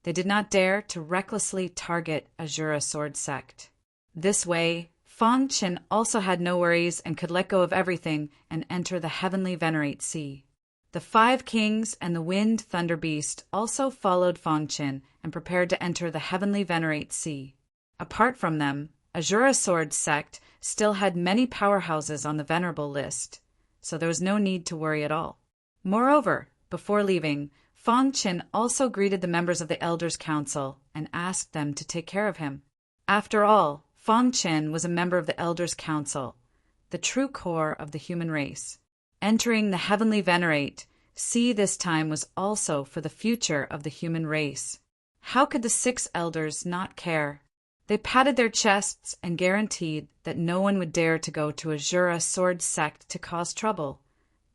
Speaker 1: they did not dare to recklessly target Azura Sword sect. This way, Feng Chen also had no worries and could let go of everything and enter the Heavenly Venerate Sea. The 5 kings and the Wind Thunder Beast also followed Feng Chen and prepared to enter the Heavenly Venerate Sea. Apart from them, Azura Sword sect still had many powerhouses on the Venerable list, so there was no need to worry at all. Moreover, before leaving, Feng Chen also greeted the members of the Elders' Council and asked them to take care of him. After all, Feng Chen was a member of the Elders' Council, the true core of the human race. Entering the Heavenly Venerate Sea this time was also for the future of the human race. How could the 6 elders not care? They patted their chests and guaranteed that no one would dare to go to Azura Sword sect to cause trouble,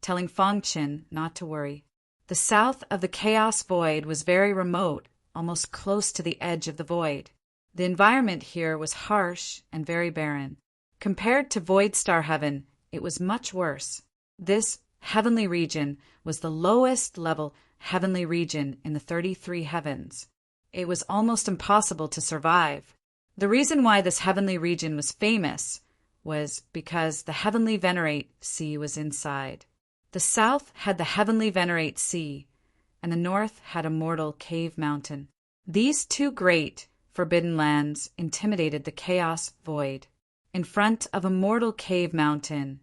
Speaker 1: telling Feng Chen not to worry. The south of the Chaos Void was very remote, almost close to the edge of the void. The environment here was harsh and very barren. Compared to Void Star Heaven, it was much worse. This heavenly region was the lowest level heavenly region in the 33 heavens. It was almost impossible to survive. The reason why this heavenly region was famous was because the Heavenly Venerate Sea was inside. The south had the Heavenly Venerate Sea, and the north had a mortal cave mountain. These 2 great forbidden lands intimidated the chaos void. in front of a mortal cave mountain.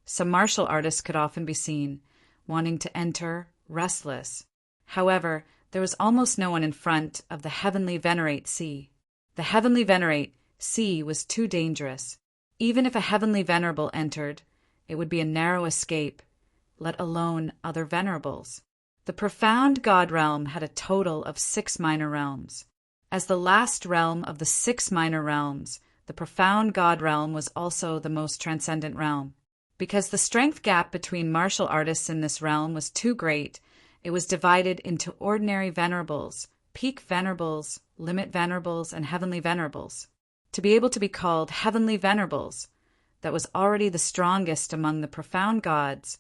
Speaker 1: Some martial artists could often be seen, wanting to enter, restless. However, there was almost no one in front of the heavenly venerate sea. The heavenly venerate sea was too dangerous. Even if a heavenly venerable entered, it would be a narrow escape, let alone other venerables. The profound God realm had a total of 6 minor realms. As the last realm of the 6 minor realms, the profound God realm was also the most transcendent realm. Because the strength gap between martial artists in this realm was too great, it was divided into ordinary venerables, peak venerables, limit venerables, and heavenly venerables. To be able to be called heavenly venerables, that was already the strongest among the profound gods,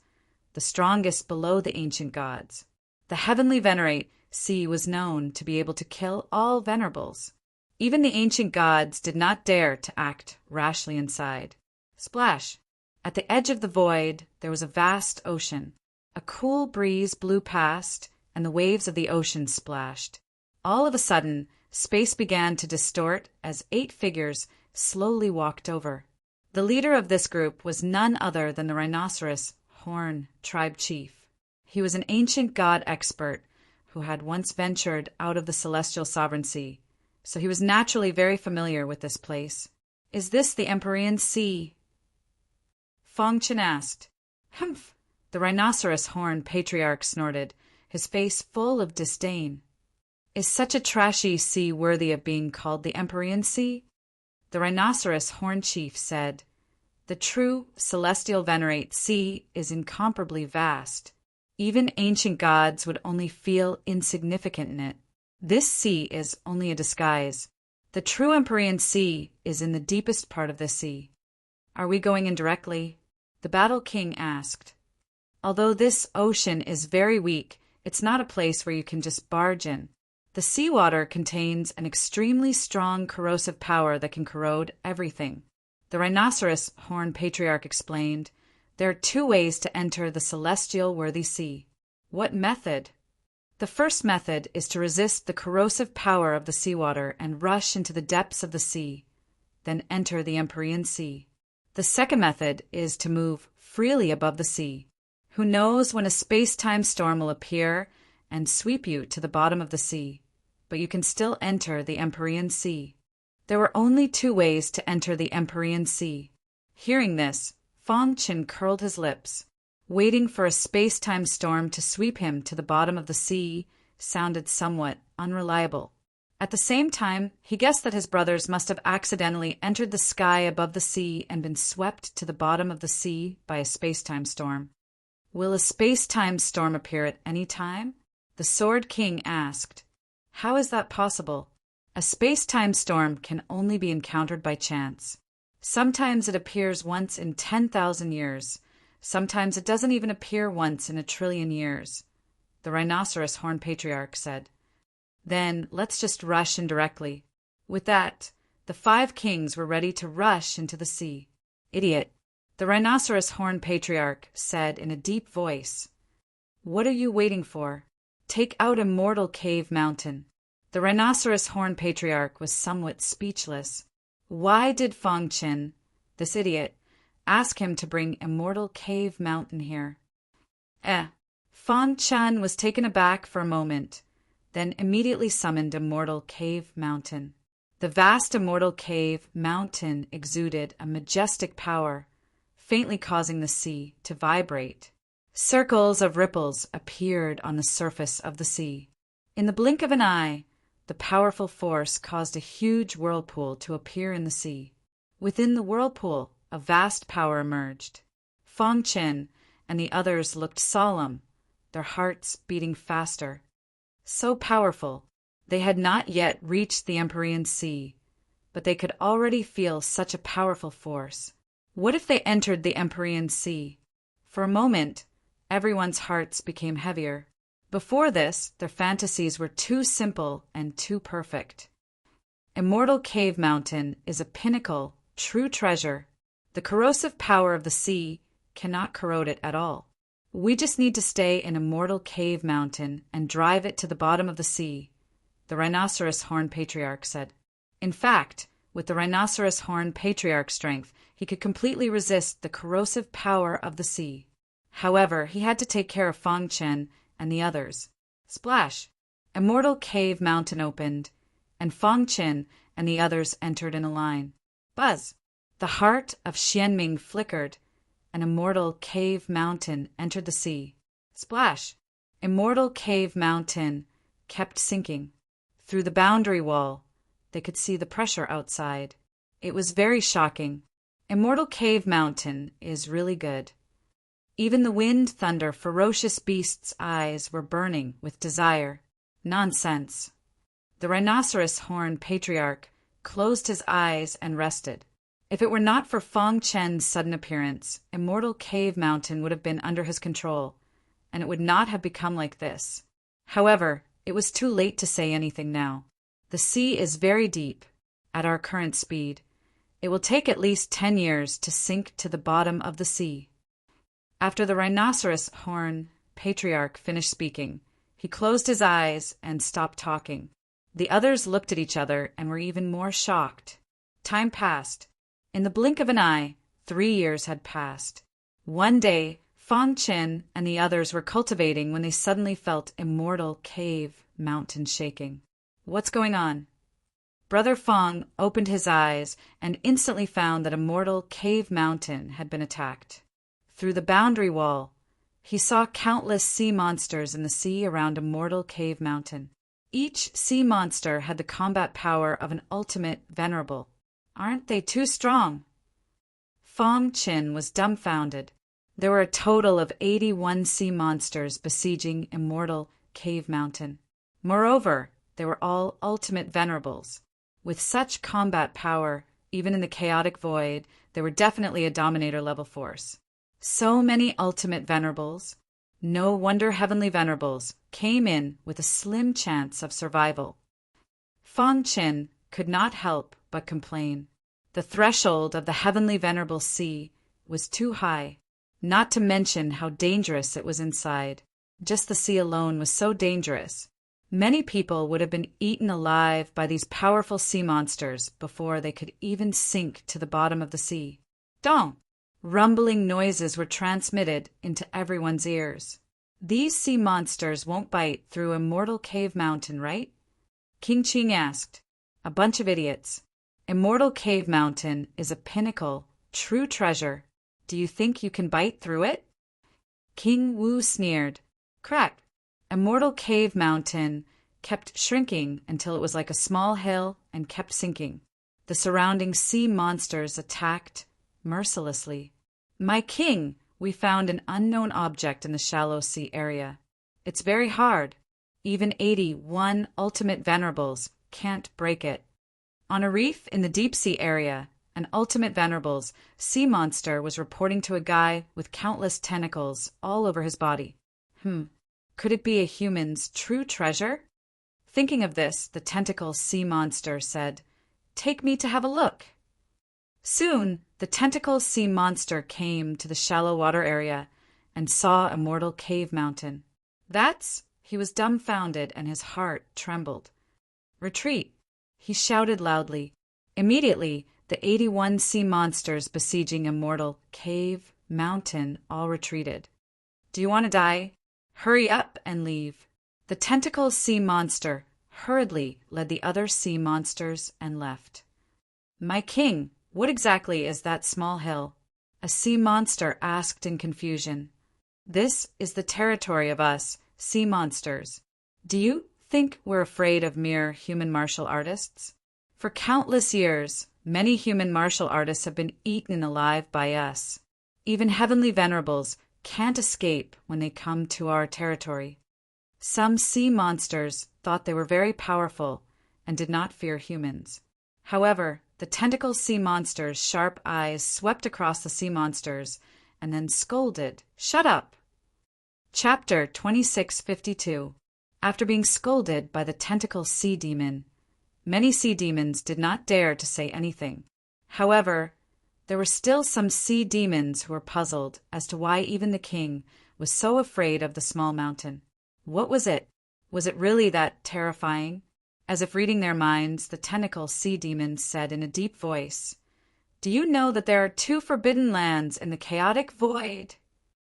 Speaker 1: the strongest below the ancient gods. The heavenly venerate sea was known to be able to kill all venerables. Even the ancient gods did not dare to act rashly inside. Splash! At the edge of the void there was a vast ocean. A cool breeze blew past, and the waves of the ocean splashed. All of a sudden, space began to distort as 8 figures slowly walked over. The leader of this group was none other than the rhinoceros horn tribe chief. He was an ancient god expert who had once ventured out of the celestial sovereign sea, so he was naturally very familiar with this place. "Is this the Empyrean Sea?" Fong Chen asked. "Humph!" The rhinoceros horn patriarch snorted, his face full of disdain. "Is such a trashy sea worthy of being called the Empyrean Sea?" The rhinoceros horn chief said, "The true celestial venerate sea is incomparably vast. Even ancient gods would only feel insignificant in it. This sea is only a disguise. The true Empyrean Sea is in the deepest part of the sea." "Are we going in directly?" the Battle King asked. "Although this ocean is very weak, it's not a place where you can just barge in. The seawater contains an extremely strong corrosive power that can corrode everything." The rhinoceros horn patriarch explained, "There are 2 ways to enter the celestial worthy sea." "What method?" "The first method is to resist the corrosive power of the seawater and rush into the depths of the sea, then enter the Empyrean Sea. The second method is to move freely above the sea. Who knows when a space-time storm will appear and sweep you to the bottom of the sea, but you can still enter the Empyrean Sea." There were only 2 ways to enter the Empyrean Sea. Hearing this, Fong Chen curled his lips. Waiting for a space-time storm to sweep him to the bottom of the sea sounded somewhat unreliable. At the same time, he guessed that his brothers must have accidentally entered the sky above the sea and been swept to the bottom of the sea by a space-time storm. "Will a space-time storm appear at any time?" the Sword King asked. "How is that possible?" "A space-time storm can only be encountered by chance. Sometimes it appears once in 10,000 years. Sometimes it doesn't even appear once in 1,000,000,000,000 years," the rhinoceros horn patriarch said. "Then let's just rush in directly." With that, the 5 kings were ready to rush into the sea. "Idiot," the rhinoceros horn patriarch said in a deep voice. "What are you waiting for? Take out Immortal Cave Mountain." The rhinoceros horn patriarch was somewhat speechless. Why did Fong Chen, this idiot, ask him to bring Immortal Cave Mountain here? Fong Chen was taken aback for a moment, then immediately summoned Immortal Cave Mountain. The vast Immortal Cave Mountain exuded a majestic power, faintly causing the sea to vibrate. Circles of ripples appeared on the surface of the sea. In the blink of an eye, the powerful force caused a huge whirlpool to appear in the sea. Within the whirlpool, a vast power emerged. Fong Chen and the others looked solemn, their hearts beating faster. So powerful, they had not yet reached the Empyrean Sea, but they could already feel such a powerful force. What if they entered the Empyrean Sea? For a moment, everyone's hearts became heavier. Before this, their fantasies were too simple and too perfect. Immortal Cave Mountain is a pinnacle, true treasure. The corrosive power of the sea cannot corrode it at all. We just need to stay in Immortal Cave Mountain and drive it to the bottom of the sea, the rhinoceros horn patriarch said. In fact, With the rhinoceros horn patriarch strength, he could completely resist the corrosive power of the sea. However, he had to take care of Fang Chen and the others. Splash! Immortal Cave Mountain opened, and Fang Chen and the others entered in a line. Buzz! The heart of Xianming flickered, and Immortal Cave Mountain entered the sea. Splash! Immortal Cave Mountain kept sinking. Through the boundary wall, they could see the pressure outside. It was very shocking. Immortal Cave Mountain is really good. Even the wind thunder ferocious beast's eyes were burning with desire. Nonsense. The rhinoceros horn patriarch closed his eyes and rested. If it were not for Fang Chen's sudden appearance, Immortal Cave Mountain would have been under his control, and it would not have become like this. However, it was too late to say anything now. The sea is very deep. At our current speed, it will take at least 10 years to sink to the bottom of the sea. After the rhinoceros horn patriarch finished speaking, he closed his eyes and stopped talking. The others looked at each other and were even more shocked. Time passed. In the blink of an eye, 3 years had passed. One day, Fang Chen and the others were cultivating when they suddenly felt Immortal Cave Mountain shaking. What's going on? Brother Fang opened his eyes and instantly found that Immortal Cave Mountain had been attacked. Through the boundary wall, he saw countless sea monsters in the sea around Immortal Cave Mountain. Each sea monster had the combat power of an ultimate venerable. Aren't they too strong? Fang Chen was dumbfounded. There were a total of 81 sea monsters besieging Immortal Cave Mountain. Moreover, they were all ultimate venerables. With such combat power, even in the chaotic void, they were definitely a Dominator-level force. So many ultimate venerables. No wonder heavenly venerables came in with a slim chance of survival. Fang Chen could not help but complain. The threshold of the heavenly venerable sea was too high, not to mention how dangerous it was inside. Just the sea alone was so dangerous. Many people would have been eaten alive by these powerful sea monsters before they could even sink to the bottom of the sea. Dong! Rumbling noises were transmitted into everyone's ears. These sea monsters won't bite through Immortal Cave Mountain, right? King Qing asked. A bunch of idiots. Immortal Cave Mountain is a pinnacle, true treasure. Do you think you can bite through it? King Wu sneered. Crack! Immortal Cave Mountain kept shrinking until it was like a small hill and kept sinking. The surrounding sea monsters attacked mercilessly. My king, we found an unknown object in the shallow sea area. It's very hard. Even 81 ultimate venerables can't break it. On a reef in the deep sea area, an ultimate venerables sea monster was reporting to a guy with countless tentacles all over his body. Could it be a human's true treasure? Thinking of this, the tentacle sea monster said, "Take me to have a look." Soon, the tentacle sea monster came to the shallow water area and saw Immortal Cave Mountain. He was dumbfounded and his heart trembled. Retreat! He shouted loudly. Immediately, the 81 sea monsters besieging Immortal Cave Mountain all retreated. Do you want to die? Hurry up and leave. The tentacle sea monster hurriedly led the other sea monsters and left. My king, what exactly is that small hill? A sea monster asked in confusion. This is the territory of us, sea monsters. Do you think we're afraid of mere human martial artists? For countless years, many human martial artists have been eaten alive by us. Even heavenly venerables can't escape when they come to our territory. Some sea monsters thought they were very powerful and did not fear humans. However, the tentacle sea monster's sharp eyes swept across the sea monsters and then scolded, "Shut up!" Chapter 2652. After being scolded by the tentacle sea demon, many sea demons did not dare to say anything. However, there were still some sea demons who were puzzled as to why even the king was so afraid of the small mountain. What was it? Was it really that terrifying? As if reading their minds, the tentacle sea demon said in a deep voice, "Do you know that there are two forbidden lands in the chaotic void?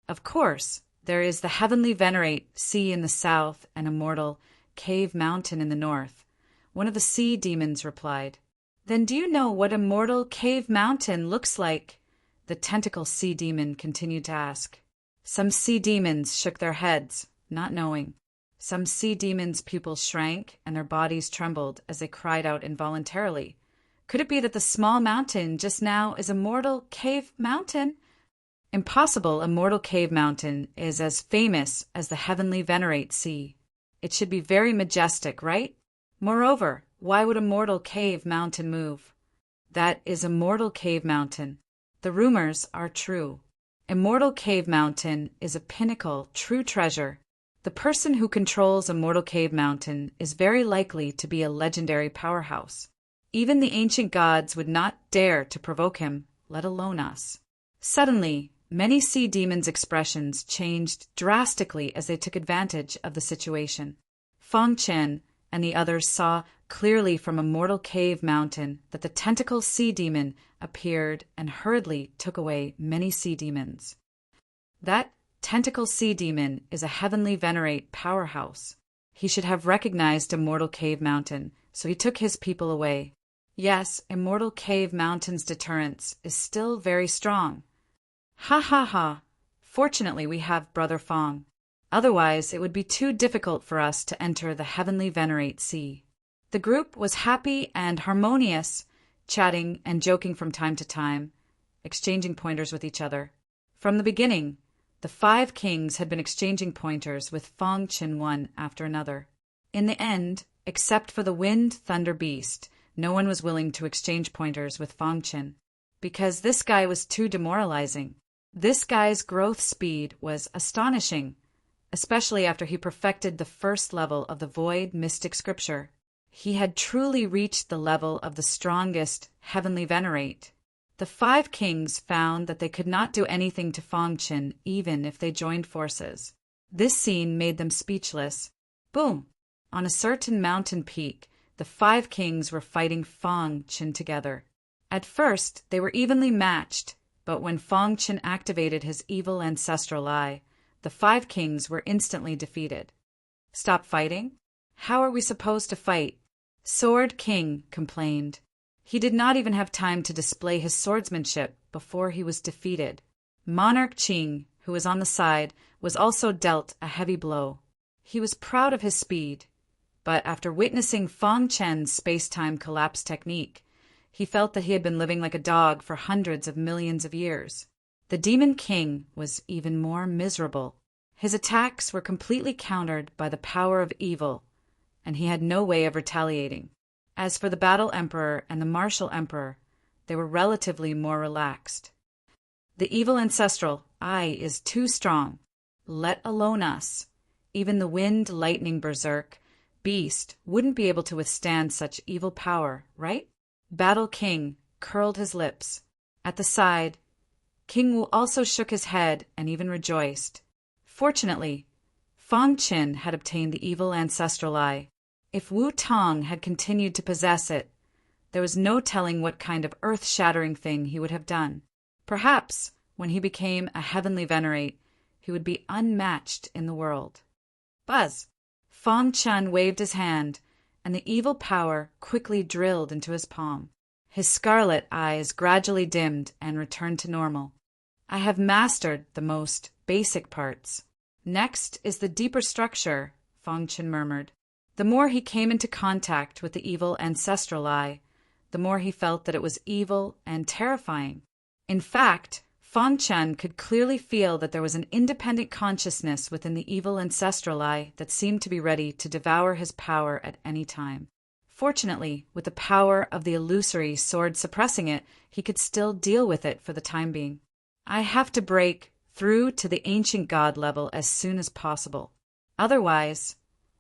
Speaker 1: Of course, there is the heavenly venerate sea in the south and immortal cave mountain in the north." One of the sea demons replied. "Then do you know what immortal cave mountain looks like?" The tentacle sea demon continued to ask. Some sea demons shook their heads, not knowing. Some sea demons' pupils shrank and their bodies trembled as they cried out involuntarily. Could it be that the small mountain just now is Immortal Cave Mountain? Impossible. Immortal Cave Mountain is as famous as the heavenly venerate sea. It should be very majestic, right? Moreover, why would Immortal Cave Mountain move? That is Immortal Cave Mountain. The rumors are true. Immortal Cave Mountain is a pinnacle, true treasure. The person who controls Immortal Cave Mountain is very likely to be a legendary powerhouse. Even the ancient gods would not dare to provoke him, let alone us. Suddenly, many sea demons' expressions changed drastically as they took advantage of the situation. Fong Chen and the others saw clearly from Immortal Cave Mountain that the tentacle sea demon appeared and hurriedly took away many sea demons. That tentacle sea demon is a heavenly venerate powerhouse. He should have recognized Immortal Cave Mountain, so he took his people away. Yes, Immortal Cave Mountain's deterrence is still very strong. Ha ha ha! Fortunately, we have Brother Fong. Otherwise, it would be too difficult for us to enter the heavenly venerate sea. The group was happy and harmonious, chatting and joking from time to time, exchanging pointers with each other. From the beginning, the 5 kings had been exchanging pointers with Fong Chen one after another. In the end, except for the Wind Thunder Beast, no one was willing to exchange pointers with Fong Chen, because this guy was too demoralizing. This guy's growth speed was astonishing, especially after he perfected the first level of the Void Mystic Scripture. He had truly reached the level of the strongest heavenly venerate. The 5 kings found that they could not do anything to Fong Chen even if they joined forces. This scene made them speechless. Boom! On a certain mountain peak, the 5 kings were fighting Fong Chen together. At first, they were evenly matched, but when Fong Chen activated his evil ancestral eye, the 5 kings were instantly defeated. Stop fighting? How are we supposed to fight? Sword King complained. He did not even have time to display his swordsmanship before he was defeated. Monarch Qing, who was on the side, was also dealt a heavy blow. He was proud of his speed, but after witnessing Fong Chen's space-time collapse technique, he felt that he had been living like a dog for hundreds of millions of years. The Demon King was even more miserable. His attacks were completely countered by the power of evil, and he had no way of retaliating. As for the Battle Emperor and the Martial Emperor, they were relatively more relaxed. The evil ancestral eye is too strong, let alone us. Even the Wind Lightning Berserk beast wouldn't be able to withstand such evil power, right? Battle King curled his lips. At the side, King Wu also shook his head and even rejoiced. Fortunately, Fong Chen had obtained the evil ancestral eye. If Wu Tong had continued to possess it, there was no telling what kind of earth-shattering thing he would have done. Perhaps, when he became a heavenly venerate, he would be unmatched in the world. Buzz! Fong Chen waved his hand, and the evil power quickly drilled into his palm. His scarlet eyes gradually dimmed and returned to normal. I have mastered the most basic parts. Next is the deeper structure, Fong Chen murmured. The more he came into contact with the evil ancestral eye, the more he felt that it was evil and terrifying. In fact, Fong Chen could clearly feel that there was an independent consciousness within the evil ancestral eye that seemed to be ready to devour his power at any time. Fortunately, with the power of the illusory sword suppressing it, he could still deal with it for the time being. I have to break through to the ancient god level as soon as possible. Otherwise,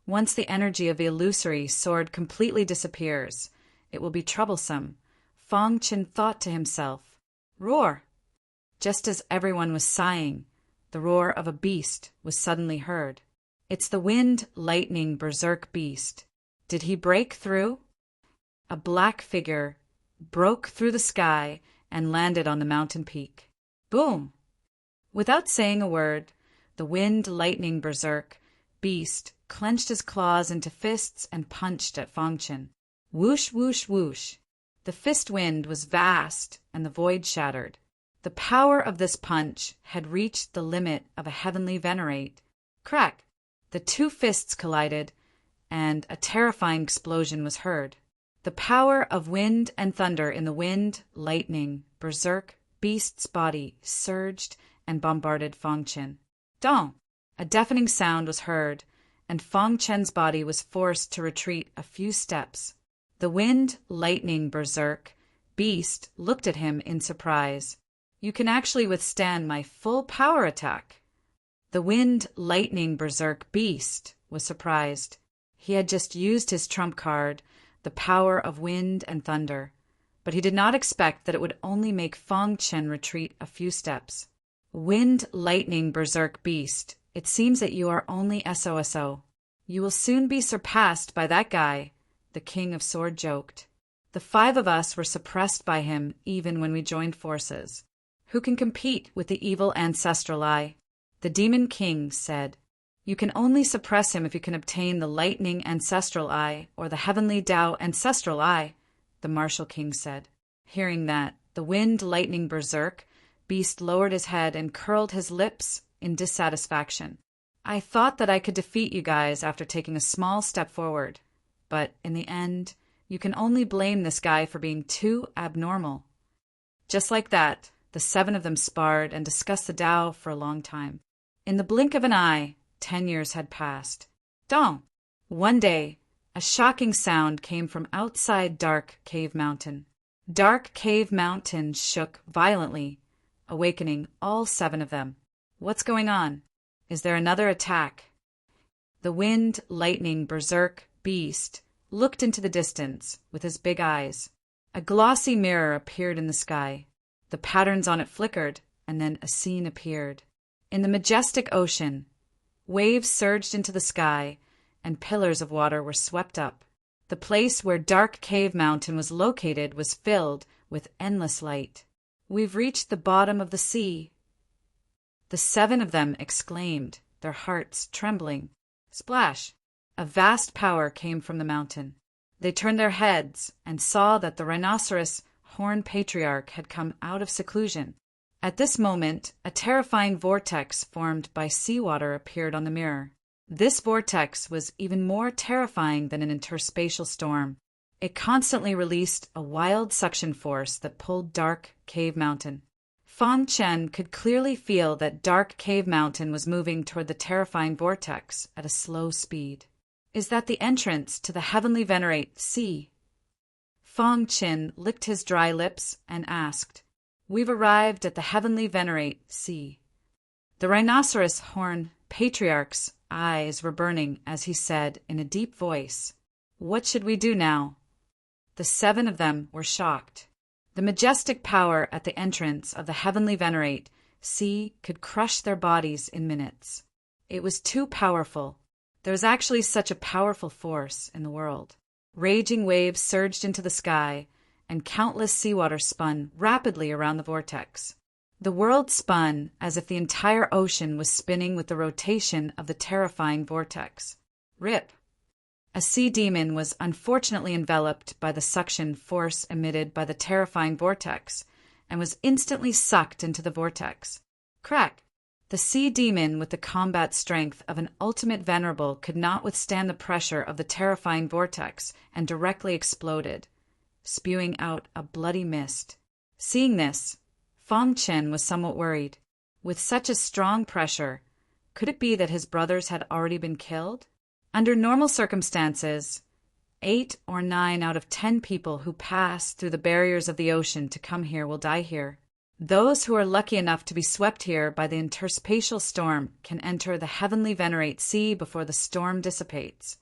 Speaker 1: once the energy of the illusory sword completely disappears, it will be troublesome. Fong Chen thought to himself. Roar! Just as everyone was sighing, the roar of a beast was suddenly heard. It's the Wind Lightning Berserk beast. Did he break through? A black figure broke through the sky and landed on the mountain peak. Boom! Without saying a word, the wind lightning berserk beast clenched his claws into fists and punched at Fangchen. Whoosh, whoosh, whoosh. The fist wind was vast and the void shattered. The power of this punch had reached the limit of a heavenly venerate. Crack! The two fists collided, and a terrifying explosion was heard. The power of wind and thunder in the wind, lightning, berserk beast's body surged and bombarded Fangchen. Dong! A deafening sound was heard, and Fangchen's body was forced to retreat a few steps. The wind, lightning, berserk beast looked at him in surprise. You can actually withstand my full power attack. The wind, lightning, berserk beast was surprised. He had just used his trump card, the power of wind and thunder, but he did not expect that it would only make Fangchen retreat a few steps. Wind, lightning, berserk beast, it seems that you are only SOSO. You will soon be surpassed by that guy, the King of Sword joked. The 5 of us were suppressed by him even when we joined forces. Who can compete with the evil ancestral eye? The Demon King said. You can only suppress him if you can obtain the lightning ancestral eye or the heavenly Tao ancestral eye, the Martial King said. Hearing that, the wind lightning berserk beast lowered his head and curled his lips in dissatisfaction. I thought that I could defeat you guys after taking a small step forward, but in the end, you can only blame this guy for being too abnormal. Just like that, the 7 of them sparred and discussed the Tao for a long time. In the blink of an eye, 10 years had passed. Dong! One day, a shocking sound came from outside Dark Cave Mountain. Dark Cave Mountain shook violently, awakening all 7 of them. What's going on? Is there another attack? The wind, lightning, berserk beast looked into the distance with his big eyes. A glossy mirror appeared in the sky. The patterns on it flickered, and then a scene appeared. In the majestic ocean, waves surged into the sky, and pillars of water were swept up. The place where Dark Cave Mountain was located was filled with endless light. We've reached the bottom of the sea. The 7 of them exclaimed, their hearts trembling. Splash! A vast power came from the mountain. They turned their heads and saw that the rhinoceros Horn Patriarch had come out of seclusion. At this moment, a terrifying vortex formed by seawater appeared on the mirror. This vortex was even more terrifying than an interspatial storm. It constantly released a wild suction force that pulled Dark Cave Mountain. Fangchen could clearly feel that Dark Cave Mountain was moving toward the terrifying vortex at a slow speed. Is that the entrance to the heavenly venerate sea? Fangchen licked his dry lips and asked, We've arrived at the heavenly venerate sea. The rhinoceros horn patriarch's eyes were burning as he said in a deep voice, What should we do now? The 7 of them were shocked. The majestic power at the entrance of the heavenly venerate sea could crush their bodies in minutes. It was too powerful. There was actually such a powerful force in the world. Raging waves surged into the sky, and countless seawater spun rapidly around the vortex. The world spun as if the entire ocean was spinning with the rotation of the terrifying vortex. Rip! A sea demon was unfortunately enveloped by the suction force emitted by the terrifying vortex, and was instantly sucked into the vortex. Crack! The sea demon with the combat strength of an ultimate venerable could not withstand the pressure of the terrifying vortex and directly exploded, spewing out a bloody mist. Seeing this, Fangchen was somewhat worried. With such a strong pressure, could it be that his brothers had already been killed? Under normal circumstances, 8 or 9 out of 10 people who pass through the barriers of the ocean to come here will die here. Those who are lucky enough to be swept here by the interspatial storm can enter the heavenly venerate sea before the storm dissipates,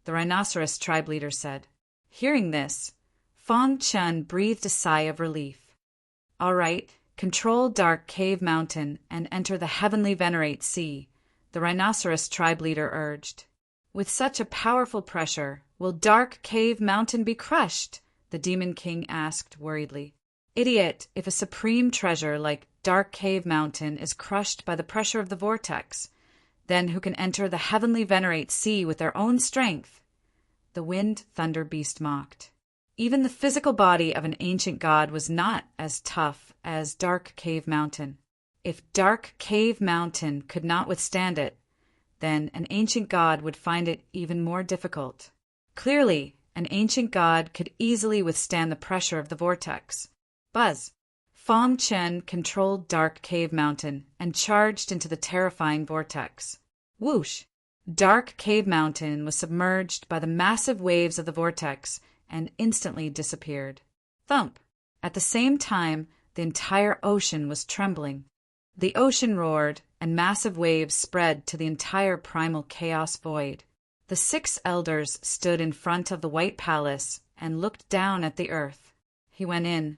Speaker 1: the rhinoceros tribe leader said. Hearing this, Fangchen breathed a sigh of relief. All right, control Dark Cave Mountain and enter the heavenly venerate sea, the rhinoceros tribe leader urged. With such a powerful pressure, Will Dark Cave Mountain be crushed? The Demon King asked worriedly. Idiot, if a supreme treasure like Dark Cave Mountain is crushed by the pressure of the vortex, then who can enter the heavenly Venerate Sea with their own strength? The Wind Thunder Beast mocked. Even the physical body of an ancient god was not as tough as Dark Cave Mountain. If Dark Cave Mountain could not withstand it, then an ancient god would find it even more difficult. Clearly, an ancient god could easily withstand the pressure of the vortex. Buzz! Fong Chen controlled Dark Cave Mountain and charged into the terrifying vortex. Whoosh! Dark Cave Mountain was submerged by the massive waves of the vortex and instantly disappeared. Thump! At the same time, the entire ocean was trembling. The ocean roared, and massive waves spread to the entire primal chaos void. The 6 elders stood in front of the White Palace and looked down at the earth. He went in.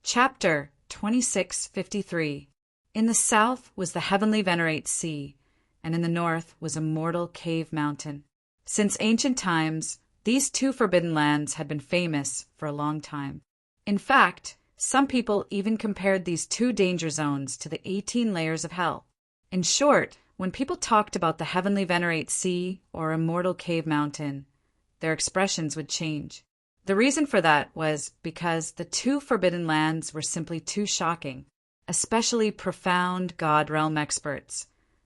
Speaker 1: Chapter 2653. In the south was the heavenly Venerate Sea, and in the north was Immortal Cave Mountain. Since ancient times, these 2 forbidden lands had been famous for a long time. In fact, some people even compared these 2 danger zones to the 18 layers of hell. In short, when people talked about the heavenly Venerate Sea or Immortal Cave Mountain, their expressions would change. The reason for that was because the 2 forbidden lands were simply too shocking, especially profound God realm experts,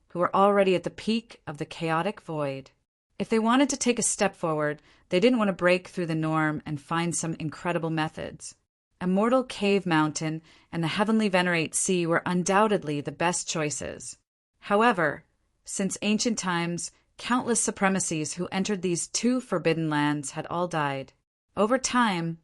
Speaker 1: who were already at the peak of the chaotic void. If they wanted to take a step forward, they didn't want to break through the norm and find some incredible methods. Immortal Cave Mountain and the heavenly Venerate Sea were undoubtedly the best choices. However, since ancient times, countless supremacies who entered these 2 forbidden lands had all died. Over time,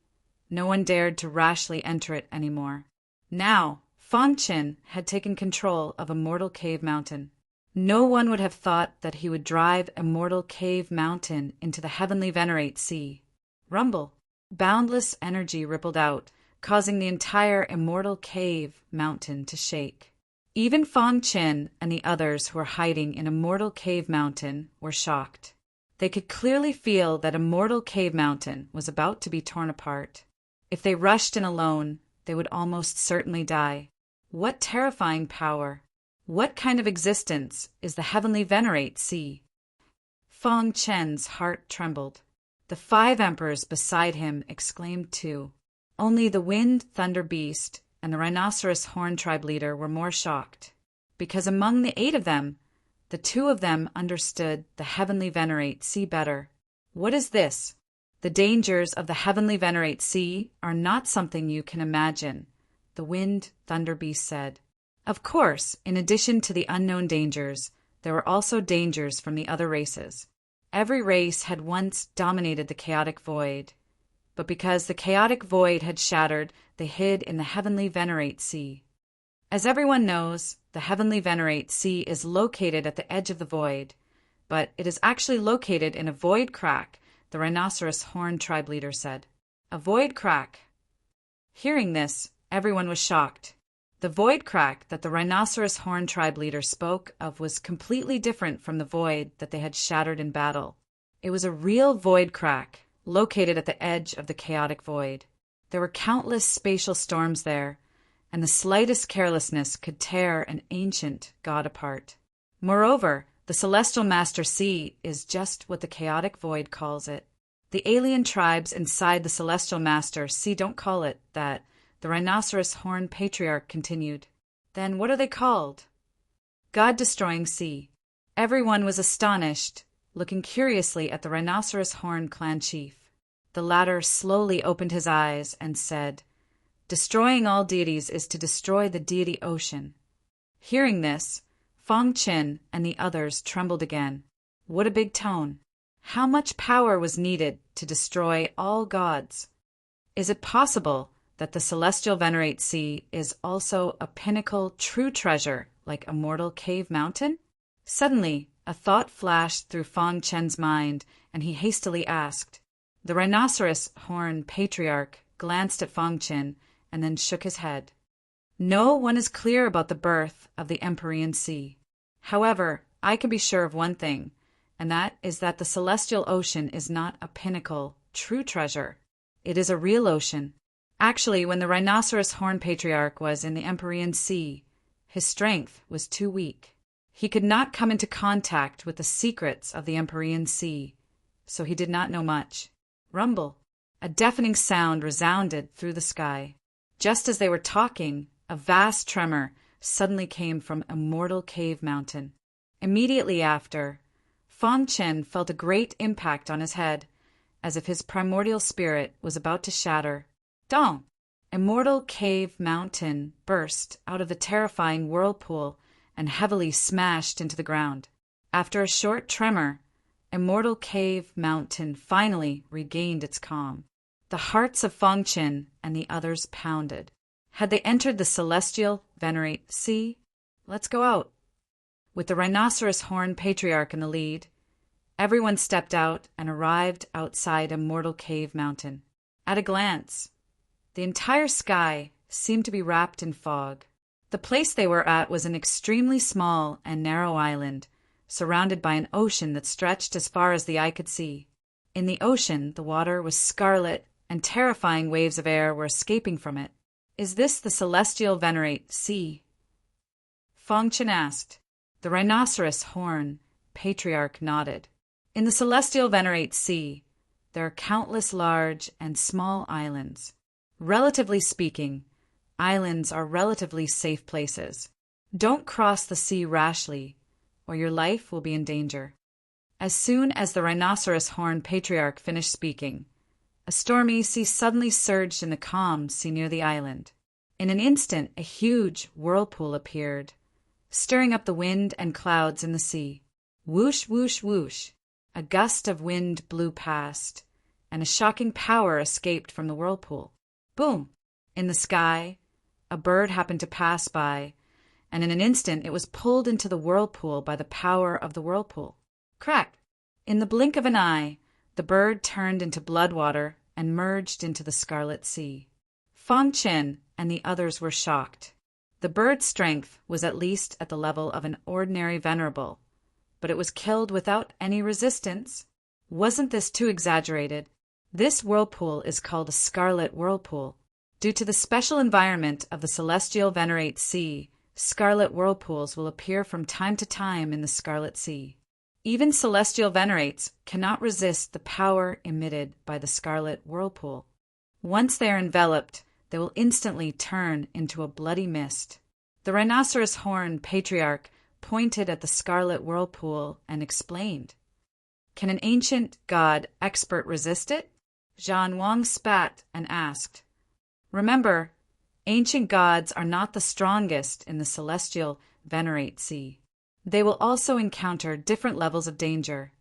Speaker 1: no one dared to rashly enter it anymore. Now, Fong Chen had taken control of Immortal Cave Mountain. No one would have thought that he would drive Immortal Cave Mountain into the heavenly Venerate Sea. Rumble! Boundless energy rippled out, causing the entire Immortal Cave Mountain to shake. Even Fong Chen and the others who were hiding in Immortal Cave Mountain were shocked. They could clearly feel that Immortal Cave Mountain was about to be torn apart. If they rushed in alone, they would almost certainly die. What terrifying power! What kind of existence is the heavenly Venerate Sea? Fong Chen's heart trembled. The 5 emperors beside him exclaimed too. Only the Wind Thunder Beast and the Rhinoceros Horn Tribe leader were more shocked, because among the 8 of them, the 2 of them understood the heavenly Venerate Sea better. What is this? The dangers of the heavenly Venerate Sea are not something you can imagine, the Wind Thunder Beast said. Of course, in addition to the unknown dangers, there were also dangers from the other races. Every race had once dominated the chaotic void, but because the chaotic void had shattered, they hid in the heavenly Venerate Sea. As everyone knows, the heavenly Venerate Sea is located at the edge of the void, but it is actually located in a void crack, the Rhinoceros Horn Tribe leader said. A void crack. Hearing this, everyone was shocked. The void crack that the Rhinoceros Horn Tribe leader spoke of was completely different from the void that they had shattered in battle. It was a real void crack, located at the edge of the chaotic void. There were countless spatial storms there, and the slightest carelessness could tear an ancient god apart. Moreover, the Celestial Master Sea is just what the chaotic void calls it. The alien tribes inside the Celestial Master Sea don't call it that, the Rhinoceros Horn Patriarch continued. Then what are they called? God-destroying Sea. Everyone was astonished, looking curiously at the Rhinoceros Horn clan chief. The latter slowly opened his eyes and said, Destroying all deities is to destroy the deity ocean. Hearing this, Fong Chen and the others trembled again. What a big tone. How much power was needed to destroy all gods? Is it possible that the Celestial Venerate Sea is also a pinnacle true treasure like Immortal Cave Mountain? Suddenly, a thought flashed through Fong Chen's mind, and he hastily asked. The Rhinoceros Horn Patriarch glanced at Fong Chen and then shook his head. No one is clear about the birth of the Empyrean Sea. However, I can be sure of one thing, and that is that the celestial ocean is not a pinnacle, true treasure. It is a real ocean. Actually, when the rhinoceros horn patriarch was in the Empyrean Sea, his strength was too weak. He could not come into contact with the secrets of the Empyrean Sea, so he did not know much. Rumble. A deafening sound resounded through the sky. Just as they were talking, a vast tremor suddenly came from Immortal Cave Mountain. Immediately after, Fong Chen felt a great impact on his head, as if his primordial spirit was about to shatter. Dong! Immortal Cave Mountain burst out of the terrifying whirlpool and heavily smashed into the ground. After a short tremor, Immortal Cave Mountain finally regained its calm. The hearts of Fong Chen and the others pounded. Had they entered the celestial venerate sea? Let's go out. With the rhinoceros horn patriarch in the lead, everyone stepped out and arrived outside Immortal Cave Mountain. At a glance, the entire sky seemed to be wrapped in fog. The place they were at was an extremely small and narrow island, surrounded by an ocean that stretched as far as the eye could see. In the ocean, the water was scarlet, and terrifying waves of air were escaping from it. Is this the celestial venerate sea? Fong Chen asked. The rhinoceros horn patriarch nodded. In the celestial venerate sea, there are countless large and small islands. Relatively speaking, islands are relatively safe places. Don't cross the sea rashly, or your life will be in danger. As soon as the rhinoceros horn patriarch finished speaking, a stormy sea suddenly surged in the calm sea near the island. In an instant, a huge whirlpool appeared, stirring up the wind and clouds in the sea. Whoosh, whoosh, whoosh. A gust of wind blew past, and a shocking power escaped from the whirlpool. Boom! In the sky, a bird happened to pass by, and in an instant it was pulled into the whirlpool by the power of the whirlpool. Crack! In the blink of an eye, the bird turned into blood water and merged into the Scarlet Sea. Fong Chen and the others were shocked. The bird's strength was at least at the level of an ordinary venerable, but it was killed without any resistance. Wasn't this too exaggerated? This whirlpool is called a scarlet whirlpool. Due to the special environment of the celestial venerate sea, scarlet whirlpools will appear from time to time in the Scarlet Sea. Even celestial venerates cannot resist the power emitted by the scarlet whirlpool. Once they are enveloped, they will instantly turn into a bloody mist. The rhinoceros horn patriarch pointed at the scarlet whirlpool and explained. Can an ancient god expert resist it? Zhan Wang spat and asked. Remember, ancient gods are not the strongest in the celestial venerate sea. They will also encounter different levels of danger.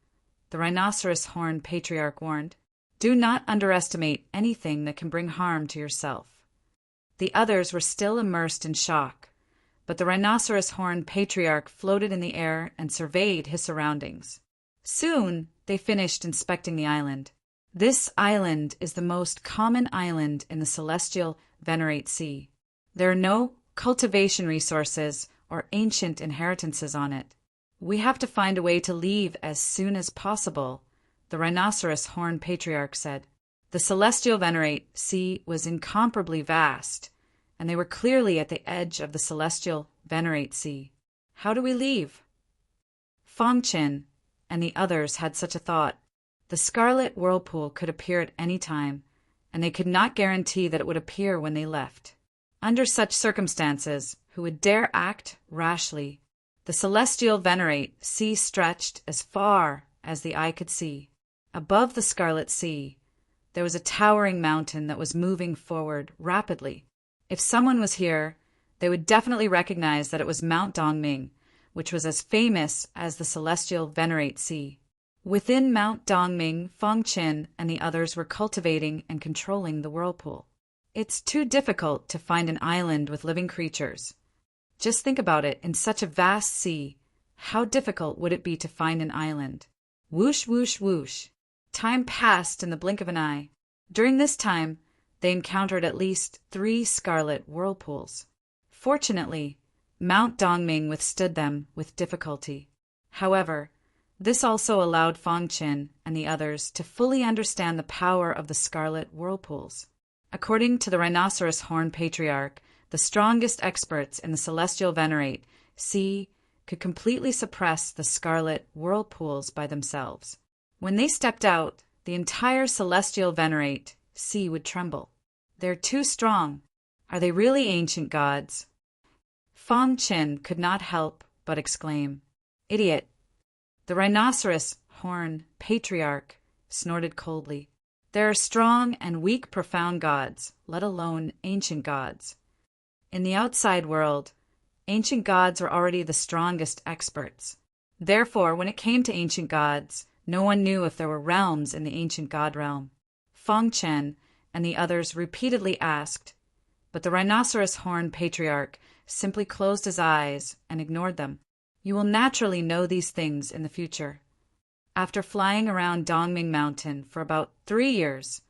Speaker 1: The rhinoceros horn patriarch warned. Do not underestimate anything that can bring harm to yourself. The others were still immersed in shock, but the rhinoceros horn patriarch floated in the air and surveyed his surroundings. Soon they finished inspecting the island. This island is the most common island in the celestial venerate sea. There are no cultivation resources or ancient inheritances on it. We have to find a way to leave as soon as possible, the rhinoceros horn patriarch said. The celestial venerate sea was incomparably vast, and they were clearly at the edge of the celestial venerate sea. How do we leave? Fong Chen and the others had such a thought. The scarlet whirlpool could appear at any time, and they could not guarantee that it would appear when they left. Under such circumstances, who would dare act rashly? The celestial venerate sea stretched as far as the eye could see. Above the Scarlet Sea, there was a towering mountain that was moving forward rapidly. If someone was here, they would definitely recognize that it was Mount Dongming, which was as famous as the celestial venerate sea. Within Mount Dongming, Fong Chen and the others were cultivating and controlling the whirlpool. It's too difficult to find an island with living creatures. Just think about it, in such a vast sea, how difficult would it be to find an island? Whoosh, whoosh, whoosh. Time passed in the blink of an eye. During this time, they encountered at least 3 scarlet whirlpools. Fortunately, Mount Dongming withstood them with difficulty. However, This also allowed Fong Qin and the others to fully understand the power of the scarlet whirlpools. According to the Rhinoceros Horn Patriarch, the strongest experts in the Celestial Venerate sea could completely suppress the scarlet whirlpools by themselves. When they stepped out, the entire Celestial Venerate sea would tremble. They're too strong. Are they really ancient gods? Fong Qin could not help but exclaim, "Idiot!" The Rhinoceros Horn Patriarch snorted coldly. There are strong and weak profound gods, let alone ancient gods. In the outside world, ancient gods were already the strongest experts. Therefore, when it came to ancient gods, no one knew if there were realms in the ancient god realm. Fong Qin and the others repeatedly asked, but the Rhinoceros Horn Patriarch simply closed his eyes and ignored them. You will naturally know these things in the future. After flying around Dongming Mountain for about 3 years,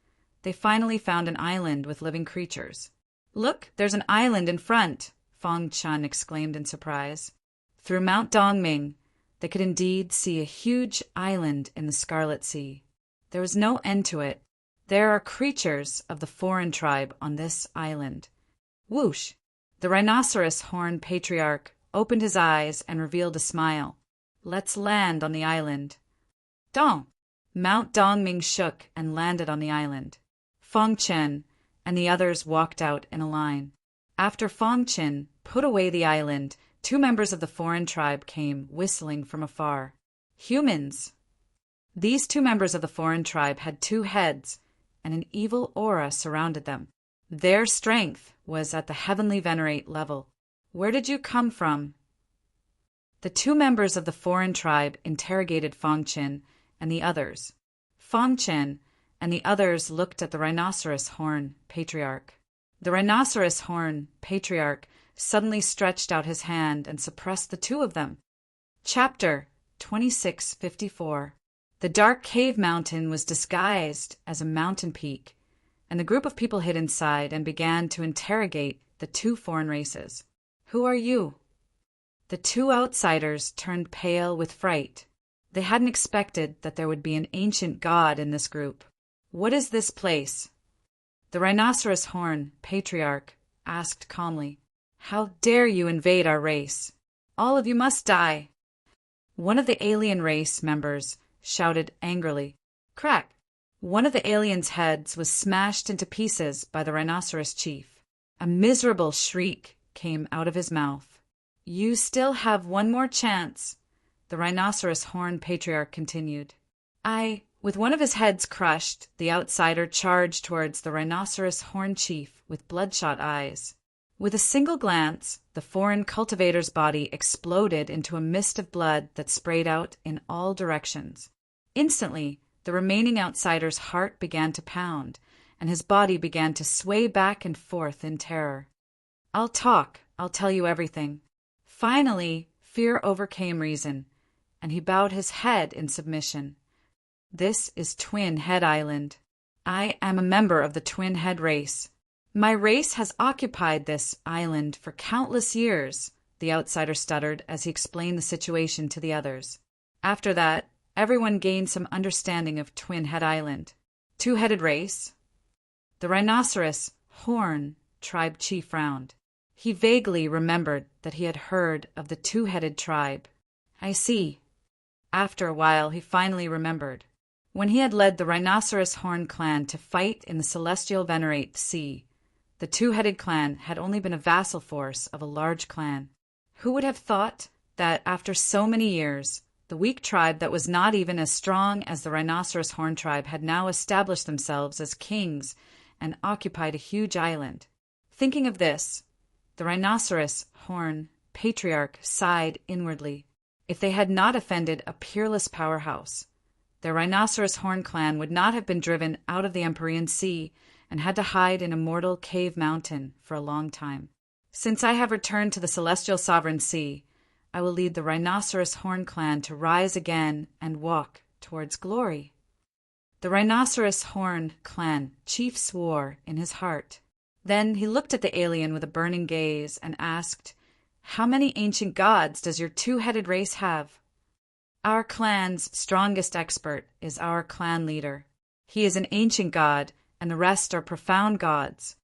Speaker 1: they finally found an island with living creatures. Look, there's an island in front, Fong Qin exclaimed in surprise. Through Mount Dongming, they could indeed see a huge island in the Scarlet Sea. There was no end to it. There are creatures of the foreign tribe on this island. Whoosh! The Rhinoceros Horn Patriarch opened his eyes and revealed a smile. Let's land on the island. Dong! Mount Dongming shook and landed on the island. Fong Qin and the others walked out in a line. After Fong Qin put away the island, 2 members of the foreign tribe came whistling from afar. Humans! These 2 members of the foreign tribe had 2 heads, and an evil aura surrounded them. Their strength was at the heavenly venerate level. Where did you come from? The 2 members of the foreign tribe interrogated Fong Qin and the others. Fong Qin and the others looked at the Rhinoceros Horn Patriarch. The Rhinoceros Horn Patriarch suddenly stretched out his hand and suppressed the 2 of them. Chapter 2654. The dark cave mountain was disguised as a mountain peak, and the group of people hid inside and began to interrogate the 2 foreign races. Who are you? The 2 outsiders turned pale with fright. They hadn't expected that there would be an ancient god in this group. What is this place? The Rhinoceros Horn Patriarch asked calmly. How dare you invade our race? All of you must die. One of the alien race members shouted angrily. Crack! One of the aliens' heads was smashed into pieces by the rhinoceros chief. A miserable shriek came out of his mouth. You still have one more chance, the Rhinoceros Horn Patriarch continued. With one of his heads crushed, the outsider charged towards the Rhinoceros Horn Chief with bloodshot eyes. With a single glance, the foreign cultivator's body exploded into a mist of blood that sprayed out in all directions. Instantly, the remaining outsider's heart began to pound, and his body began to sway back and forth in terror. I'll tell you everything. Finally, fear overcame reason, and he bowed his head in submission. This is Twin Head Island. I am a member of the Twin Head race. My race has occupied this island for countless years, the outsider stuttered as he explained the situation to the others. After that, everyone gained some understanding of Twin Head Island. 2-headed race? The Rhinoceros Horn tribe chief frowned. He vaguely remembered that he had heard of the 2-headed tribe. I see. After a while, he finally remembered. When he had led the Rhinoceros Horn clan to fight in the Celestial Venerate Sea, the 2-headed clan had only been a vassal force of a large clan. Who would have thought that after so many years, the weak tribe that was not even as strong as the Rhinoceros Horn tribe had now established themselves as kings and occupied a huge island? Thinking of this, the Rhinoceros Horn Patriarch sighed inwardly. If they had not offended a peerless powerhouse, their Rhinoceros Horn clan would not have been driven out of the Empyrean Sea and had to hide in a mortal cave mountain for a long time. Since I have returned to the Celestial Sovereign Sea, I will lead the Rhinoceros Horn clan to rise again and walk towards glory. The Rhinoceros Horn clan chief swore in his heart. Then he looked at the alien with a burning gaze and asked, How many ancient gods does your 2-headed race have? Our clan's strongest expert is our clan leader. He is an ancient god, and the rest are profound gods.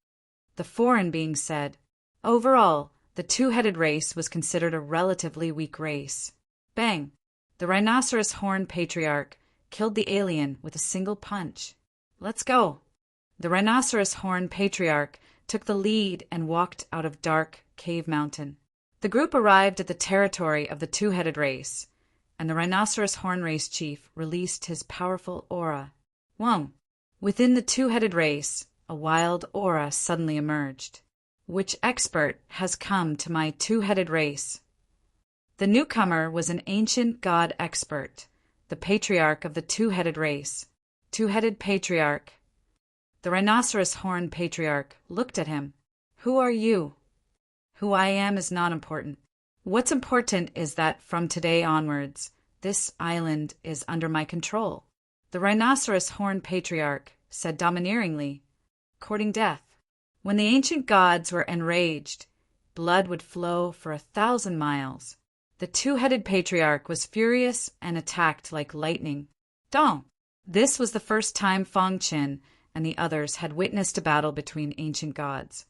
Speaker 1: The foreign being said, overall, the two-headed race was considered a relatively weak race. Bang! The rhinoceros horn patriarch killed the alien with a single punch. Let's go! The rhinoceros horn patriarch took the lead and walked out of dark cave mountain. The group arrived at the territory of the two-headed race, and the rhinoceros horn race chief released his powerful aura. Whoa! Within the two-headed race, a wild aura suddenly emerged. Which expert has come to my two-headed race? The newcomer was an ancient god expert, the patriarch of the two-headed race. Two-headed patriarch. The rhinoceros horn patriarch looked at him. Who are you? Who I am is not important. What's important is that from today onwards, this island is under my control. The rhinoceros horn patriarch said domineeringly, courting death. When the ancient gods were enraged, blood would flow for 1,000 miles. The two-headed patriarch was furious and attacked like lightning. Dong! This was the first time Fong Qin and the others had witnessed a battle between ancient gods.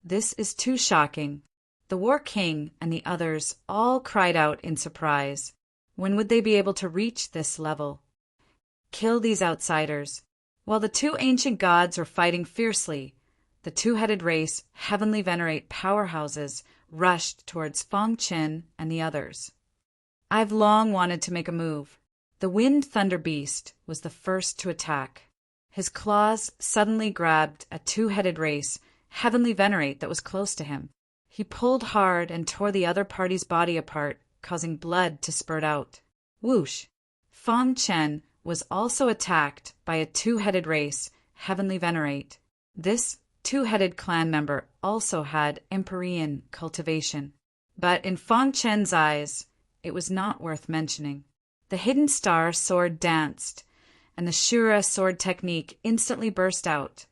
Speaker 1: This is too shocking. The War King and the others all cried out in surprise. When would they be able to reach this level? Kill these outsiders. While the two ancient gods were fighting fiercely, the two-headed race heavenly venerate powerhouses rushed towards Fong Qin and the others. I've long wanted to make a move. The Wind Thunder Beast was the first to attack. His claws suddenly grabbed a two-headed race heavenly venerate that was close to him. He pulled hard and tore the other party's body apart, causing blood to spurt out. Whoosh! Fong Qin was also attacked by a two-headed race heavenly venerate. This two-headed clan member also had Empyrean cultivation. But in Fong Chen's eyes, it was not worth mentioning. The hidden star sword danced, and the Shura sword technique instantly burst out,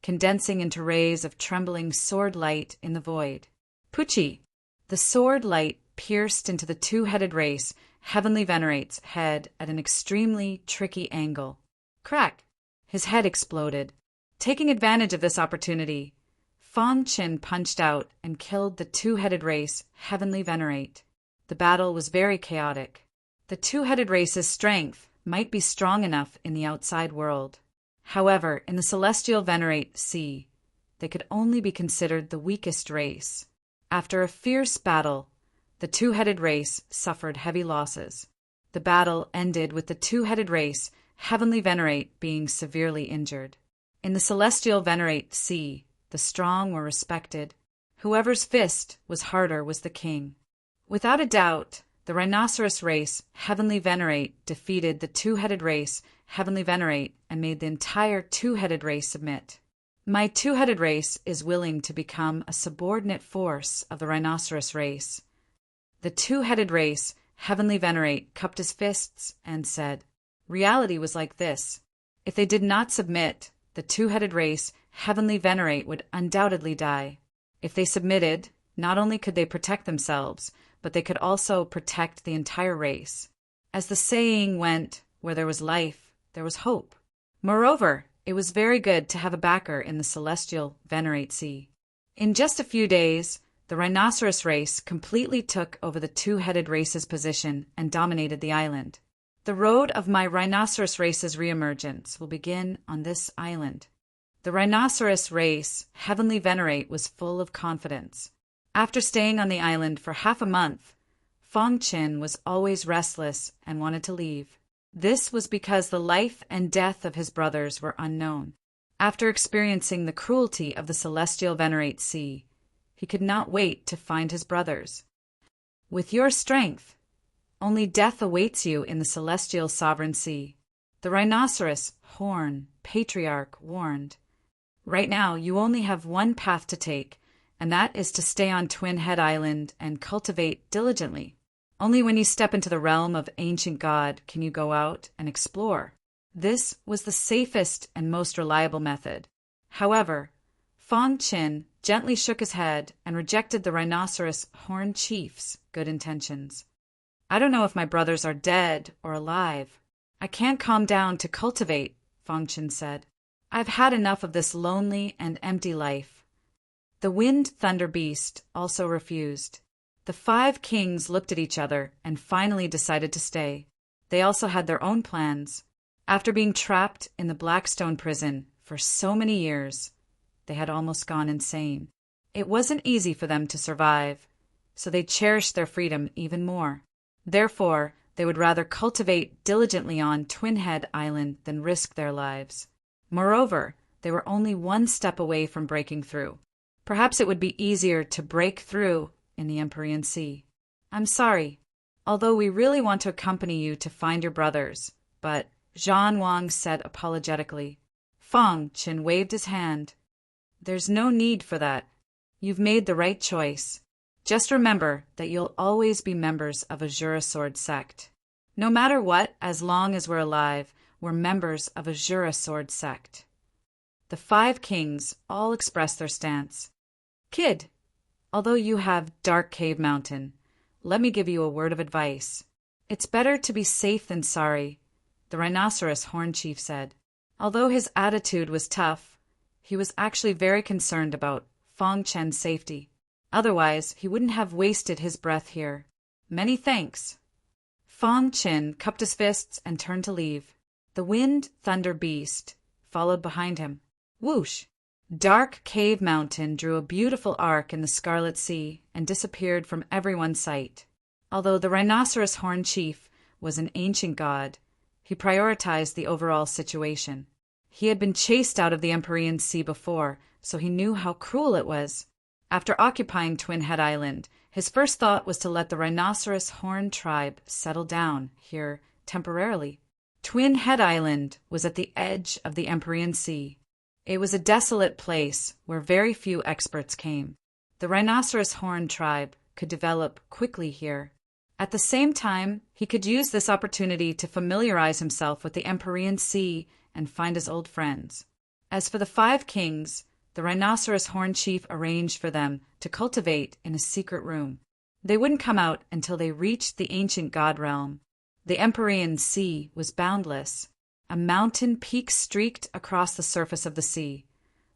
Speaker 1: condensing into rays of trembling sword light in the void. Pucci! The sword light pierced into the two-headed race heavenly venerate's head at an extremely tricky angle. Crack! His head exploded. Taking advantage of this opportunity, Fong Qin punched out and killed the two-headed race heavenly venerate. The battle was very chaotic. The two-headed race's strength might be strong enough in the outside world. However, in the celestial venerate sea, they could only be considered the weakest race. After a fierce battle, the two-headed race suffered heavy losses. The battle ended with the two-headed race heavenly venerate being severely injured. In the celestial venerate sea, the strong were respected. Whoever's fist was harder was the king. Without a doubt, the rhinoceros race heavenly venerate defeated the two-headed race heavenly venerate and made the entire two-headed race submit. My two-headed race is willing to become a subordinate force of the rhinoceros race. The two-headed race heavenly venerate cupped his fists and said, reality was like this. If they did not submit, the two-headed race heavenly venerate would undoubtedly die. If they submitted, not only could they protect themselves, but they could also protect the entire race. As the saying went, where there was life, there was hope. Moreover, it was very good to have a backer in the celestial venerate sea. In just a few days, the rhinoceros race completely took over the two-headed race's position and dominated the island. The road of my rhinoceros race's reemergence will begin on this island. The rhinoceros race heavenly venerate was full of confidence. After staying on the island for half a month, Fong Qin was always restless and wanted to leave. This was because the life and death of his brothers were unknown. After experiencing the cruelty of the celestial venerate sea, he could not wait to find his brothers. With your strength, only death awaits you in the celestial sovereign sea. The rhinoceros horn patriarch warned. Right now, you only have one path to take, and that is to stay on Twin Head Island and cultivate diligently. Only when you step into the realm of ancient God can you go out and explore. This was the safest and most reliable method. However, Fong Qin gently shook his head and rejected the rhinoceros horn chief's good intentions. I don't know if my brothers are dead or alive. I can't calm down to cultivate, Fang Chen said. I've had enough of this lonely and empty life. The Wind Thunder Beast also refused. The 5 kings looked at each other and finally decided to stay. They also had their own plans. After being trapped in the Blackstone prison for so many years, they had almost gone insane. It wasn't easy for them to survive, so they cherished their freedom even more. Therefore, they would rather cultivate diligently on Twin Head Island than risk their lives. Moreover, they were only one step away from breaking through. Perhaps it would be easier to break through in the Empyrean Sea. I'm sorry, although we really want to accompany you to find your brothers, but Zhan Wang said apologetically. Fang Chen waved his hand. There's no need for that. You've made the right choice. Just remember that you'll always be members of Azura Sword sect. No matter what, as long as we're alive, we're members of Azura Sword sect. The 5 kings all expressed their stance. Kid, although you have Dark Cave Mountain, let me give you a word of advice. It's better to be safe than sorry, the Rhinoceros Horn Chief said. Although his attitude was tough, he was actually very concerned about Fang Chen's safety. Otherwise, he wouldn't have wasted his breath here. Many thanks. Fang Chen cupped his fists and turned to leave. The Wind Thunder Beast followed behind him. Whoosh! Dark Cave Mountain drew a beautiful arc in the Scarlet Sea and disappeared from everyone's sight. Although the Rhinoceros Horn Chief was an ancient god, he prioritized the overall situation. He had been chased out of the Empyrean Sea before, so he knew how cruel it was. After occupying Twin Head Island, his first thought was to let the Rhinoceros Horn tribe settle down here temporarily. Twin Head Island was at the edge of the Empyrean Sea. It was a desolate place where very few experts came. The Rhinoceros Horn tribe could develop quickly here. At the same time, he could use this opportunity to familiarize himself with the Empyrean Sea and find his old friends. As for the 5 kings, the Rhinoceros Horn Chief arranged for them to cultivate in a secret room. They wouldn't come out until they reached the ancient god realm. The Empyrean Sea was boundless. A mountain peak streaked across the surface of the sea,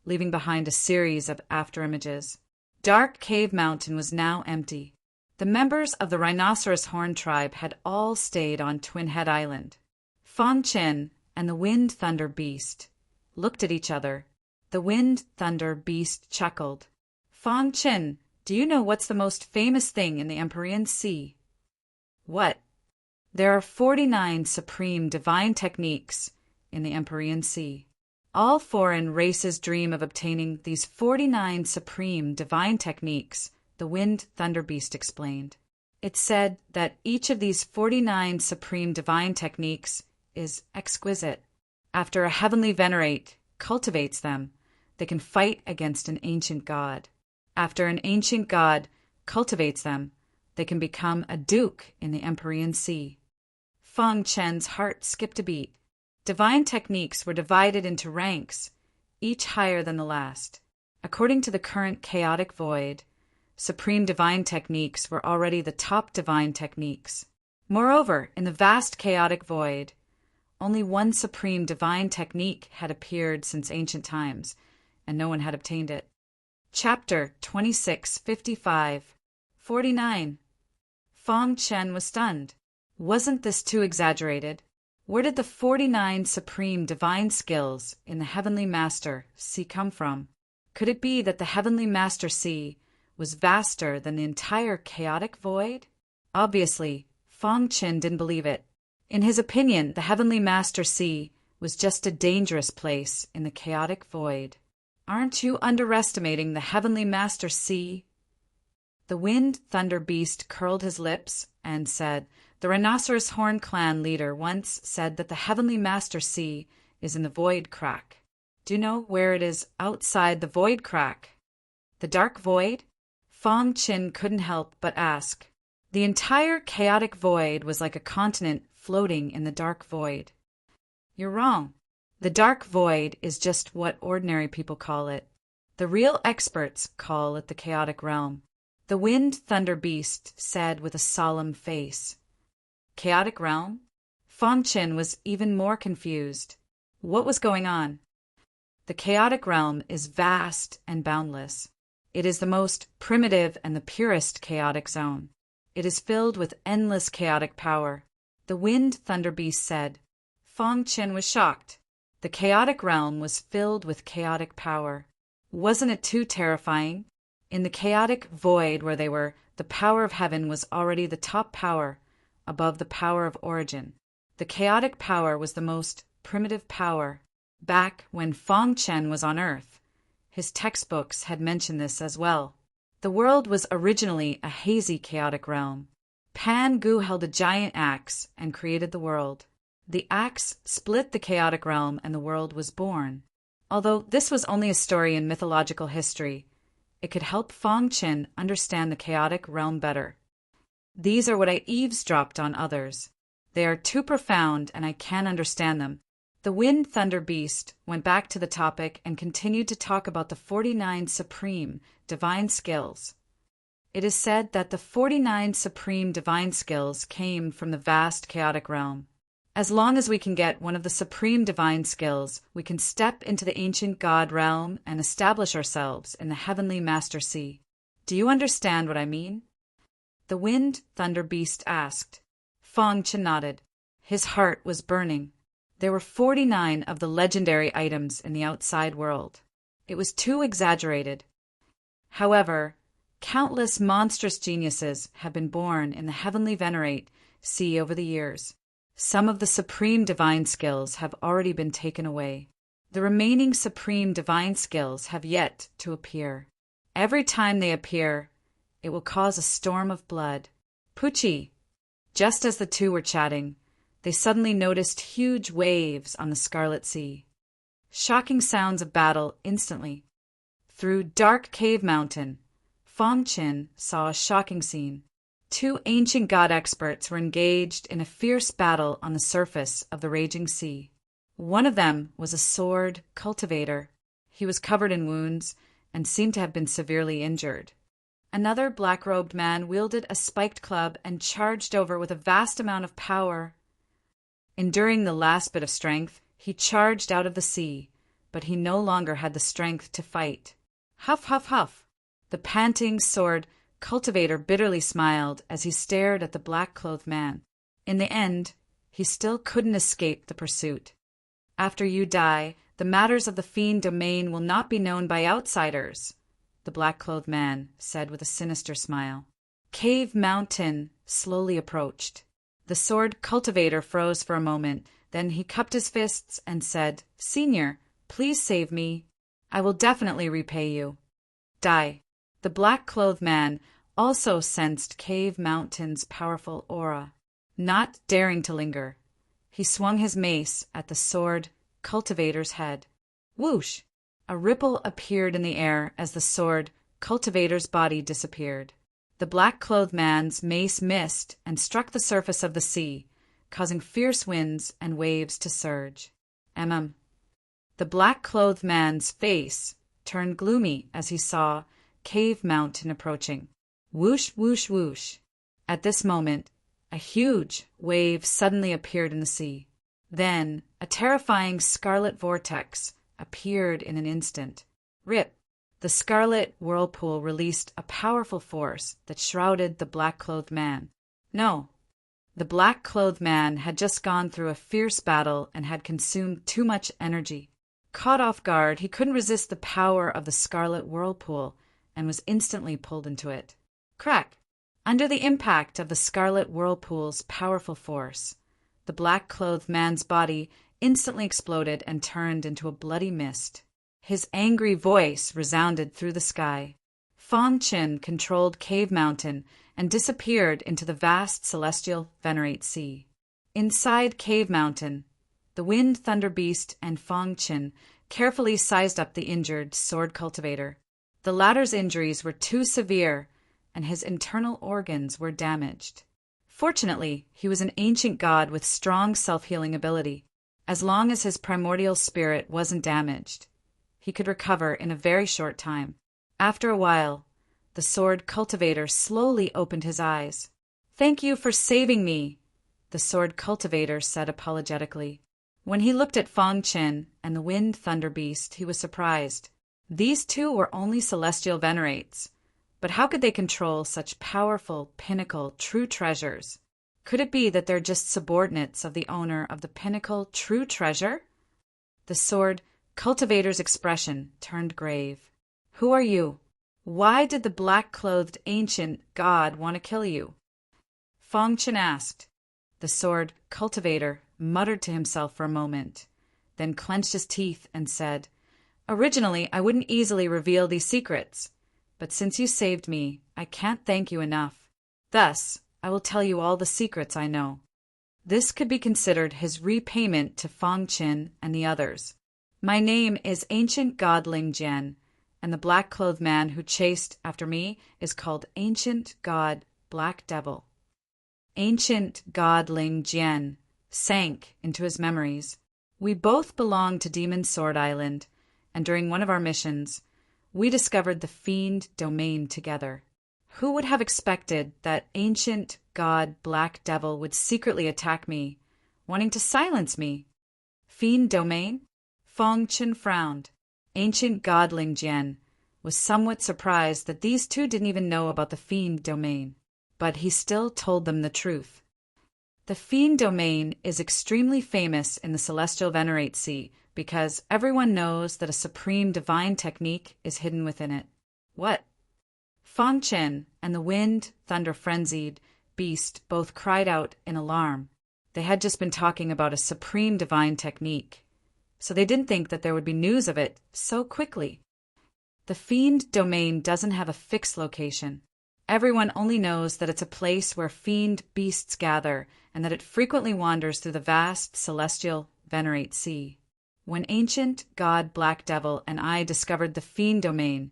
Speaker 1: leaving behind a series of afterimages. Dark Cave Mountain was now empty. The members of the Rhinoceros Horn tribe had all stayed on Twin Head Island. Fang Chen and the Wind Thunder Beast looked at each other. The Wind Thunder Beast chuckled. Fang Chen, do you know what's the most famous thing in the Empyrean Sea? What? There are 49 supreme divine techniques in the Empyrean Sea. All foreign races dream of obtaining these 49 supreme divine techniques, the Wind Thunder Beast explained. It's said that each of these 49 supreme divine techniques is exquisite. After a heavenly venerate cultivates them, they can fight against an ancient god. After an ancient god cultivates them, they can become a duke in the Empyrean Sea. Fang Chen's heart skipped a beat. Divine techniques were divided into ranks, each higher than the last. According to the current chaotic void, supreme divine techniques were already the top divine techniques. Moreover, in the vast chaotic void, only one supreme divine technique had appeared since ancient times, and no one had obtained it. Chapter 2655 49. Fang Chen was stunned. Wasn't this too exaggerated? Where did the 49 supreme divine skills in the Heavenly Master Sea come from? Could it be that the Heavenly Master Sea was vaster than the entire chaotic void? Obviously, Fang Chen didn't believe it. In his opinion, the Heavenly Master Sea was just a dangerous place in the chaotic void. Aren't you underestimating the Heavenly Master Sea? The Wind Thunder Beast curled his lips and said, the Rhinoceros Horn clan leader once said that the Heavenly Master Sea is in the Void Crack. Do you know where it is outside the Void Crack? The Dark Void? Fang Chen couldn't help but ask. The entire chaotic void was like a continent floating in the dark void. You're wrong. The dark void is just what ordinary people call it. The real experts call it the chaotic realm. The Wind Thunder Beast said with a solemn face. Chaotic realm? Fang Qin was even more confused. What was going on? The chaotic realm is vast and boundless. It is the most primitive and the purest chaotic zone. It is filled with endless chaotic power. The Wind Thunder Beast said. Fang Qin was shocked. The chaotic realm was filled with chaotic power. Wasn't it too terrifying? In the chaotic void where they were, the power of heaven was already the top power, above the power of origin. The chaotic power was the most primitive power. Back when Fang Qin was on Earth, his textbooks had mentioned this as well. The world was originally a hazy chaotic realm. Pan Gu held a giant axe and created the world. The axe split the chaotic realm and the world was born. Although this was only a story in mythological history, it could help Fang Qin understand the chaotic realm better. These are what I eavesdropped on others. They are too profound and I can't understand them. The Wind Thunder Beast went back to the topic and continued to talk about the 49 supreme divine skills. It is said that the 49 supreme divine skills came from the vast chaotic realm. As long as we can get one of the supreme divine skills, we can step into the ancient god realm and establish ourselves in the heavenly master sea. Do you understand what I mean? The Wind Thunder Beast asked. Fang Qin nodded. His heart was burning. There were 49 of the legendary items in the outside world. It was too exaggerated. However, countless monstrous geniuses have been born in the heavenly venerate sea over the years. Some of the supreme divine skills have already been taken away. The remaining supreme divine skills have yet to appear. Every time they appear, it will cause a storm of blood. Pucci! Just as the two were chatting, they suddenly noticed huge waves on the Scarlet Sea. Shocking sounds of battle instantly. Through Dark Cave Mountain, Fang Qin saw a shocking scene. Two ancient god experts were engaged in a fierce battle on the surface of the raging sea. One of them was a sword cultivator. He was covered in wounds and seemed to have been severely injured. Another black-robed man wielded a spiked club and charged over with a vast amount of power. Enduring the last bit of strength, he charged out of the sea, but he no longer had the strength to fight. Huff, huff, huff! The panting sword cultivator bitterly smiled as he stared at the black-clothed man. In the end, he still couldn't escape the pursuit. After you die, the matters of the fiend domain will not be known by outsiders, the black-clothed man said with a sinister smile. Cave Mountain slowly approached. The sword cultivator froze for a moment, then he cupped his fists and said, "Senior, please save me. I will definitely repay you." Die. The black-clothed man also sensed Cave Mountain's powerful aura. Not daring to linger, he swung his mace at the sword cultivator's head. Whoosh! A ripple appeared in the air as the sword cultivator's body disappeared. The black-clothed man's mace missed and struck the surface of the sea, causing fierce winds and waves to surge. The black-clothed man's face turned gloomy as he saw Cave Mountain approaching. Whoosh, whoosh, whoosh. At this moment, a huge wave suddenly appeared in the sea. Then, a terrifying scarlet vortex appeared in an instant. Rip! The scarlet whirlpool released a powerful force that shrouded the black-clothed man. No, the black-clothed man had just gone through a fierce battle and had consumed too much energy. Caught off guard, he couldn't resist the power of the scarlet whirlpool and was instantly pulled into it. Crack! Under the impact of the scarlet whirlpool's powerful force, the black-clothed man's body instantly exploded and turned into a bloody mist. His angry voice resounded through the sky. Fang Qin controlled Cave Mountain and disappeared into the vast celestial venerate sea. Inside Cave Mountain, the Wind Thunder Beast and Fang Qin carefully sized up the injured sword cultivator. The latter's injuries were too severe, and his internal organs were damaged. Fortunately, he was an ancient god with strong self-healing ability. As long as his primordial spirit wasn't damaged, he could recover in a very short time. After a while, the sword cultivator slowly opened his eyes. "Thank you for saving me," the sword cultivator said apologetically. When he looked at Feng Qin and the wind thunder beast, he was surprised. These two were only celestial venerates, but how could they control such powerful, pinnacle, true treasures? Could it be that they're just subordinates of the owner of the pinnacle, true treasure? The sword cultivator's expression turned grave. Who are you? Why did the black-clothed ancient god want to kill you? Feng Qin asked. The sword cultivator muttered to himself for a moment, then clenched his teeth and said, Originally, I wouldn't easily reveal these secrets, but since you saved me, I can't thank you enough. Thus, I will tell you all the secrets I know. This could be considered his repayment to Feng Qin and the others. My name is Ancient God Ling Jian, and the black-clothed man who chased after me is called Ancient God Black Devil. Ancient God Ling Jian sank into his memories. We both belonged to Demon Sword Island, and during one of our missions, we discovered the Fiend Domain together. Who would have expected that Ancient God Black Devil would secretly attack me, wanting to silence me? Fiend Domain? Feng Qin frowned. Ancient God Ling Jian was somewhat surprised that these two didn't even know about the Fiend Domain, but he still told them the truth. The Fiend Domain is extremely famous in the Celestial Venerate Sea because everyone knows that a supreme divine technique is hidden within it. What? Feng Qin and the wind, thunder frenzied beast both cried out in alarm. They had just been talking about a supreme divine technique, so they didn't think that there would be news of it so quickly. The Fiend Domain doesn't have a fixed location. Everyone only knows that it's a place where fiend beasts gather and that it frequently wanders through the vast celestial Venerate Sea. When Ancient God Black Devil and I discovered the Fiend Domain,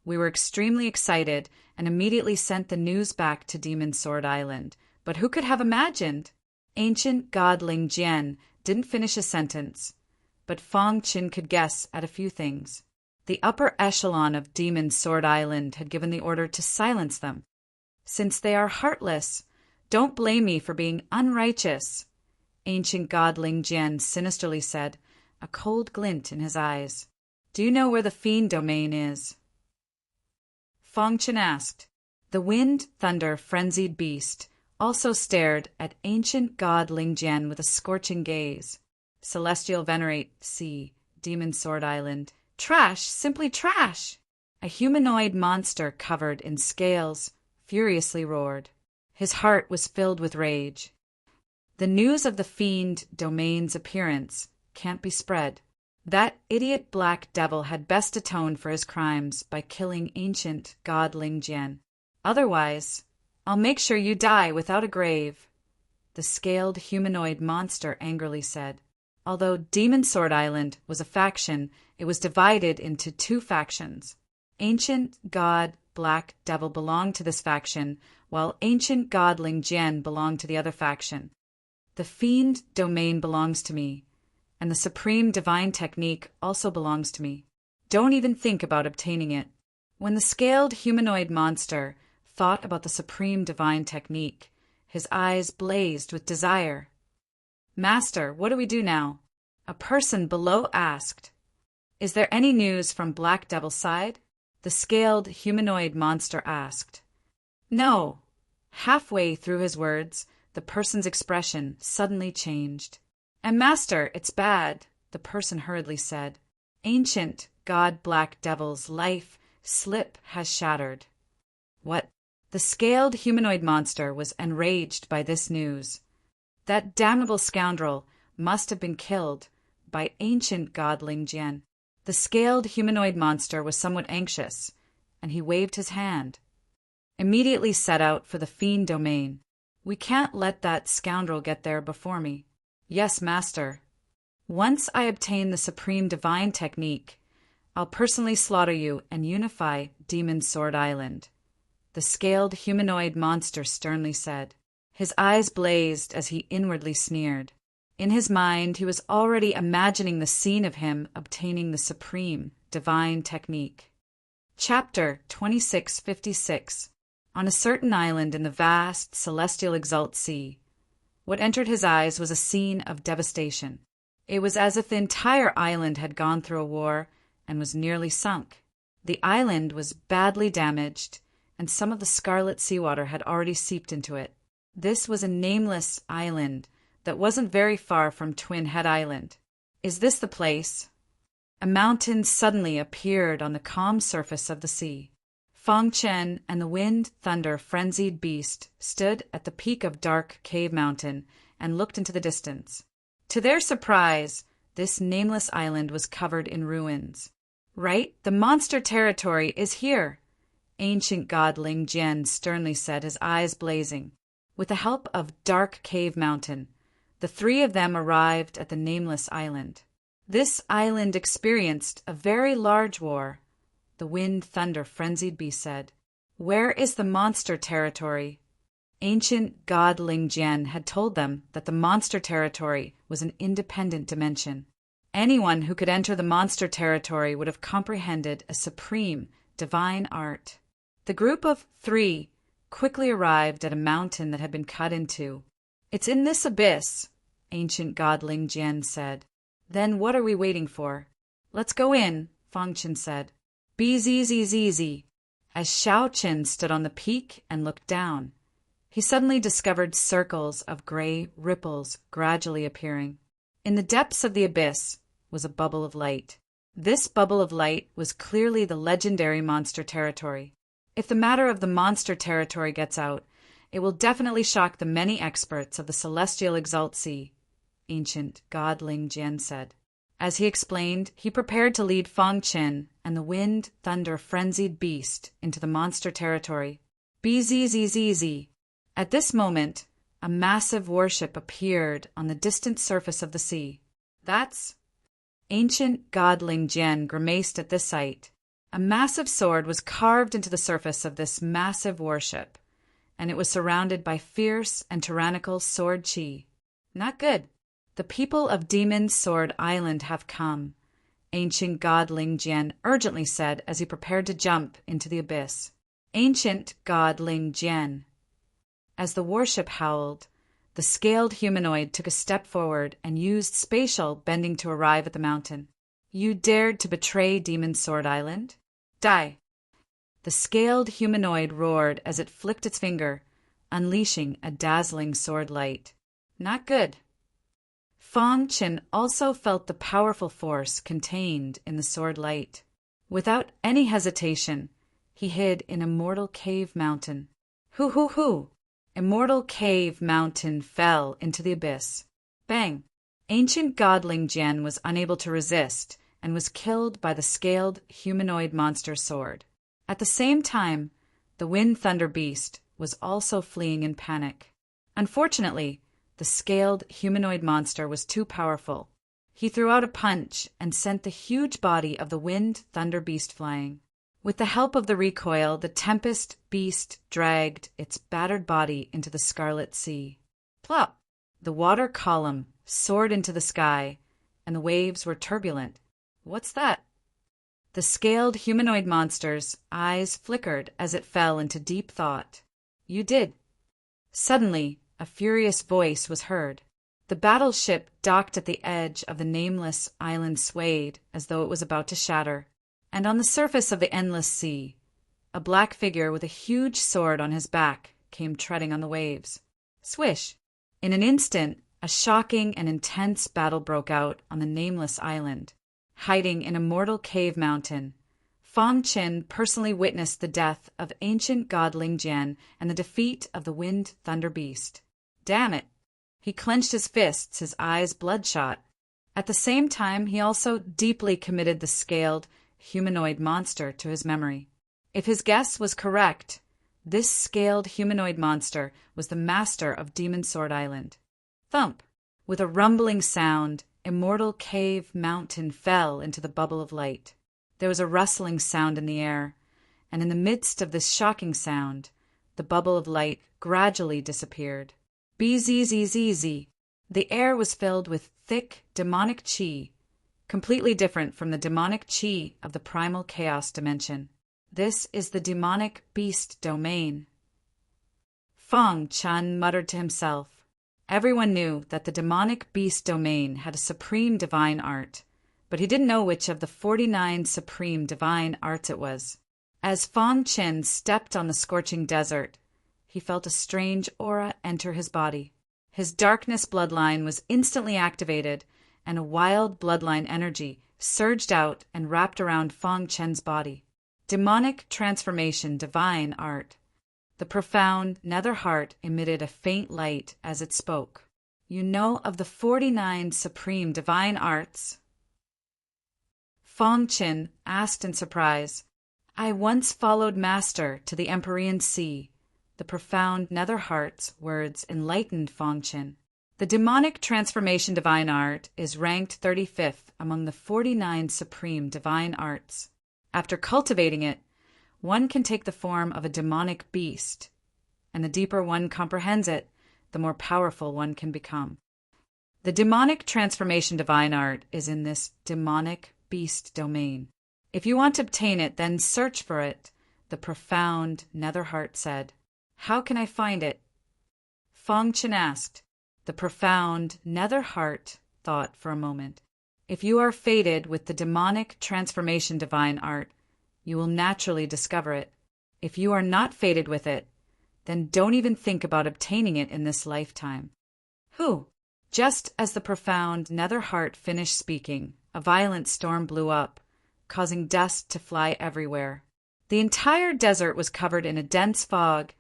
Speaker 1: we were extremely excited and immediately sent the news back to Demon Sword Island. But who could have imagined? Ancient God Ling Jian didn't finish a sentence, but Feng Qin could guess at a few things. The upper echelon of Demon Sword Island had given the order to silence them. Since they are heartless, don't blame me for being unrighteous, Ancient God Ling Jian sinisterly said, a cold glint in his eyes. Do you know where the Fiend Domain is? Feng Qin asked. The wind, thunder, frenzied beast also stared at Ancient God Ling Jian with a scorching gaze. Celestial Venerate Sea, Demon Sword Island. Trash, simply trash! A humanoid monster covered in scales furiously roared. His heart was filled with rage. The news of the Fiend Domain's appearance can't be spread. That idiot black devil had best atone for his crimes by killing Ancient God Ling Jian. Otherwise, I'll make sure you die without a grave, the scaled humanoid monster angrily said. Although Demon Sword Island was a faction, it was divided into two factions. Ancient God Black Devil belonged to this faction, while Ancient God Ling Jian belonged to the other faction. The Fiend Domain belongs to me, and the Supreme Divine Technique also belongs to me. Don't even think about obtaining it. When the scaled humanoid monster thought about the Supreme Divine Technique, his eyes blazed with desire. Master, what do we do now? A person below asked. Is there any news from Black Devil's side? The scaled humanoid monster asked. No. Halfway through his words, the person's expression suddenly changed. And Master, it's bad, the person hurriedly said. Ancient God Black Devil's life slip has shattered. What? The scaled humanoid monster was enraged by this news. That damnable scoundrel must have been killed by Ancient God Ling Jian. The scaled humanoid monster was somewhat anxious, and he waved his hand. Immediately set out for the Fiend Domain. We can't let that scoundrel get there before me. Yes, Master. Once I obtain the Supreme Divine Technique, I'll personally slaughter you and unify Demon Sword Island, the scaled humanoid monster sternly said. His eyes blazed as he inwardly sneered. In his mind, he was already imagining the scene of him obtaining the Supreme Divine Technique. Chapter 2656. On a certain island in the vast celestial exalt sea. What entered his eyes was a scene of devastation. It was as if the entire island had gone through a war and was nearly sunk. The island was badly damaged, and some of the scarlet seawater had already seeped into it. This was a nameless island that wasn't very far from Twin Head Island. Is this the place? A mountain suddenly appeared on the calm surface of the sea. Fong Chen and the wind, thunder, frenzied beast stood at the peak of Dark Cave Mountain and looked into the distance. To their surprise, this nameless island was covered in ruins. Right, the monster territory is here, ancient god Ling Jian sternly said, his eyes blazing. With the help of Dark Cave Mountain, the three of them arrived at the nameless island. This island experienced a very large war, the wind, thunder, frenzied beast said. Where is the monster territory? Ancient god Ling Jian had told them that the monster territory was an independent dimension. Anyone who could enter the monster territory would have comprehended a supreme, divine art. The group of three quickly arrived at a mountain that had been cut in two. It's in this abyss, ancient god Ling Jian said. Then what are we waiting for? Let's go in, Fong Chen said. Bzzz. As Xiao Chen stood on the peak and looked down, he suddenly discovered circles of gray ripples gradually appearing. In the depths of the abyss was a bubble of light. This bubble of light was clearly the legendary monster territory. If the matter of the monster territory gets out, it will definitely shock the many experts of the celestial exalt sea, ancient god Ling Jian said. As he explained, he prepared to lead Fong Chen and the wind, thunder, frenzied beast into the monster territory. Bzzz. At this moment, a massive warship appeared on the distant surface of the sea. That's... Ancient god Ling Jian grimaced at this sight. A massive sword was carved into the surface of this massive warship, and it was surrounded by fierce and tyrannical sword chi. Not good. The people of Demon Sword Island have come, ancient god Ling Jian urgently said as he prepared to jump into the abyss. Ancient god Ling Jian. As the warship howled, the scaled humanoid took a step forward and used spatial bending to arrive at the mountain. You dared to betray Demon Sword Island? Die! The scaled humanoid roared as it flicked its finger, unleashing a dazzling sword light. Not good. Fong Chen also felt the powerful force contained in the sword light. Without any hesitation, he hid in Immortal Cave Mountain. Hoo! Immortal Cave Mountain fell into the abyss. Bang! Ancient god Ling Jian was unable to resist and was killed by the scaled humanoid monster sword. At the same time, the Wind Thunder Beast was also fleeing in panic. Unfortunately, the scaled humanoid monster was too powerful. He threw out a punch and sent the huge body of the Wind Thunder Beast flying. With the help of the recoil, the Tempest Beast dragged its battered body into the Scarlet Sea. Plop! The water column soared into the sky, and the waves were turbulent. What's that? The scaled humanoid monster's eyes flickered as it fell into deep thought. You did. Suddenly, a furious voice was heard. The battleship docked at the edge of the nameless island swayed as though it was about to shatter. And on the surface of the endless sea, a black figure with a huge sword on his back came treading on the waves. Swish! In an instant, a shocking and intense battle broke out on the nameless island. Hiding in Immortal Cave Mountain, Fong Chen personally witnessed the death of ancient god Ling Jian and the defeat of the Wind Thunder Beast. Damn it! He clenched his fists, his eyes bloodshot. At the same time, he also deeply committed the scaled humanoid monster to his memory. If his guess was correct, this scaled humanoid monster was the master of Demon Sword Island. Thump! With a rumbling sound, Immortal Cave Mountain fell into the bubble of light. There was a rustling sound in the air, and in the midst of this shocking sound, the bubble of light gradually disappeared. Bzzz. The air was filled with thick, demonic chi, completely different from the demonic chi of the primal chaos dimension. This is the demonic beast domain. Fong Chen muttered to himself. Everyone knew that the demonic beast domain had a supreme divine art, but he didn't know which of the 49 supreme divine arts it was. As Fong Chen stepped on the scorching desert, he felt a strange aura enter his body. His darkness bloodline was instantly activated, and a wild bloodline energy surged out and wrapped around Fong Chen's body. Demonic transformation divine art. The profound nether heart emitted a faint light as it spoke. You know of the 49 supreme divine arts? Fong Chen asked in surprise. I once followed Master to the Empyrean Sea. The profound nether heart's words enlightened Fong Chen. The demonic transformation divine art is ranked 35th among the 49 supreme divine arts. After cultivating it, one can take the form of a demonic beast, and the deeper one comprehends it, the more powerful one can become. The demonic transformation divine art is in this demonic beast domain. If you want to obtain it, then search for it, the profound nether heart said. How can I find it? Fong Chen asked. The profound nether heart thought for a moment. If you are fated with the demonic transformation divine art, you will naturally discover it. If you are not fated with it, then don't even think about obtaining it in this lifetime. Who? Just as the profound nether heart finished speaking, a violent storm blew up, causing dust to fly everywhere. The entire desert was covered in a dense fog,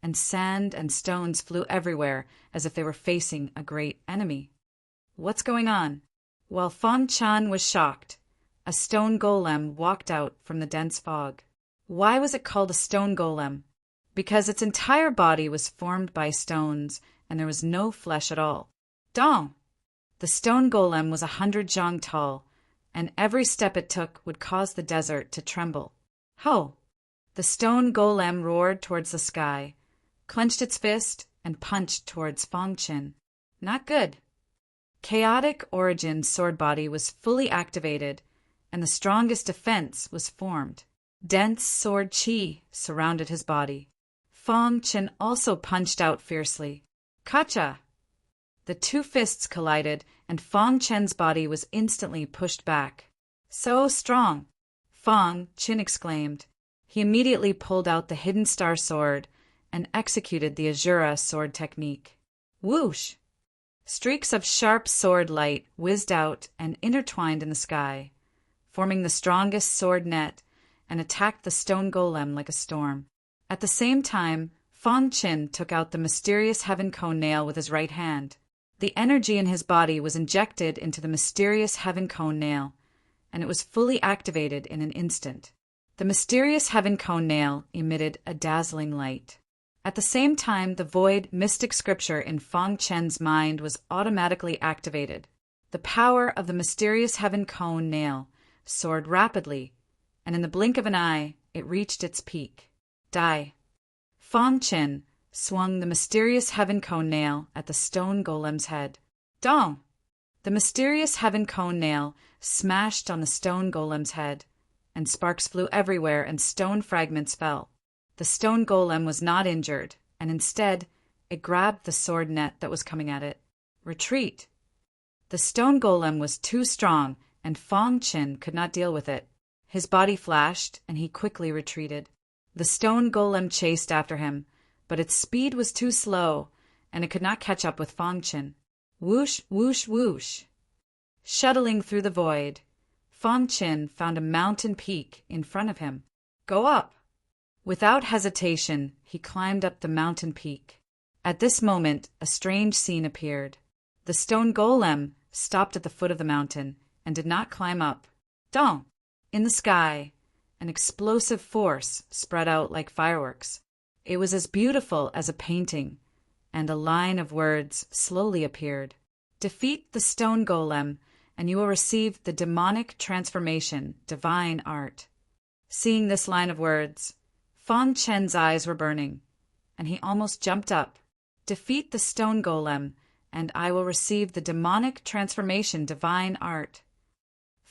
Speaker 1: and sand and stones flew everywhere as if they were facing a great enemy. What's going on? While Fong Chen was shocked, a stone golem walked out from the dense fog. Why was it called a stone golem? Because its entire body was formed by stones, and there was no flesh at all. Dong! The stone golem was 100 zhang tall, and every step it took would cause the desert to tremble. Ho! The stone golem roared towards the sky, clenched its fist, and punched towards Fong Chen. Not good. Chaotic Origin's sword body was fully activated, and the strongest defense was formed. Dense sword chi surrounded his body. Fong Chen also punched out fiercely. Kacha! The two fists collided, and Fong Chen's body was instantly pushed back. So strong! Fong Chen exclaimed. He immediately pulled out the hidden star sword and executed the Azura sword technique. Whoosh! Streaks of sharp sword light whizzed out and intertwined in the sky, forming the strongest sword net, and attacked the stone golem like a storm. At the same time, Fong Chen took out the mysterious heaven cone nail with his right hand. The energy in his body was injected into the mysterious heaven cone nail, and it was fully activated in an instant. The mysterious heaven cone nail emitted a dazzling light. At the same time, the void mystic scripture in Fong Chen's mind was automatically activated. The power of the mysterious heaven cone nail soared rapidly, and in the blink of an eye, it reached its peak. Die. Fong Chen swung the mysterious heaven cone nail at the stone golem's head. Dong! The mysterious heaven cone nail smashed on the stone golem's head, and sparks flew everywhere and stone fragments fell. The stone golem was not injured, and instead, it grabbed the sword net that was coming at it. Retreat! The stone golem was too strong, and Fong Chen could not deal with it. His body flashed, and he quickly retreated. The stone golem chased after him, but its speed was too slow, and it could not catch up with Fong Chen. Whoosh, whoosh, whoosh! Shuttling through the void, Fong Chen found a mountain peak in front of him. Go up! Without hesitation, he climbed up the mountain peak. At this moment, a strange scene appeared. The stone golem stopped at the foot of the mountain and did not climb up. Dong! In the sky, an explosive force spread out like fireworks. It was as beautiful as a painting, and a line of words slowly appeared. Defeat the stone golem, and you will receive the demonic transformation, divine art. Seeing this line of words, Fong Chen's eyes were burning, and he almost jumped up. Defeat the stone golem, and I will receive the demonic transformation divine art.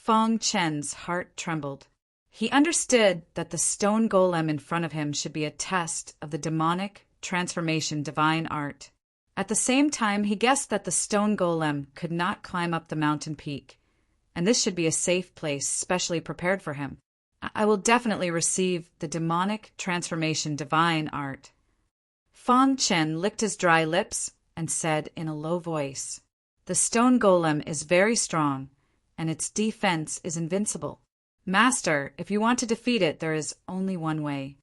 Speaker 1: Fong Chen's heart trembled. He understood that the stone golem in front of him should be a test of the demonic transformation divine art. At the same time, he guessed that the stone golem could not climb up the mountain peak, and this should be a safe place specially prepared for him. I will definitely receive the demonic transformation divine art. Fang Chen licked his dry lips and said in a low voice, "The stone golem is very strong, and its defense is invincible. Master, if you want to defeat it, there is only one way."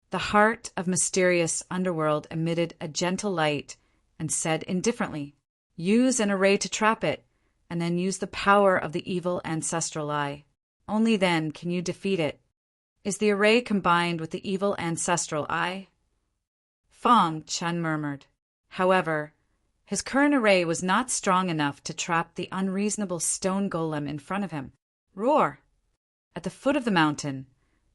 Speaker 1: The heart of mysterious underworld emitted a gentle light and said indifferently, "Use an array to trap it, and then use the power of the evil ancestral eye. Only then can you defeat it. Is the array combined with the evil ancestral eye?" Fang Chen murmured. However, his current array was not strong enough to trap the unreasonable stone golem in front of him. Roar! At the foot of the mountain,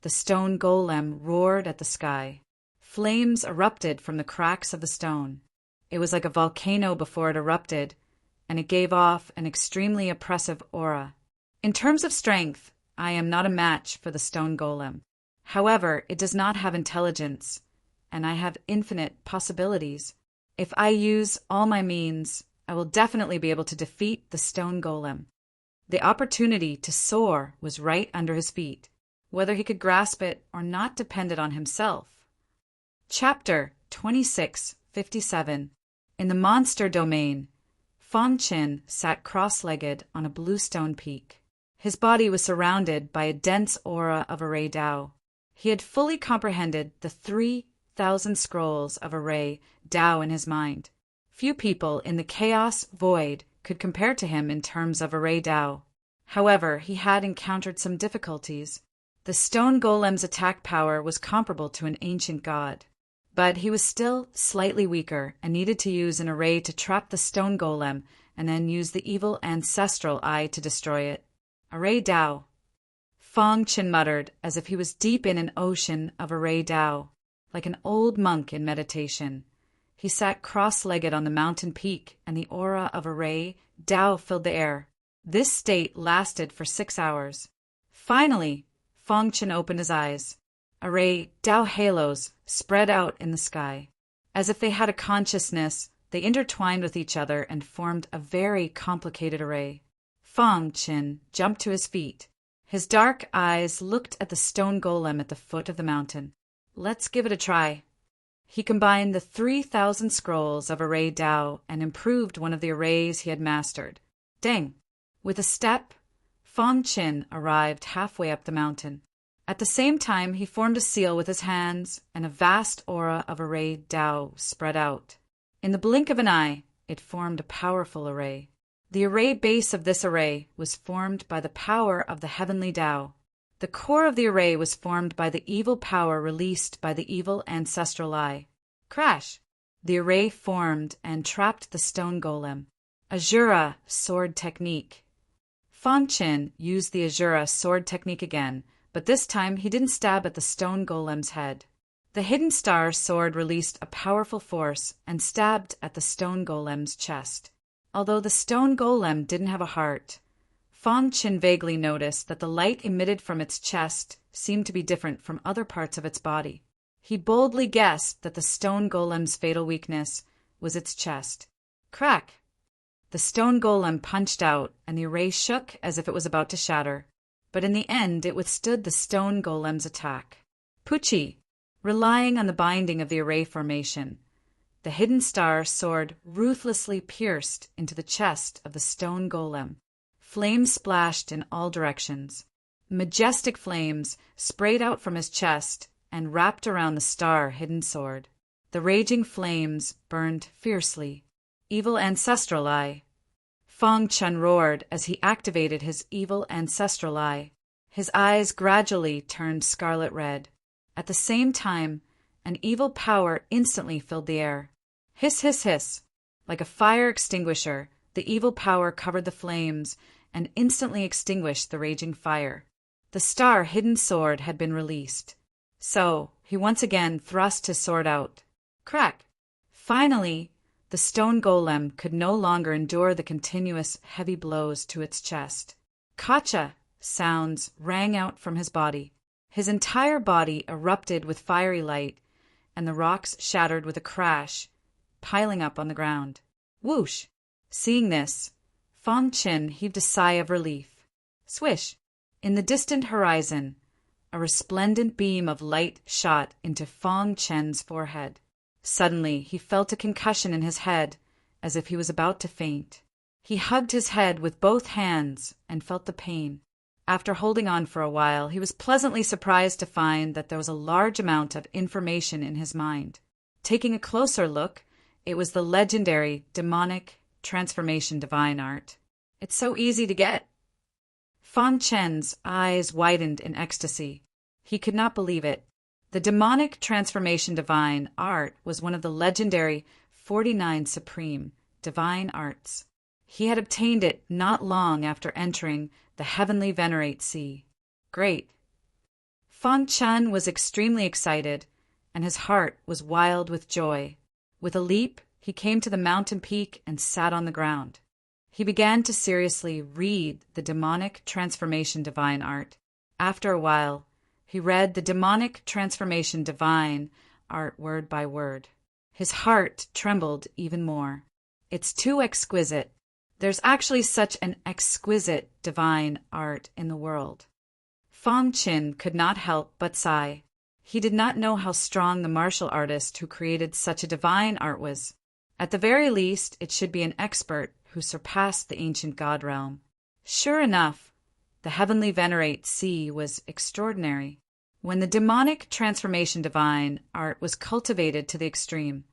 Speaker 1: the stone golem roared at the sky. Flames erupted from the cracks of the stone. It was like a volcano before it erupted, and it gave off an extremely oppressive aura. In terms of strength, I am not a match for the stone golem. However, it does not have intelligence, and I have infinite possibilities. If I use all my means, I will definitely be able to defeat the stone golem. The opportunity to soar was right under his feet. Whether he could grasp it or not depended on himself. Chapter 2657. In the monster domain, Fang Chen sat cross-legged on a bluestone peak. His body was surrounded by a dense aura of array Dao. He had fully comprehended the 3,000 scrolls of array Dao in his mind. Few people in the chaos void could compare to him in terms of array Dao. However, he had encountered some difficulties. The stone golem's attack power was comparable to an ancient god, but he was still slightly weaker and needed to use an array to trap the stone golem and then use the evil ancestral eye to destroy it. Array Dao. Fang Chen muttered as if he was deep in an ocean of array Dao, like an old monk in meditation. He sat cross-legged on the mountain peak, and the aura of array Dao filled the air. This state lasted for 6 hours. Finally, Fang Chen opened his eyes. Array Dao halos spread out in the sky. As if they had a consciousness, they intertwined with each other and formed a very complicated array. Fang Chen jumped to his feet. His dark eyes looked at the stone golem at the foot of the mountain. Let's give it a try. He combined the 3,000 scrolls of array Dao and improved one of the arrays he had mastered. Dang! With a step, Fang Chen arrived halfway up the mountain. At the same time, he formed a seal with his hands, and a vast aura of array Dao spread out. In the blink of an eye, it formed a powerful array. The array base of this array was formed by the power of the heavenly Dao. The core of the array was formed by the evil power released by the evil ancestral eye. Crash! The array formed and trapped the stone golem. Azura sword technique. Fang Chen used the Azura sword technique again, but this time he didn't stab at the stone golem's head. The hidden star sword released a powerful force and stabbed at the stone golem's chest. Although the stone golem didn't have a heart, Fang Chen vaguely noticed that the light emitted from its chest seemed to be different from other parts of its body. He boldly guessed that the stone golem's fatal weakness was its chest. Crack! The stone golem punched out, and the array shook as if it was about to shatter. But in the end, it withstood the stone golem's attack. Pucci! Relying on the binding of the array formation, the hidden star sword ruthlessly pierced into the chest of the stone golem. Flames splashed in all directions. Majestic flames sprayed out from his chest and wrapped around the star-hidden sword. The raging flames burned fiercely. Evil ancestral eye. Fang Chen roared as he activated his evil ancestral eye. His eyes gradually turned scarlet red. At the same time, an evil power instantly filled the air. Hiss, hiss, hiss. Like a fire extinguisher, the evil power covered the flames and instantly extinguished the raging fire. The star-hidden sword had been released. So, he once again thrust his sword out. Crack! Finally, the stone golem could no longer endure the continuous heavy blows to its chest. Kacha! Sounds rang out from his body. His entire body erupted with fiery light, and the rocks shattered with a crash, piling up on the ground. Whoosh! Seeing this, Fong Qin heaved a sigh of relief. Swish! In the distant horizon, a resplendent beam of light shot into Fong Chen's forehead. Suddenly, he felt a concussion in his head, as if he was about to faint. He hugged his head with both hands and felt the pain. After holding on for a while, he was pleasantly surprised to find that there was a large amount of information in his mind. Taking a closer look, it was the legendary demonic transformation divine art. It's so easy to get. Fong Chen's eyes widened in ecstasy. He could not believe it. The demonic transformation divine art was one of the legendary 49 supreme divine arts. He had obtained it not long after entering the heavenly Venerate Sea. Great. Fong Chen was extremely excited, and his heart was wild with joy. With a leap, he came to the mountain peak and sat on the ground. He began to seriously read the demonic transformation divine art. After a while, he read the demonic transformation divine art word by word. His heart trembled even more. It's too exquisite. There's actually such an exquisite divine art in the world. Fong Qin could not help but sigh. He did not know how strong the martial artist who created such a divine art was. At the very least, it should be an expert who surpassed the ancient god realm. Sure enough, the heavenly Venerate Sea was extraordinary. When the demonic transformation divine art was cultivated to the extreme,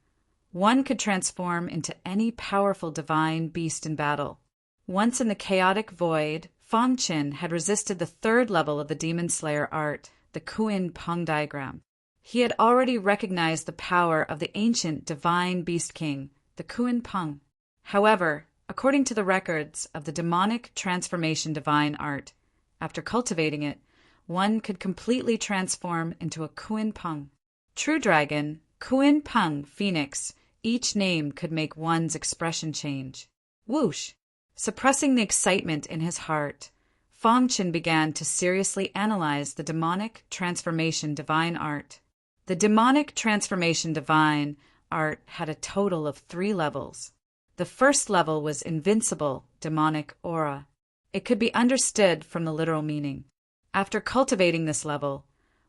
Speaker 1: one could transform into any powerful divine beast in battle. Once in the chaotic void, Fong Qin had resisted the third level of the Demon Slayer art, the Kuin Peng diagram. He had already recognized the power of the ancient divine beast king, the Kuin Peng. However, according to the records of the demonic transformation divine art, after cultivating it, one could completely transform into a Kuin Peng. True Dragon, Kuin Peng, Phoenix, each name could make one's expression change. Whoosh! Suppressing the excitement in his heart, Fong Qin began to seriously analyze the demonic transformation divine art. The demonic transformation divine art had a total of 3 levels. The first level was invincible demonic aura. It could be understood from the literal meaning. After cultivating this level,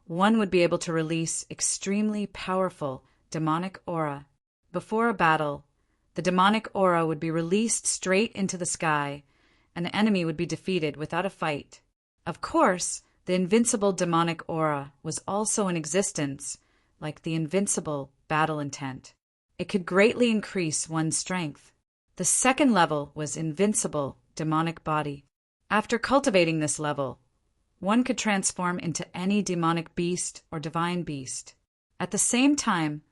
Speaker 1: one would be able to release extremely powerful demonic aura. Before a battle, the demonic aura would be released straight into the sky, and the enemy would be defeated without a fight. Of course, the invincible demonic aura was also in existence, like the invincible battle intent. It could greatly increase one's strength. The second level was invincible demonic body. After cultivating this level, one could transform into any demonic beast or divine beast. At the same time,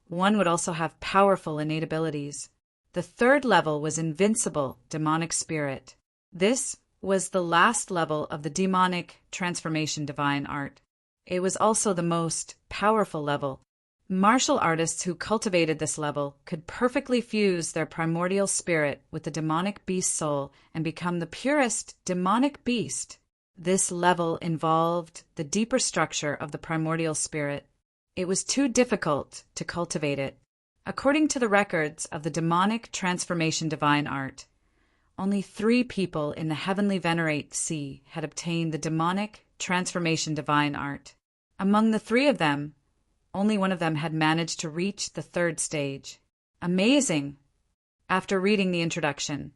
Speaker 1: one would also have powerful innate abilities. The third level was invincible demonic spirit. This was the last level of the demonic transformation divine art. It was also the most powerful level. Martial artists who cultivated this level could perfectly fuse their primordial spirit with the demonic beast soul and become the purest demonic beast. This level involved the deeper structure of the primordial spirit. It was too difficult to cultivate it. According to the records of the demonic transformation divine art, only 3 people in the heavenly Venerate Sea had obtained the demonic transformation divine art. Among the 3 of them, only one of them had managed to reach the 3rd stage. Amazing! After reading the introduction,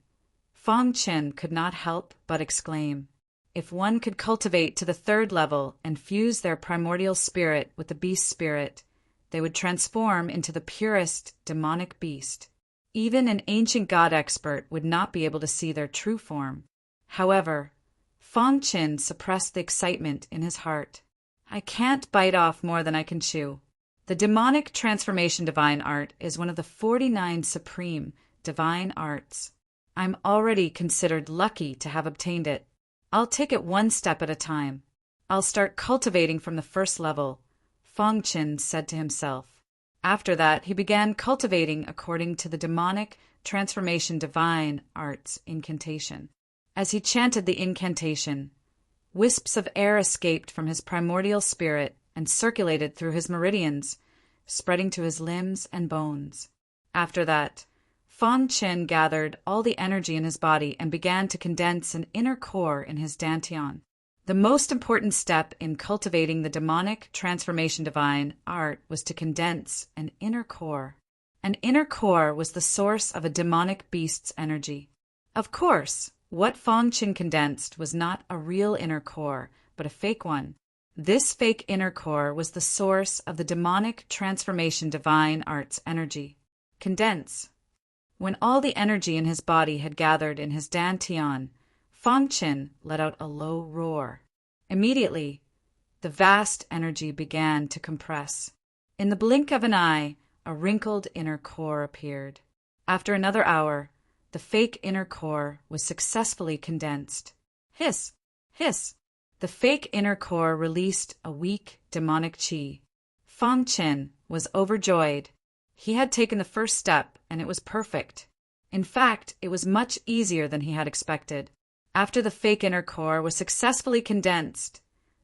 Speaker 1: Fong Qin could not help but exclaim, if one could cultivate to the 3rd level and fuse their primordial spirit with the beast spirit, they would transform into the purest demonic beast. Even an ancient god expert would not be able to see their true form. However, Fong Qin suppressed the excitement in his heart. I can't bite off more than I can chew. The demonic transformation divine art is one of the 49 supreme divine arts. I'm already considered lucky to have obtained it. I'll take it one step at a time. I'll start cultivating from the 1st level, Fong Qin said to himself. After that, he began cultivating according to the demonic transformation divine art's incantation. As he chanted the incantation, wisps of air escaped from his primordial spirit and circulated through his meridians, spreading to his limbs and bones. After that, Fang Chen gathered all the energy in his body and began to condense an inner core in his dantian. The most important step in cultivating the demonic transformation divine art was to condense an inner core. An inner core was the source of a demonic beast's energy. Of course, what Fang Chen condensed was not a real inner core, but a fake one. This fake inner core was the source of the demonic transformation divine art's energy. Condense. When all the energy in his body had gathered in his dantian, Fang Chen let out a low roar. Immediately, the vast energy began to compress. In the blink of an eye, a wrinkled inner core appeared. After another hour, the fake inner core was successfully condensed. Hiss! Hiss! The fake inner core released a weak demonic qi. Fang Chen was overjoyed. He had taken the first step, and it was perfect. In fact, it was much easier than he had expected. After the fake inner core was successfully condensed,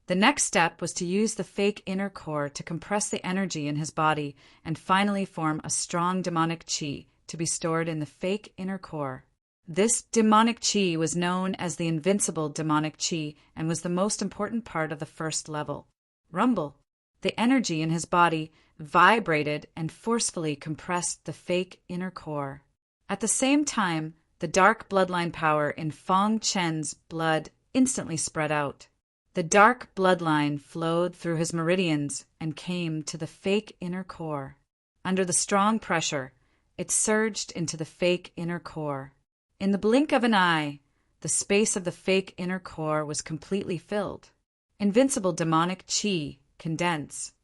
Speaker 1: the next step was to use the fake inner core to compress the energy in his body and finally form a strong demonic qi to be stored in the fake inner core. This demonic qi was known as the invincible demonic qi and was the most important part of the first level. Rumble. The energy in his body vibrated and forcefully compressed the fake inner core. At the same time, the dark bloodline power in Fang Chen's blood instantly spread out. The dark bloodline flowed through his meridians and came to the fake inner core. Under the strong pressure, it surged into the fake inner core. In the blink of an eye, the space of the fake inner core was completely filled. Invincible demonic qi condense.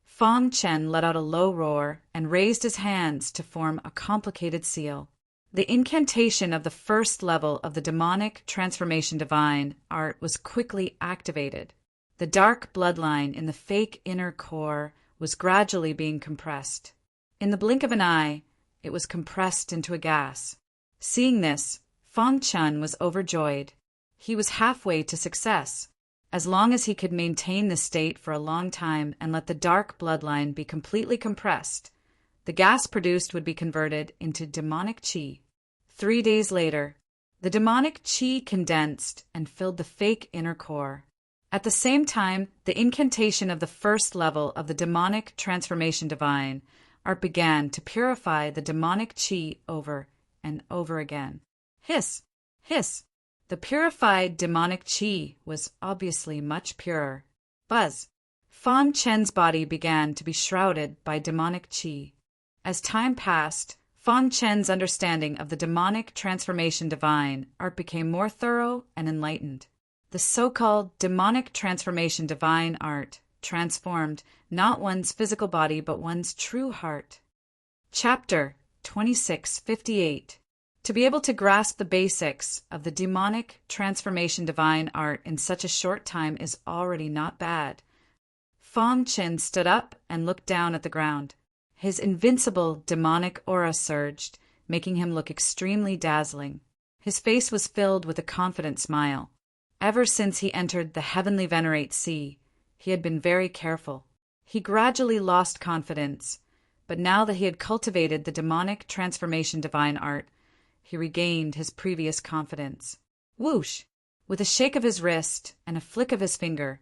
Speaker 1: Fang Chen let out a low roar and raised his hands to form a complicated seal. The incantation of the first level of the demonic transformation divine art was quickly activated. The dark bloodline in the fake inner core was gradually being compressed. In the blink of an eye, it was compressed into a gas. Seeing this, Fang Chen was overjoyed. He was halfway to success. As long as he could maintain this state for a long time and let the dark bloodline be completely compressed, the gas produced would be converted into demonic qi. 3 days later, the demonic qi condensed and filled the fake inner core. At the same time, the incantation of the first level of the demonic transformation divine art began to purify the demonic qi over and over again. Hiss! Hiss! The purified demonic qi was obviously much purer. Buzz! Fang Chen's body began to be shrouded by demonic qi. As time passed, Fang Chen's understanding of the demonic transformation divine art became more thorough and enlightened. The so-called demonic transformation divine art transformed not one's physical body but one's true heart. Chapter 2658. To be able to grasp the basics of the demonic transformation divine art in such a short time is already not bad. Fang Chen stood up and looked down at the ground. His invincible demonic aura surged, making him look extremely dazzling. His face was filled with a confident smile. Ever since he entered the heavenly venerate sea, he had been very careful. He gradually lost confidence, but now that he had cultivated the demonic transformation divine art, he regained his previous confidence. Whoosh! With a shake of his wrist and a flick of his finger,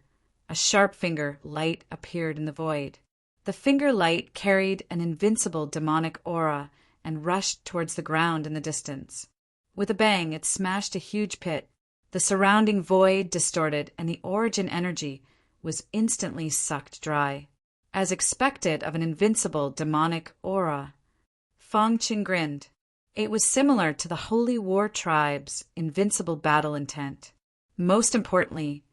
Speaker 1: a sharp finger light appeared in the void. The finger light carried an invincible demonic aura and rushed towards the ground in the distance. With a bang, it smashed a huge pit. The surrounding void distorted, and the origin energy was instantly sucked dry. As expected of an invincible demonic aura, Fang Chen grinned. It was similar to the Holy War Tribe's invincible battle intent. Most importantly,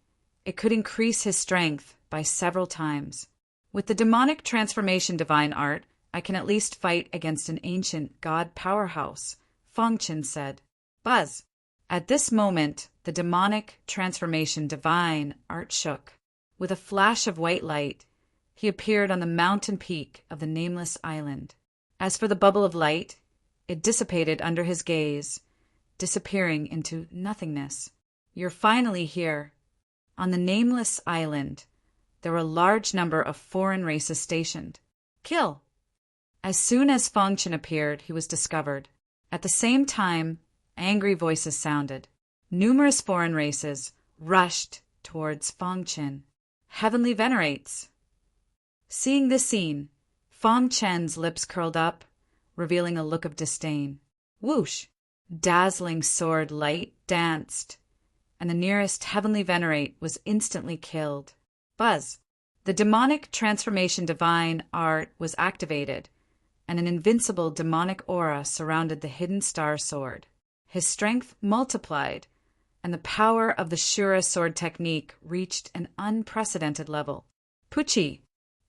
Speaker 1: it could increase his strength by several times. With the demonic transformation divine art, I can at least fight against an ancient god powerhouse, Fang Chen said. Buzz! At this moment, the demonic transformation divine art shook. With a flash of white light, he appeared on the mountain peak of the nameless island. As for the bubble of light, it dissipated under his gaze, disappearing into nothingness. You're finally here. On the nameless island, there were a large number of foreign races stationed. Kill! As soon as Feng Chen appeared, he was discovered. At the same time, angry voices sounded. Numerous foreign races rushed towards Feng Chen. Heavenly venerates. Seeing this scene, Feng Chen's lips curled up, revealing a look of disdain. Whoosh! Dazzling sword light danced, and the nearest heavenly venerate was instantly killed. Buzz! The demonic transformation divine art was activated, and an invincible demonic aura surrounded the hidden star sword. His strength multiplied, and the power of the Shura sword technique reached an unprecedented level. Pucci!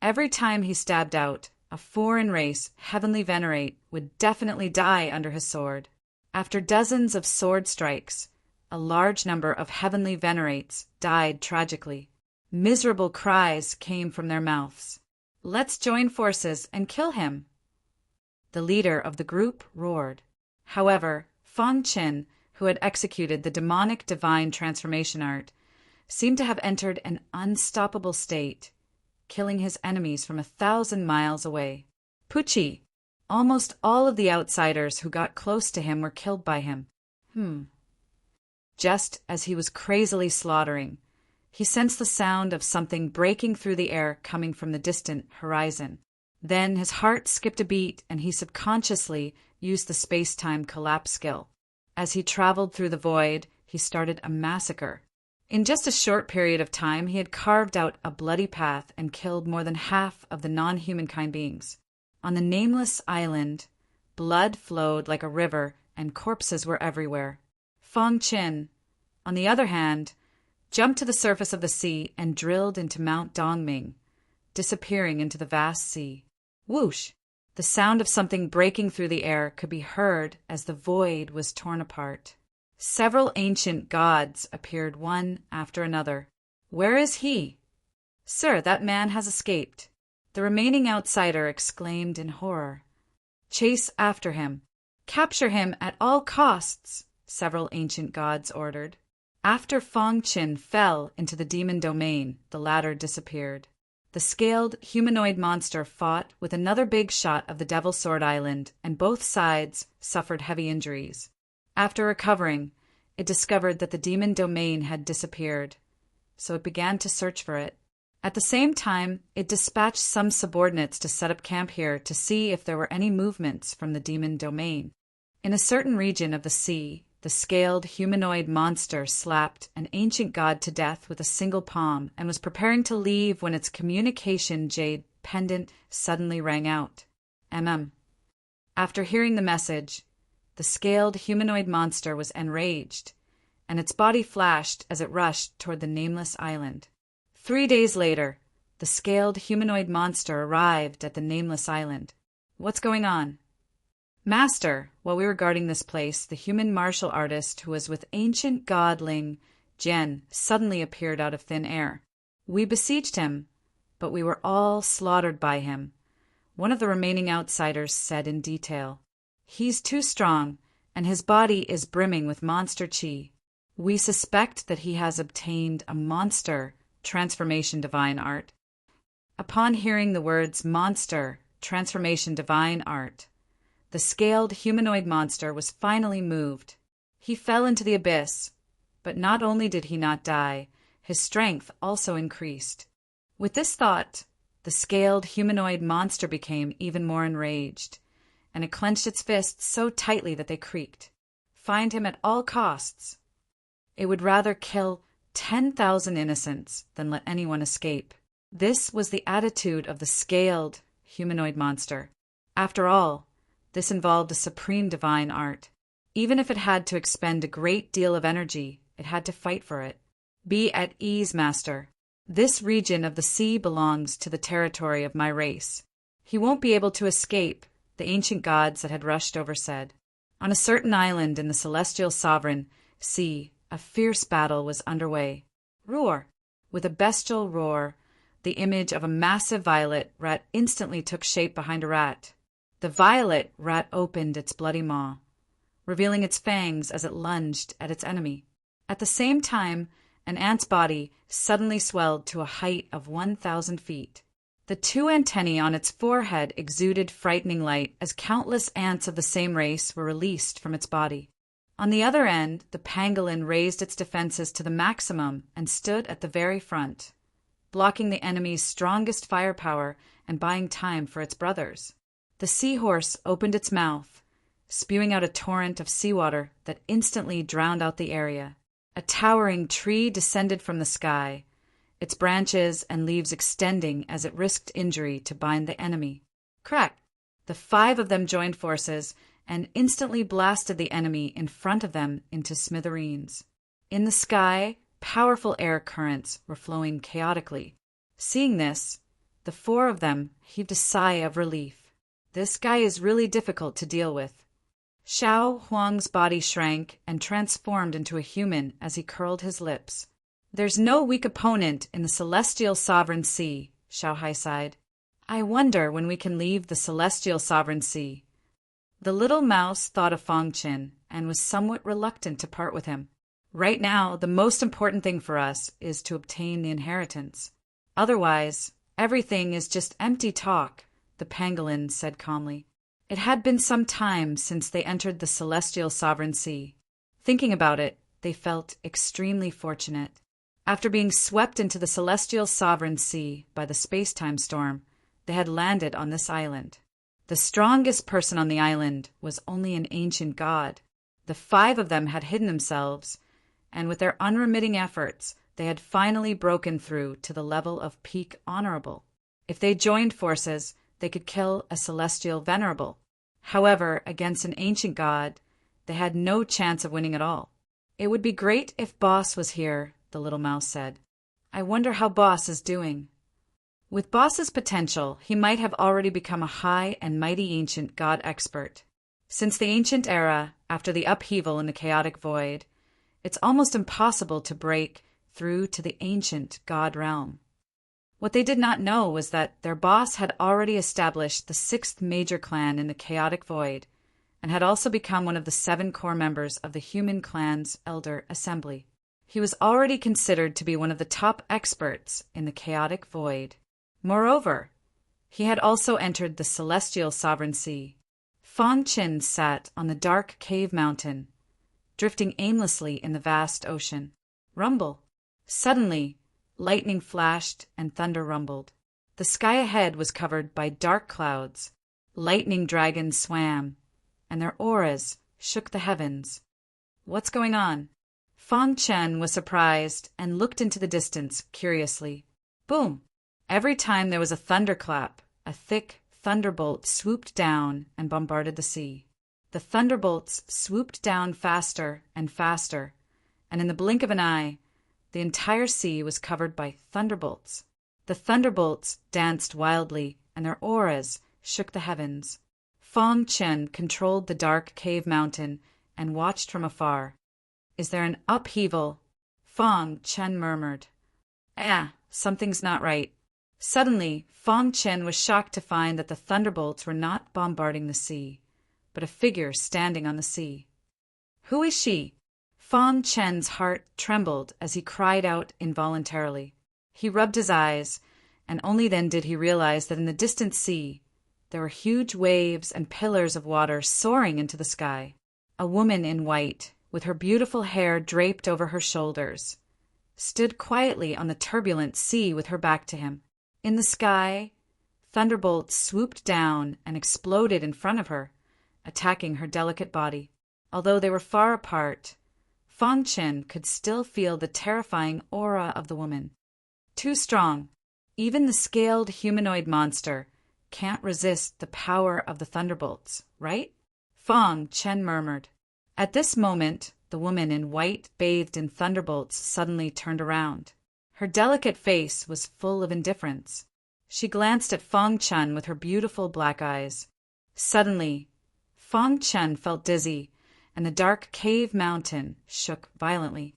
Speaker 1: Every time he stabbed out, a foreign race heavenly venerate would definitely die under his sword. After dozens of sword strikes, a large number of heavenly venerates died tragically. Miserable cries came from their mouths. Let's join forces and kill him. The leader of the group roared. However, Feng Chen, who had executed the demonic divine transformation art, seemed to have entered an unstoppable state, killing his enemies from 1,000 miles away. Pucci! Almost all of the outsiders who got close to him were killed by him. Just as he was crazily slaughtering, he sensed the sound of something breaking through the air coming from the distant horizon. Then his heart skipped a beat and he subconsciously used the space-time collapse skill. As he traveled through the void, he started a massacre. In just a short period of time, he had carved out a bloody path and killed more than half of the non-humankind beings. On the nameless island, blood flowed like a river and corpses were everywhere. Feng Chen, on the other hand, jumped to the surface of the sea and drilled into Mount Dongming, disappearing into the vast sea. Whoosh! The sound of something breaking through the air could be heard as the void was torn apart. Several ancient gods appeared one after another. Where is he? Sir, that man has escaped. The remaining outsider exclaimed in horror. Chase after him. Capture him at all costs, several ancient gods ordered. After Feng Chen fell into the demon domain, the latter disappeared. The scaled humanoid monster fought with another big shot of the Devil Sword Island, and both sides suffered heavy injuries. After recovering, it discovered that the demon domain had disappeared, so it began to search for it. At the same time, it dispatched some subordinates to set up camp here to see if there were any movements from the demon domain. In a certain region of the sea, the scaled humanoid monster slapped an ancient god to death with a single palm and was preparing to leave when its communication jade pendant suddenly rang out. After hearing the message, the scaled humanoid monster was enraged, and its body flashed as it rushed toward the nameless island. 3 days later, the scaled humanoid monster arrived at the nameless island. What's going on? Master, while we were guarding this place, the human martial artist who was with ancient godling Jian suddenly appeared out of thin air. We besieged him, but we were all slaughtered by him, one of the remaining outsiders said in detail. He's too strong, and his body is brimming with monster chi. We suspect that he has obtained a monster transformation divine art. Upon hearing the words monster transformation divine art, the scaled humanoid monster was finally moved. He fell into the abyss, but not only did he not die, his strength also increased. With this thought, the scaled humanoid monster became even more enraged, and it clenched its fists so tightly that they creaked. Find him at all costs. It would rather kill 10,000 innocents than let anyone escape. This was the attitude of the scaled humanoid monster. After all, this involved a supreme divine art. Even if it had to expend a great deal of energy, it had to fight for it. Be at ease, master. This region of the sea belongs to the territory of my race. He won't be able to escape, the ancient gods that had rushed over said. On a certain island in the celestial sovereign sea, a fierce battle was underway. Roar! With a bestial roar, the image of a massive violet rat instantly took shape behind a rat. The violet rat opened its bloody maw, revealing its fangs as it lunged at its enemy. At the same time, an ant's body suddenly swelled to a height of 1,000 feet. The two antennae on its forehead exuded frightening light as countless ants of the same race were released from its body. On the other end, the pangolin raised its defenses to the maximum and stood at the very front, blocking the enemy's strongest firepower and buying time for its brothers. The seahorse opened its mouth, spewing out a torrent of seawater that instantly drowned out the area. A towering tree descended from the sky, its branches and leaves extending as it risked injury to bind the enemy. Crack! The 5 of them joined forces and instantly blasted the enemy in front of them into smithereens. In the sky, powerful air currents were flowing chaotically. Seeing this, the 4 of them heaved a sigh of relief. This guy is really difficult to deal with. Xiao Huang's body shrank and transformed into a human as he curled his lips. There's no weak opponent in the Celestial Sovereign Sea, Xiaohai sighed. I wonder when we can leave the Celestial Sovereign Sea. The little mouse thought of Fang Qin and was somewhat reluctant to part with him. Right now, the most important thing for us is to obtain the inheritance. Otherwise, everything is just empty talk, the pangolin said calmly. It had been some time since they entered the Celestial Sovereign Sea. Thinking about it, they felt extremely fortunate. After being swept into the Celestial Sovereign Sea by the space-time storm, they had landed on this island. The strongest person on the island was only an ancient god. The 5 of them had hidden themselves, and with their unremitting efforts, they had finally broken through to the level of peak honorable. If they joined forces, they could kill a celestial venerable. However, against an ancient god, they had no chance of winning at all. It would be great if Boss was here, the little mouse said. I wonder how Boss is doing. With Boss's potential, he might have already become a high and mighty ancient god expert. Since the ancient era, after the upheaval in the chaotic void, it's almost impossible to break through to the ancient god realm. What they did not know was that their boss had already established the 6th major clan in the chaotic void and had also become one of the 7 core members of the human clan's elder assembly. He was already considered to be one of the top experts in the chaotic void. Moreover, he had also entered the Celestial Sovereign Sea. Fang Qin sat on the dark cave mountain, drifting aimlessly in the vast ocean. Rumble. Suddenly, lightning flashed and thunder rumbled. The sky ahead was covered by dark clouds. Lightning dragons swam, and their auras shook the heavens. What's going on? Fang Chen was surprised and looked into the distance curiously. Boom! Every time there was a thunderclap, a thick thunderbolt swooped down and bombarded the sea. The thunderbolts swooped down faster and faster, and in the blink of an eye, the entire sea was covered by thunderbolts. The thunderbolts danced wildly, and their auras shook the heavens. Fang Chen controlled the dark cave mountain and watched from afar. Is there an upheaval? Fang Chen murmured. Something's not right. Suddenly, Fang Chen was shocked to find that the thunderbolts were not bombarding the sea, but a figure standing on the sea. Who is she? Fang Chen's heart trembled as he cried out involuntarily. He rubbed his eyes, and only then did he realize that in the distant sea there were huge waves and pillars of water soaring into the sky. A woman in white, with her beautiful hair draped over her shoulders, stood quietly on the turbulent sea with her back to him. In the sky, thunderbolts swooped down and exploded in front of her, attacking her delicate body. Although they were far apart, Fang Chen could still feel the terrifying aura of the woman. Too strong. Even the scaled humanoid monster can't resist the power of the thunderbolts, right? Fang Chen murmured. At this moment, the woman in white bathed in thunderbolts suddenly turned around. Her delicate face was full of indifference. She glanced at Fang Chen with her beautiful black eyes. Suddenly, Fang Chen felt dizzy, and the dark cave mountain shook violently.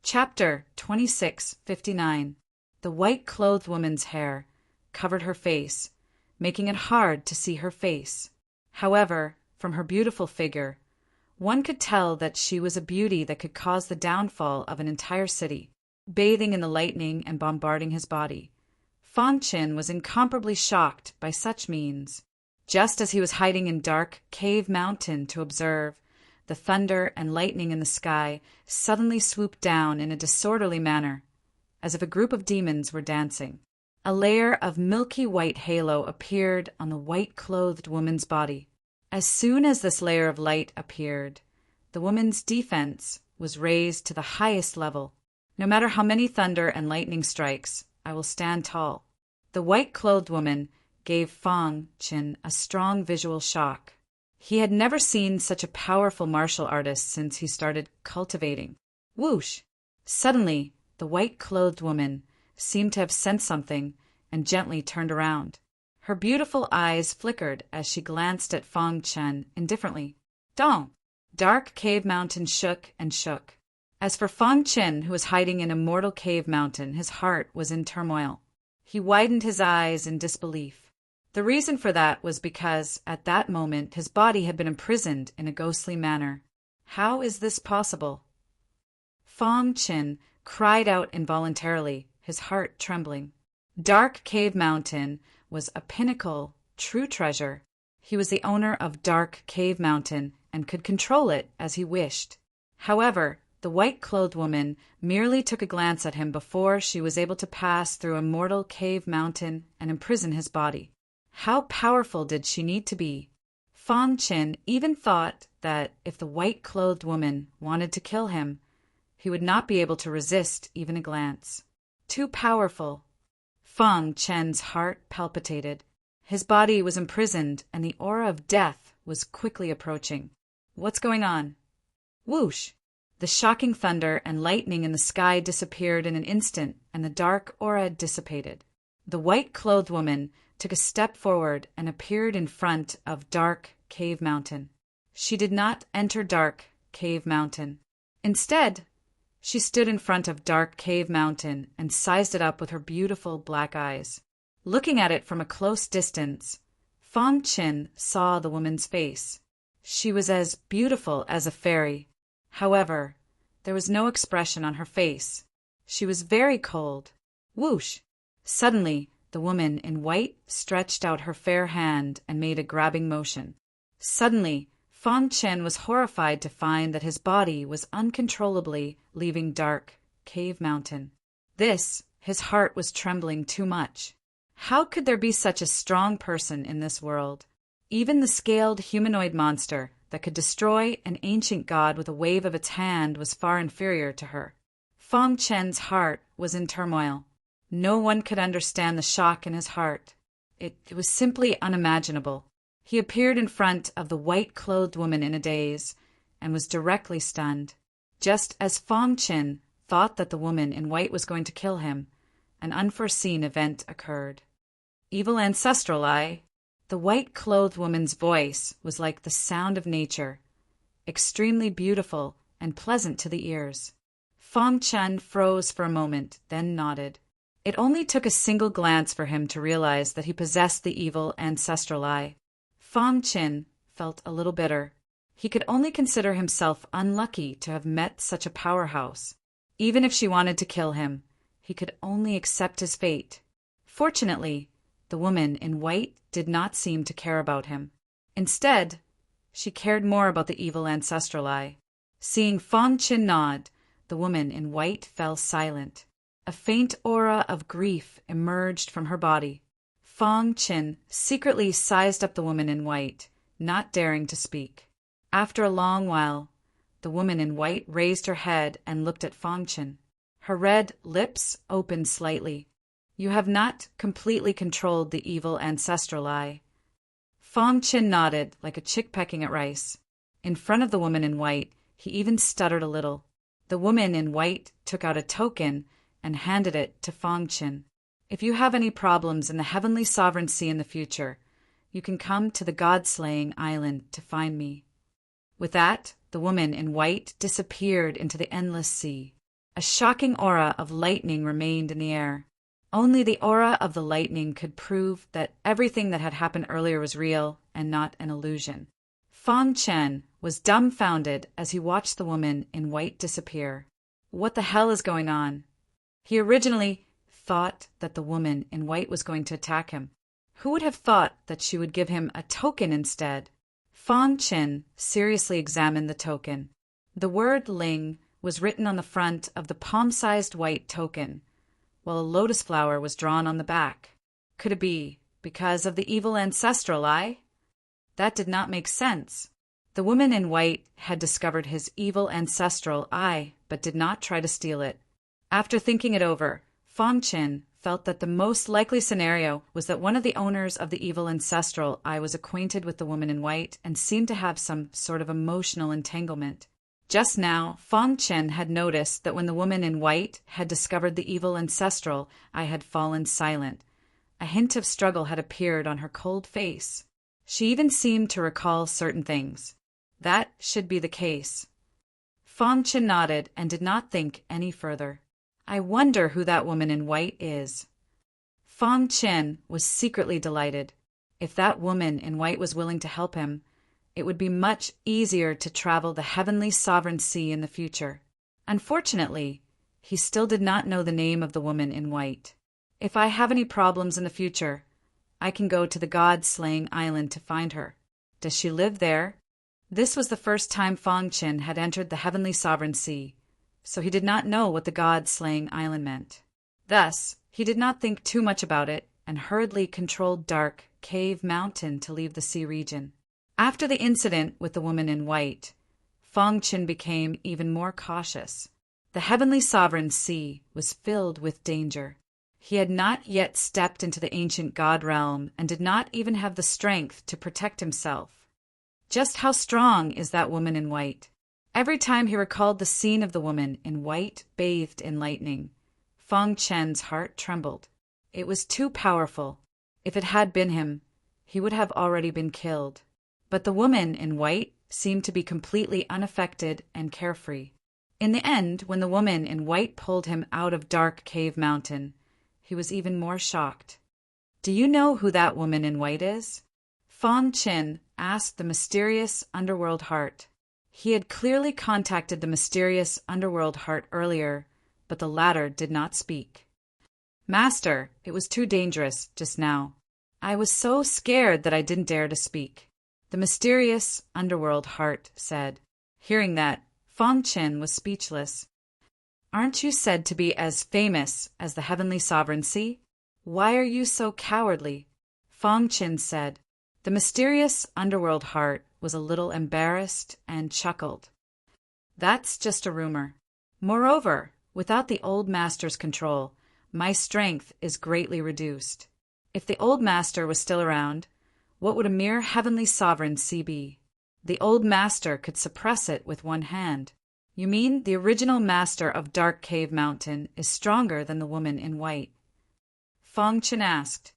Speaker 1: Chapter 2659. The white-clothed woman's hair covered her face, making it hard to see her face. However, from her beautiful figure, one could tell that she was a beauty that could cause the downfall of an entire city. Bathing in the lightning and bombarding his body, Fang Qin was incomparably shocked by such means. Just as he was hiding in dark cave mountain to observe, the thunder and lightning in the sky suddenly swooped down in a disorderly manner, as if a group of demons were dancing. A layer of milky white halo appeared on the white-clothed woman's body. As soon as this layer of light appeared, the woman's defense was raised to the highest level. No matter how many thunder and lightning strikes, I will stand tall. The white-clothed woman gave Fang Qin a strong visual shock. He had never seen such a powerful martial artist since he started cultivating. Whoosh! Suddenly, the white-clothed woman seemed to have sensed something and gently turned around. Her beautiful eyes flickered as she glanced at Fang Qin indifferently. Dong! Dark cave mountain shook and shook. As for Fang Qin, who was hiding in a mortal cave mountain, his heart was in turmoil. He widened his eyes in disbelief. The reason for that was because, at that moment, his body had been imprisoned in a ghostly manner. How is this possible? Fang Qin cried out involuntarily, his heart trembling. Dark Cave Mountain was a pinnacle, true treasure. He was the owner of Dark Cave Mountain and could control it as he wished. However, the white-clothed woman merely took a glance at him before she was able to pass through a mortal cave mountain and imprison his body. How powerful did she need to be? Fang Qin even thought that if the white-clothed woman wanted to kill him, he would not be able to resist even a glance. Too powerful. Fang Qin's heart palpitated. His body was imprisoned, and the aura of death was quickly approaching. What's going on? Whoosh! The shocking thunder and lightning in the sky disappeared in an instant, and the dark aura dissipated. The white-clothed woman took a step forward and appeared in front of Dark Cave Mountain. She did not enter Dark Cave Mountain. Instead, she stood in front of Dark Cave Mountain and sized it up with her beautiful black eyes. Looking at it from a close distance, Fang Qin saw the woman's face. She was as beautiful as a fairy. However, there was no expression on her face. She was very cold. Whoosh! Suddenly, the woman in white stretched out her fair hand and made a grabbing motion. Suddenly, Fang Qin was horrified to find that his body was uncontrollably leaving Dark Cave Mountain. His heart was trembling too much. How could there be such a strong person in this world? Even the scaled humanoid monster that could destroy an ancient god with a wave of its hand was far inferior to her. Fang Qin's heart was in turmoil. No one could understand the shock in his heart. It was simply unimaginable. He appeared in front of the white-clothed woman in a daze and was directly stunned. Just as Fang Qin thought that the woman in white was going to kill him, an unforeseen event occurred. Evil ancestral eye. The white-clothed woman's voice was like the sound of nature, extremely beautiful and pleasant to the ears. Fang Qin froze for a moment, then nodded. It only took a single glance for him to realize that he possessed the evil ancestral eye. Fang Qin felt a little bitter. He could only consider himself unlucky to have met such a powerhouse. Even if she wanted to kill him, he could only accept his fate. Fortunately, the woman in white did not seem to care about him. Instead, she cared more about the evil ancestral eye. Seeing Fang Qin nod, the woman in white fell silent. A faint aura of grief emerged from her body. Fang Qin secretly sized up the woman in white, not daring to speak. After a long while, the woman in white raised her head and looked at Fang Qin. Her red lips opened slightly. You have not completely controlled the evil ancestral eye. Fang Qin nodded like a chick pecking at rice. In front of the woman in white, he even stuttered a little. The woman in white took out a token and handed it to Fang Qin. If you have any problems in the heavenly sovereign sea in the future, you can come to the god-slaying island to find me. With that, the woman in white disappeared into the endless sea. A shocking aura of lightning remained in the air. Only the aura of the lightning could prove that everything that had happened earlier was real and not an illusion. Fang Qin was dumbfounded as he watched the woman in white disappear. What the hell is going on? He originally thought that the woman in white was going to attack him? Who would have thought that she would give him a token instead? Fang Qin seriously examined the token. The word Ling was written on the front of the palm-sized white token, while a lotus flower was drawn on the back. Could it be because of the evil ancestral eye? That did not make sense. The woman in white had discovered his evil ancestral eye, but did not try to steal it. After thinking it over, Fang Qin felt that the most likely scenario was that one of the owners of the evil ancestral eye was acquainted with the woman in white and seemed to have some sort of emotional entanglement. Just now, Fang Qin had noticed that when the woman in white had discovered the evil ancestral eye had fallen silent. A hint of struggle had appeared on her cold face. She even seemed to recall certain things. That should be the case. Fang Qin nodded and did not think any further. I wonder who that woman in white is. Fang Qin was secretly delighted. If that woman in white was willing to help him, it would be much easier to travel the heavenly sovereign sea in the future. Unfortunately, he still did not know the name of the woman in white. If I have any problems in the future, I can go to the god-slaying island to find her. Does she live there? This was the first time Fang Qin had entered the heavenly sovereign sea, so he did not know what the god-slaying island meant. Thus, he did not think too much about it and hurriedly controlled Dark Cave Mountain to leave the sea region. After the incident with the woman in white, Fang Qin became even more cautious. The heavenly sovereign sea was filled with danger. He had not yet stepped into the ancient god realm and did not even have the strength to protect himself. Just how strong is that woman in white? Every time he recalled the scene of the woman in white bathed in lightning, Fang Qin's heart trembled. It was too powerful. If it had been him, he would have already been killed. But the woman in white seemed to be completely unaffected and carefree. In the end, when the woman in white pulled him out of Dark Cave Mountain, he was even more shocked. Do you know who that woman in white is? Fang Qin asked the mysterious underworld heart. He had clearly contacted the mysterious underworld heart earlier, but the latter did not speak. Master, it was too dangerous just now. I was so scared that I didn't dare to speak, the mysterious underworld heart said. Hearing that, Fang Qin was speechless. Aren't you said to be as famous as the heavenly sovereign sea? Why are you so cowardly? Fang Qin said. The mysterious underworld heart was a little embarrassed and chuckled. That's just a rumor. Moreover, without the old master's control, my strength is greatly reduced. If the old master was still around, what would a mere heavenly sovereign sea be? The old master could suppress it with one hand. You mean the original master of Dark Cave Mountain is stronger than the woman in white? Fang Qin asked.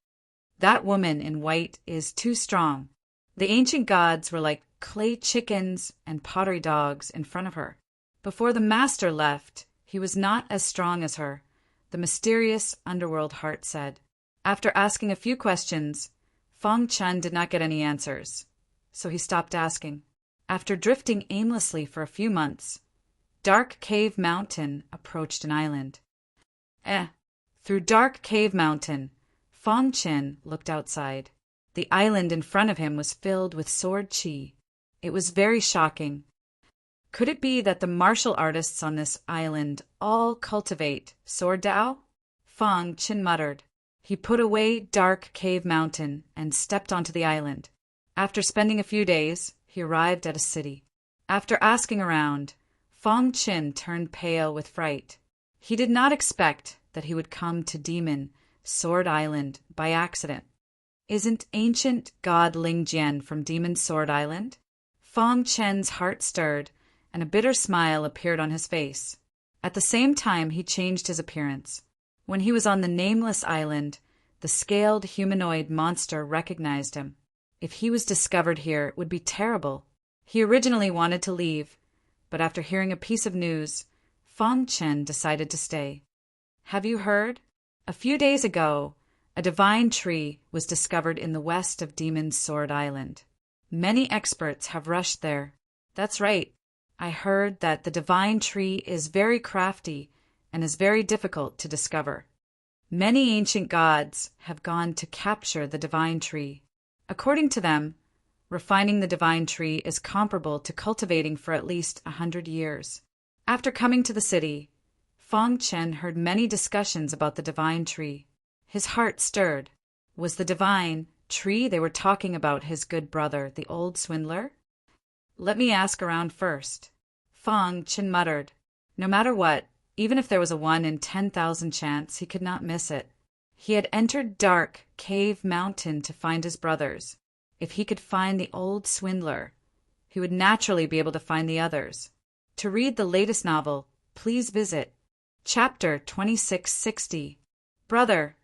Speaker 1: That woman in white is too strong. The ancient gods were like clay chickens and pottery dogs in front of her. Before the master left, he was not as strong as her, the mysterious underworld heart said. After asking a few questions, Fang Qin did not get any answers, so he stopped asking. After drifting aimlessly for a few months, Dark Cave Mountain approached an island. Through Dark Cave Mountain, Fang Qin looked outside. The island in front of him was filled with sword qi. It was very shocking. Could it be that the martial artists on this island all cultivate sword Dao? Fang Qin muttered. He put away Dark Cave Mountain and stepped onto the island. After spending a few days, he arrived at a city. After asking around, Fang Qin turned pale with fright. He did not expect that he would come to Demon Sword Island by accident. Isn't ancient god Ling Jian from Demon Sword Island? Fang Qin's heart stirred, and a bitter smile appeared on his face. At the same time, he changed his appearance. When he was on the nameless island, the scaled humanoid monster recognized him. If he was discovered here, it would be terrible. He originally wanted to leave, but after hearing a piece of news, Fang Qin decided to stay. Have you heard? A few days ago, a divine tree was discovered in the west of Demon Sword Island. Many experts have rushed there. That's right. I heard that the divine tree is very crafty and is very difficult to discover. Many ancient gods have gone to capture the divine tree. According to them, refining the divine tree is comparable to cultivating for at least 100 years. After coming to the city, Fong Chen heard many discussions about the divine tree. His heart stirred. Was the divine tree they were talking about his good brother, the old swindler? Let me ask around first. Fong Chen muttered. No matter what, even if there was a 1 in 10,000 chance, he could not miss it. He had entered dark cave mountain to find his brothers. If he could find the old swindler, he would naturally be able to find the others. To read the latest novel, please visit Chapter 2660. Brother,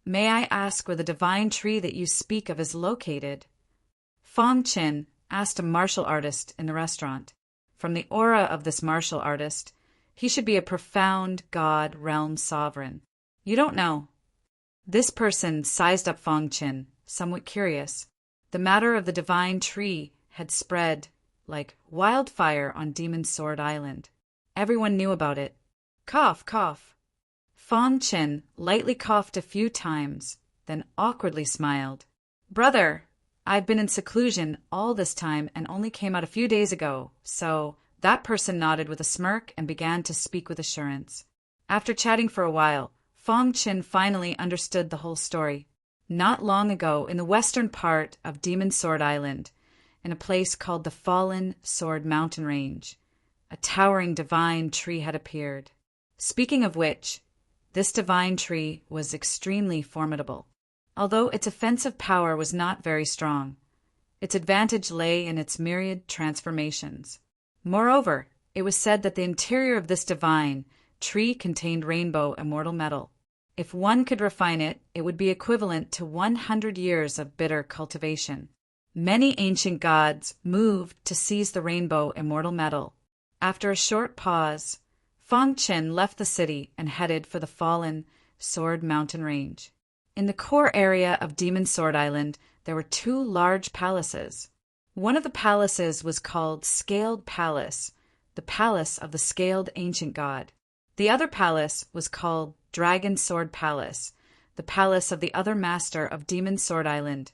Speaker 1: may I ask where the divine tree that you speak of is located? Fong Chen asked a martial artist in the restaurant. From the aura of this martial artist, he should be a profound god realm sovereign. You don't know. This person sized up Fong Chen, somewhat curious. The matter of the divine tree had spread like wildfire on Demon Sword Island. Everyone knew about it. Cough, cough. Fong Chen lightly coughed a few times, then awkwardly smiled. Brother, I've been in seclusion all this time and only came out a few days ago, so that person nodded with a smirk and began to speak with assurance. After chatting for a while, Fong Chen finally understood the whole story. Not long ago, in the western part of Demon Sword Island, in a place called the Fallen Sword Mountain Range, a towering divine tree had appeared. Speaking of which, this divine tree was extremely formidable. Although its offensive power was not very strong, its advantage lay in its myriad transformations. Moreover, it was said that the interior of this divine tree contained rainbow immortal metal. If one could refine it, it would be equivalent to 100 years of bitter cultivation. Many ancient gods moved to seize the rainbow immortal metal. After a short pause, Fong Chen left the city and headed for the Fallen Sword Mountain Range. In the core area of Demon Sword Island, there were 2 large palaces. One of the palaces was called Scaled Palace, the palace of the scaled ancient god. The other palace was called Dragon Sword Palace, the palace of the other master of Demon Sword Island,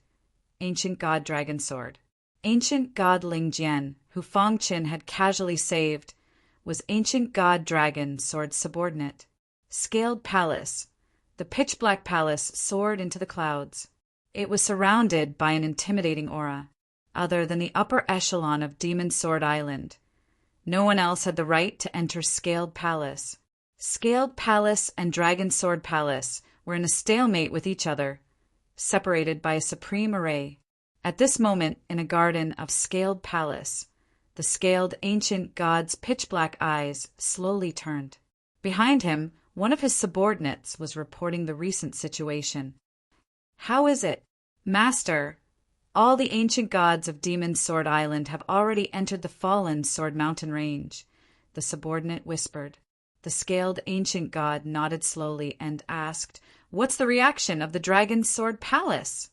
Speaker 1: ancient god Dragon Sword. Ancient god Ling Jian, who Fong Chen had casually saved, was ancient god Dragon Sword's subordinate. Scaled Palace, the pitch-black palace, soared into the clouds. It was surrounded by an intimidating aura. Other than the upper echelon of Demon Sword Island, no one else had the right to enter Scaled Palace. Scaled Palace and Dragon Sword Palace were in a stalemate with each other, separated by a supreme array. At this moment, in a garden of Scaled Palace, the scaled ancient god's pitch-black eyes slowly turned. Behind him, one of his subordinates was reporting the recent situation. How is it, Master? All the ancient gods of Demon Sword Island have already entered the Fallen Sword Mountain Range, the subordinate whispered. The scaled ancient god nodded slowly and asked, What's the reaction of the Dragon Sword Palace?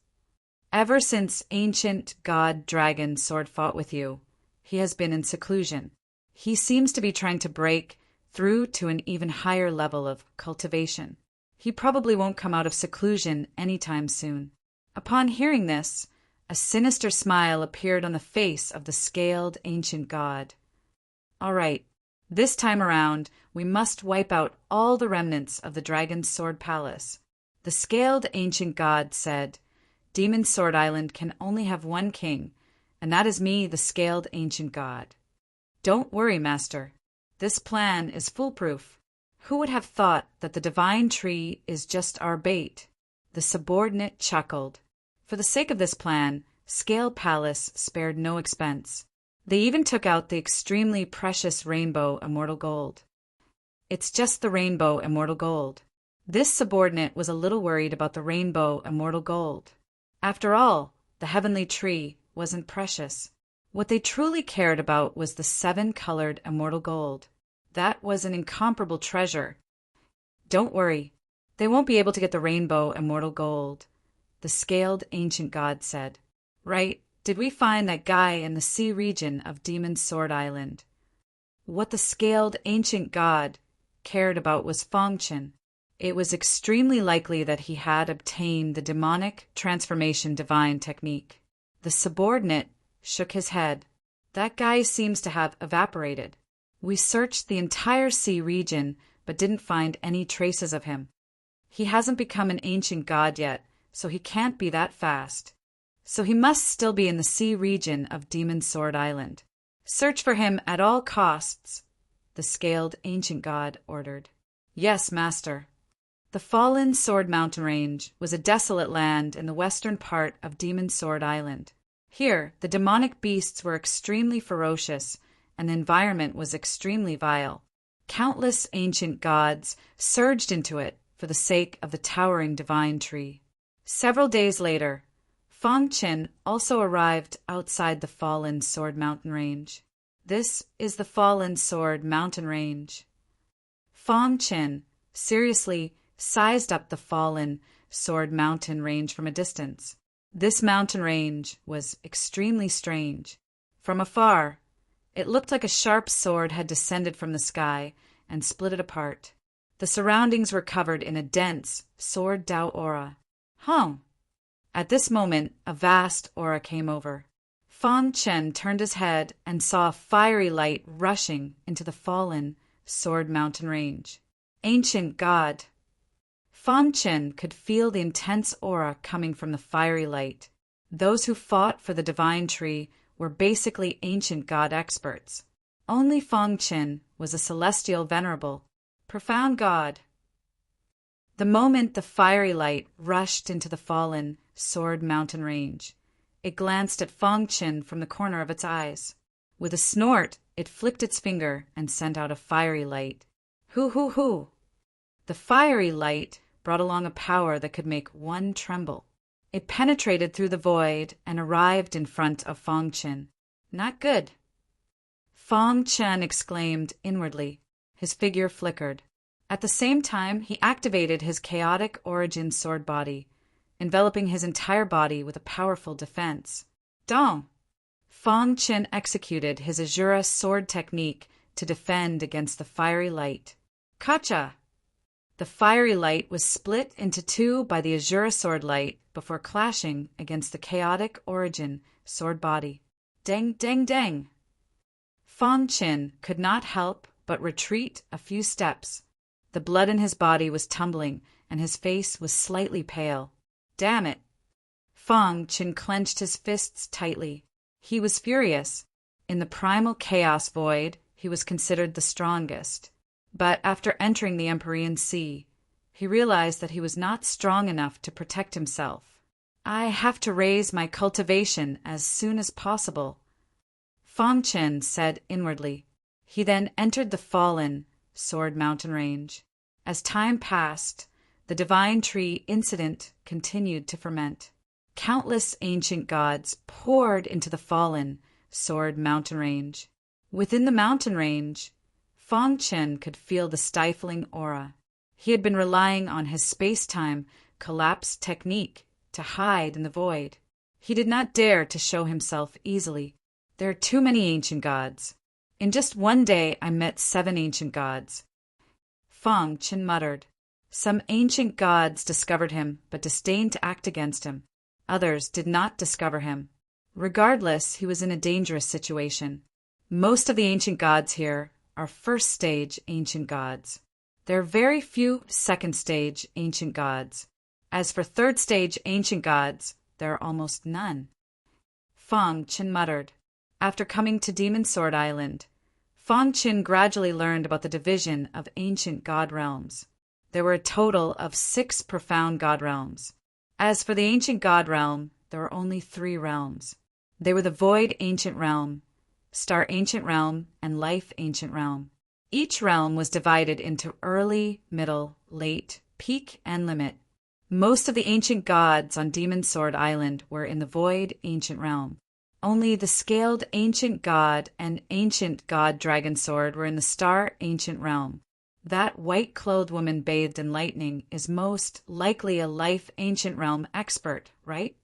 Speaker 1: Ever since ancient god Dragon Sword fought with you, he has been in seclusion. He seems to be trying to break through to an even higher level of cultivation. He probably won't come out of seclusion anytime soon. Upon hearing this, a sinister smile appeared on the face of the scaled ancient god. All right, this time around, we must wipe out all the remnants of the Dragon Sword Palace. The scaled ancient god said, Demon Sword Island can only have one king, and that is me, the scaled ancient god. Don't worry, Master. This plan is foolproof. Who would have thought that the divine tree is just our bait? The subordinate chuckled. For the sake of this plan, Scaled Palace spared no expense. They even took out the extremely precious rainbow immortal gold. It's just the rainbow immortal gold. This subordinate was a little worried about the rainbow immortal gold. After all, the heavenly tree wasn't precious. What they truly cared about was the 7-colored immortal gold. That was an incomparable treasure. Don't worry, they won't be able to get the rainbow immortal gold, the scaled ancient god said. Right, did we find that guy in the sea region of Demon Sword Island? What the scaled ancient god cared about was Fong Chen. It was extremely likely that he had obtained the demonic transformation divine technique. The subordinate shook his head. That guy seems to have evaporated. We searched the entire sea region, but didn't find any traces of him. He hasn't become an ancient god yet, so he can't be that fast. So he must still be in the sea region of Demon Sword Island. Search for him at all costs, the scaled ancient god ordered. Yes, master. The fallen Sword Mountain Range was a desolate land in the western part of Demon Sword Island. Here, the demonic beasts were extremely ferocious, and the environment was extremely vile. Countless ancient gods surged into it for the sake of the towering divine tree. Several days later, Fong Qin also arrived outside the fallen Sword Mountain Range. This is the fallen Sword Mountain Range. Fong Qin seriously sized up the fallen Sword Mountain Range from a distance. This mountain range was extremely strange. From afar, it looked like a sharp sword had descended from the sky and split it apart. The surroundings were covered in a dense sword Dao aura. At this moment, a vast aura came over. Fong Chen turned his head and saw a fiery light rushing into the fallen Sword Mountain Range. Ancient God. Fong Chen could feel the intense aura coming from the fiery light. Those who fought for the divine tree were basically ancient god experts. Only Fong Chen was a celestial venerable, profound god. The moment the fiery light rushed into the fallen Sword Mountain Range, it glanced at Fong Chen from the corner of its eyes. With a snort, it flicked its finger and sent out a fiery light. Hoo! The fiery light brought along a power that could make one tremble. It penetrated through the void and arrived in front of Fong Chen. Not good. Fong Chen exclaimed inwardly. His figure flickered. At the same time, he activated his chaotic origin sword body, enveloping his entire body with a powerful defense. Dong! Fong Chen executed his Azura sword technique to defend against the fiery light. Kacha! The fiery light was split into two by the Azura sword light before clashing against the chaotic origin sword body. Dang, dang, dang! Fong Chen could not help but retreat a few steps. The blood in his body was tumbling, and his face was slightly pale. Damn it! Fong Chen clenched his fists tightly. He was furious. In the primal chaos void, he was considered the strongest. But after entering the Empyrean Sea, he realized that he was not strong enough to protect himself. I have to raise my cultivation as soon as possible, Fong Chen said inwardly. He then entered the fallen Sword Mountain Range. As time passed, the divine tree incident continued to ferment. Countless ancient gods poured into the fallen Sword Mountain Range. Within the mountain range, Fong Chen could feel the stifling aura. He had been relying on his space-time collapse technique to hide in the void. He did not dare to show himself easily. There are too many ancient gods. In just one day, I met 7 ancient gods. Fong Chen muttered. Some ancient gods discovered him, but disdained to act against him. Others did not discover him. Regardless, he was in a dangerous situation. Most of the ancient gods here are first-stage ancient gods. There are very few second-stage ancient gods. As for third-stage ancient gods, there are almost none. Fong Chen muttered. After coming to Demon Sword Island, Fong Chen gradually learned about the division of ancient god realms. There were a total of 6 profound god realms. As for the ancient god realm, there were only 3 realms. They were the Void Ancient Realm, Star Ancient Realm, and Life Ancient Realm. Each realm was divided into early, middle, late, peak, and limit. Most of the ancient gods on Demon Sword Island were in the Void Ancient Realm. Only the Scaled Ancient God and Ancient God Dragon Sword were in the Star Ancient Realm. That white-clothed woman bathed in lightning is most likely a Life Ancient Realm expert, right?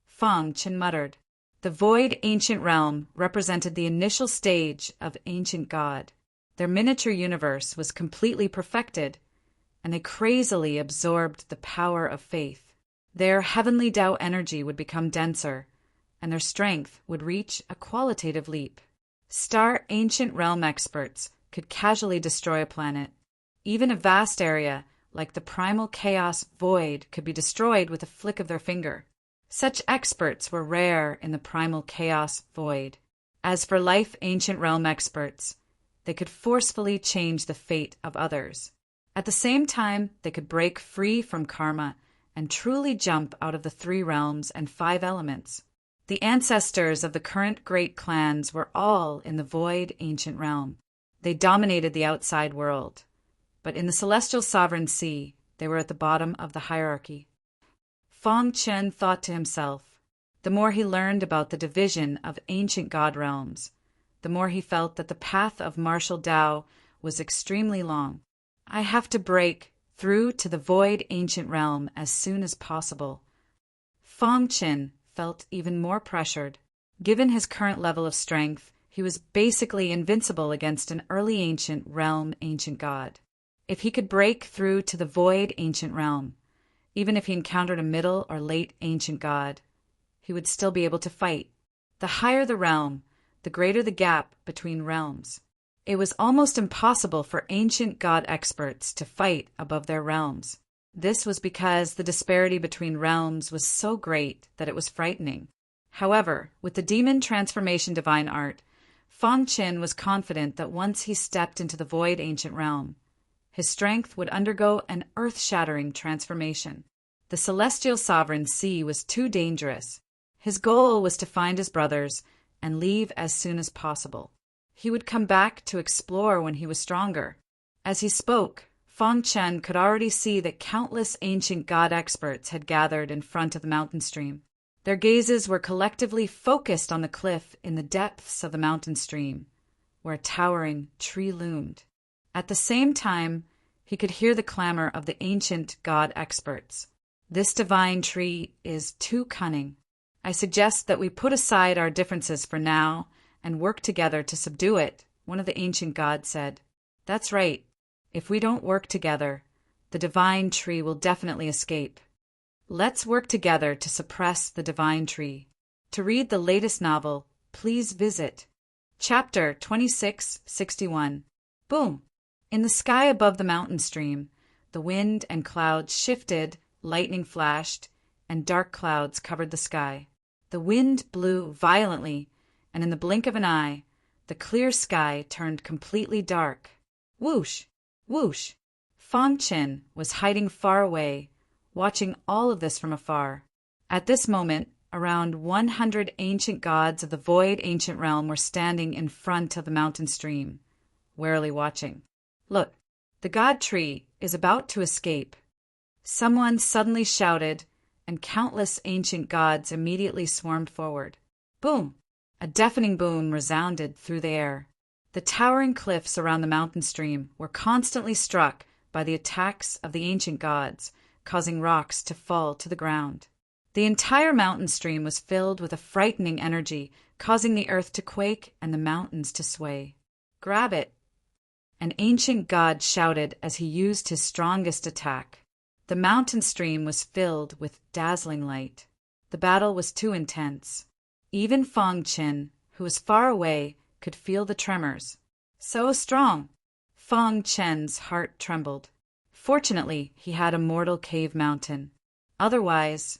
Speaker 1: Fong Chen muttered. The Void Ancient Realm represented the initial stage of Ancient God. Their miniature universe was completely perfected. and they crazily absorbed the power of faith. Their heavenly Tao energy would become denser, and their strength would reach a qualitative leap. Star ancient realm experts could casually destroy a planet. Even a vast area like the primal chaos void could be destroyed with a flick of their finger. Such experts were rare in the primal chaos void. As for life ancient realm experts, they could forcefully change the fate of others. At the same time, they could break free from karma and truly jump out of the 3 realms and 5 elements. The ancestors of the current great clans were all in the void ancient realm. They dominated the outside world. But in the celestial sovereign sea, they were at the bottom of the hierarchy. Feng Chen thought to himself. The more he learned about the division of ancient god realms, the more he felt that the path of martial Tao was extremely long. I have to break through to the void ancient realm as soon as possible. Feng Chen felt even more pressured. Given his current level of strength, he was basically invincible against an early ancient realm ancient god. If he could break through to the void ancient realm, even if he encountered a middle or late ancient god, he would still be able to fight. The higher the realm, the greater the gap between realms. It was almost impossible for ancient god experts to fight above their realms. This was because the disparity between realms was so great that it was frightening. However, with the demon transformation divine art, Feng Chen was confident that once he stepped into the void ancient realm, his strength would undergo an earth-shattering transformation. The celestial sovereign sea was too dangerous. His goal was to find his brothers and leave as soon as possible. He would come back to explore when he was stronger. As he spoke, Feng Chen could already see that countless ancient god experts had gathered in front of the mountain stream. Their gazes were collectively focused on the cliff in the depths of the mountain stream, where a towering tree loomed. At the same time, he could hear the clamor of the ancient god experts. This divine tree is too cunning. I suggest that we put aside our differences for now and work together to subdue it, one of the ancient gods said. That's right. If we don't work together, the divine tree will definitely escape. Let's work together to suppress the divine tree. To read the latest novel, please visit Chapter 2661. Boom! In the sky above the mountain stream, the wind and clouds shifted, lightning flashed, and dark clouds covered the sky. The wind blew violently, and in the blink of an eye, the clear sky turned completely dark. Whoosh! Whoosh! Feng Chen was hiding far away, watching all of this from afar. At this moment, around 100 ancient gods of the void ancient realm were standing in front of the mountain stream, warily watching. Look, the god tree is about to escape. Someone suddenly shouted, and countless ancient gods immediately swarmed forward. Boom! A deafening boom resounded through the air. The towering cliffs around the mountain stream were constantly struck by the attacks of the ancient gods, causing rocks to fall to the ground. The entire mountain stream was filled with a frightening energy, causing the earth to quake and the mountains to sway. Grab it! An ancient god shouted as he used his strongest attack. The mountain stream was filled with dazzling light. The battle was too intense. Even Feng Chen, who was far away, could feel the tremors. So strong! Feng Chen's heart trembled. Fortunately, he had a mortal cave mountain. Otherwise,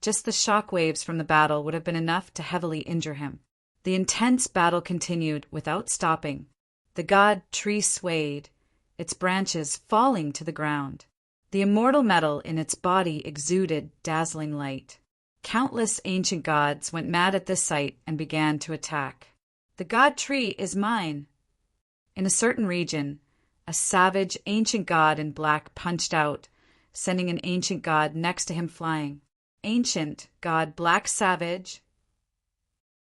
Speaker 1: just the shock waves from the battle would have been enough to heavily injure him. The intense battle continued without stopping. The god tree swayed, its branches falling to the ground. The immortal metal in its body exuded dazzling light. Countless ancient gods went mad at this sight and began to attack. The god tree is mine! In a certain region, a savage ancient god in black punched out, sending an ancient god next to him flying. Ancient god Black Savage.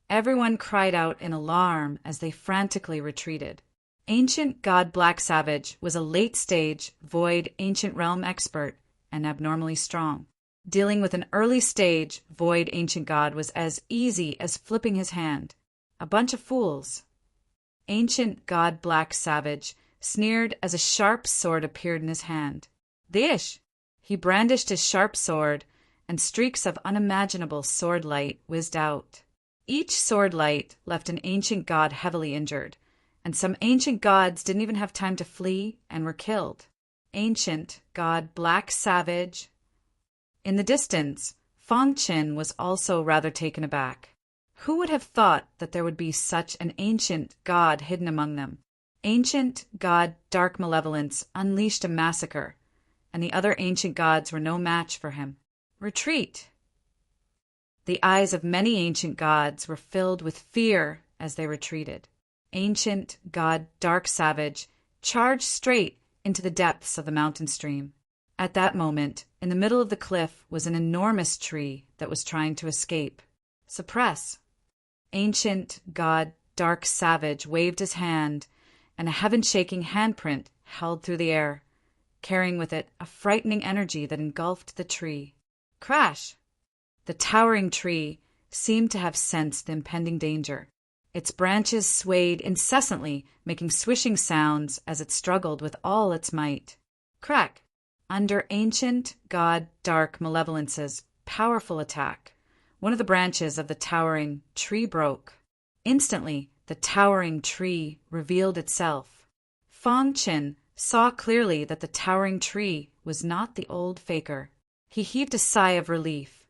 Speaker 1: Everyone cried out in alarm as they frantically retreated. Ancient god Black Savage was a late-stage, void, ancient realm expert and abnormally strong. Dealing with an early-stage, void, ancient god was as easy as flipping his hand. A bunch of fools. Ancient god Black Savage sneered as a sharp sword appeared in his hand. Dish! He brandished his sharp sword, and streaks of unimaginable sword light whizzed out. Each sword light left an ancient god heavily injured, and some ancient gods didn't even have time to flee and were killed. Ancient god Black Savage. In the distance, Fong Qin was also rather taken aback. Who would have thought that there would be such an ancient god hidden among them? Ancient god Dark Malevolence unleashed a massacre, and the other ancient gods were no match for him. Retreat! The eyes of many ancient gods were filled with fear as they retreated. Ancient god Dark Savage charged straight into the depths of the mountain stream. At that moment, in the middle of the cliff was an enormous tree that was trying to escape. Suppress! Ancient god Dark Savage waved his hand, and a heaven-shaking handprint held through the air, carrying with it a frightening energy that engulfed the tree. Crash! The towering tree seemed to have sensed the impending danger. Its branches swayed incessantly, making swishing sounds as it struggled with all its might. Crack! Under ancient god Dark Malevolence's powerful attack, one of the branches of the towering tree broke. Instantly, the towering tree revealed itself. Fong Qin saw clearly that the towering tree was not the old faker. He heaved a sigh of relief,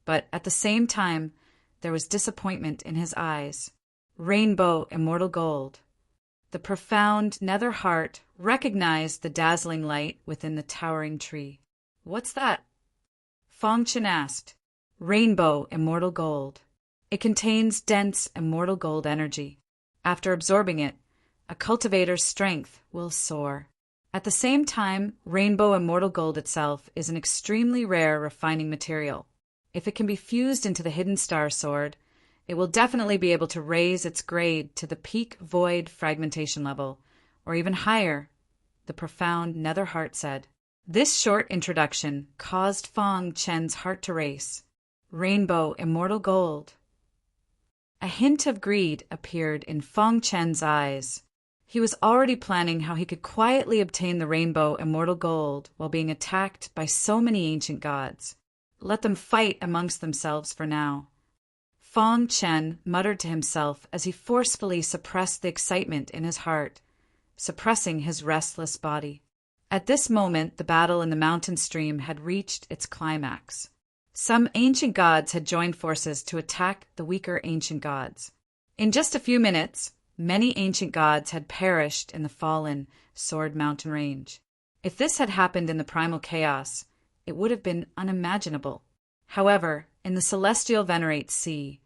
Speaker 1: but at the same time there was disappointment in his eyes. Rainbow Immortal Gold. The profound nether heart recognized the dazzling light within the towering tree. What's that? Fong Qin asked. Rainbow Immortal Gold. It contains dense immortal gold energy. After absorbing it, a cultivator's strength will soar. At the same time, rainbow immortal gold itself is an extremely rare refining material. If it can be fused into the hidden star sword, it will definitely be able to raise its grade to the peak void fragmentation level, or even higher, the profound nether heart said. This short introduction caused Fong Qin's heart to race. Rainbow immortal gold. A hint of greed appeared in Fong Qin's eyes. He was already planning how he could quietly obtain the rainbow immortal gold while being attacked by so many ancient gods. Let them fight amongst themselves for now. Fong Qin muttered to himself as he forcefully suppressed the excitement in his heart, suppressing his restless body. At this moment, the battle in the mountain stream had reached its climax. Some ancient gods had joined forces to attack the weaker ancient gods. In just a few minutes, many ancient gods had perished in the fallen Sword Mountain range. If this had happened in the primal chaos, it would have been unimaginable. However, in the celestial Venerate Sea,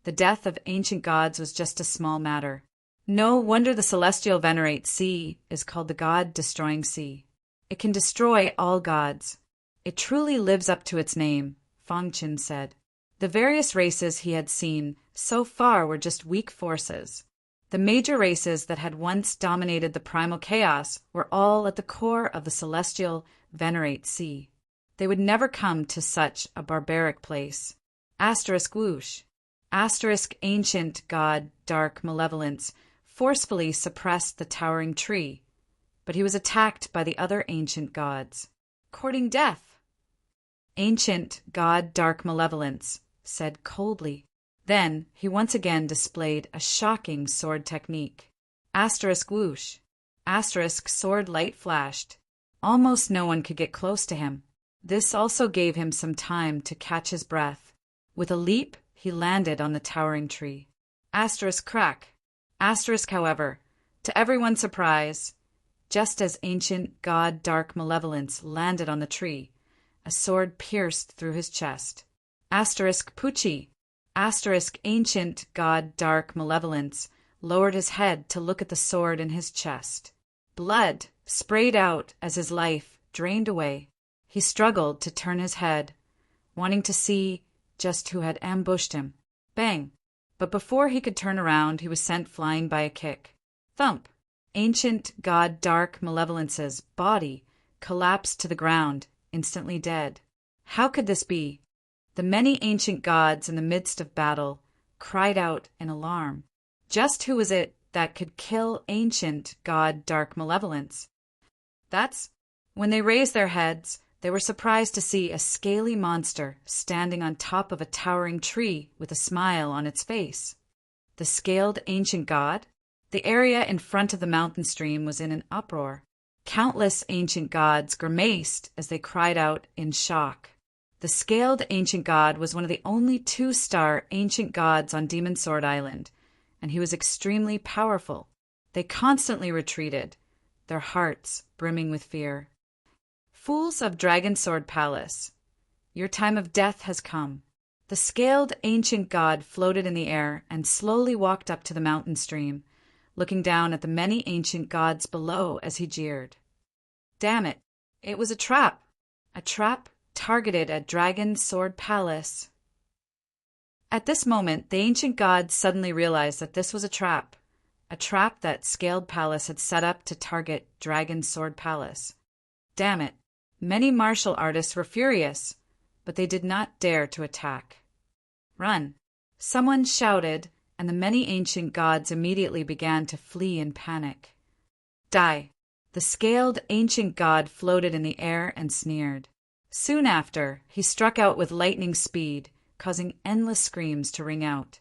Speaker 1: the death of ancient gods was just a small matter. No wonder the celestial Venerate Sea is called the God-destroying sea. It can destroy all gods. It truly lives up to its name, Fong Qin said. The various races he had seen so far were just weak forces. The major races that had once dominated the primal chaos were all at the core of the celestial Venerate Sea. They would never come to such a barbaric place. Asterisk whoosh. Asterisk ancient god Dark Malevolence forcefully suppressed the towering tree, but he was attacked by the other ancient gods. Courting death. Ancient god Dark Malevolence said coldly. Then he once again displayed a shocking sword technique. Asterisk whoosh. Asterisk sword light flashed. Almost no one could get close to him. This also gave him some time to catch his breath. With a leap, he landed on the towering tree. Asterisk crack. Asterisk, however, to everyone's surprise, just as ancient god Dark Malevolence landed on the tree, a sword pierced through his chest. Asterisk Poochie. Asterisk ancient god Dark Malevolence lowered his head to look at the sword in his chest. Blood sprayed out as his life drained away. He struggled to turn his head, wanting to see just who had ambushed him. Bang! But before he could turn around, he was sent flying by a kick. Thump! Ancient god Dark Malevolence's body collapsed to the ground, instantly dead. How could this be? The many ancient gods in the midst of battle cried out in alarm. Just who was it that could kill ancient god Dark Malevolence? That's When they raised their heads, they were surprised to see a scaly monster standing on top of a towering tree with a smile on its face. The scaled ancient god? The area in front of the mountain stream was in an uproar. Countless ancient gods grimaced as they cried out in shock. The scaled ancient god was one of the only 2-star ancient gods on Demon Sword Island, and he was extremely powerful. They constantly retreated, their hearts brimming with fear. Fools of Dragon Sword Palace, your time of death has come. The scaled ancient god floated in the air and slowly walked up to the mountain stream, looking down at the many ancient gods below as he jeered. Damn it, it was a trap targeted at Dragon Sword Palace. At this moment, the ancient gods suddenly realized that this was a trap that Scaled Palace had set up to target Dragon Sword Palace. Damn it, many martial artists were furious, but they did not dare to attack. Run! Someone shouted, and the many ancient gods immediately began to flee in panic. Die! The scaled ancient god floated in the air and sneered. Soon after, he struck out with lightning speed, causing endless screams to ring out.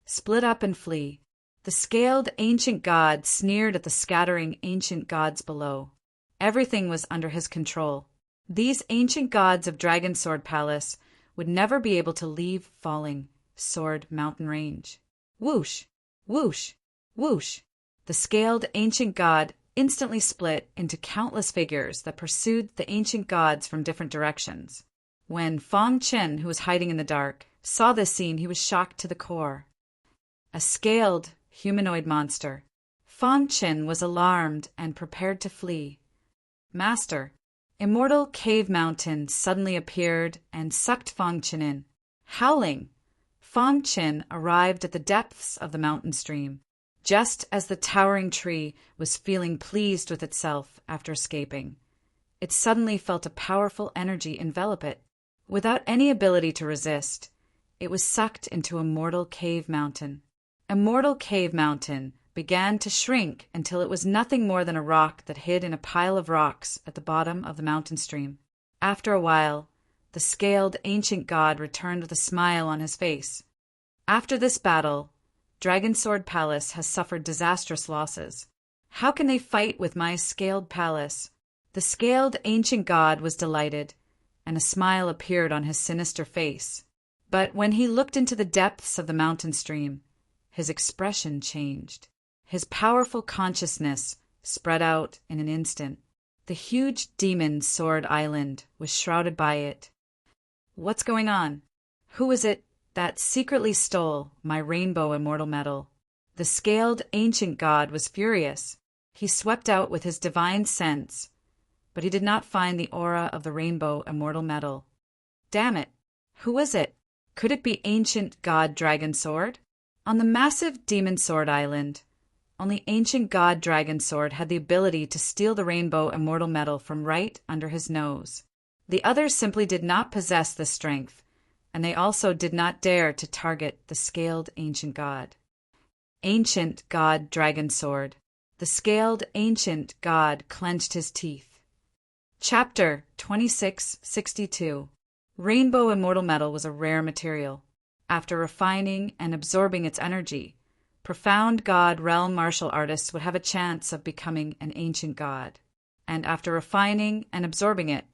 Speaker 1: Split up and flee. The scaled ancient god sneered at the scattering ancient gods below. Everything was under his control. These ancient gods of Dragon Sword Palace would never be able to leave Falling Sword Mountain Range. Whoosh! Whoosh! Whoosh! The scaled ancient god instantly split into countless figures that pursued the ancient gods from different directions. When Fong Chen, who was hiding in the dark, saw this scene, he was shocked to the core. A scaled humanoid monster. Fong Chen was alarmed and prepared to flee. Master, Immortal Cave Mountain suddenly appeared and sucked Fong Chen in. Howling, Fong Chen arrived at the depths of the mountain stream, just as the towering tree was feeling pleased with itself after escaping. It suddenly felt a powerful energy envelop it. Without any ability to resist, it was sucked into Immortal Cave Mountain. Immortal Cave Mountain began to shrink until it was nothing more than a rock that hid in a pile of rocks at the bottom of the mountain stream. After a while, the scaled ancient god returned with a smile on his face. After this battle, Dragon Sword Palace has suffered disastrous losses. How can they fight with my scaled palace? The scaled ancient god was delighted, and a smile appeared on his sinister face. But when he looked into the depths of the mountain stream, his expression changed. His powerful consciousness spread out in an instant. The huge Demon Sword Island was shrouded by it. What's going on? Who is it that secretly stole my rainbow immortal medal? The scaled ancient god was furious. He swept out with his divine sense, but he did not find the aura of the rainbow immortal medal. Damn it! Who is it? Could it be ancient god Dragon Sword? On the massive Demon Sword Island, only ancient god Dragon Sword had the ability to steal the rainbow immortal medal from right under his nose. The others simply did not possess this strength, and they also did not dare to target the scaled ancient god. Ancient god Dragon Sword. The scaled ancient god clenched his teeth. Chapter 2662. Rainbow immortal medal was a rare material. After refining and absorbing its energy, profound god realm martial artists would have a chance of becoming an ancient god. And after refining and absorbing it,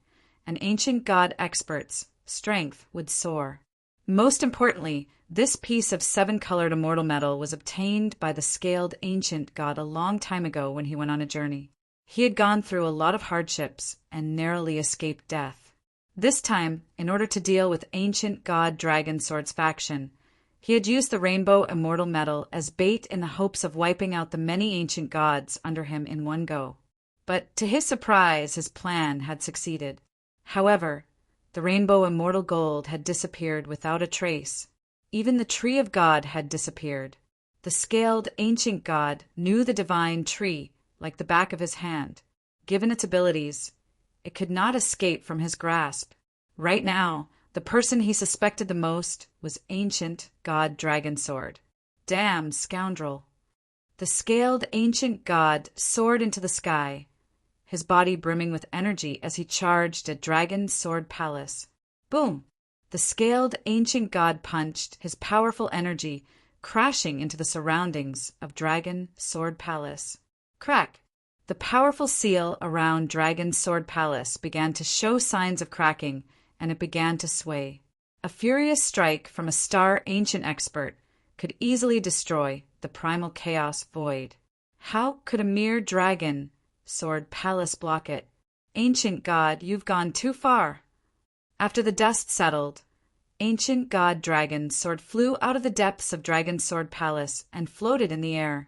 Speaker 1: an ancient god expert's strength would soar. Most importantly, this piece of 7-colored immortal metal was obtained by the scaled ancient god a long time ago when he went on a journey. He had gone through a lot of hardships and narrowly escaped death. This time, in order to deal with ancient god Dragon Sword's faction, he had used the rainbow immortal medal as bait in the hopes of wiping out the many ancient gods under him in one go. But to his surprise, his plan had succeeded. However, the rainbow immortal gold had disappeared without a trace. Even the tree of God had disappeared. The scaled ancient god knew the divine tree like the back of his hand. Given its abilities, it could not escape from his grasp. Right now, the person he suspected the most was ancient god Dragon Sword. Damn scoundrel. The scaled ancient god soared into the sky. his body brimming with energy as he charged at Dragon Sword Palace. Boom! The scaled ancient god punched his powerful energy, crashing into the surroundings of Dragon Sword Palace. Crack! The powerful seal around Dragon Sword Palace began to show signs of cracking, and it began to sway. A furious strike from a star ancient expert could easily destroy the primal chaos void. How could a mere Dragon Sword Palace block it? Ancient god, you've gone too far. After the dust settled, ancient god Dragon Sword flew out of the depths of Dragon Sword Palace and floated in the air,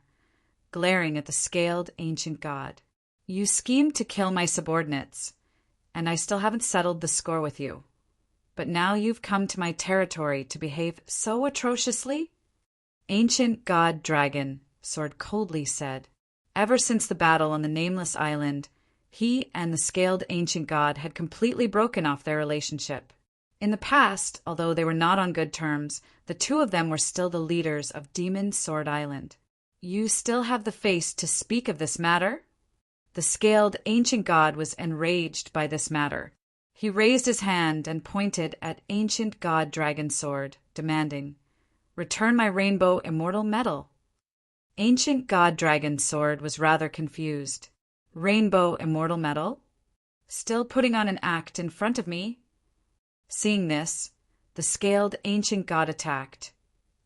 Speaker 1: glaring at the scaled ancient god. You schemed to kill my subordinates, and I still haven't settled the score with you. But now you've come to my territory to behave so atrociously? Ancient god Dragon Sword coldly said. Ever since the battle on the Nameless Island, he and the scaled ancient god had completely broken off their relationship. In the past, although they were not on good terms, the two of them were still the leaders of Demon Sword Island. You still have the face to speak of this matter? The scaled ancient god was enraged by this matter. He raised his hand and pointed at ancient god Dragon Sword, demanding, "Return my rainbow immortal medal." Ancient god Dragon Sword was rather confused. Rainbow immortal medal? Still putting on an act in front of me? Seeing this, the scaled ancient god attacked,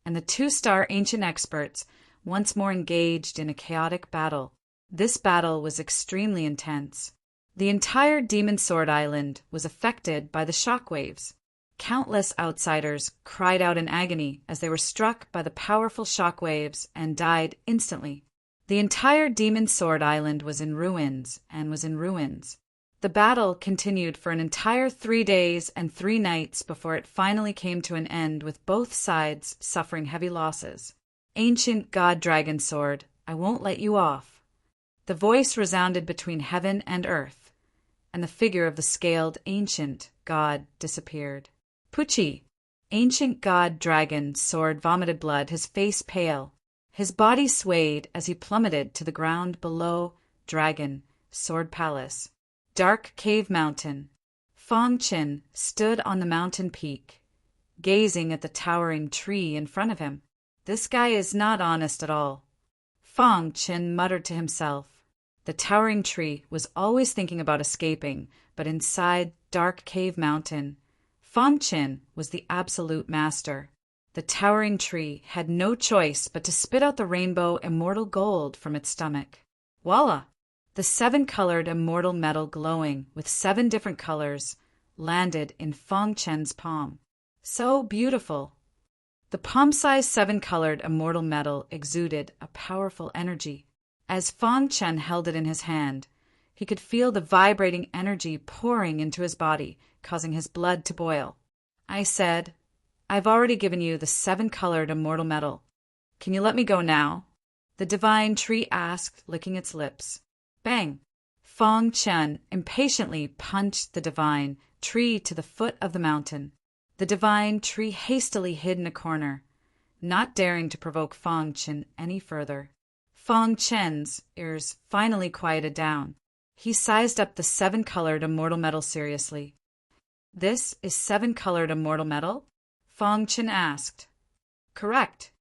Speaker 1: and the two-star ancient experts once more engaged in a chaotic battle. This battle was extremely intense. The entire Demon Sword Island was affected by the shockwaves. Countless outsiders cried out in agony as they were struck by the powerful shockwaves and died instantly. The entire Demon Sword Island was in ruins and was in ruins. The battle continued for an entire 3 days and 3 nights before it finally came to an end, with both sides suffering heavy losses. Ancient god Dragon Sword, I won't let you off. The voice resounded between heaven and earth, and the figure of the scaled ancient god disappeared. Pucci, ancient god Dragon Sword vomited blood, his face pale. His body swayed as he plummeted to the ground below Dragon Sword Palace. Dark Cave Mountain. Fong Chin stood on the mountain peak, gazing at the towering tree in front of him. This guy is not honest at all. Fong Chin muttered to himself. The towering tree was always thinking about escaping, but inside Dark Cave Mountain, Fong Chin was the absolute master. The towering tree had no choice but to spit out the rainbow immortal gold from its stomach. Voila! The 7-colored immortal metal glowing with 7 different colors landed in Fong Chen's palm. So beautiful! The palm-sized 7-colored immortal metal exuded a powerful energy. As Fong Chen held it in his hand, he could feel the vibrating energy pouring into his body, causing his blood to boil. I said, I've already given you the 7-colored immortal metal. Can you let me go now? The divine tree asked, licking its lips. Bang! Fong Chen impatiently punched the divine tree to the foot of the mountain. The divine tree hastily hid in a corner, not daring to provoke Fong Chen any further. Fong Chen's ears finally quieted down. He sized up the 7-colored immortal metal seriously. This is 7-colored immortal metal? Fong Chen asked. Correct.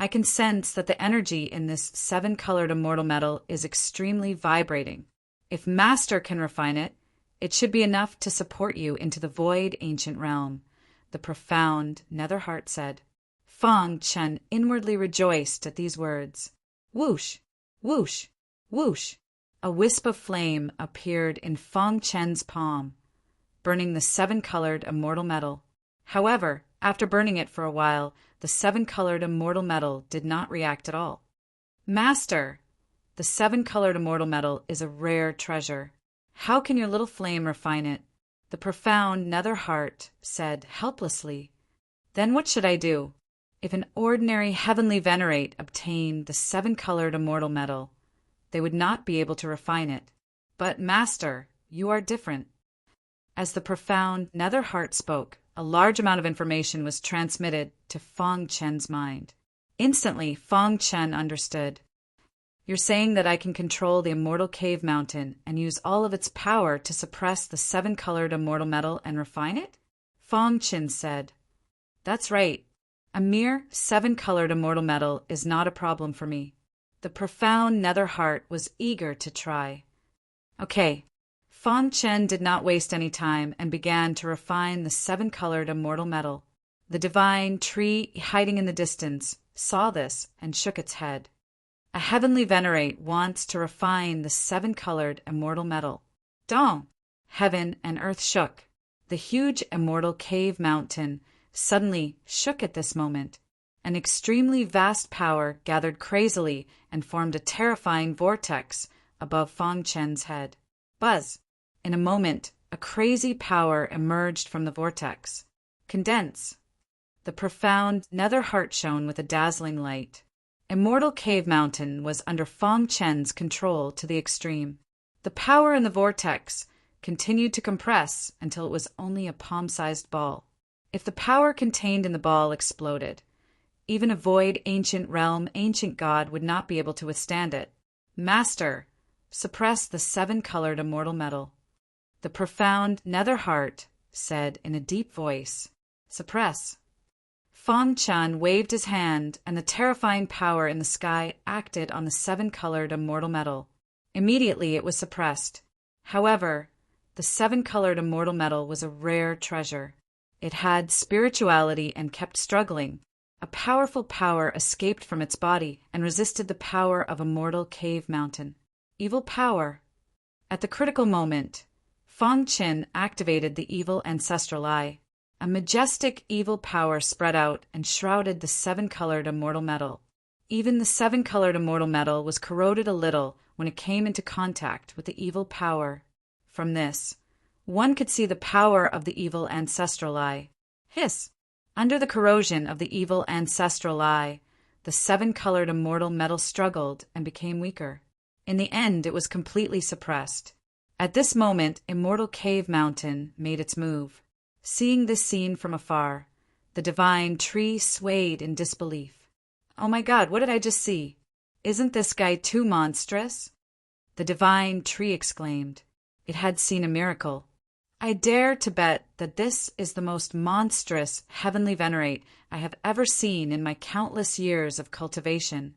Speaker 1: I can sense that the energy in this 7-colored immortal metal is extremely vibrating. If Master can refine it, it should be enough to support you into the void ancient realm, the profound Nether Heart said. Fong Chen inwardly rejoiced at these words. Whoosh! Whoosh! Whoosh! A wisp of flame appeared in Fong Chen's palm, burning the 7-colored immortal metal. However, after burning it for a while, the 7-colored immortal metal did not react at all. Master, the 7-colored immortal metal is a rare treasure. How can your little flame refine it? The profound Nether Heart said helplessly. Then what should I do? If an ordinary heavenly venerate obtained the 7-colored immortal metal, they would not be able to refine it. But, Master, you are different. As the profound Nether Heart spoke, a large amount of information was transmitted to Fong Chen's mind. Instantly, Fong Chen understood. You're saying that I can control the immortal cave mountain and use all of its power to suppress the seven-colored immortal metal and refine it? Fong Qin said. That's right. A mere seven-colored immortal metal is not a problem for me. The profound nether heart was eager to try. Okay. Fong Chen did not waste any time and began to refine the seven-colored immortal metal. The divine tree hiding in the distance saw this and shook its head. A heavenly venerate wants to refine the seven-colored immortal metal. Dong! Heaven and earth shook. The huge immortal cave mountain suddenly shook at this moment. An extremely vast power gathered crazily and formed a terrifying vortex above Fong Chen's head. Buzz! In a moment, a crazy power emerged from the vortex. Condense! The profound nether heart shone with a dazzling light. Immortal Cave Mountain was under Fong Chen's control to the extreme. The power in the vortex continued to compress until it was only a palm-sized ball. If the power contained in the ball exploded, even a void ancient realm ancient god would not be able to withstand it. Master, suppress the seven-colored immortal metal. The profound nether heart said in a deep voice, suppress. Fong Chen waved his hand, and the terrifying power in the sky acted on the seven-colored immortal metal. Immediately it was suppressed. However, the seven-colored immortal metal was a rare treasure. It had spirituality and kept struggling. A powerful power escaped from its body and resisted the power of immortal cave mountain. Evil power. At the critical moment, Fong Qin activated the evil ancestral eye. A majestic evil power spread out and shrouded the seven-colored immortal metal. Even the seven-colored immortal metal was corroded a little when it came into contact with the evil power. From this, one could see the power of the evil ancestral eye. Hiss! Under the corrosion of the evil ancestral eye, the seven-colored immortal metal struggled and became weaker. In the end, it was completely suppressed. At this moment, Immortal Cave Mountain made its move. Seeing this scene from afar, the divine tree swayed in disbelief. Oh my God, what did I just see? Isn't this guy too monstrous? The divine tree exclaimed. It had seen a miracle. I dare to bet that this is the most monstrous heavenly venerate I have ever seen in my countless years of cultivation.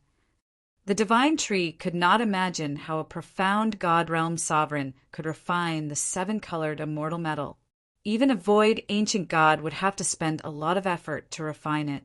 Speaker 1: The divine tree could not imagine how a profound God realm sovereign could refine the seven-colored immortal metal. Even a void ancient god would have to spend a lot of effort to refine it.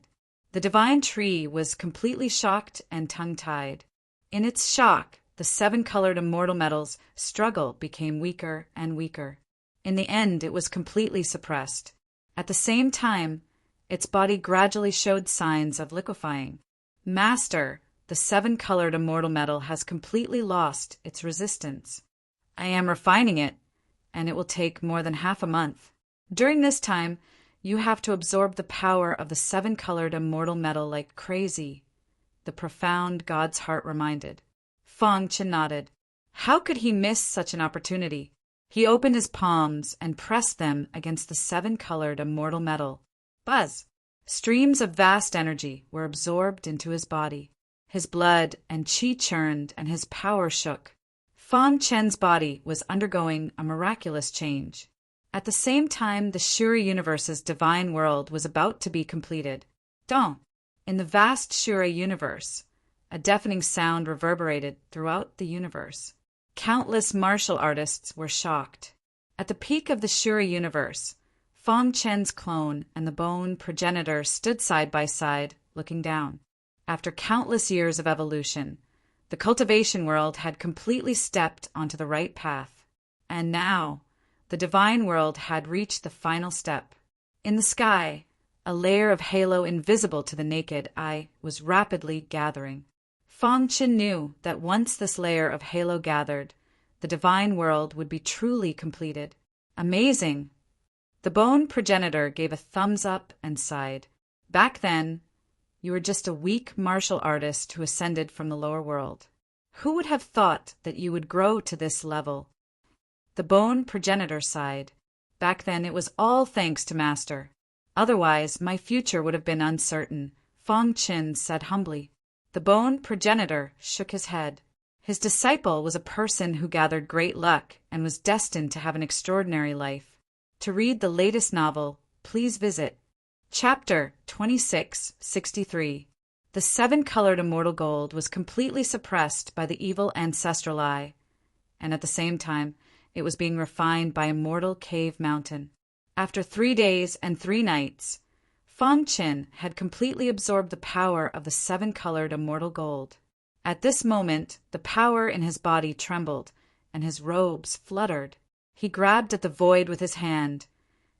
Speaker 1: The divine tree was completely shocked and tongue-tied. In its shock, the seven-colored immortal metal's struggle became weaker and weaker. In the end, it was completely suppressed. At the same time, its body gradually showed signs of liquefying. Master, the seven-colored immortal metal has completely lost its resistance. I am refining it, and it will take more than half a month. During this time, you have to absorb the power of the seven-colored immortal metal like crazy, the profound God's heart reminded. Fong Qin nodded. How could he miss such an opportunity? He opened his palms and pressed them against the seven-colored immortal metal. Buzz! Streams of vast energy were absorbed into his body. His blood and qi churned and his power shook. Fong Chen's body was undergoing a miraculous change. At the same time, the Shuri universe's divine world was about to be completed. Dong! In the vast Shuri universe, a deafening sound reverberated throughout the universe. Countless martial artists were shocked. At the peak of the Shuri universe, Fong Chen's clone and the bone progenitor stood side by side, looking down. After countless years of evolution, the cultivation world had completely stepped onto the right path. And now, the divine world had reached the final step. In the sky, a layer of halo invisible to the naked eye was rapidly gathering. Fong Qin knew that once this layer of halo gathered, the divine world would be truly completed. Amazing! The bone progenitor gave a thumbs up and sighed. Back then, you were just a weak martial artist who ascended from the lower world. Who would have thought that you would grow to this level? The bone progenitor sighed. Back then it was all thanks to Master. Otherwise, my future would have been uncertain, Fong Qin said humbly. The bone progenitor shook his head. His disciple was a person who gathered great luck and was destined to have an extraordinary life. To read the latest novel, please visit Chapter 2663. The seven-colored immortal gold was completely suppressed by the evil ancestral eye, and at the same time, it was being refined by Immortal Cave Mountain. After 3 days and 3 nights, Fong Qin had completely absorbed the power of the seven-colored immortal gold. At this moment, the power in his body trembled, and his robes fluttered. He grabbed at the void with his hand,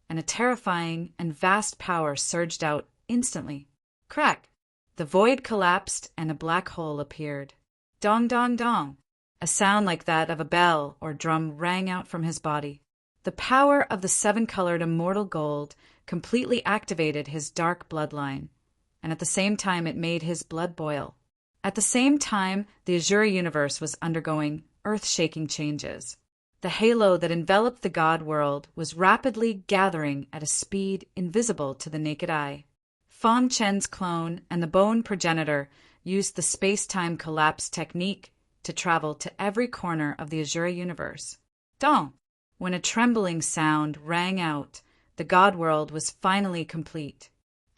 Speaker 1: and a terrifying and vast power surged out instantly. Crack! The void collapsed, and a black hole appeared. Dong, dong, dong! A sound like that of a bell or drum rang out from his body. The power of the seven-colored immortal gold completely activated his dark bloodline, and at the same time it made his blood boil. At the same time, the Azure universe was undergoing earth-shaking changes. The halo that enveloped the god world was rapidly gathering at a speed invisible to the naked eye. Fong Chen's clone and the bone progenitor used the space-time collapse technique to travel to every corner of the Azure universe. Dong! When a trembling sound rang out, the god world was finally complete.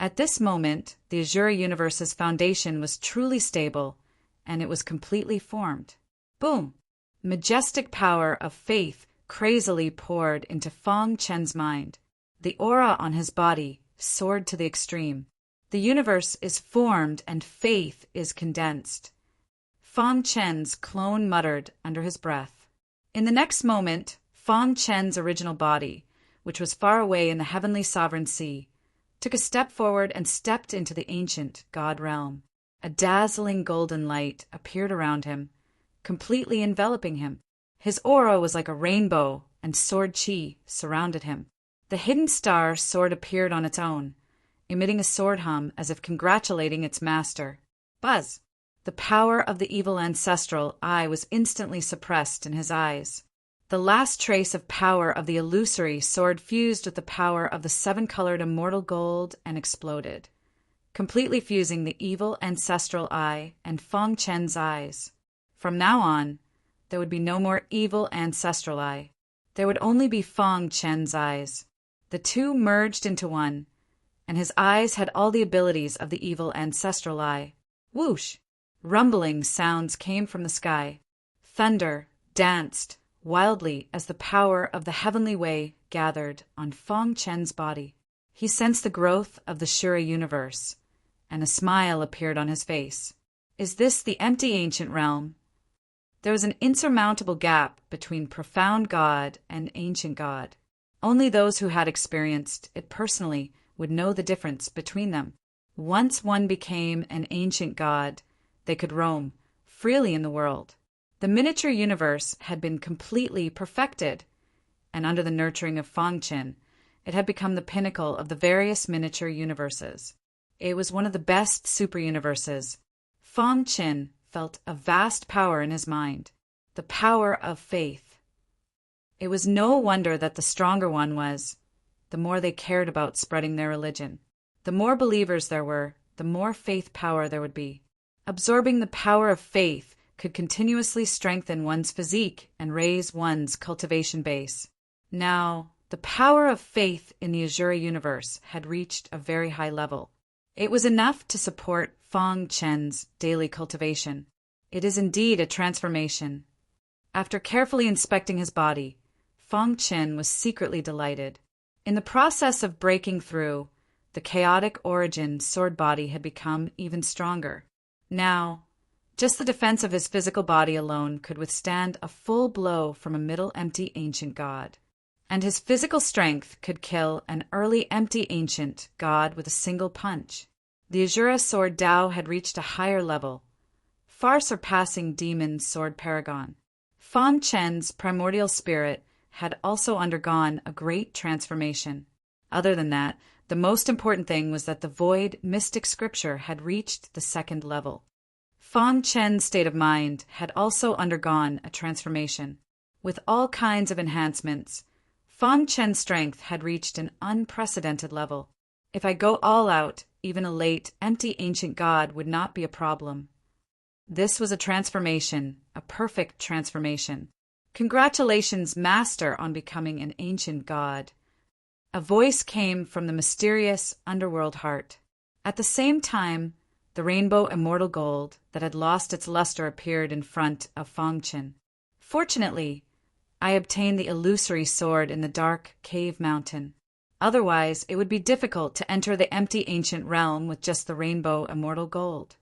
Speaker 1: At this moment, the Azure universe's foundation was truly stable, and it was completely formed. Boom! Majestic power of faith crazily poured into Fong Chen's mind. The aura on his body soared to the extreme. The universe is formed and faith is condensed. Fong Chen's clone muttered under his breath. In the next moment, Fong Chen's original body, which was far away in the heavenly sovereign sea, took a step forward and stepped into the ancient god realm. A dazzling golden light appeared around him, completely enveloping him. His aura was like a rainbow, and sword chi surrounded him. The hidden star sword appeared on its own, emitting a sword hum as if congratulating its master. Buzz! The power of the evil ancestral eye was instantly suppressed in his eyes. The last trace of power of the illusory sword fused with the power of the seven-colored immortal gold and exploded, completely fusing the evil ancestral eye and Fong Chen's eyes. From now on, there would be no more evil ancestral eye. There would only be Fong Chen's eyes. The two merged into one, and his eyes had all the abilities of the evil ancestral eye. Whoosh! Rumbling sounds came from the sky. Thunder danced wildly as the power of the heavenly way gathered on Fong Chen's body. He sensed the growth of the Shura universe, and a smile appeared on his face. Is this the empty ancient realm? There was an insurmountable gap between profound God and ancient God. Only those who had experienced it personally would know the difference between them. Once one became an ancient God, they could roam freely in the world. The miniature universe had been completely perfected, and under the nurturing of Fong Chen, it had become the pinnacle of the various miniature universes. It was one of the best super-universes. Fong Chen felt a vast power in his mind, the power of faith. It was no wonder that the stronger one was, the more they cared about spreading their religion. The more believers there were, the more faith power there would be. Absorbing the power of faith could continuously strengthen one's physique and raise one's cultivation base. Now, the power of faith in the Azure universe had reached a very high level. It was enough to support Fong Chen's daily cultivation. It is indeed a transformation. After carefully inspecting his body, Fong Chen was secretly delighted. In the process of breaking through, the chaotic origin sword body had become even stronger. Now, just the defense of his physical body alone could withstand a full blow from a middle empty ancient god. And his physical strength could kill an early empty ancient god with a single punch. The Azure sword Dao had reached a higher level, far surpassing Demon's sword Paragon. Fong Chen's primordial spirit had also undergone a great transformation. Other than that, the most important thing was that the void mystic scripture had reached the second level. Fong Chen's state of mind had also undergone a transformation. With all kinds of enhancements, Fong Chen's strength had reached an unprecedented level. If I go all out, even a late, empty ancient god would not be a problem. This was a transformation, a perfect transformation. Congratulations, Master, on becoming an ancient god. A voice came from the mysterious underworld heart. At the same time, the rainbow immortal gold that had lost its luster appeared in front of Fangchen. Fortunately, I obtained the illusory sword in the dark cave mountain. Otherwise, it would be difficult to enter the empty ancient realm with just the rainbow immortal gold.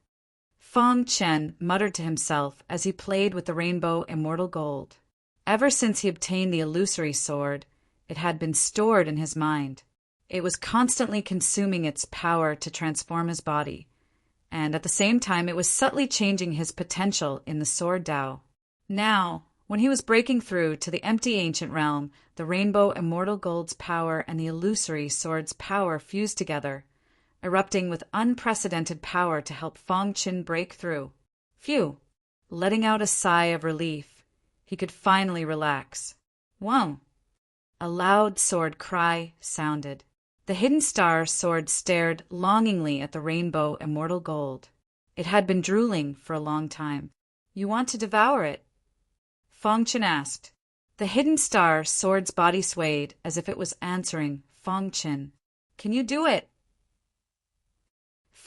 Speaker 1: Fangchen muttered to himself as he played with the rainbow immortal gold. Ever since he obtained the illusory sword, it had been stored in his mind. It was constantly consuming its power to transform his body, and at the same time it was subtly changing his potential in the sword Tao. Now, when he was breaking through to the empty ancient realm, the rainbow immortal gold's power and the illusory sword's power fused together, erupting with unprecedented power to help Fangchen break through. Phew! Letting out a sigh of relief, he could finally relax. Wow! A loud sword cry sounded. The hidden star sword stared longingly at the rainbow immortal gold. It had been drooling for a long time. You want to devour it? Fangchen asked. The hidden star sword's body swayed as if it was answering Fangchen. Can you do it?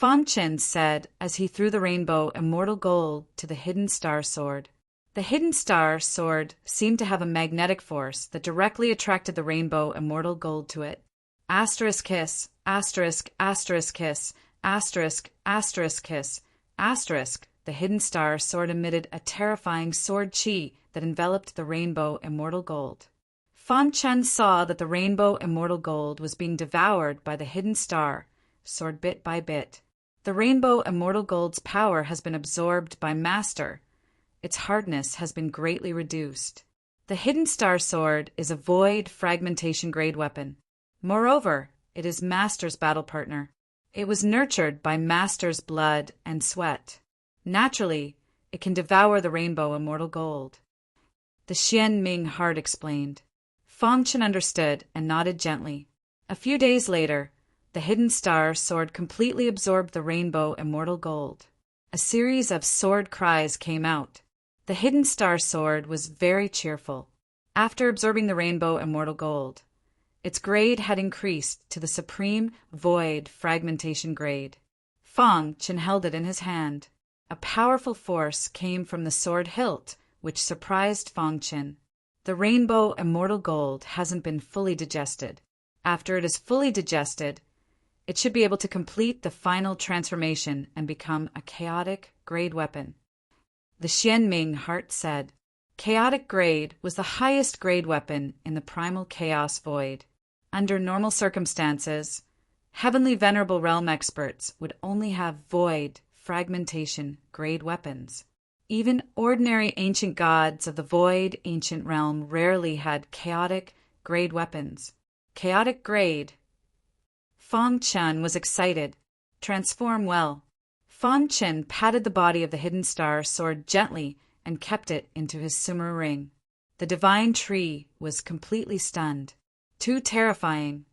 Speaker 1: Fangchen said as he threw the rainbow immortal gold to the hidden star sword. The hidden star sword seemed to have a magnetic force that directly attracted the rainbow immortal gold to it. Asterisk kiss, asterisk, asterisk kiss, asterisk, asterisk kiss, asterisk. The hidden star sword emitted a terrifying sword chi that enveloped the rainbow immortal gold. Fangchen saw that the rainbow immortal gold was being devoured by the hidden star sword bit by bit. The rainbow immortal gold's power has been absorbed by Master. Its hardness has been greatly reduced. The hidden star sword is a void fragmentation grade weapon. Moreover, it is Master's battle partner. It was nurtured by Master's blood and sweat. Naturally, it can devour the rainbow immortal gold. The Xian Ming heart explained. Fangchen understood and nodded gently. A few days later, the hidden star sword completely absorbed the rainbow immortal gold. A series of sword cries came out. The hidden star sword was very cheerful. After absorbing the rainbow immortal gold, its grade had increased to the supreme void fragmentation grade. Fangchen held it in his hand. A powerful force came from the sword hilt, which surprised Fangchen. The rainbow immortal gold hasn't been fully digested. After it is fully digested, it should be able to complete the final transformation and become a chaotic grade weapon. The Xianming heart said. Chaotic grade was the highest grade weapon in the primal chaos void. Under normal circumstances, heavenly venerable realm experts would only have void fragmentation grade weapons. Even ordinary ancient gods of the void ancient realm rarely had chaotic grade weapons. Chaotic grade. Fangchen was excited. Transform well. Fangchen patted the body of the hidden star sword gently and kept it into his sumer ring. The divine tree was completely stunned. Too terrifying.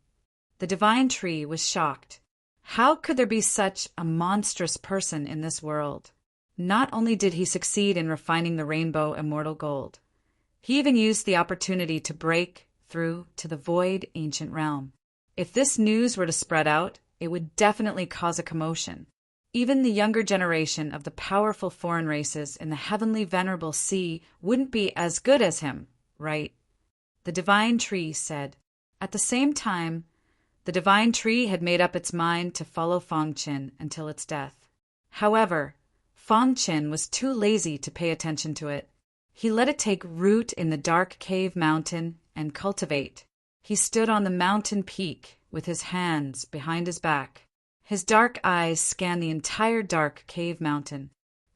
Speaker 1: The divine tree was shocked. How could there be such a monstrous person in this world? Not only did he succeed in refining the rainbow immortal gold, he even used the opportunity to break through to the void ancient realm. If this news were to spread out, it would definitely cause a commotion. Even the younger generation of the powerful foreign races in the heavenly venerable sea wouldn't be as good as him, right? The divine tree said. At the same time, the divine tree had made up its mind to follow Fangchen until its death. However, Fangchen was too lazy to pay attention to it. He let it take root in the dark cave mountain and cultivate. He stood on the mountain peak with his hands behind his back. His dark eyes scanned the entire dark cave mountain.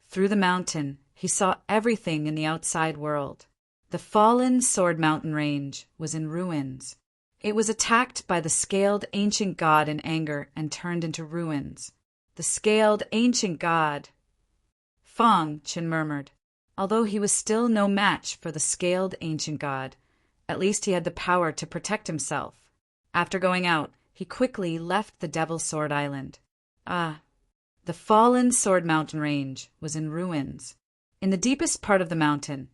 Speaker 1: Through the mountain, he saw everything in the outside world. The fallen Sword Mountain Range was in ruins. It was attacked by the scaled ancient god in anger and turned into ruins. The scaled ancient god. Fangchen murmured. Although he was still no match for the scaled ancient god, at least he had the power to protect himself. After going out, he quickly left the Devil's Sword Island. Ah, The fallen Sword Mountain range was in ruins. In the deepest part of the mountain,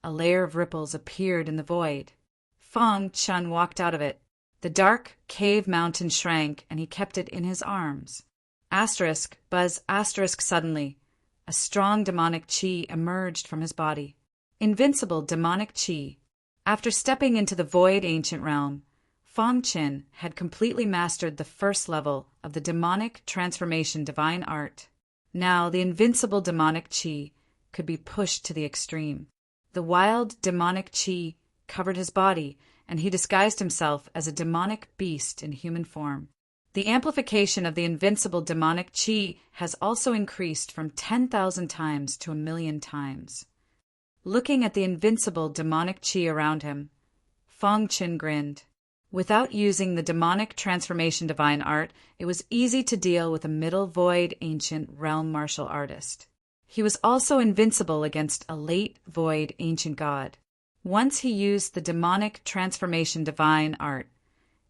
Speaker 1: a layer of ripples appeared in the void. Fang Chun walked out of it. The dark cave mountain shrank, and he kept it in his arms. Buzz suddenly. A strong demonic chi emerged from his body. Invincible demonic chi. After stepping into the void ancient realm, Fang Qin had completely mastered the first level of the demonic transformation divine art. Now the invincible demonic chi could be pushed to the extreme. The wild demonic chi covered his body, and he disguised himself as a demonic beast in human form. The amplification of the invincible demonic chi has also increased from 10,000 times to 1,000,000 times. Looking at the invincible demonic chi around him, Fang Qin grinned. Without using the demonic transformation divine art, it was easy to deal with a middle void ancient realm martial artist. He was also invincible against a late void ancient god. Once he used the demonic transformation divine art,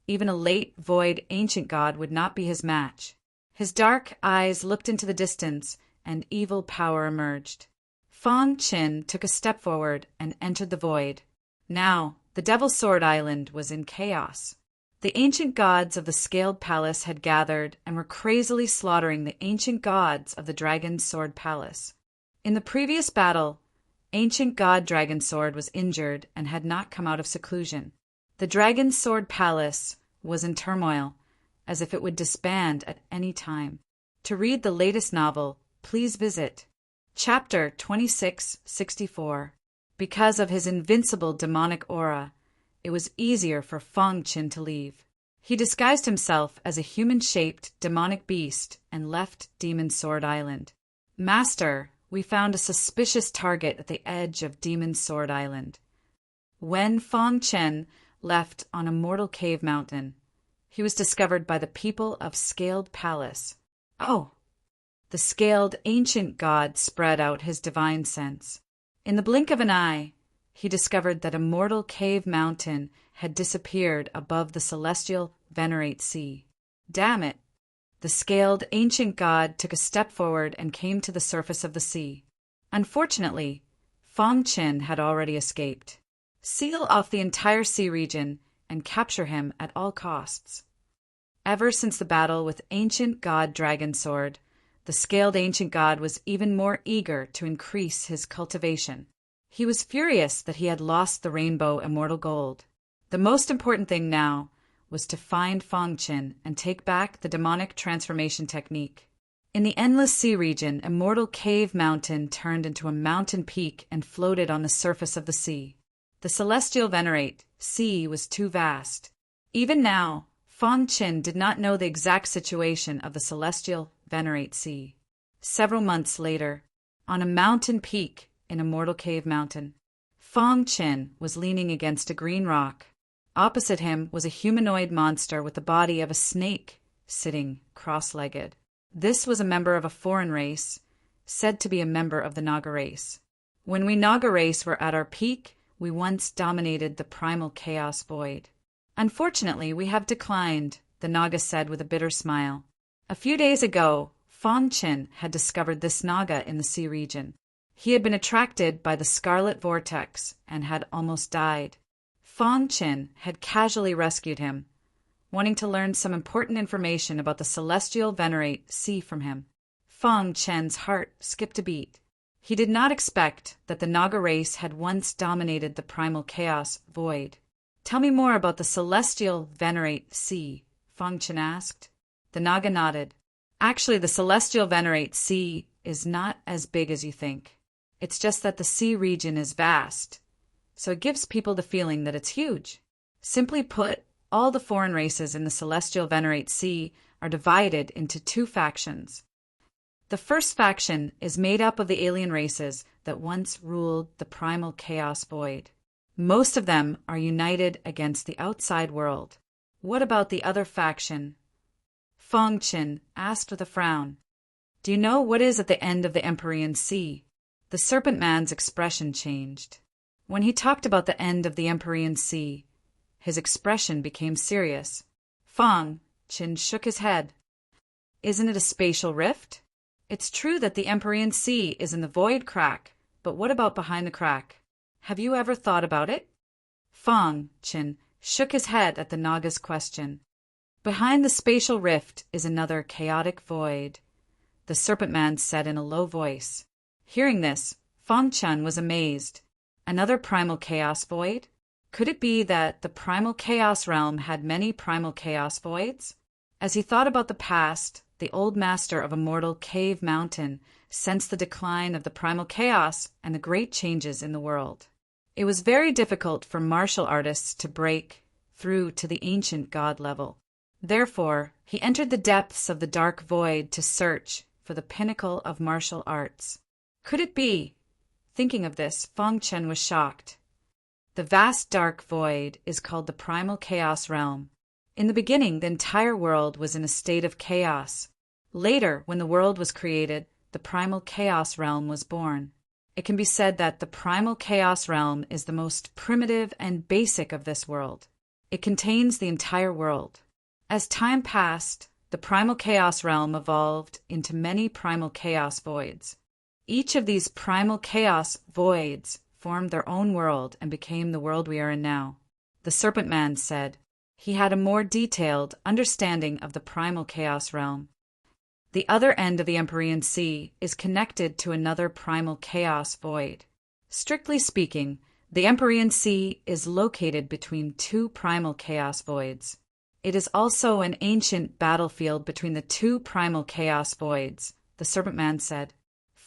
Speaker 1: even a late void ancient god would not be his match. His dark eyes looked into the distance, and evil power emerged. Fang Qin took a step forward and entered the void. Now, the Devil's Sword Island was in chaos. The ancient gods of the Scaled Palace had gathered and were crazily slaughtering the ancient gods of the Dragon Sword Palace. In the previous battle, ancient god Dragon Sword was injured and had not come out of seclusion. The Dragon Sword Palace was in turmoil, as if it would disband at any time. To read the latest novel, please visit Chapter 2664. Because of his invincible demonic aura, it was easier for Fang Qin to leave. He disguised himself as a human-shaped demonic beast and left Demon Sword Island. Master, we found a suspicious target at the edge of Demon Sword Island. When Fang Qin left on Immortal Cave Mountain, he was discovered by the people of Scaled Palace. Oh! The scaled ancient god spread out his divine sense. In the blink of an eye, he discovered that Immortal Cave Mountain had disappeared above the celestial Venerate Sea. Damn it! The scaled ancient god took a step forward and came to the surface of the sea. Unfortunately, Fang Qin had already escaped. Seal off the entire sea region and capture him at all costs. Ever since the battle with ancient god Dragon Sword, the scaled ancient god was even more eager to increase his cultivation. He was furious that he had lost the rainbow immortal gold. The most important thing now was to find Fang Qin and take back the demonic transformation technique. In the endless sea region, Immortal Cave Mountain turned into a mountain peak and floated on the surface of the sea. The celestial Venerate Sea was too vast. Even now, Fang Qin did not know the exact situation of the celestial Venerate Sea. Several months later, on a mountain peak in Immortal Cave Mountain, Fang Qin was leaning against a green rock. Opposite him was a humanoid monster with the body of a snake, sitting cross-legged. This was a member of a foreign race, said to be a member of the Naga race. When we Naga race were at our peak, we once dominated the primal chaos void. Unfortunately, we have declined, the Naga said with a bitter smile. A few days ago, Fang Qin had discovered this Naga in the sea region. He had been attracted by the scarlet vortex and had almost died. Fang Qin had casually rescued him, wanting to learn some important information about the celestial Venerate Sea from him. Fang Qin's heart skipped a beat. He did not expect that the Naga race had once dominated the primal chaos void. Tell me more about the celestial Venerate Sea, Fang Qin asked. The Naga nodded. Actually, the celestial Venerate Sea is not as big as you think. It's just that the sea region is vast, so it gives people the feeling that it's huge. Simply put, all the foreign races in the celestial Venerate Sea are divided into two factions. The first faction is made up of the alien races that once ruled the primal chaos void. Most of them are united against the outside world. What about the other faction? Fang Qin asked with a frown. Do you know what is at the end of the Empyrean Sea? The Serpent Man's expression changed. When he talked about the end of the Empyrean Sea, his expression became serious. Fang Qin shook his head. Isn't it a spatial rift? It's true that the Empyrean Sea is in the void crack, but what about behind the crack? Have you ever thought about it? Fang Qin shook his head at the Naga's question. Behind the spatial rift is another chaotic void, the Serpent Man said in a low voice. Hearing this, Fang Chen was amazed. Another primal chaos void? Could it be that the primal chaos realm had many primal chaos voids? As he thought about the past, the old master of Immortal Cave Mountain sensed the decline of the primal chaos and the great changes in the world. It was very difficult for martial artists to break through to the ancient god level. Therefore, he entered the depths of the dark void to search for the pinnacle of martial arts. Could it be? Thinking of this, Fang Chen was shocked. The vast dark void is called the primal chaos realm. In the beginning, the entire world was in a state of chaos. Later, when the world was created, the primal chaos realm was born. It can be said that the primal chaos realm is the most primitive and basic of this world. It contains the entire world. As time passed, the primal chaos realm evolved into many primal chaos voids. Each of these primal chaos voids formed their own world and became the world we are in now. The Serpent Man said. He had a more detailed understanding of the primal chaos realm. The other end of the Empyrean Sea is connected to another primal chaos void. Strictly speaking, the Empyrean Sea is located between two primal chaos voids. It is also an ancient battlefield between the two primal chaos voids, the Serpent Man said.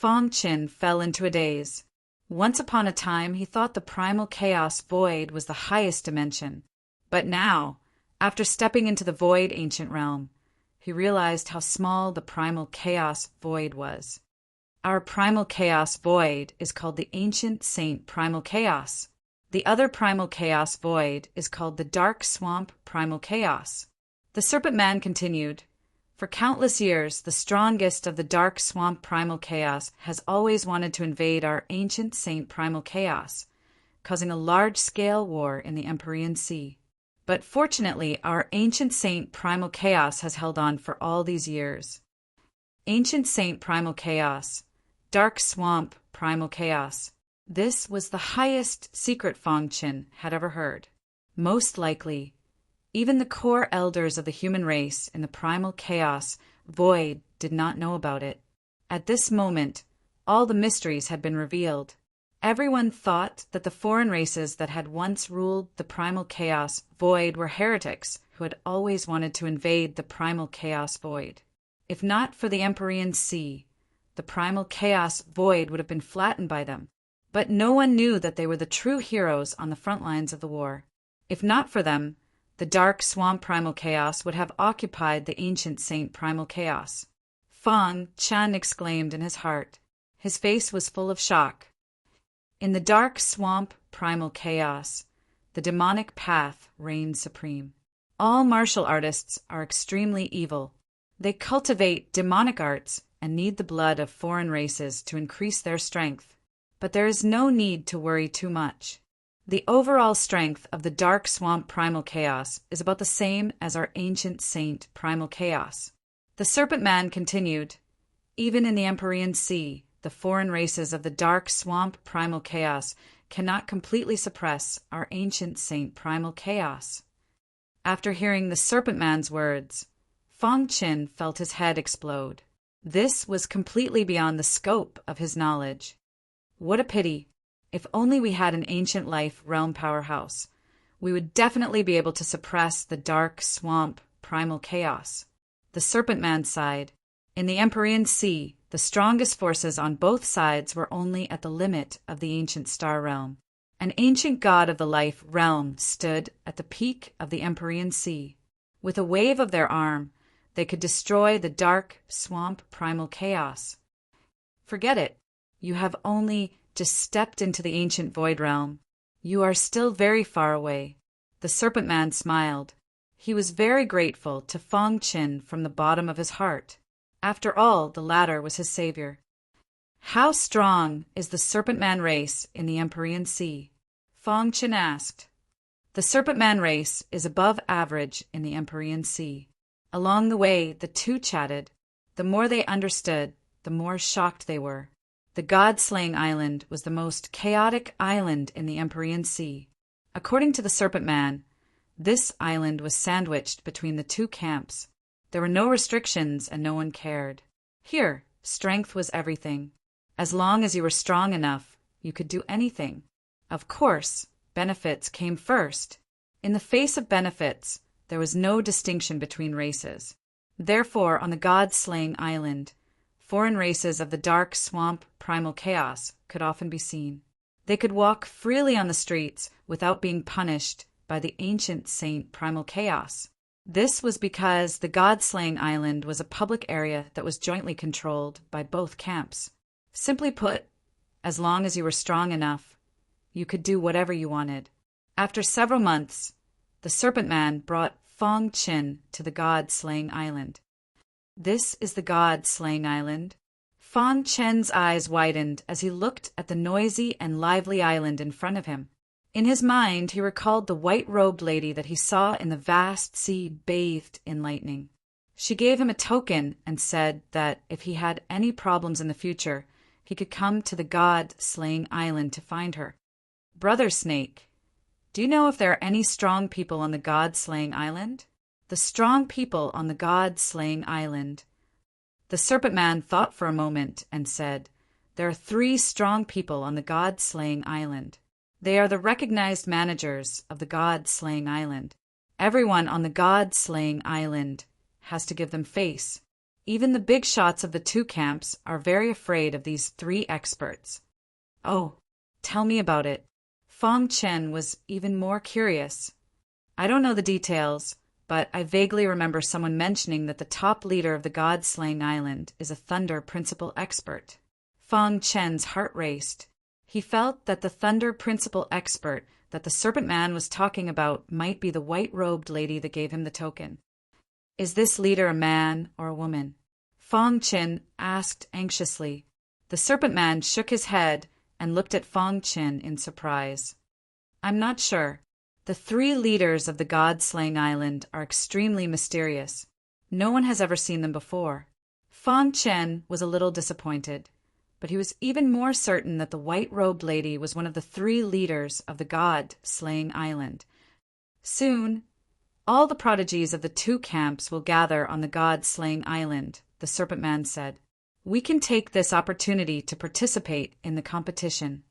Speaker 1: Fang Qin fell into a daze. Once upon a time, he thought the primal chaos void was the highest dimension. But now, after stepping into the void ancient realm, he realized how small the primal chaos void was. Our primal chaos void is called the Ancient Saint Primal Chaos. The other primal chaos void is called the Dark Swamp Primal Chaos. The Serpent Man continued, for countless years, the strongest of the Dark Swamp Primal Chaos has always wanted to invade our Ancient Saint Primal Chaos, causing a large-scale war in the Empyrean Sea. But fortunately, our Ancient Saint Primal Chaos has held on for all these years. Ancient Saint Primal Chaos, Dark Swamp Primal Chaos. This was the highest secret Fang Qin had ever heard. Most likely, even the core elders of the human race in the primal chaos void did not know about it. At this moment, all the mysteries had been revealed. Everyone thought that the foreign races that had once ruled the primal chaos void were heretics who had always wanted to invade the primal chaos void. If not for the Empyrean Sea, the primal chaos void would have been flattened by them. But no one knew that they were the true heroes on the front lines of the war. If not for them, the Dark Swamp Primal Chaos would have occupied the Ancient Saint Primal Chaos. Fang Chen exclaimed in his heart. His face was full of shock. In the Dark Swamp Primal Chaos, the demonic path reigned supreme. All martial artists are extremely evil. They cultivate demonic arts and need the blood of foreign races to increase their strength. But there is no need to worry too much. The overall strength of the Dark Swamp Primal Chaos is about the same as our Ancient Saint Primal Chaos. The Serpent Man continued, even in the Empyrean Sea, the foreign races of the Dark Swamp Primal Chaos cannot completely suppress our Ancient Saint Primal Chaos. After hearing the Serpent Man's words, Fang Qin felt his head explode. This was completely beyond the scope of his knowledge. What a pity. If only we had an ancient life realm powerhouse, we would definitely be able to suppress the Dark Swamp Primal Chaos. The Serpent Man sighed. In the Empyrean Sea, the strongest forces on both sides were only at the limit of the ancient star realm. An ancient god of the life realm stood at the peak of the Empyrean Sea. With a wave of their arm, they could destroy the Dark Swamp Primal Chaos. Forget it. You have only just stepped into the ancient void realm. You are still very far away. The Serpent Man smiled. He was very grateful to Fang Qin from the bottom of his heart. After all, the latter was his savior. How strong is the Serpent Man race in the Empyrean Sea? Fang Qin asked. The Serpent Man race is above average in the Empyrean Sea. Along the way, the two chatted. The more they understood, the more shocked they were. The God-slaying island was the most chaotic island in the Empyrean Sea. According to the Serpent Man, this island was sandwiched between the two camps. There were no restrictions and no one cared. Here, strength was everything. As long as you were strong enough, you could do anything. Of course, benefits came first. In the face of benefits, there was no distinction between races. Therefore, on the God-slaying island, foreign races of the dark swamp primal chaos could often be seen. They could walk freely on the streets without being punished by the ancient saint primal chaos. This was because the God-slaying island was a public area that was jointly controlled by both camps. Simply put, as long as you were strong enough, you could do whatever you wanted. After several months, the Serpent Man brought Fong Qin to the God-slaying island. This is the God-slaying island. Fong Chen's eyes widened as he looked at the noisy and lively island in front of him. In his mind, he recalled the white-robed lady that he saw in the vast sea bathed in lightning. She gave him a token and said that if he had any problems in the future, he could come to the God-slaying island to find her. Brother Snake, do you know if there are any strong people on the God-slaying island? The strong people on the God-slaying island. The Serpent Man thought for a moment and said, there are 3 strong people on the God-slaying island. They are the recognized managers of the God-slaying island. Everyone on the God-slaying island has to give them face. Even the big shots of the 2 camps are very afraid of these 3 experts. Oh, tell me about it. Fong Chen was even more curious. I don't know the details, but I vaguely remember someone mentioning that the top leader of the God-slaying island is a Thunder Principle expert. Fong Chen's heart raced. He felt that the Thunder Principle expert that the Serpent Man was talking about might be the white-robed lady that gave him the token. Is this leader a man or a woman? Fong Chen asked anxiously. The Serpent Man shook his head and looked at Fong Chen in surprise. I'm not sure. The 3 leaders of the God-slaying island are extremely mysterious. No one has ever seen them before. Fong Chen was a little disappointed, but he was even more certain that the white-robed lady was one of the 3 leaders of the God-slaying island. Soon, all the prodigies of the 2 camps will gather on the God-slaying island, the Serpent Man said. We can take this opportunity to participate in the competition.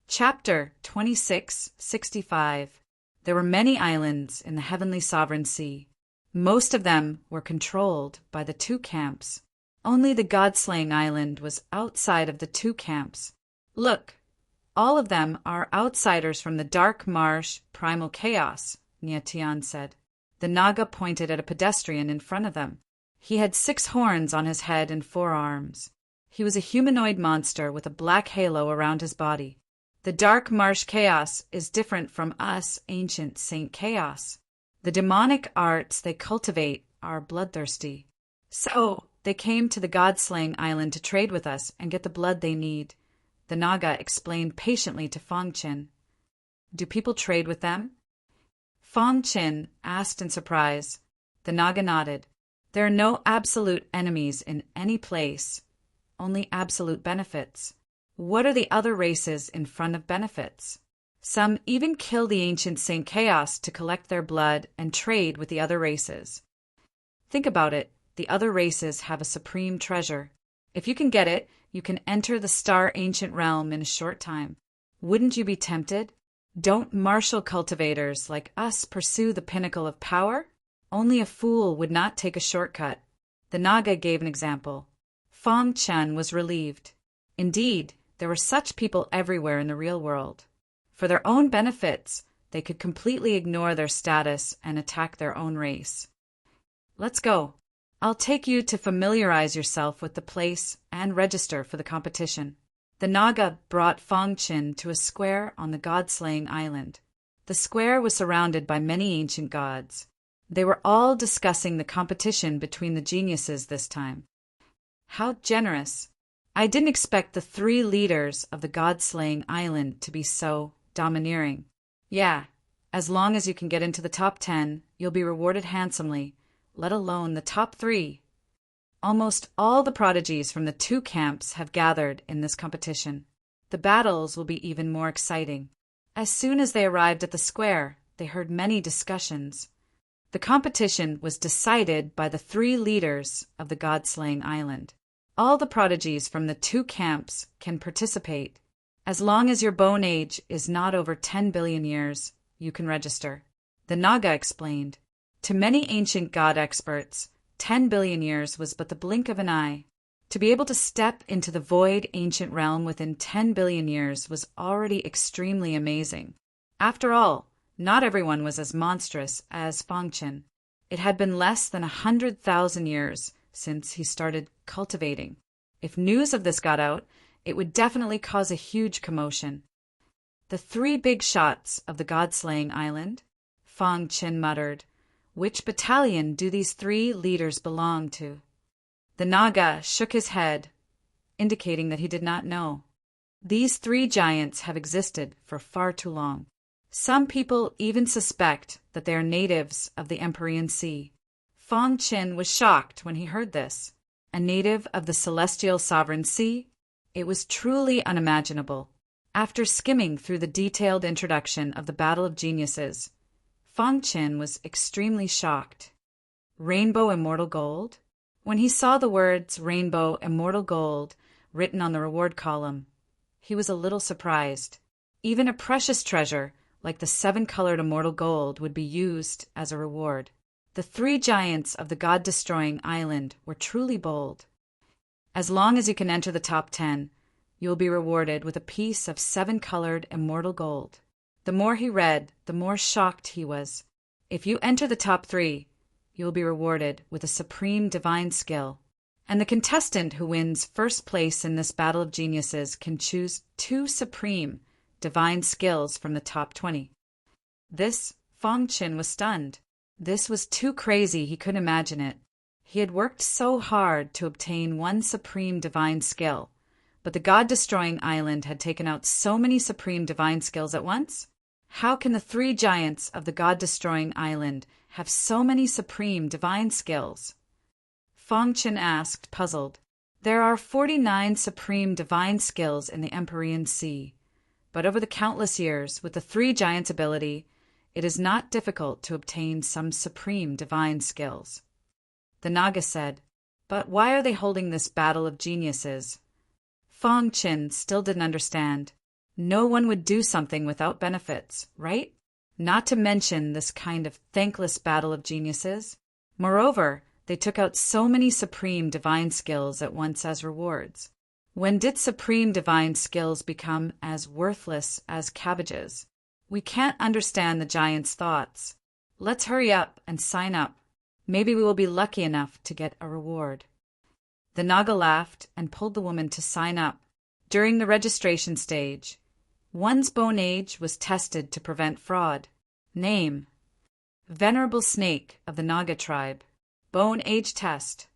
Speaker 1: Chapter 2665. There were many islands in the Heavenly Sovereign Sea. Most of them were controlled by the 2 camps. Only the God-slaying island was outside of the 2 camps. Look, all of them are outsiders from the dark marsh primal chaos, Nia Tian said. The Naga pointed at a pedestrian in front of them. He had 6 horns on his head and 4 arms. He was a humanoid monster with a black halo around his body. The dark marsh chaos is different from us ancient Saint Chaos. The demonic arts they cultivate are bloodthirsty. So they came to the God-slaying island to trade with us and get the blood they need. The Naga explained patiently to Fong Chen. Do people trade with them? Fong Chen asked in surprise. The Naga nodded. There are no absolute enemies in any place, only absolute benefits. What are the other races in front of benefits? Some even kill the ancient Saint Chaos to collect their blood and trade with the other races. Think about it. The other races have a supreme treasure. If you can get it, you can enter the Star Ancient Realm in a short time. Wouldn't you be tempted? Don't martial cultivators like us pursue the pinnacle of power? Only a fool would not take a shortcut. The Naga gave an example. Fong Chen was relieved. Indeed, there were such people everywhere in the real world. For their own benefits, they could completely ignore their status and attack their own race. Let's go. I'll take you to familiarize yourself with the place and register for the competition. The Naga brought Fong Chen to a square on the God-slaying island. The square was surrounded by many ancient gods. They were all discussing the competition between the geniuses this time. How generous! I didn't expect the 3 leaders of the God-slaying island to be so domineering. Yeah, as long as you can get into the top 10, you'll be rewarded handsomely, let alone the top 3. Almost all the prodigies from the two camps have gathered in this competition. The battles will be even more exciting. As soon as they arrived at the square, they heard many discussions. The competition was decided by the 3 leaders of the god-slaying island. All the prodigies from the two camps can participate. As long as your bone age is not over 10 billion years, you can register. The Naga explained. To many ancient god experts, 10 billion years was but the blink of an eye. To be able to step into the void ancient realm within 10 billion years was already extremely amazing. After all, not everyone was as monstrous as Fangchen. It had been less than 100,000 years since he started cultivating. If news of this got out, it would definitely cause a huge commotion. The 3 big shots of the god-slaying island? Fangchen muttered. Which battalion do these 3 leaders belong to? The Naga shook his head, indicating that he did not know. These 3 giants have existed for far too long. Some people even suspect that they are natives of the Empyrean Sea. Fangchen was shocked when he heard this. A native of the celestial sovereign sea? It was truly unimaginable. After skimming through the detailed introduction of the Battle of Geniuses, Fangchen was extremely shocked. Rainbow Immortal Gold? When he saw the words Rainbow Immortal Gold written on the reward column, he was a little surprised. Even a precious treasure like the 7-colored immortal gold would be used as a reward. The 3 giants of the god-destroying island were truly bold. As long as you can enter the top 10, you will be rewarded with a piece of 7-colored immortal gold. The more he read, the more shocked he was. If you enter the top 3, you will be rewarded with a supreme divine skill. And the contestant who wins first place in this Battle of Geniuses can choose 2 supreme divine skills from the top 20. Fangchen was stunned. This was too crazy, he couldn't imagine it. He had worked so hard to obtain 1 supreme divine skill, but the god-destroying island had taken out so many supreme divine skills at once? How can the 3 giants of the god-destroying island have so many supreme divine skills? Fangchen asked, puzzled. There are 49 supreme divine skills in the Empyrean Sea, but over the countless years, with the 3 giants' ability, it is not difficult to obtain some supreme divine skills. The Naga said, but why are they holding this Battle of Geniuses? Fangchen still didn't understand. No one would do something without benefits, right? Not to mention this kind of thankless Battle of Geniuses. Moreover, they took out so many supreme divine skills at once as rewards. When did supreme divine skills become as worthless as cabbages? We can't understand the giant's thoughts. Let's hurry up and sign up. Maybe we will be lucky enough to get a reward. The Naga laughed and pulled the woman to sign up. During the registration stage, one's bone age was tested to prevent fraud. Name: Venerable Snake of the Naga tribe. Bone age test.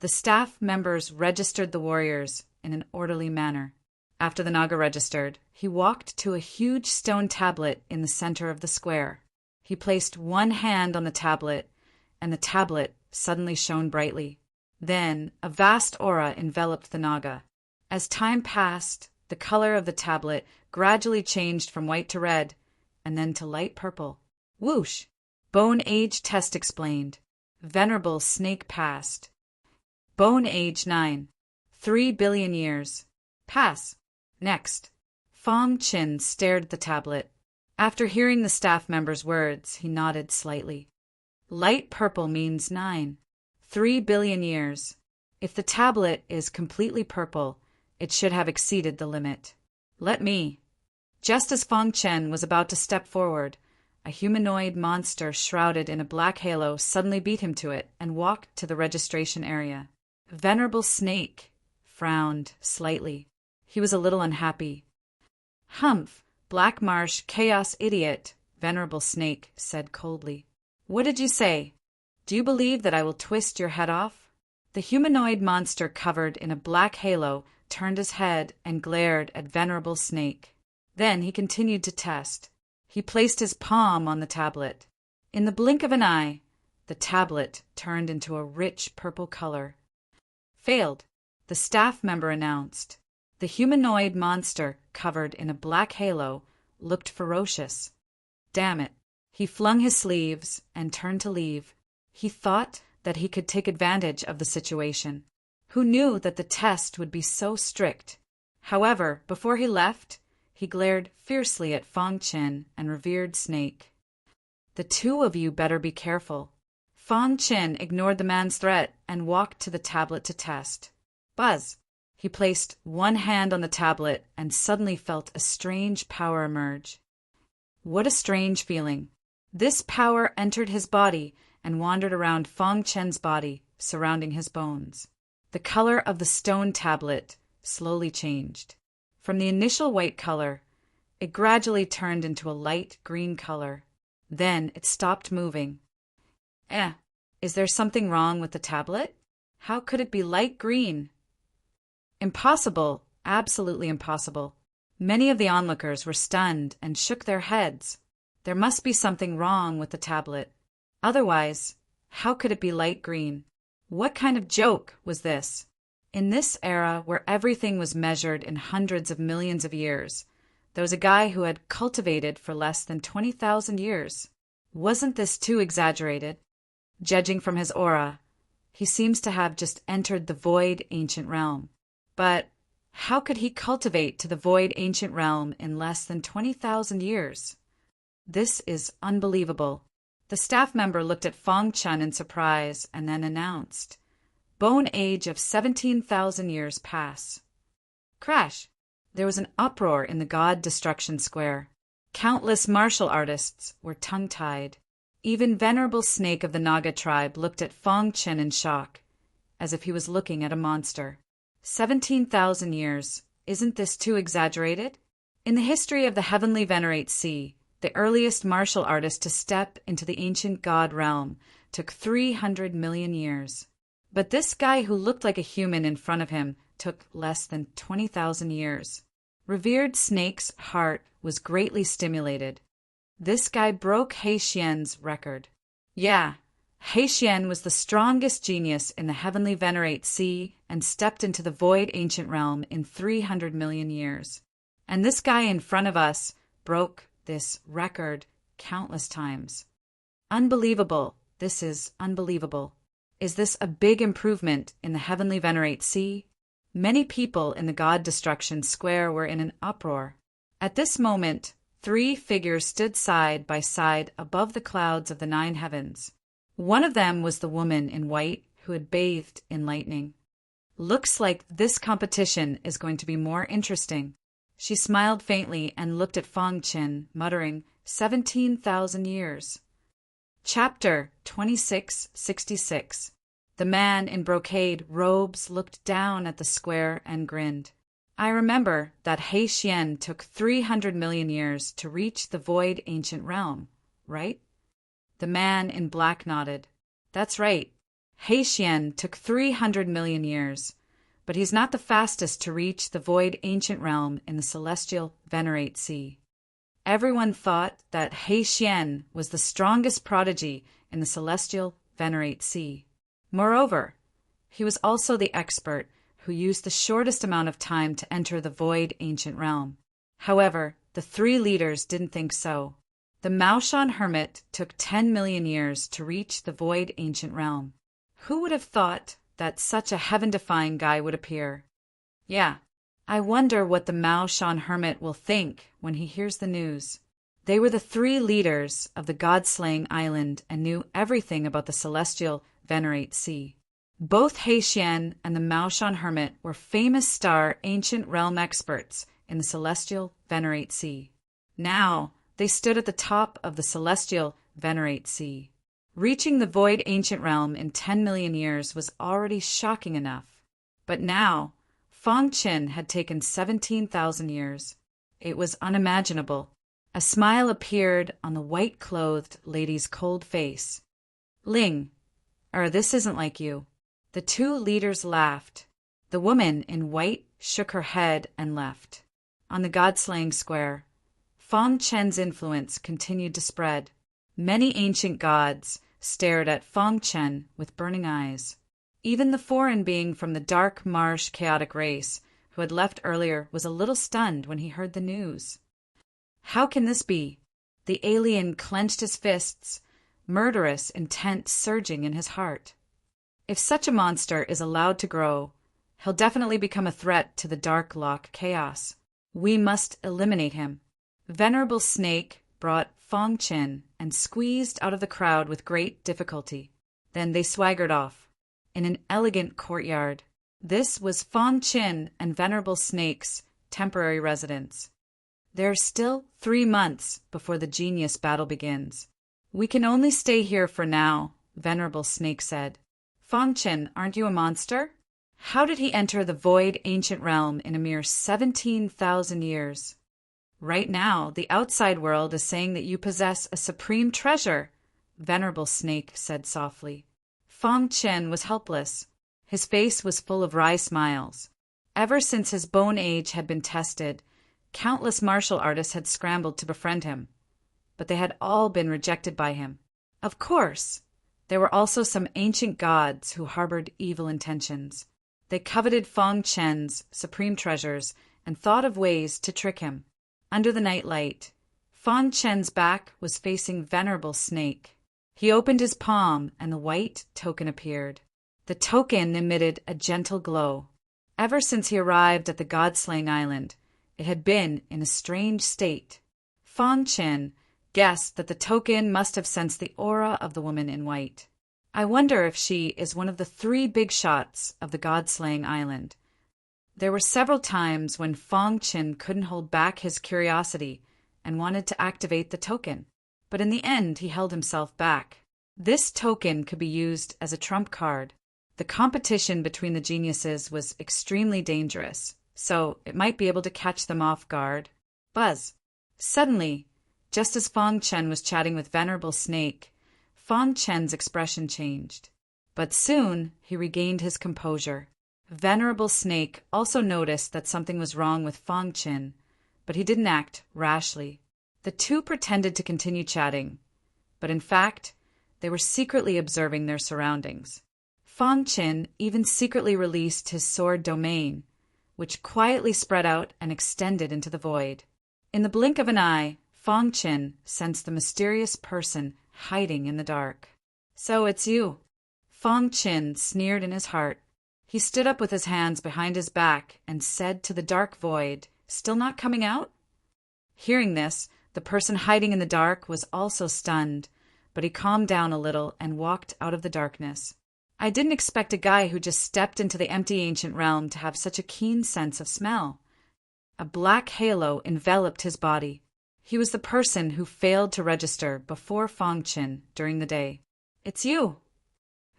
Speaker 1: The staff members registered the warriors in an orderly manner. After the Naga registered, he walked to a huge stone tablet in the center of the square. He placed one hand on the tablet, and the tablet suddenly shone brightly. Then a vast aura enveloped the Naga. As time passed, the color of the tablet gradually changed from white to red, and then to light purple. Whoosh! Bone age test explained. Venerable Snake passed. Bone age 9. 3 billion years. Pass. Next. Fangchen stared at the tablet. After hearing the staff member's words, he nodded slightly. Light purple means 9. 3 billion years. If the tablet is completely purple, it should have exceeded the limit. Let me. Just as Fangchen was about to step forward, a humanoid monster shrouded in a black halo suddenly beat him to it and walked to the registration area. Venerable Snake frowned slightly. He was a little unhappy. Humph, Black Marsh Chaos Idiot, Venerable Snake said coldly. What did you say? Do you believe that I will twist your head off? The humanoid monster covered in a black halo turned his head and glared at Venerable Snake. Then he continued to test. He placed his palm on the tablet. In the blink of an eye, the tablet turned into a rich purple color. Failed, the staff member announced. The humanoid monster, covered in a black halo, looked ferocious. Damn it. He flung his sleeves and turned to leave. He thought that he could take advantage of the situation. Who knew that the test would be so strict? However, before he left, he glared fiercely at Fong Chen and revered Snake. The two of you better be careful. Fong Chen ignored the man's threat and walked to the tablet to test. Buzz! He placed one hand on the tablet and suddenly felt a strange power emerge. What a strange feeling. This power entered his body and wandered around Fong Chen's body, surrounding his bones. The color of the stone tablet slowly changed. From the initial white color, it gradually turned into a light green color. Then it stopped moving. Is there something wrong with the tablet? How could it be light green? Impossible, absolutely impossible. Many of the onlookers were stunned and shook their heads. There must be something wrong with the tablet. Otherwise, how could it be light green? What kind of joke was this? In this era where everything was measured in hundreds of millions of years, there was a guy who had cultivated for less than 20,000 years. Wasn't this too exaggerated? Judging from his aura, he seems to have just entered the void ancient realm. But how could he cultivate to the void ancient realm in less than 20,000 years? This is unbelievable. The staff member looked at Fong Chen in surprise and then announced, "Bone age of 17,000 years pass." Crash! There was an uproar in the God Destruction Square. Countless martial artists were tongue-tied. Even Venerable Snake of the Naga tribe looked at Fong Chen in shock, as if he was looking at a monster. 17,000 years. Isn't this too exaggerated? In the history of the Heavenly Venerate Sea, the earliest martial artist to step into the ancient god realm took 300 million years. But this guy who looked like a human in front of him took less than 20,000 years. Revered Snake's heart was greatly stimulated. This guy broke He Xian's record. Yeah, He Xian was the strongest genius in the Heavenly Venerate Sea and stepped into the void ancient realm in 300 million years. And this guy in front of us broke this record countless times. Unbelievable. This is unbelievable. Is this a big improvement in the Heavenly Venerate Sea? Many people in the God Destruction Square were in an uproar. At this moment, 3 figures stood side by side above the clouds of the 9 heavens. One of them was the woman in white who had bathed in lightning. Looks like this competition is going to be more interesting. She smiled faintly and looked at Fong Chen, muttering, 17,000 years. Chapter 2666. The man in brocade robes looked down at the square and grinned. I remember that He Xian took 300 million years to reach the void ancient realm, right? The man in black nodded. That's right. He Xian took 300 million years, but he's not the fastest to reach the void ancient realm in the celestial Venerate Sea. Everyone thought that He Xian was the strongest prodigy in the celestial Venerate Sea. Moreover, he was also the expert who used the shortest amount of time to enter the void ancient realm. However, the 3 leaders didn't think so. The Maoshan hermit took 10 million years to reach the void ancient realm. Who would have thought that such a heaven-defying guy would appear? Yeah, I wonder what the Maoshan hermit will think when he hears the news. They were the 3 leaders of the god-slaying island and knew everything about the celestial Venerate Sea. Both He Xian and the Maoshan hermit were famous star ancient realm experts in the celestial Venerate Sea. Now, they stood at the top of the celestial Venerate Sea. Reaching the void ancient realm in 10 million years was already shocking enough. But now, Fong Chen had taken 17,000 years. It was unimaginable. A smile appeared on the white-clothed lady's cold face. Ling, this isn't like you. The 2 leaders laughed. The woman in white shook her head and left. On the god-slaying square, Fong Chen's influence continued to spread. Many ancient gods stared at Fong Chen with burning eyes. Even the foreign being from the dark marsh chaotic race who had left earlier was a little stunned when he heard the news. How can this be? The alien clenched his fists, murderous intent surging in his heart. If such a monster is allowed to grow, he'll definitely become a threat to the Dark Lock chaos. We must eliminate him. Venerable Snake brought Fong Chin and squeezed out of the crowd with great difficulty. Then they swaggered off. In an elegant courtyard. This was Fong Chin and Venerable Snake's temporary residence. There are still 3 months before the genius battle begins. We can only stay here for now, Venerable Snake said. Fong Chin, aren't you a monster? How did he enter the void ancient realm in a mere 17,000 years? Right now, the outside world is saying that you possess a supreme treasure, Venerable Snake said softly. Fong Chin was helpless. His face was full of wry smiles. Ever since his bone age had been tested, countless martial artists had scrambled to befriend him, but they had all been rejected by him. Of course, there were also some ancient gods who harbored evil intentions. They coveted Fong Chen's supreme treasures and thought of ways to trick him. Under the nightlight, Fong Chen's back was facing Venerable Snake. He opened his palm and the white token appeared. The token emitted a gentle glow. Ever since he arrived at the God-slaying island, it had been in a strange state. Fong Chen guessed that the token must have sensed the aura of the woman in white. I wonder if she is one of the 3 big shots of the God-slaying island. There were several times when Fong Chen couldn't hold back his curiosity and wanted to activate the token, but in the end he held himself back. This token could be used as a trump card. The competition between the geniuses was extremely dangerous, so it might be able to catch them off guard. Buzz. Suddenly, just as Fong Chen was chatting with Venerable Snake, Fong Chen's expression changed. But soon he regained his composure. Venerable Snake also noticed that something was wrong with Fong Chen, but he didn't act rashly. The two pretended to continue chatting, but in fact, they were secretly observing their surroundings. Fong Chen even secretly released his sword domain, which quietly spread out and extended into the void. In the blink of an eye, Fong Chen sensed the mysterious person hiding in the dark. "So it's you." Fong Chen sneered in his heart. He stood up with his hands behind his back and said to the dark void, "Still not coming out?" Hearing this, the person hiding in the dark was also stunned, but he calmed down a little and walked out of the darkness. I didn't expect a guy who just stepped into the empty ancient realm to have such a keen sense of smell. A black halo enveloped his body. He was the person who failed to register before Fong Chen during the day. "It's you."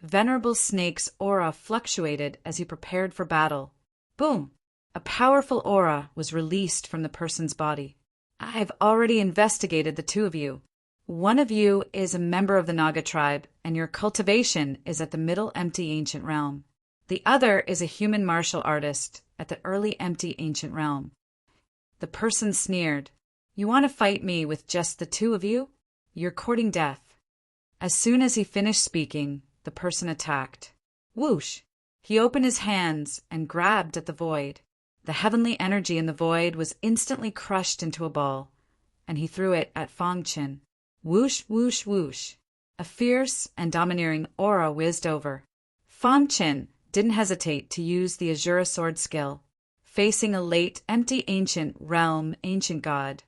Speaker 1: Venerable Snake's aura fluctuated as he prepared for battle. Boom! A powerful aura was released from the person's body. "I've already investigated the two of you. One of you is a member of the Naga tribe, and your cultivation is at the middle empty ancient realm. The other is a human martial artist at the early empty ancient realm." The person sneered. "You want to fight me with just the two of you? You're courting death." As soon as he finished speaking, the person attacked. Whoosh! He opened his hands and grabbed at the void. The heavenly energy in the void was instantly crushed into a ball, and he threw it at Fong Chen. Whoosh, whoosh, whoosh. A fierce and domineering aura whizzed over. Fong Chen didn't hesitate to use the Azura sword skill. Facing a late, empty ancient realm ancient god,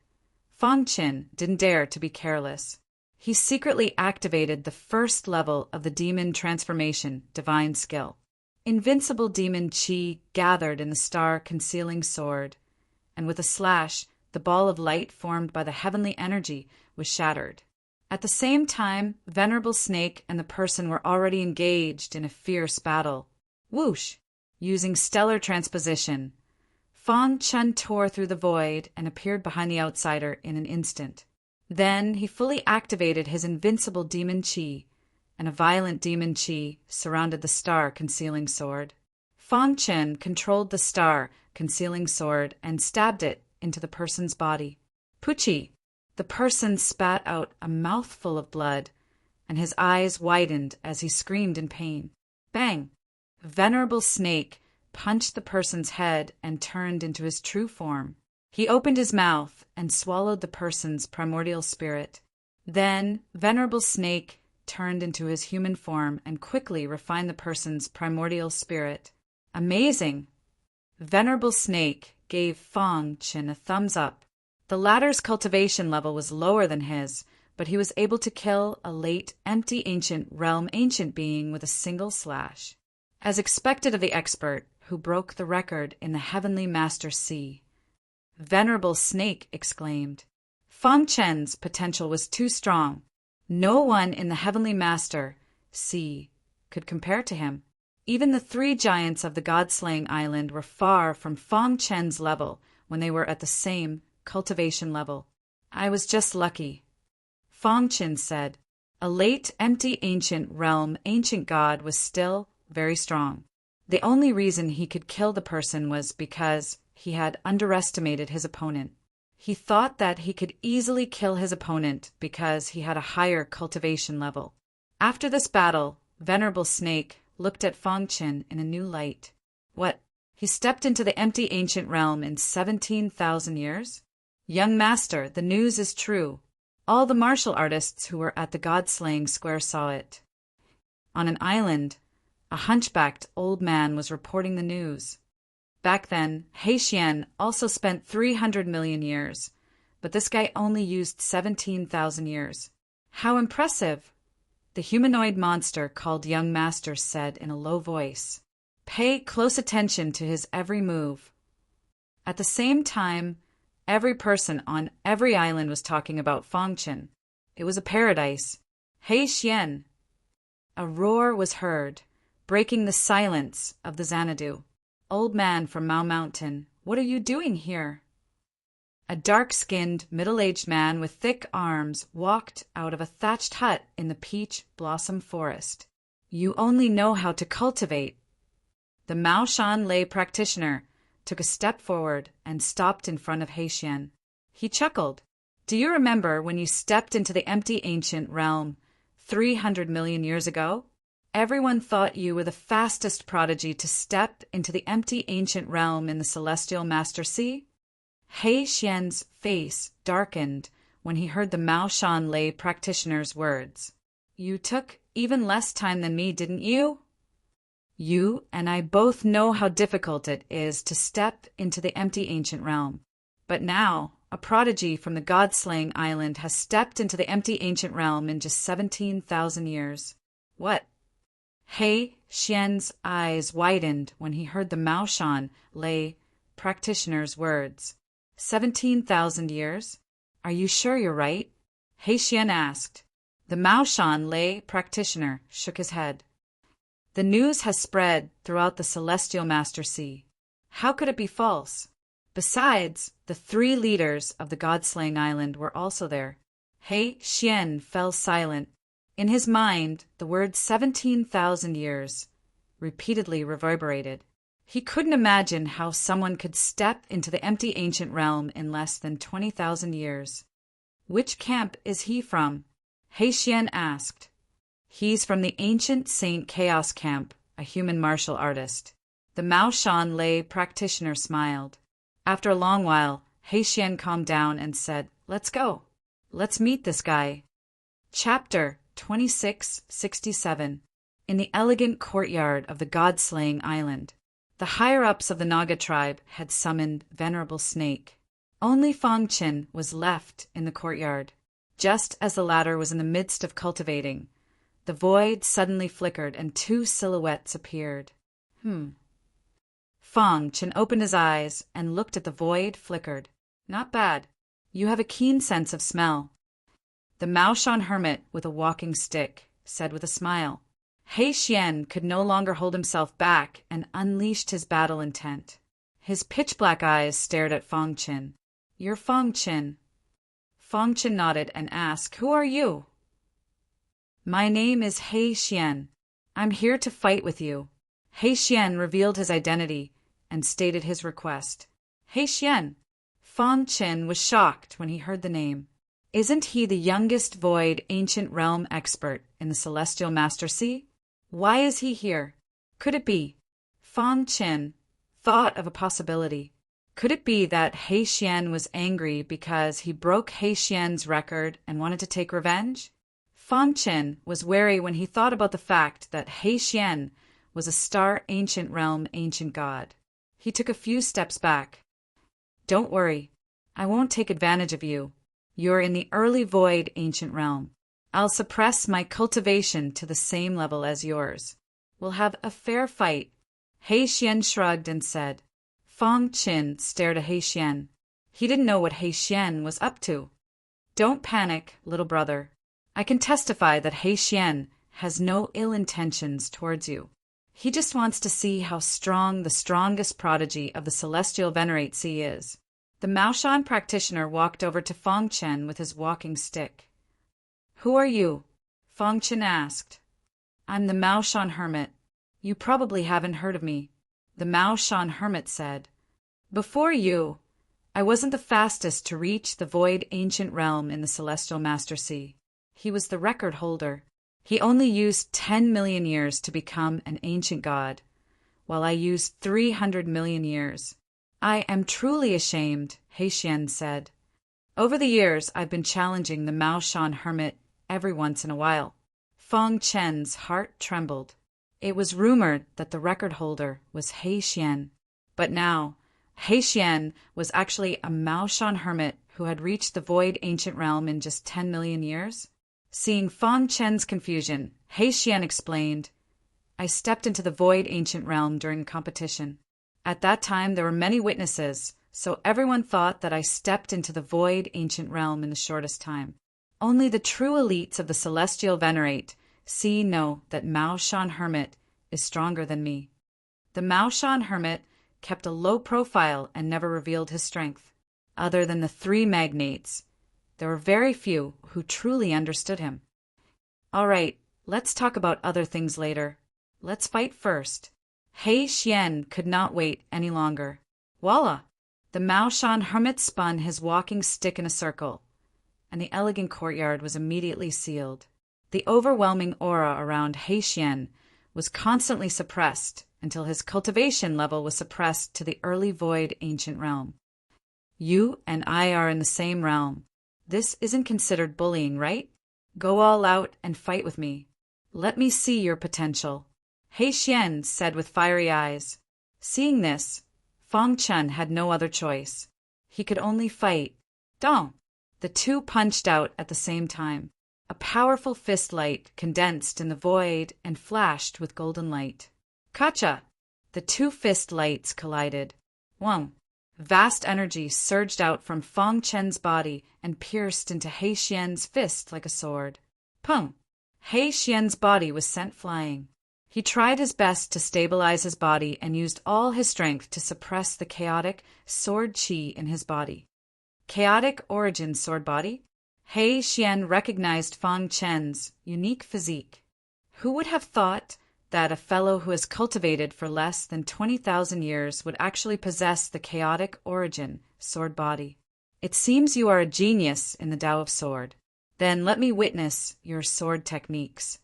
Speaker 1: Fong Chen didn't dare to be careless. He secretly activated the first level of the demon transformation divine skill. Invincible demon chi gathered in the star-concealing sword, and with a slash, the ball of light formed by the heavenly energy was shattered. At the same time, Venerable Snake and the person were already engaged in a fierce battle. Whoosh! Using stellar transposition, Fong Chen tore through the void and appeared behind the outsider in an instant. Then he fully activated his invincible demon chi, and a violent demon chi surrounded the star-concealing sword. Fong Chen controlled the star-concealing sword and stabbed it into the person's body. Puchi! The person spat out a mouthful of blood, and his eyes widened as he screamed in pain. Bang! Venerable Snake punched the person's head and turned into his true form. He opened his mouth and swallowed the person's primordial spirit. Then Venerable Snake turned into his human form and quickly refined the person's primordial spirit. Amazing! Venerable Snake gave Fang Chin a thumbs up. The latter's cultivation level was lower than his, but he was able to kill a late, empty ancient realm ancient being with a single slash. As expected of the expert, who broke the record in the Heavenly Master Sea. Venerable Snake exclaimed. Fang Chen's potential was too strong. No one in the Heavenly Master Sea could compare to him. Even the three giants of the God-slaying island were far from Fang Chen's level when they were at the same cultivation level. I was just lucky. Fang Chen said. A late, empty ancient realm ancient god was still very strong. The only reason he could kill the person was because he had underestimated his opponent. He thought that he could easily kill his opponent because he had a higher cultivation level. After this battle, Venerable Snake looked at Fang Chen in a new light. What? He stepped into the empty ancient realm in 17,000 years? Young master, the news is true. All the martial artists who were at the God-slaying square saw it. On an island, a hunchbacked old man was reporting the news. Back then, He Xian also spent 300 million years, but this guy only used 17,000 years. How impressive! The humanoid monster called Young Master said in a low voice. Pay close attention to his every move. At the same time, every person on every island was talking about Fang Chen. It was a paradise. He Xian! A roar was heard, breaking the silence of the Xanadu. Old man from Mao Mountain, what are you doing here? A dark-skinned, middle-aged man with thick arms walked out of a thatched hut in the peach blossom forest. You only know how to cultivate. The Mao Shan lay practitioner took a step forward and stopped in front of He Xian. He chuckled. Do you remember when you stepped into the empty ancient realm 300 million years ago? Everyone thought you were the fastest prodigy to step into the empty ancient realm in the Celestial Master Sea. He Xian's face darkened when he heard the Mao Shan lay practitioner's words. You took even less time than me, didn't you? You and I both know how difficult it is to step into the empty ancient realm. But now, a prodigy from the God-slaying island has stepped into the empty ancient realm in just 17,000 years. What? He Xian's eyes widened when he heard the Mao Shan lay practitioner's words. 17,000 years? Are you sure you're right? He Xian asked. The Mao Shan lay practitioner shook his head. The news has spread throughout the Celestial Master Sea. How could it be false? Besides, the three leaders of the God-slaying island were also there. He Xian fell silent. In his mind, the word 17,000 years repeatedly reverberated. He couldn't imagine how someone could step into the empty ancient realm in less than 20,000 years. Which camp is he from? He Xian asked. He's from the ancient Saint Chaos camp, a human martial artist. The Mao Shan lay practitioner smiled. After a long while, He Xian calmed down and said, Let's go. Let's meet this guy. Chapter 2667. In the elegant courtyard of the God-slaying island, the higher-ups of the Naga tribe had summoned Venerable Snake. Only Fang Chen was left in the courtyard. Just as the latter was in the midst of cultivating, the void suddenly flickered and two silhouettes appeared. Fang Chen opened his eyes and looked at the void flickered. Not bad. You have a keen sense of smell. The Mao Shan hermit with a walking stick said with a smile. He Xian could no longer hold himself back and unleashed his battle intent. His pitch-black eyes stared at Fang Chen. You're Fang Chen. Fang Chen nodded and asked, Who are you? My name is He Xian. I'm here to fight with you. He Xian revealed his identity and stated his request. He Xian. Fang Chen was shocked when he heard the name. Isn't he the youngest void ancient realm expert in the Celestial Master Sea? Why is he here? Could it be? Fang Qin thought of a possibility. Could it be that He Xian was angry because he broke He Xian's record and wanted to take revenge? Fang Qin was wary when he thought about the fact that He Xian was a star ancient realm ancient god. He took a few steps back. Don't worry. I won't take advantage of you. You're in the early void ancient realm. I'll suppress my cultivation to the same level as yours. We'll have a fair fight. He Xian shrugged and said. Fang Qin stared at He Xian. He didn't know what He Xian was up to. Don't panic, little brother. I can testify that He Xian has no ill intentions towards you. He just wants to see how strong the strongest prodigy of the celestial venerate sea is. The Maoshan practitioner walked over to Fang Qin with his walking stick. Who are you? Fang Qin asked. I'm the Maoshan hermit. You probably haven't heard of me. The Maoshan hermit said. Before you, I wasn't the fastest to reach the void ancient realm in the celestial master sea. He was the record holder. He only used 10 million years to become an ancient god, while I used 300 million years. I am truly ashamed, He Xian said. Over the years, I've been challenging the Maoshan hermit every once in a while. Fang Qin's heart trembled. It was rumored that the record holder was He Xian, but now He Xian was actually a Maoshan hermit who had reached the void ancient realm in just 10 million years. Seeing Fang Qin's confusion, He Xian explained, I stepped into the void ancient realm during a competition. At that time there were many witnesses, so everyone thought that I stepped into the void ancient realm in the shortest time. Only the true elites of the celestial venerate know that Maoshan hermit is stronger than me. The Maoshan hermit kept a low profile and never revealed his strength. Other than the three magnates, there were very few who truly understood him. All right, let's talk about other things later. Let's fight first. He Xian could not wait any longer. Voila! The Maoshan hermit spun his walking stick in a circle, and the elegant courtyard was immediately sealed. The overwhelming aura around He Xian was constantly suppressed until his cultivation level was suppressed to the early void ancient realm. You and I are in the same realm. This isn't considered bullying, right? Go all out and fight with me. Let me see your potential. He Xian said with fiery eyes. Seeing this, Fang Qin had no other choice. He could only fight. Dong! The two punched out at the same time. A powerful fist light condensed in the void and flashed with golden light. Kacha! The two fist lights collided. Wong! Vast energy surged out from Fang Qin's body and pierced into He Xian's fist like a sword. Pung! He Xian's body was sent flying. He tried his best to stabilize his body and used all his strength to suppress the chaotic sword qi in his body. Chaotic origin sword body? He Xian recognized Fang Qin's unique physique. Who would have thought that a fellow who has cultivated for less than 20,000 years would actually possess the chaotic origin sword body? It seems you are a genius in the Tao of Sword. Then let me witness your sword techniques.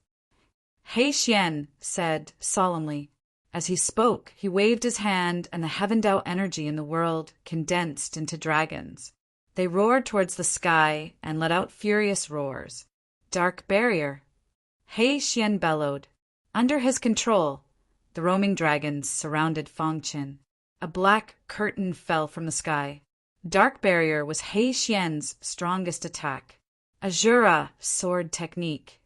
Speaker 1: He Xian said solemnly. As he spoke, he waved his hand and the Heaven Tao energy in the world condensed into dragons. They roared towards the sky and let out furious roars. Dark barrier. He Xian bellowed. Under his control, the roaming dragons surrounded Fang Qin. A black curtain fell from the sky. Dark barrier was He Xian's strongest attack. Azura sword technique.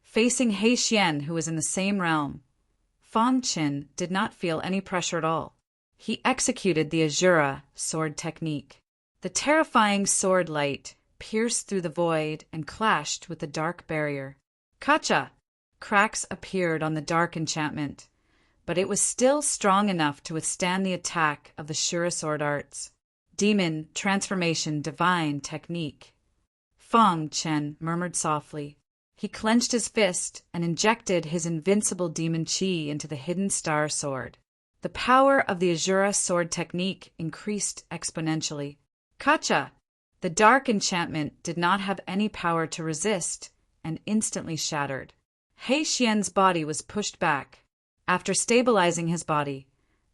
Speaker 1: Facing He Xian, who was in the same realm, Fang Qin did not feel any pressure at all. He executed the Azura sword technique. The terrifying sword light pierced through the void and clashed with the dark barrier. Kacha! Cracks appeared on the dark enchantment, but it was still strong enough to withstand the attack of the Shura sword arts. Demon transformation divine technique. Fang Qin murmured softly. He clenched his fist and injected his invincible demon chi into the hidden star sword. The power of the Azura sword technique increased exponentially. Kacha! The dark enchantment did not have any power to resist and instantly shattered. He Xian's body was pushed back. After stabilizing his body,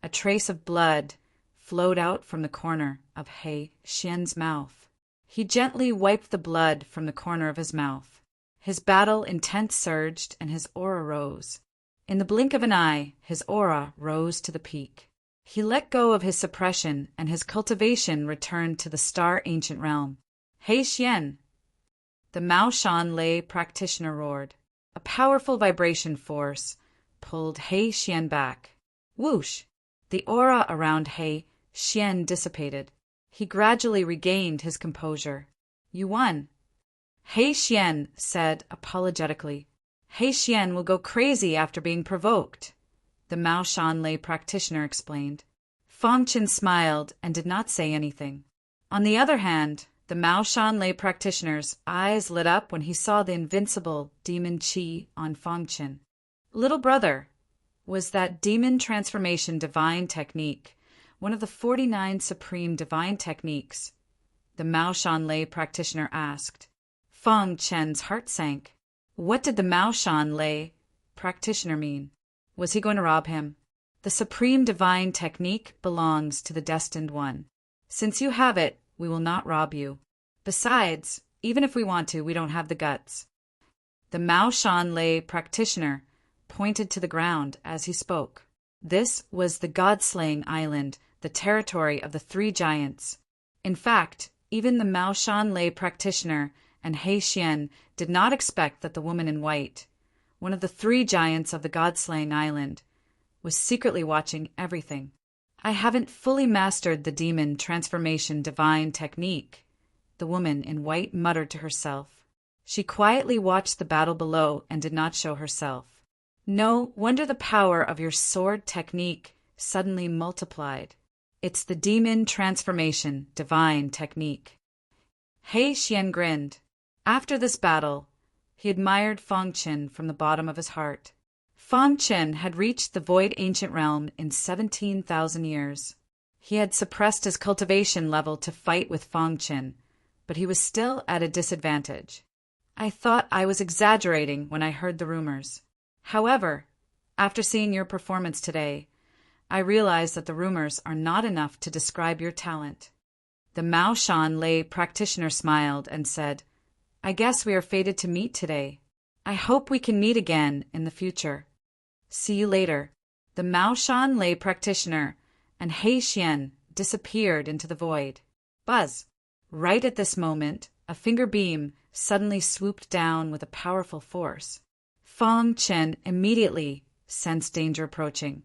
Speaker 1: a trace of blood flowed out from the corner of He Xian's mouth. He gently wiped the blood from the corner of his mouth. His battle intent surged and his aura rose. In the blink of an eye, his aura rose to the peak. He let go of his suppression and his cultivation returned to the star ancient realm. He Xian! The Mao Shan lay practitioner roared. A powerful vibration force pulled He Xian back. Whoosh! The aura around He Xian dissipated. He gradually regained his composure. You won. He Xian said apologetically. He Xian will go crazy after being provoked, the Mao Shan lay practitioner explained. Fang Qin smiled and did not say anything. On the other hand, the Mao Shan lay practitioner's eyes lit up when he saw the invincible demon qi on Fang Qin. Little brother, was that demon transformation divine technique one of the 49 supreme divine techniques? The Mao Shan lay practitioner asked. Fang Chen's heart sank. What did the Mao Shan lay practitioner mean? Was he going to rob him? The supreme divine technique belongs to the destined one. Since you have it, we will not rob you. Besides, even if we want to, we don't have the guts. The Mao Shan lay practitioner pointed to the ground as he spoke. This was the God-slaying island, the territory of the three giants. In fact, even the Mao Shan lay practitioner and He Xian did not expect that the woman in white, one of the three giants of the God-slaying island, was secretly watching everything. I haven't fully mastered the demon transformation divine technique, the woman in white muttered to herself. She quietly watched the battle below and did not show herself. No wonder the power of your sword technique suddenly multiplied. It's the demon transformation divine technique. He Xian grinned. After this battle, he admired Fang Qin from the bottom of his heart. Fang Qin had reached the void ancient realm in 17,000 years. He had suppressed his cultivation level to fight with Fang Qin, but he was still at a disadvantage. I thought I was exaggerating when I heard the rumors. However, after seeing your performance today, I realize that the rumors are not enough to describe your talent. The Mao Shan lay practitioner smiled and said, I guess we are fated to meet today. I hope we can meet again in the future. See you later. The Mao Shan lay practitioner and He Xian disappeared into the void. Buzz! Right at this moment, a finger beam suddenly swooped down with a powerful force. Fang Qin immediately sensed danger approaching.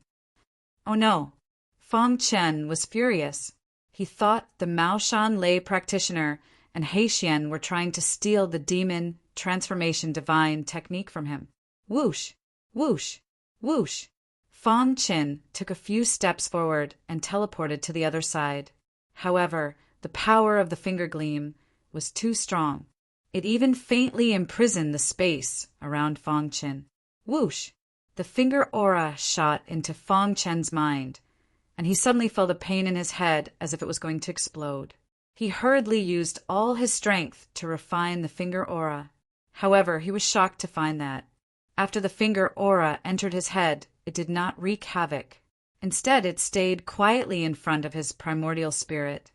Speaker 1: Oh no! Fang Qin was furious. He thought the Mao Shan lay practitioner and He Xian were trying to steal the demon transformation divine technique from him. Whoosh! Whoosh! Whoosh! Fang Qin took a few steps forward and teleported to the other side. However, the power of the finger gleam was too strong. It even faintly imprisoned the space around Fang Qin. Whoosh! The finger aura shot into Fang Qin's mind, and he suddenly felt a pain in his head as if it was going to explode. He hurriedly used all his strength to refine the finger aura. However, he was shocked to find that, after the finger aura entered his head, it did not wreak havoc. Instead, it stayed quietly in front of his primordial spirit.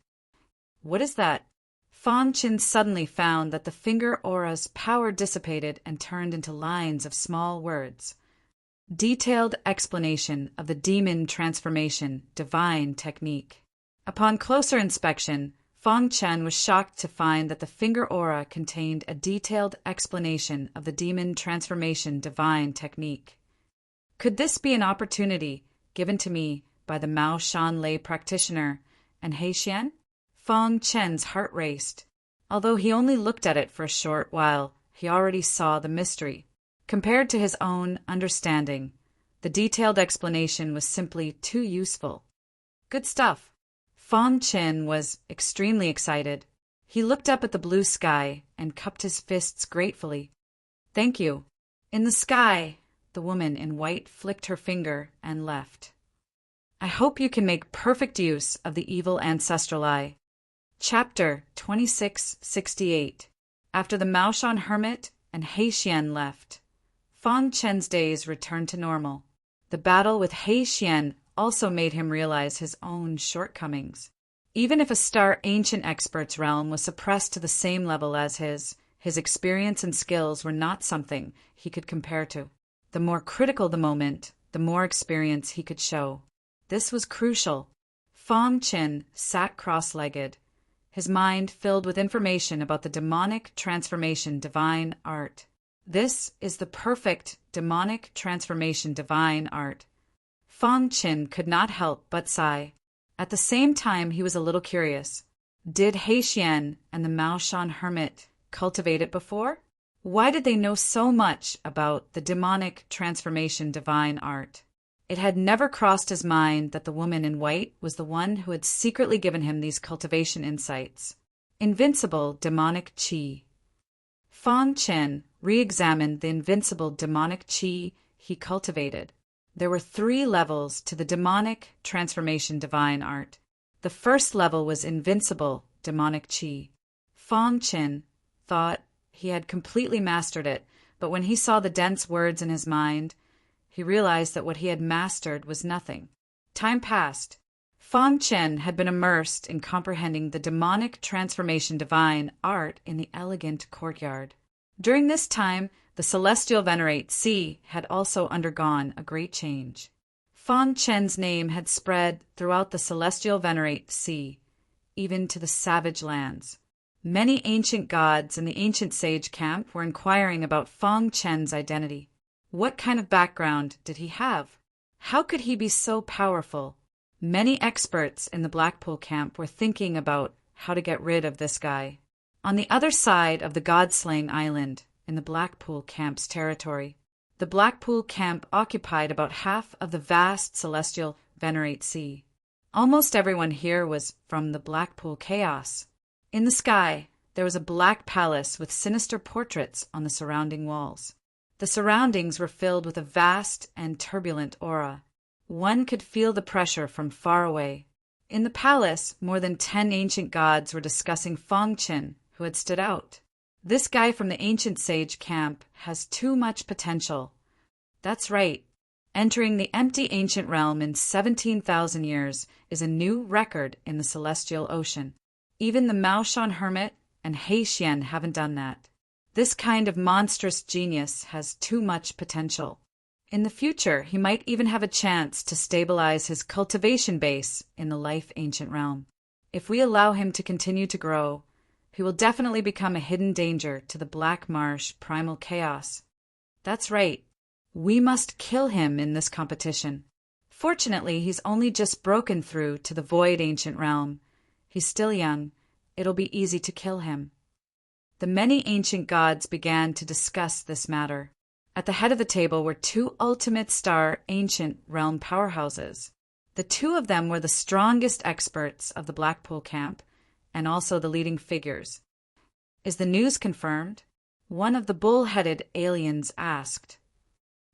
Speaker 1: What is that? Fang Qin suddenly found that the finger aura's power dissipated and turned into lines of small words. Detailed explanation of the demon transformation divine technique. Upon closer inspection, Fang Qin was shocked to find that the finger aura contained a detailed explanation of the demon transformation divine technique. Could this be an opportunity given to me by the Mao Shan lay practitioner and He Xian? Fang Qin's heart raced. Although he only looked at it for a short while, he already saw the mystery. Compared to his own understanding, the detailed explanation was simply too useful. Good stuff. Fang Qin was extremely excited. He looked up at the blue sky and cupped his fists gratefully. Thank you. In the sky, the woman in white flicked her finger and left. I hope you can make perfect use of the evil ancestral eye. Chapter 2668. After the Mao Shan hermit and He Xian left, Fang Qin's days returned to normal. The battle with He Xian also made him realize his own shortcomings. Even if a star ancient expert's realm was suppressed to the same level as his experience and skills were not something he could compare to. The more critical the moment, the more experience he could show. This was crucial. Fang Qin sat cross-legged, his mind filled with information about the demonic transformation divine art. This is the perfect demonic transformation divine art. Fang Qin could not help but sigh. At the same time, he was a little curious. Did He Xian and the Maoshan hermit cultivate it before? Why did they know so much about the demonic transformation divine art? It had never crossed his mind that the woman in white was the one who had secretly given him these cultivation insights. Invincible demonic qi. Fang Qin re-examined the invincible demonic qi he cultivated. There were 3 levels to the demonic transformation divine art. The first level was invincible demonic qi. Fang Qin thought he had completely mastered it, but when he saw the dense words in his mind, he realized that what he had mastered was nothing. Time passed. Fang Qin had been immersed in comprehending the demonic transformation divine art in the elegant courtyard. During this time, the celestial venerate Si had also undergone a great change. Fang Qin's name had spread throughout the celestial venerate Si, even to the savage lands. Many ancient gods in the ancient sage camp were inquiring about Fang Qin's identity. What kind of background did he have? How could he be so powerful? Many experts in the Blackpool camp were thinking about how to get rid of this guy. On the other side of the God-slaying island, in the Blackpool camp's territory, the Blackpool camp occupied about half of the vast celestial venerate sea. Almost everyone here was from the Blackpool chaos. In the sky, there was a black palace with sinister portraits on the surrounding walls. The surroundings were filled with a vast and turbulent aura. One could feel the pressure from far away. In the palace, more than 10 ancient gods were discussing Fang Qin, who had stood out. This guy from the ancient sage camp has too much potential. That's right. Entering the empty ancient realm in 17,000 years is a new record in the celestial ocean. Even the Maoshan hermit and He Xian haven't done that. This kind of monstrous genius has too much potential. In the future, he might even have a chance to stabilize his cultivation base in the life ancient realm. If we allow him to continue to grow, he will definitely become a hidden danger to the Black Marsh primal chaos. That's right. We must kill him in this competition. Fortunately, he's only just broken through to the void ancient realm. He's still young. It'll be easy to kill him. The many ancient gods began to discuss this matter. At the head of the table were 2 ultimate star ancient realm powerhouses. The 2 of them were the strongest experts of the Blackpool camp, and also the leading figures. Is the news confirmed? One of the bull-headed aliens asked.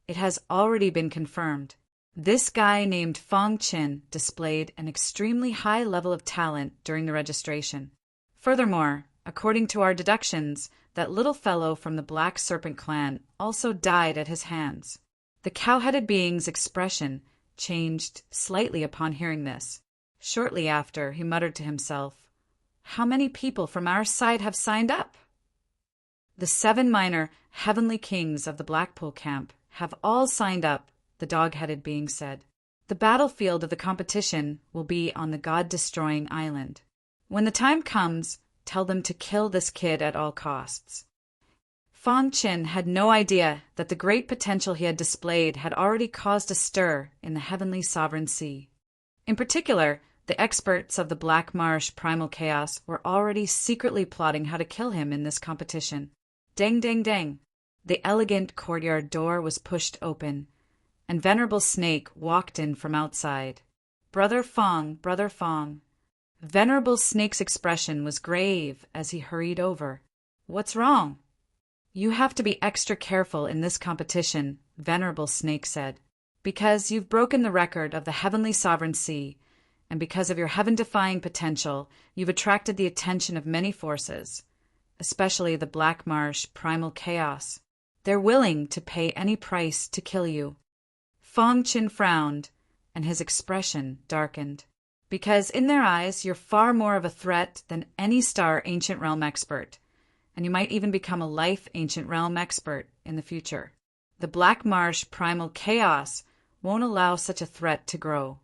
Speaker 1: It has already been confirmed. This guy named Fang Qin displayed an extremely high level of talent during the registration. Furthermore, according to our deductions, that little fellow from the Black Serpent clan also died at his hands. The cow-headed being's expression changed slightly upon hearing this. Shortly after, he muttered to himself, "How many people from our side have signed up?" The 7 minor heavenly kings of the Blackpool camp have all signed up, the dog-headed being said. The battlefield of the competition will be on the God-destroying island. When the time comes, tell them to kill this kid at all costs. Fang Qin had no idea that the great potential he had displayed had already caused a stir in the heavenly sovereign sea. In particular, the experts of the Black Marsh primal chaos were already secretly plotting how to kill him in this competition. Dang, dang, dang. The elegant courtyard door was pushed open, and Venerable Snake walked in from outside. Brother Fang, Brother Fang. Venerable Snake's expression was grave as he hurried over. What's wrong? You have to be extra careful in this competition, Venerable Snake said, because you've broken the record of the heavenly sovereign sea, and because of your heaven-defying potential, you've attracted the attention of many forces, especially the Black Marsh primal chaos. They're willing to pay any price to kill you. Fong Chin frowned, and his expression darkened. Because in their eyes, you're far more of a threat than any star Ancient Realm expert, and you might even become a life Ancient Realm expert in the future. The Black Marsh primal chaos won't allow such a threat to grow.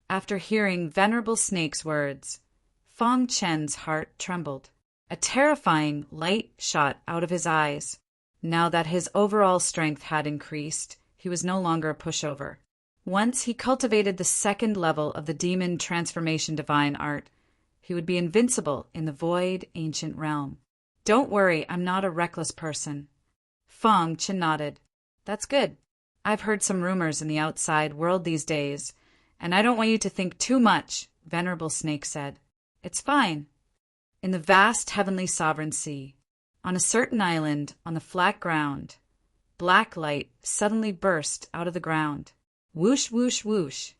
Speaker 1: After hearing Venerable Snake's words, Fong Chen's heart trembled. A terrifying light shot out of his eyes. Now that his overall strength had increased, he was no longer a pushover. Once he cultivated the second level of the demon transformation divine art, he would be invincible in the void ancient realm. Don't worry, I'm not a reckless person. Fong Chen nodded. That's good. I've heard some rumors in the outside world these days, and I don't want you to think too much, Venerable Snake said. It's fine. In the vast heavenly sovereign sea, on a certain island on the flat ground, black light suddenly burst out of the ground. Whoosh, whoosh, whoosh.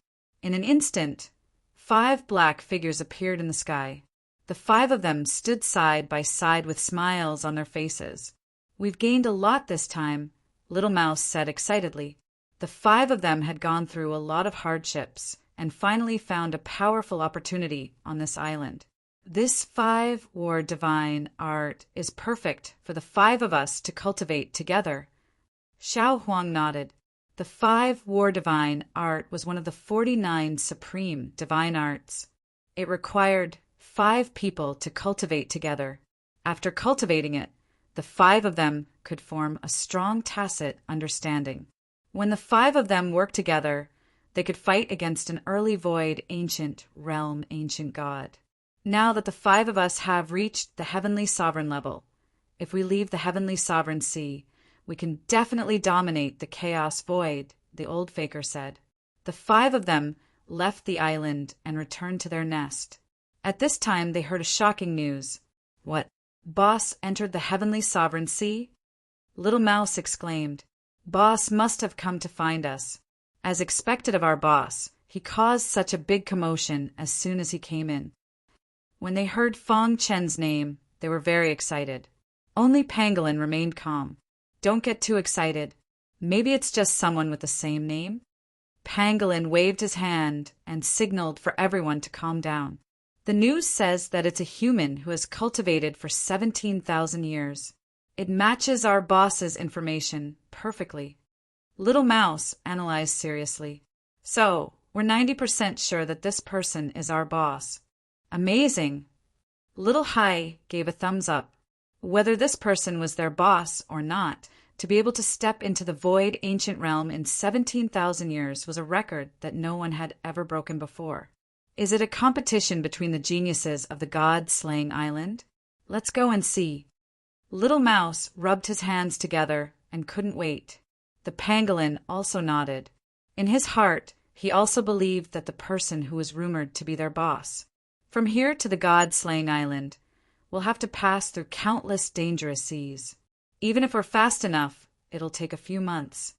Speaker 1: In an instant, 5 black figures appeared in the sky. The 5 of them stood side by side with smiles on their faces. We've gained a lot this time, Little Mouse said excitedly. The 5 of them had gone through a lot of hardships and finally found a powerful opportunity on this island. This 5-war divine art is perfect for the 5 of us to cultivate together. Xiao Huang nodded. The 5-war divine art was one of the 49 supreme divine arts. It required 5 people to cultivate together. After cultivating it, the 5 of them could form a strong tacit understanding. When the 5 of them worked together, they could fight against an early void ancient realm ancient god. Now that the 5 of us have reached the heavenly sovereign level, if we leave the heavenly sovereign sea, we can definitely dominate the chaos void, the old faker said. The 5 of them left the island and returned to their nest. At this time they heard a shocking news. What? Boss entered the heavenly sovereign sea? Little Mouse exclaimed. Boss must have come to find us. As expected of our boss, he caused such a big commotion as soon as he came in. When they heard Fong Chen's name, they were very excited. Only Pangolin remained calm. Don't get too excited. Maybe it's just someone with the same name. Pangolin waved his hand and signaled for everyone to calm down. The news says that it's a human who has cultivated for 17,000 years. It matches our boss's information perfectly. Little Mouse analyzed seriously. So, we're 90% sure that this person is our boss. Amazing. Little Hai gave a thumbs up. Whether this person was their boss or not, to be able to step into the void ancient realm in 17,000 years was a record that no one had ever broken before. Is it a competition between the geniuses of the god-slaying island? Let's go and see. Little Mouse rubbed his hands together and couldn't wait. The pangolin also nodded. In his heart, he also believed that the person who was rumored to be their boss. From here to the god-slaying island, we'll have to pass through countless dangerous seas. Even if we're fast enough, it'll take a few months.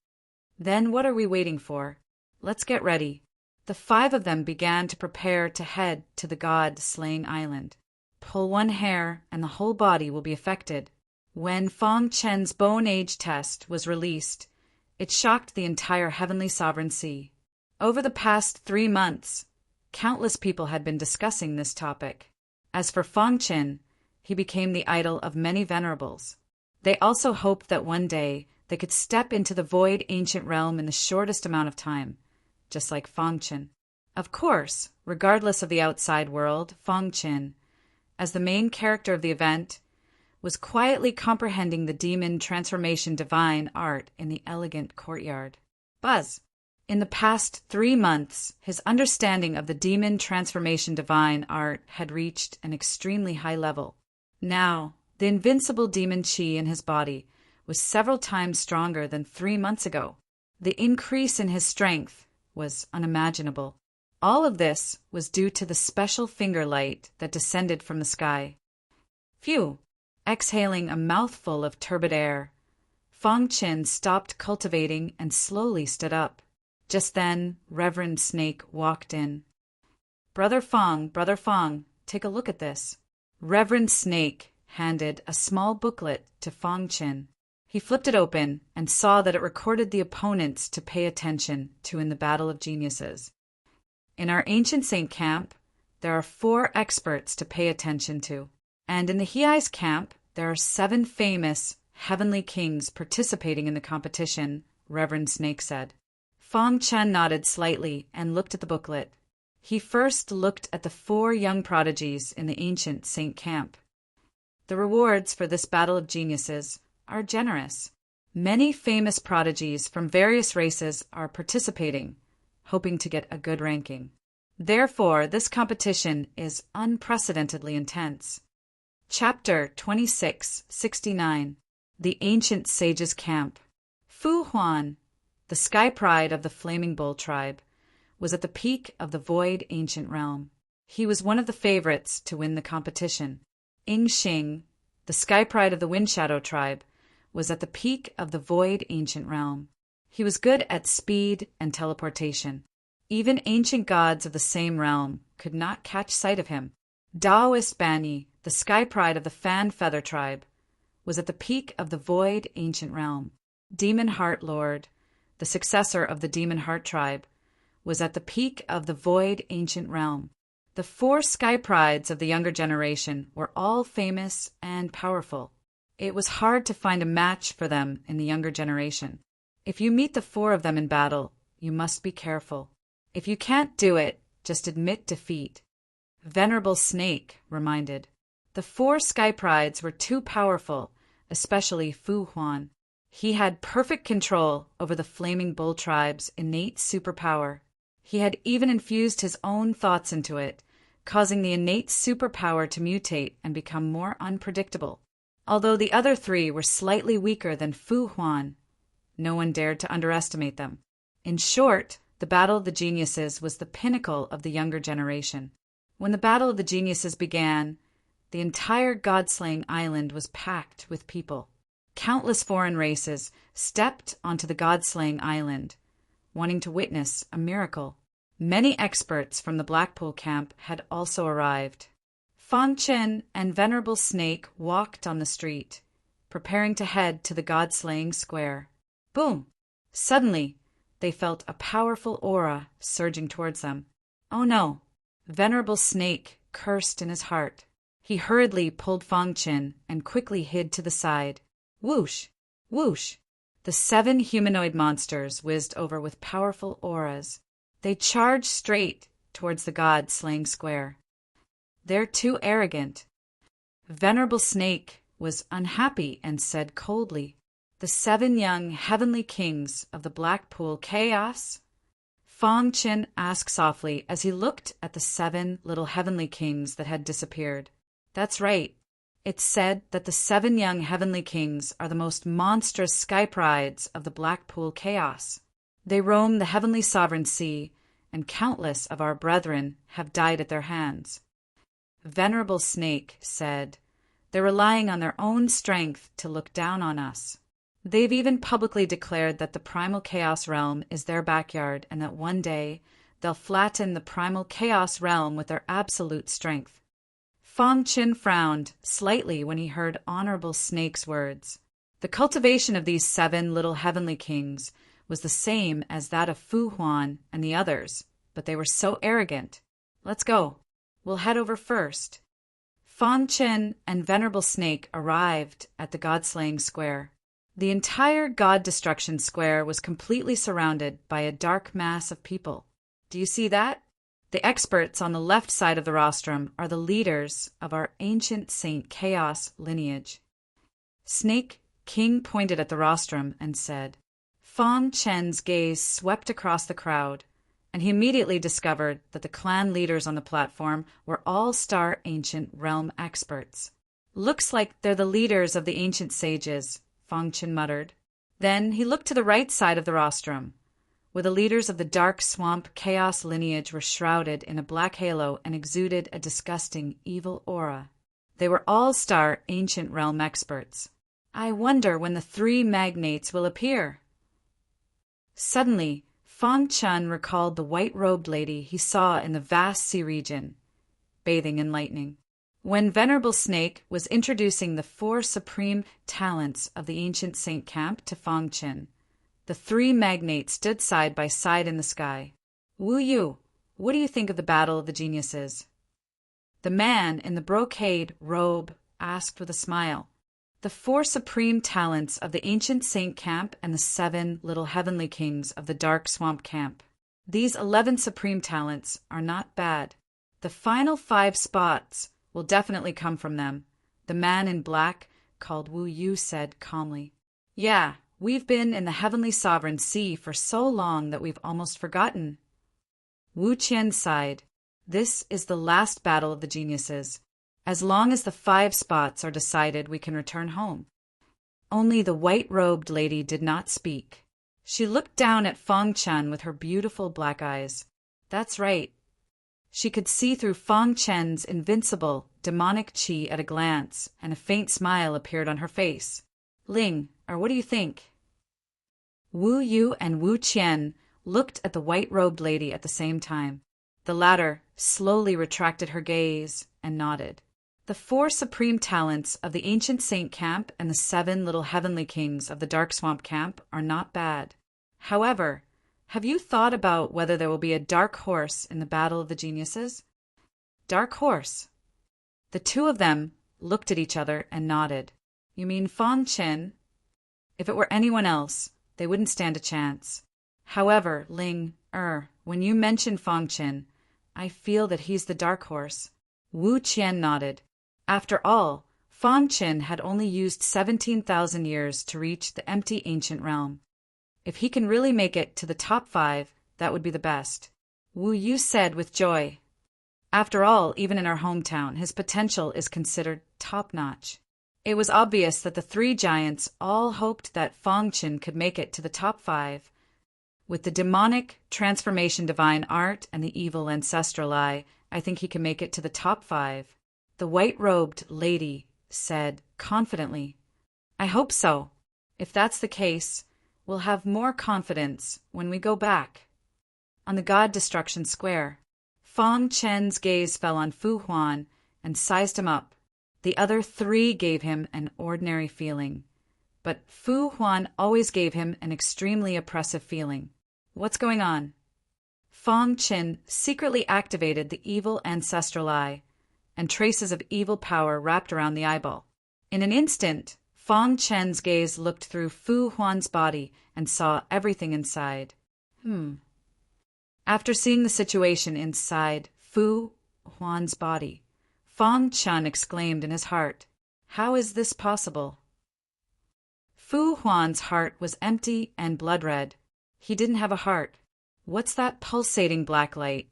Speaker 1: Then what are we waiting for? Let's get ready. The 5 of them began to prepare to head to the god-slaying island. Pull one hair and the whole body will be affected. When Fong Chen's Bone Age test was released, it shocked the entire heavenly sovereign sea. Over the past 3 months, countless people had been discussing this topic. As for Fong Chen, he became the idol of many venerables. They also hoped that one day they could step into the void ancient realm in the shortest amount of time, just like Fong Chen. Of course, regardless of the outside world, Fong Chen, as the main character of the event, was quietly comprehending the demon transformation divine art in the elegant courtyard. Buzz. In the past 3 months, his understanding of the demon transformation divine art had reached an extremely high level. Now, the invincible demon chi in his body was several times stronger than 3 months ago. The increase in his strength was unimaginable. All of this was due to the special finger light that descended from the sky. Phew! Exhaling a mouthful of turbid air, Fong Chen stopped cultivating and slowly stood up. Just then, Reverend Snake walked in. Brother Fong, take a look at this. Reverend Snake handed a small booklet to Fong Chen. He flipped it open and saw that it recorded the opponents to pay attention to in the Battle of Geniuses. In our ancient saint camp, there are 4 experts to pay attention to. And in the Hei's camp, there are 7 famous heavenly kings participating in the competition, Reverend Snake said. Fang Chen nodded slightly and looked at the booklet. He first looked at the 4 young prodigies in the ancient saint camp. The rewards for this Battle of Geniuses are generous. Many famous prodigies from various races are participating, hoping to get a good ranking. Therefore, this competition is unprecedentedly intense. Chapter 2669. The Ancient Sage's Camp. Fu Huan, the sky pride of the Flaming Bull tribe, was at the peak of the Void Ancient Realm. He was one of the favorites to win the competition. Ing Xing, the sky pride of the Wind Shadow tribe, was at the peak of the Void Ancient Realm. He was good at speed and teleportation. Even ancient gods of the same realm could not catch sight of him. Daoist Banyi, the sky pride of the Fan Feather tribe, was at the peak of the Void Ancient Realm. Demon Heart Lord, the successor of the Demon Heart tribe, was at the peak of the Void Ancient Realm. The 4 sky prides of the younger generation were all famous and powerful. It was hard to find a match for them in the younger generation. If you meet the 4 of them in battle, you must be careful. If you can't do it, just admit defeat. Venerable Snake reminded. The 4 sky prides were too powerful, especially Fu Huan. He had perfect control over the Flaming Bull tribe's innate superpower. He had even infused his own thoughts into it, causing the innate superpower to mutate and become more unpredictable. Although the other 3 were slightly weaker than Fu Huan, no one dared to underestimate them. In short, the Battle of the Geniuses was the pinnacle of the younger generation. When the Battle of the Geniuses began, the entire God-slaying island was packed with people. Countless foreign races stepped onto the God-slaying island, wanting to witness a miracle. Many experts from the Blackpool camp had also arrived. Fang Chen and Venerable Snake walked on the street, preparing to head to the God-slaying square. Boom! Suddenly, they felt a powerful aura surging towards them. Oh no! Venerable Snake cursed in his heart. He hurriedly pulled Fang Chen and quickly hid to the side. Whoosh! Whoosh! The 7 humanoid monsters whizzed over with powerful auras. They charged straight towards the god-slaying square. They're too arrogant. Venerable Snake was unhappy and said coldly, "The 7 young heavenly kings of the Blackpool Chaos?" Fang Chen asked softly as he looked at the 7 little heavenly kings that had disappeared. That's right. It's said that the 7 young heavenly kings are the most monstrous sky prides of the Blackpool Chaos. They roam the heavenly sovereign sea, and countless of our brethren have died at their hands. Venerable Snake said, "They're relying on their own strength to look down on us. They've even publicly declared that the Primal Chaos Realm is their backyard and that one day they'll flatten the Primal Chaos Realm with their absolute strength." Fang Chen frowned slightly when he heard Honorable Snake's words. The cultivation of these 7 little heavenly kings was the same as that of Fu Huan and the others, but they were so arrogant. Let's go. We'll head over first. Fang Chen and Venerable Snake arrived at the God-slaying square. The entire God Destruction Square was completely surrounded by a dark mass of people. Do you see that? The experts on the left side of the rostrum are the leaders of our ancient Saint Chaos lineage. Snake King pointed at the rostrum and said. Fang Chen's gaze swept across the crowd, and he immediately discovered that the clan leaders on the platform were all-star ancient realm experts. "Looks like they're the leaders of the ancient sages," Fang Chen muttered. Then he looked to the right side of the rostrum, where the leaders of the dark swamp chaos lineage were shrouded in a black halo and exuded a disgusting evil aura. They were all-star ancient realm experts. I wonder when the 3 magnates will appear. Suddenly, Fang Chen recalled the white-robed lady he saw in the vast sea region, bathing in lightning. When Venerable Snake was introducing the 4 supreme talents of the ancient Saint Camp to Fong Qin, the 3 magnates stood side by side in the sky. Wu Yu, what do you think of the battle of the geniuses? The man in the brocade robe asked with a smile. The 4 supreme talents of the ancient Saint Camp and the 7 little heavenly kings of the dark swamp camp. These 11 supreme talents are not bad. The final 5 spots will definitely come from them, the man in black called Wu Yu said calmly. Yeah, we've been in the heavenly sovereign sea for so long that we've almost forgotten. Wu Qian sighed. This is the last battle of the geniuses. As long as the 5 spots are decided, we can return home. Only the white-robed lady did not speak. She looked down at Fong Chen with her beautiful black eyes. That's right. She could see through Fong Chen's invincible, demonic qi at a glance, and a faint smile appeared on her face. Ling, or what do you think? Wu Yu and Wu Qian looked at the white-robed lady at the same time. The latter slowly retracted her gaze and nodded. The 4 supreme talents of the ancient Saint Camp and the 7 little heavenly kings of the dark swamp camp are not bad. However, have you thought about whether there will be a dark horse in the battle of the geniuses? Dark horse? The 2 of them looked at each other and nodded. You mean Fong Chen? If it were anyone else, they wouldn't stand a chance. However, Ling, when you mention Fong Chen, I feel that he's the dark horse. Wu Qian nodded. After all, Fong Chen had only used 17,000 years to reach the empty ancient realm. If he can really make it to the top 5, that would be the best. Wu Yu said with joy. After all, even in our hometown, his potential is considered top-notch. It was obvious that the 3 giants all hoped that Fong Chen could make it to the top 5. With the demonic transformation divine art and the evil ancestral eye, I think he can make it to the top 5. The white-robed lady said confidently. I hope so. If that's the case, we'll have more confidence when we go back. On the God Destruction Square, Fong Chen's gaze fell on Fu Huan and sized him up. The other 3 gave him an ordinary feeling, but Fu Huan always gave him an extremely oppressive feeling. What's going on? Fong Chen secretly activated the evil ancestral eye, and traces of evil power wrapped around the eyeball. In an instant, Fong Chen's gaze looked through Fu Huan's body and saw everything inside. After seeing the situation inside Fu Huan's body, Fong Chen exclaimed in his heart, How is this possible? Fu Huan's heart was empty and blood-red. He didn't have a heart. What's that pulsating black light?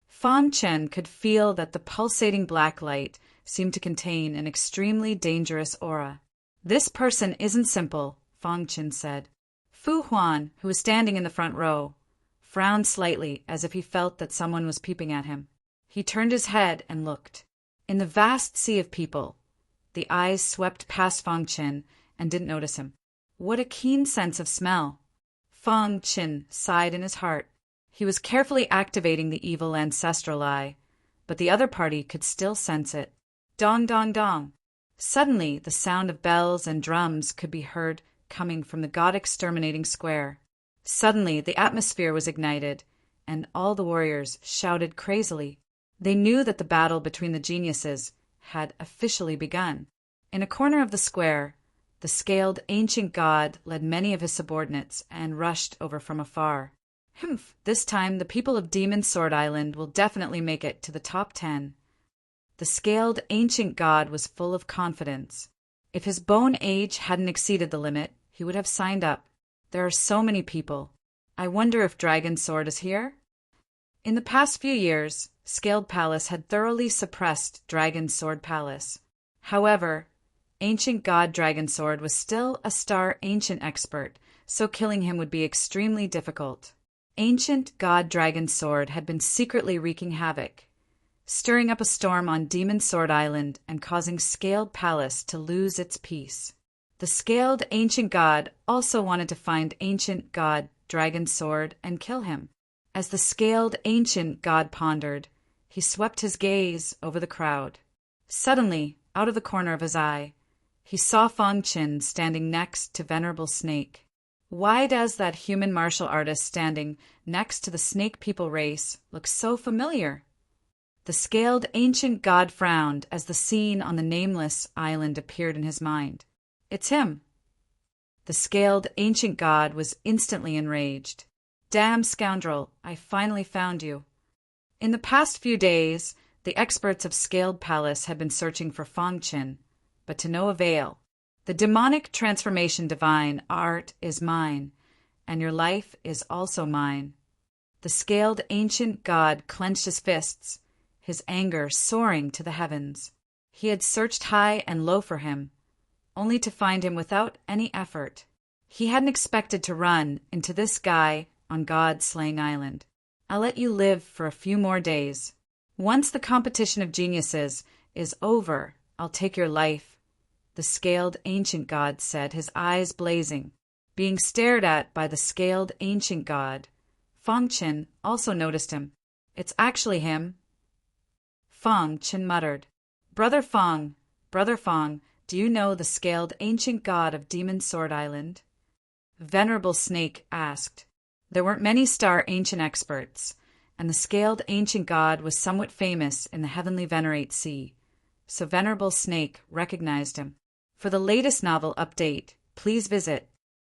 Speaker 1: Fong Chen could feel that the pulsating black light seemed to contain an extremely dangerous aura. This person isn't simple, Fong Chen said. Fu Huan, who was standing in the front row, frowned slightly as if he felt that someone was peeping at him. He turned his head and looked. In the vast sea of people, the eyes swept past Fong Chen and didn't notice him. What a keen sense of smell! Fong Chen sighed in his heart. He was carefully activating the evil ancestral eye, but the other party could still sense it. Dong, dong, dong. Suddenly, the sound of bells and drums could be heard coming from the god-exterminating square. Suddenly, the atmosphere was ignited, and all the warriors shouted crazily. They knew that the battle between the geniuses had officially begun. In a corner of the square, the scaled ancient god led many of his subordinates and rushed over from afar. This time the people of Demon Sword Island will definitely make it to the top 10. The scaled ancient god was full of confidence. If his bone age hadn't exceeded the limit, he would have signed up. There are so many people. I wonder if Dragon Sword is here? In the past few years, Scaled Palace had thoroughly suppressed Dragon Sword Palace. However, Ancient God Dragon Sword was still a star ancient expert, so killing him would be extremely difficult. Ancient God Dragon Sword had been secretly wreaking havoc, stirring up a storm on Demon Sword Island and causing Scaled Palace to lose its peace. The Scaled Ancient God also wanted to find Ancient God Dragon Sword and kill him. As the Scaled Ancient God pondered, he swept his gaze over the crowd. Suddenly, out of the corner of his eye, he saw Fong Chin standing next to Venerable Snake. Why does that human martial artist standing next to the snake people race look so familiar? The scaled ancient god frowned as the scene on the nameless island appeared in his mind. It's him. The scaled ancient god was instantly enraged. Damn scoundrel, I finally found you. In the past few days, the experts of Scaled Palace had been searching for Fong Chin, but to no avail. The demonic transformation divine art is mine, and your life is also mine. The scaled ancient god clenched his fists, his anger soaring to the heavens. He had searched high and low for him, only to find him without any effort. He hadn't expected to run into this guy on God-slaying island. I'll let you live for a few more days. Once the competition of geniuses is over, I'll take your life, the scaled ancient god said, his eyes blazing. Being stared at by the scaled ancient god, Fong Chin also noticed him. It's actually him. Fong Chin muttered, Brother Fong, do you know the scaled ancient god of Demon Sword Island? Venerable Snake asked. There weren't many star ancient experts, and the scaled ancient god was somewhat famous in the heavenly Venerate Sea, so Venerable Snake recognized him. For the latest novel update, please visit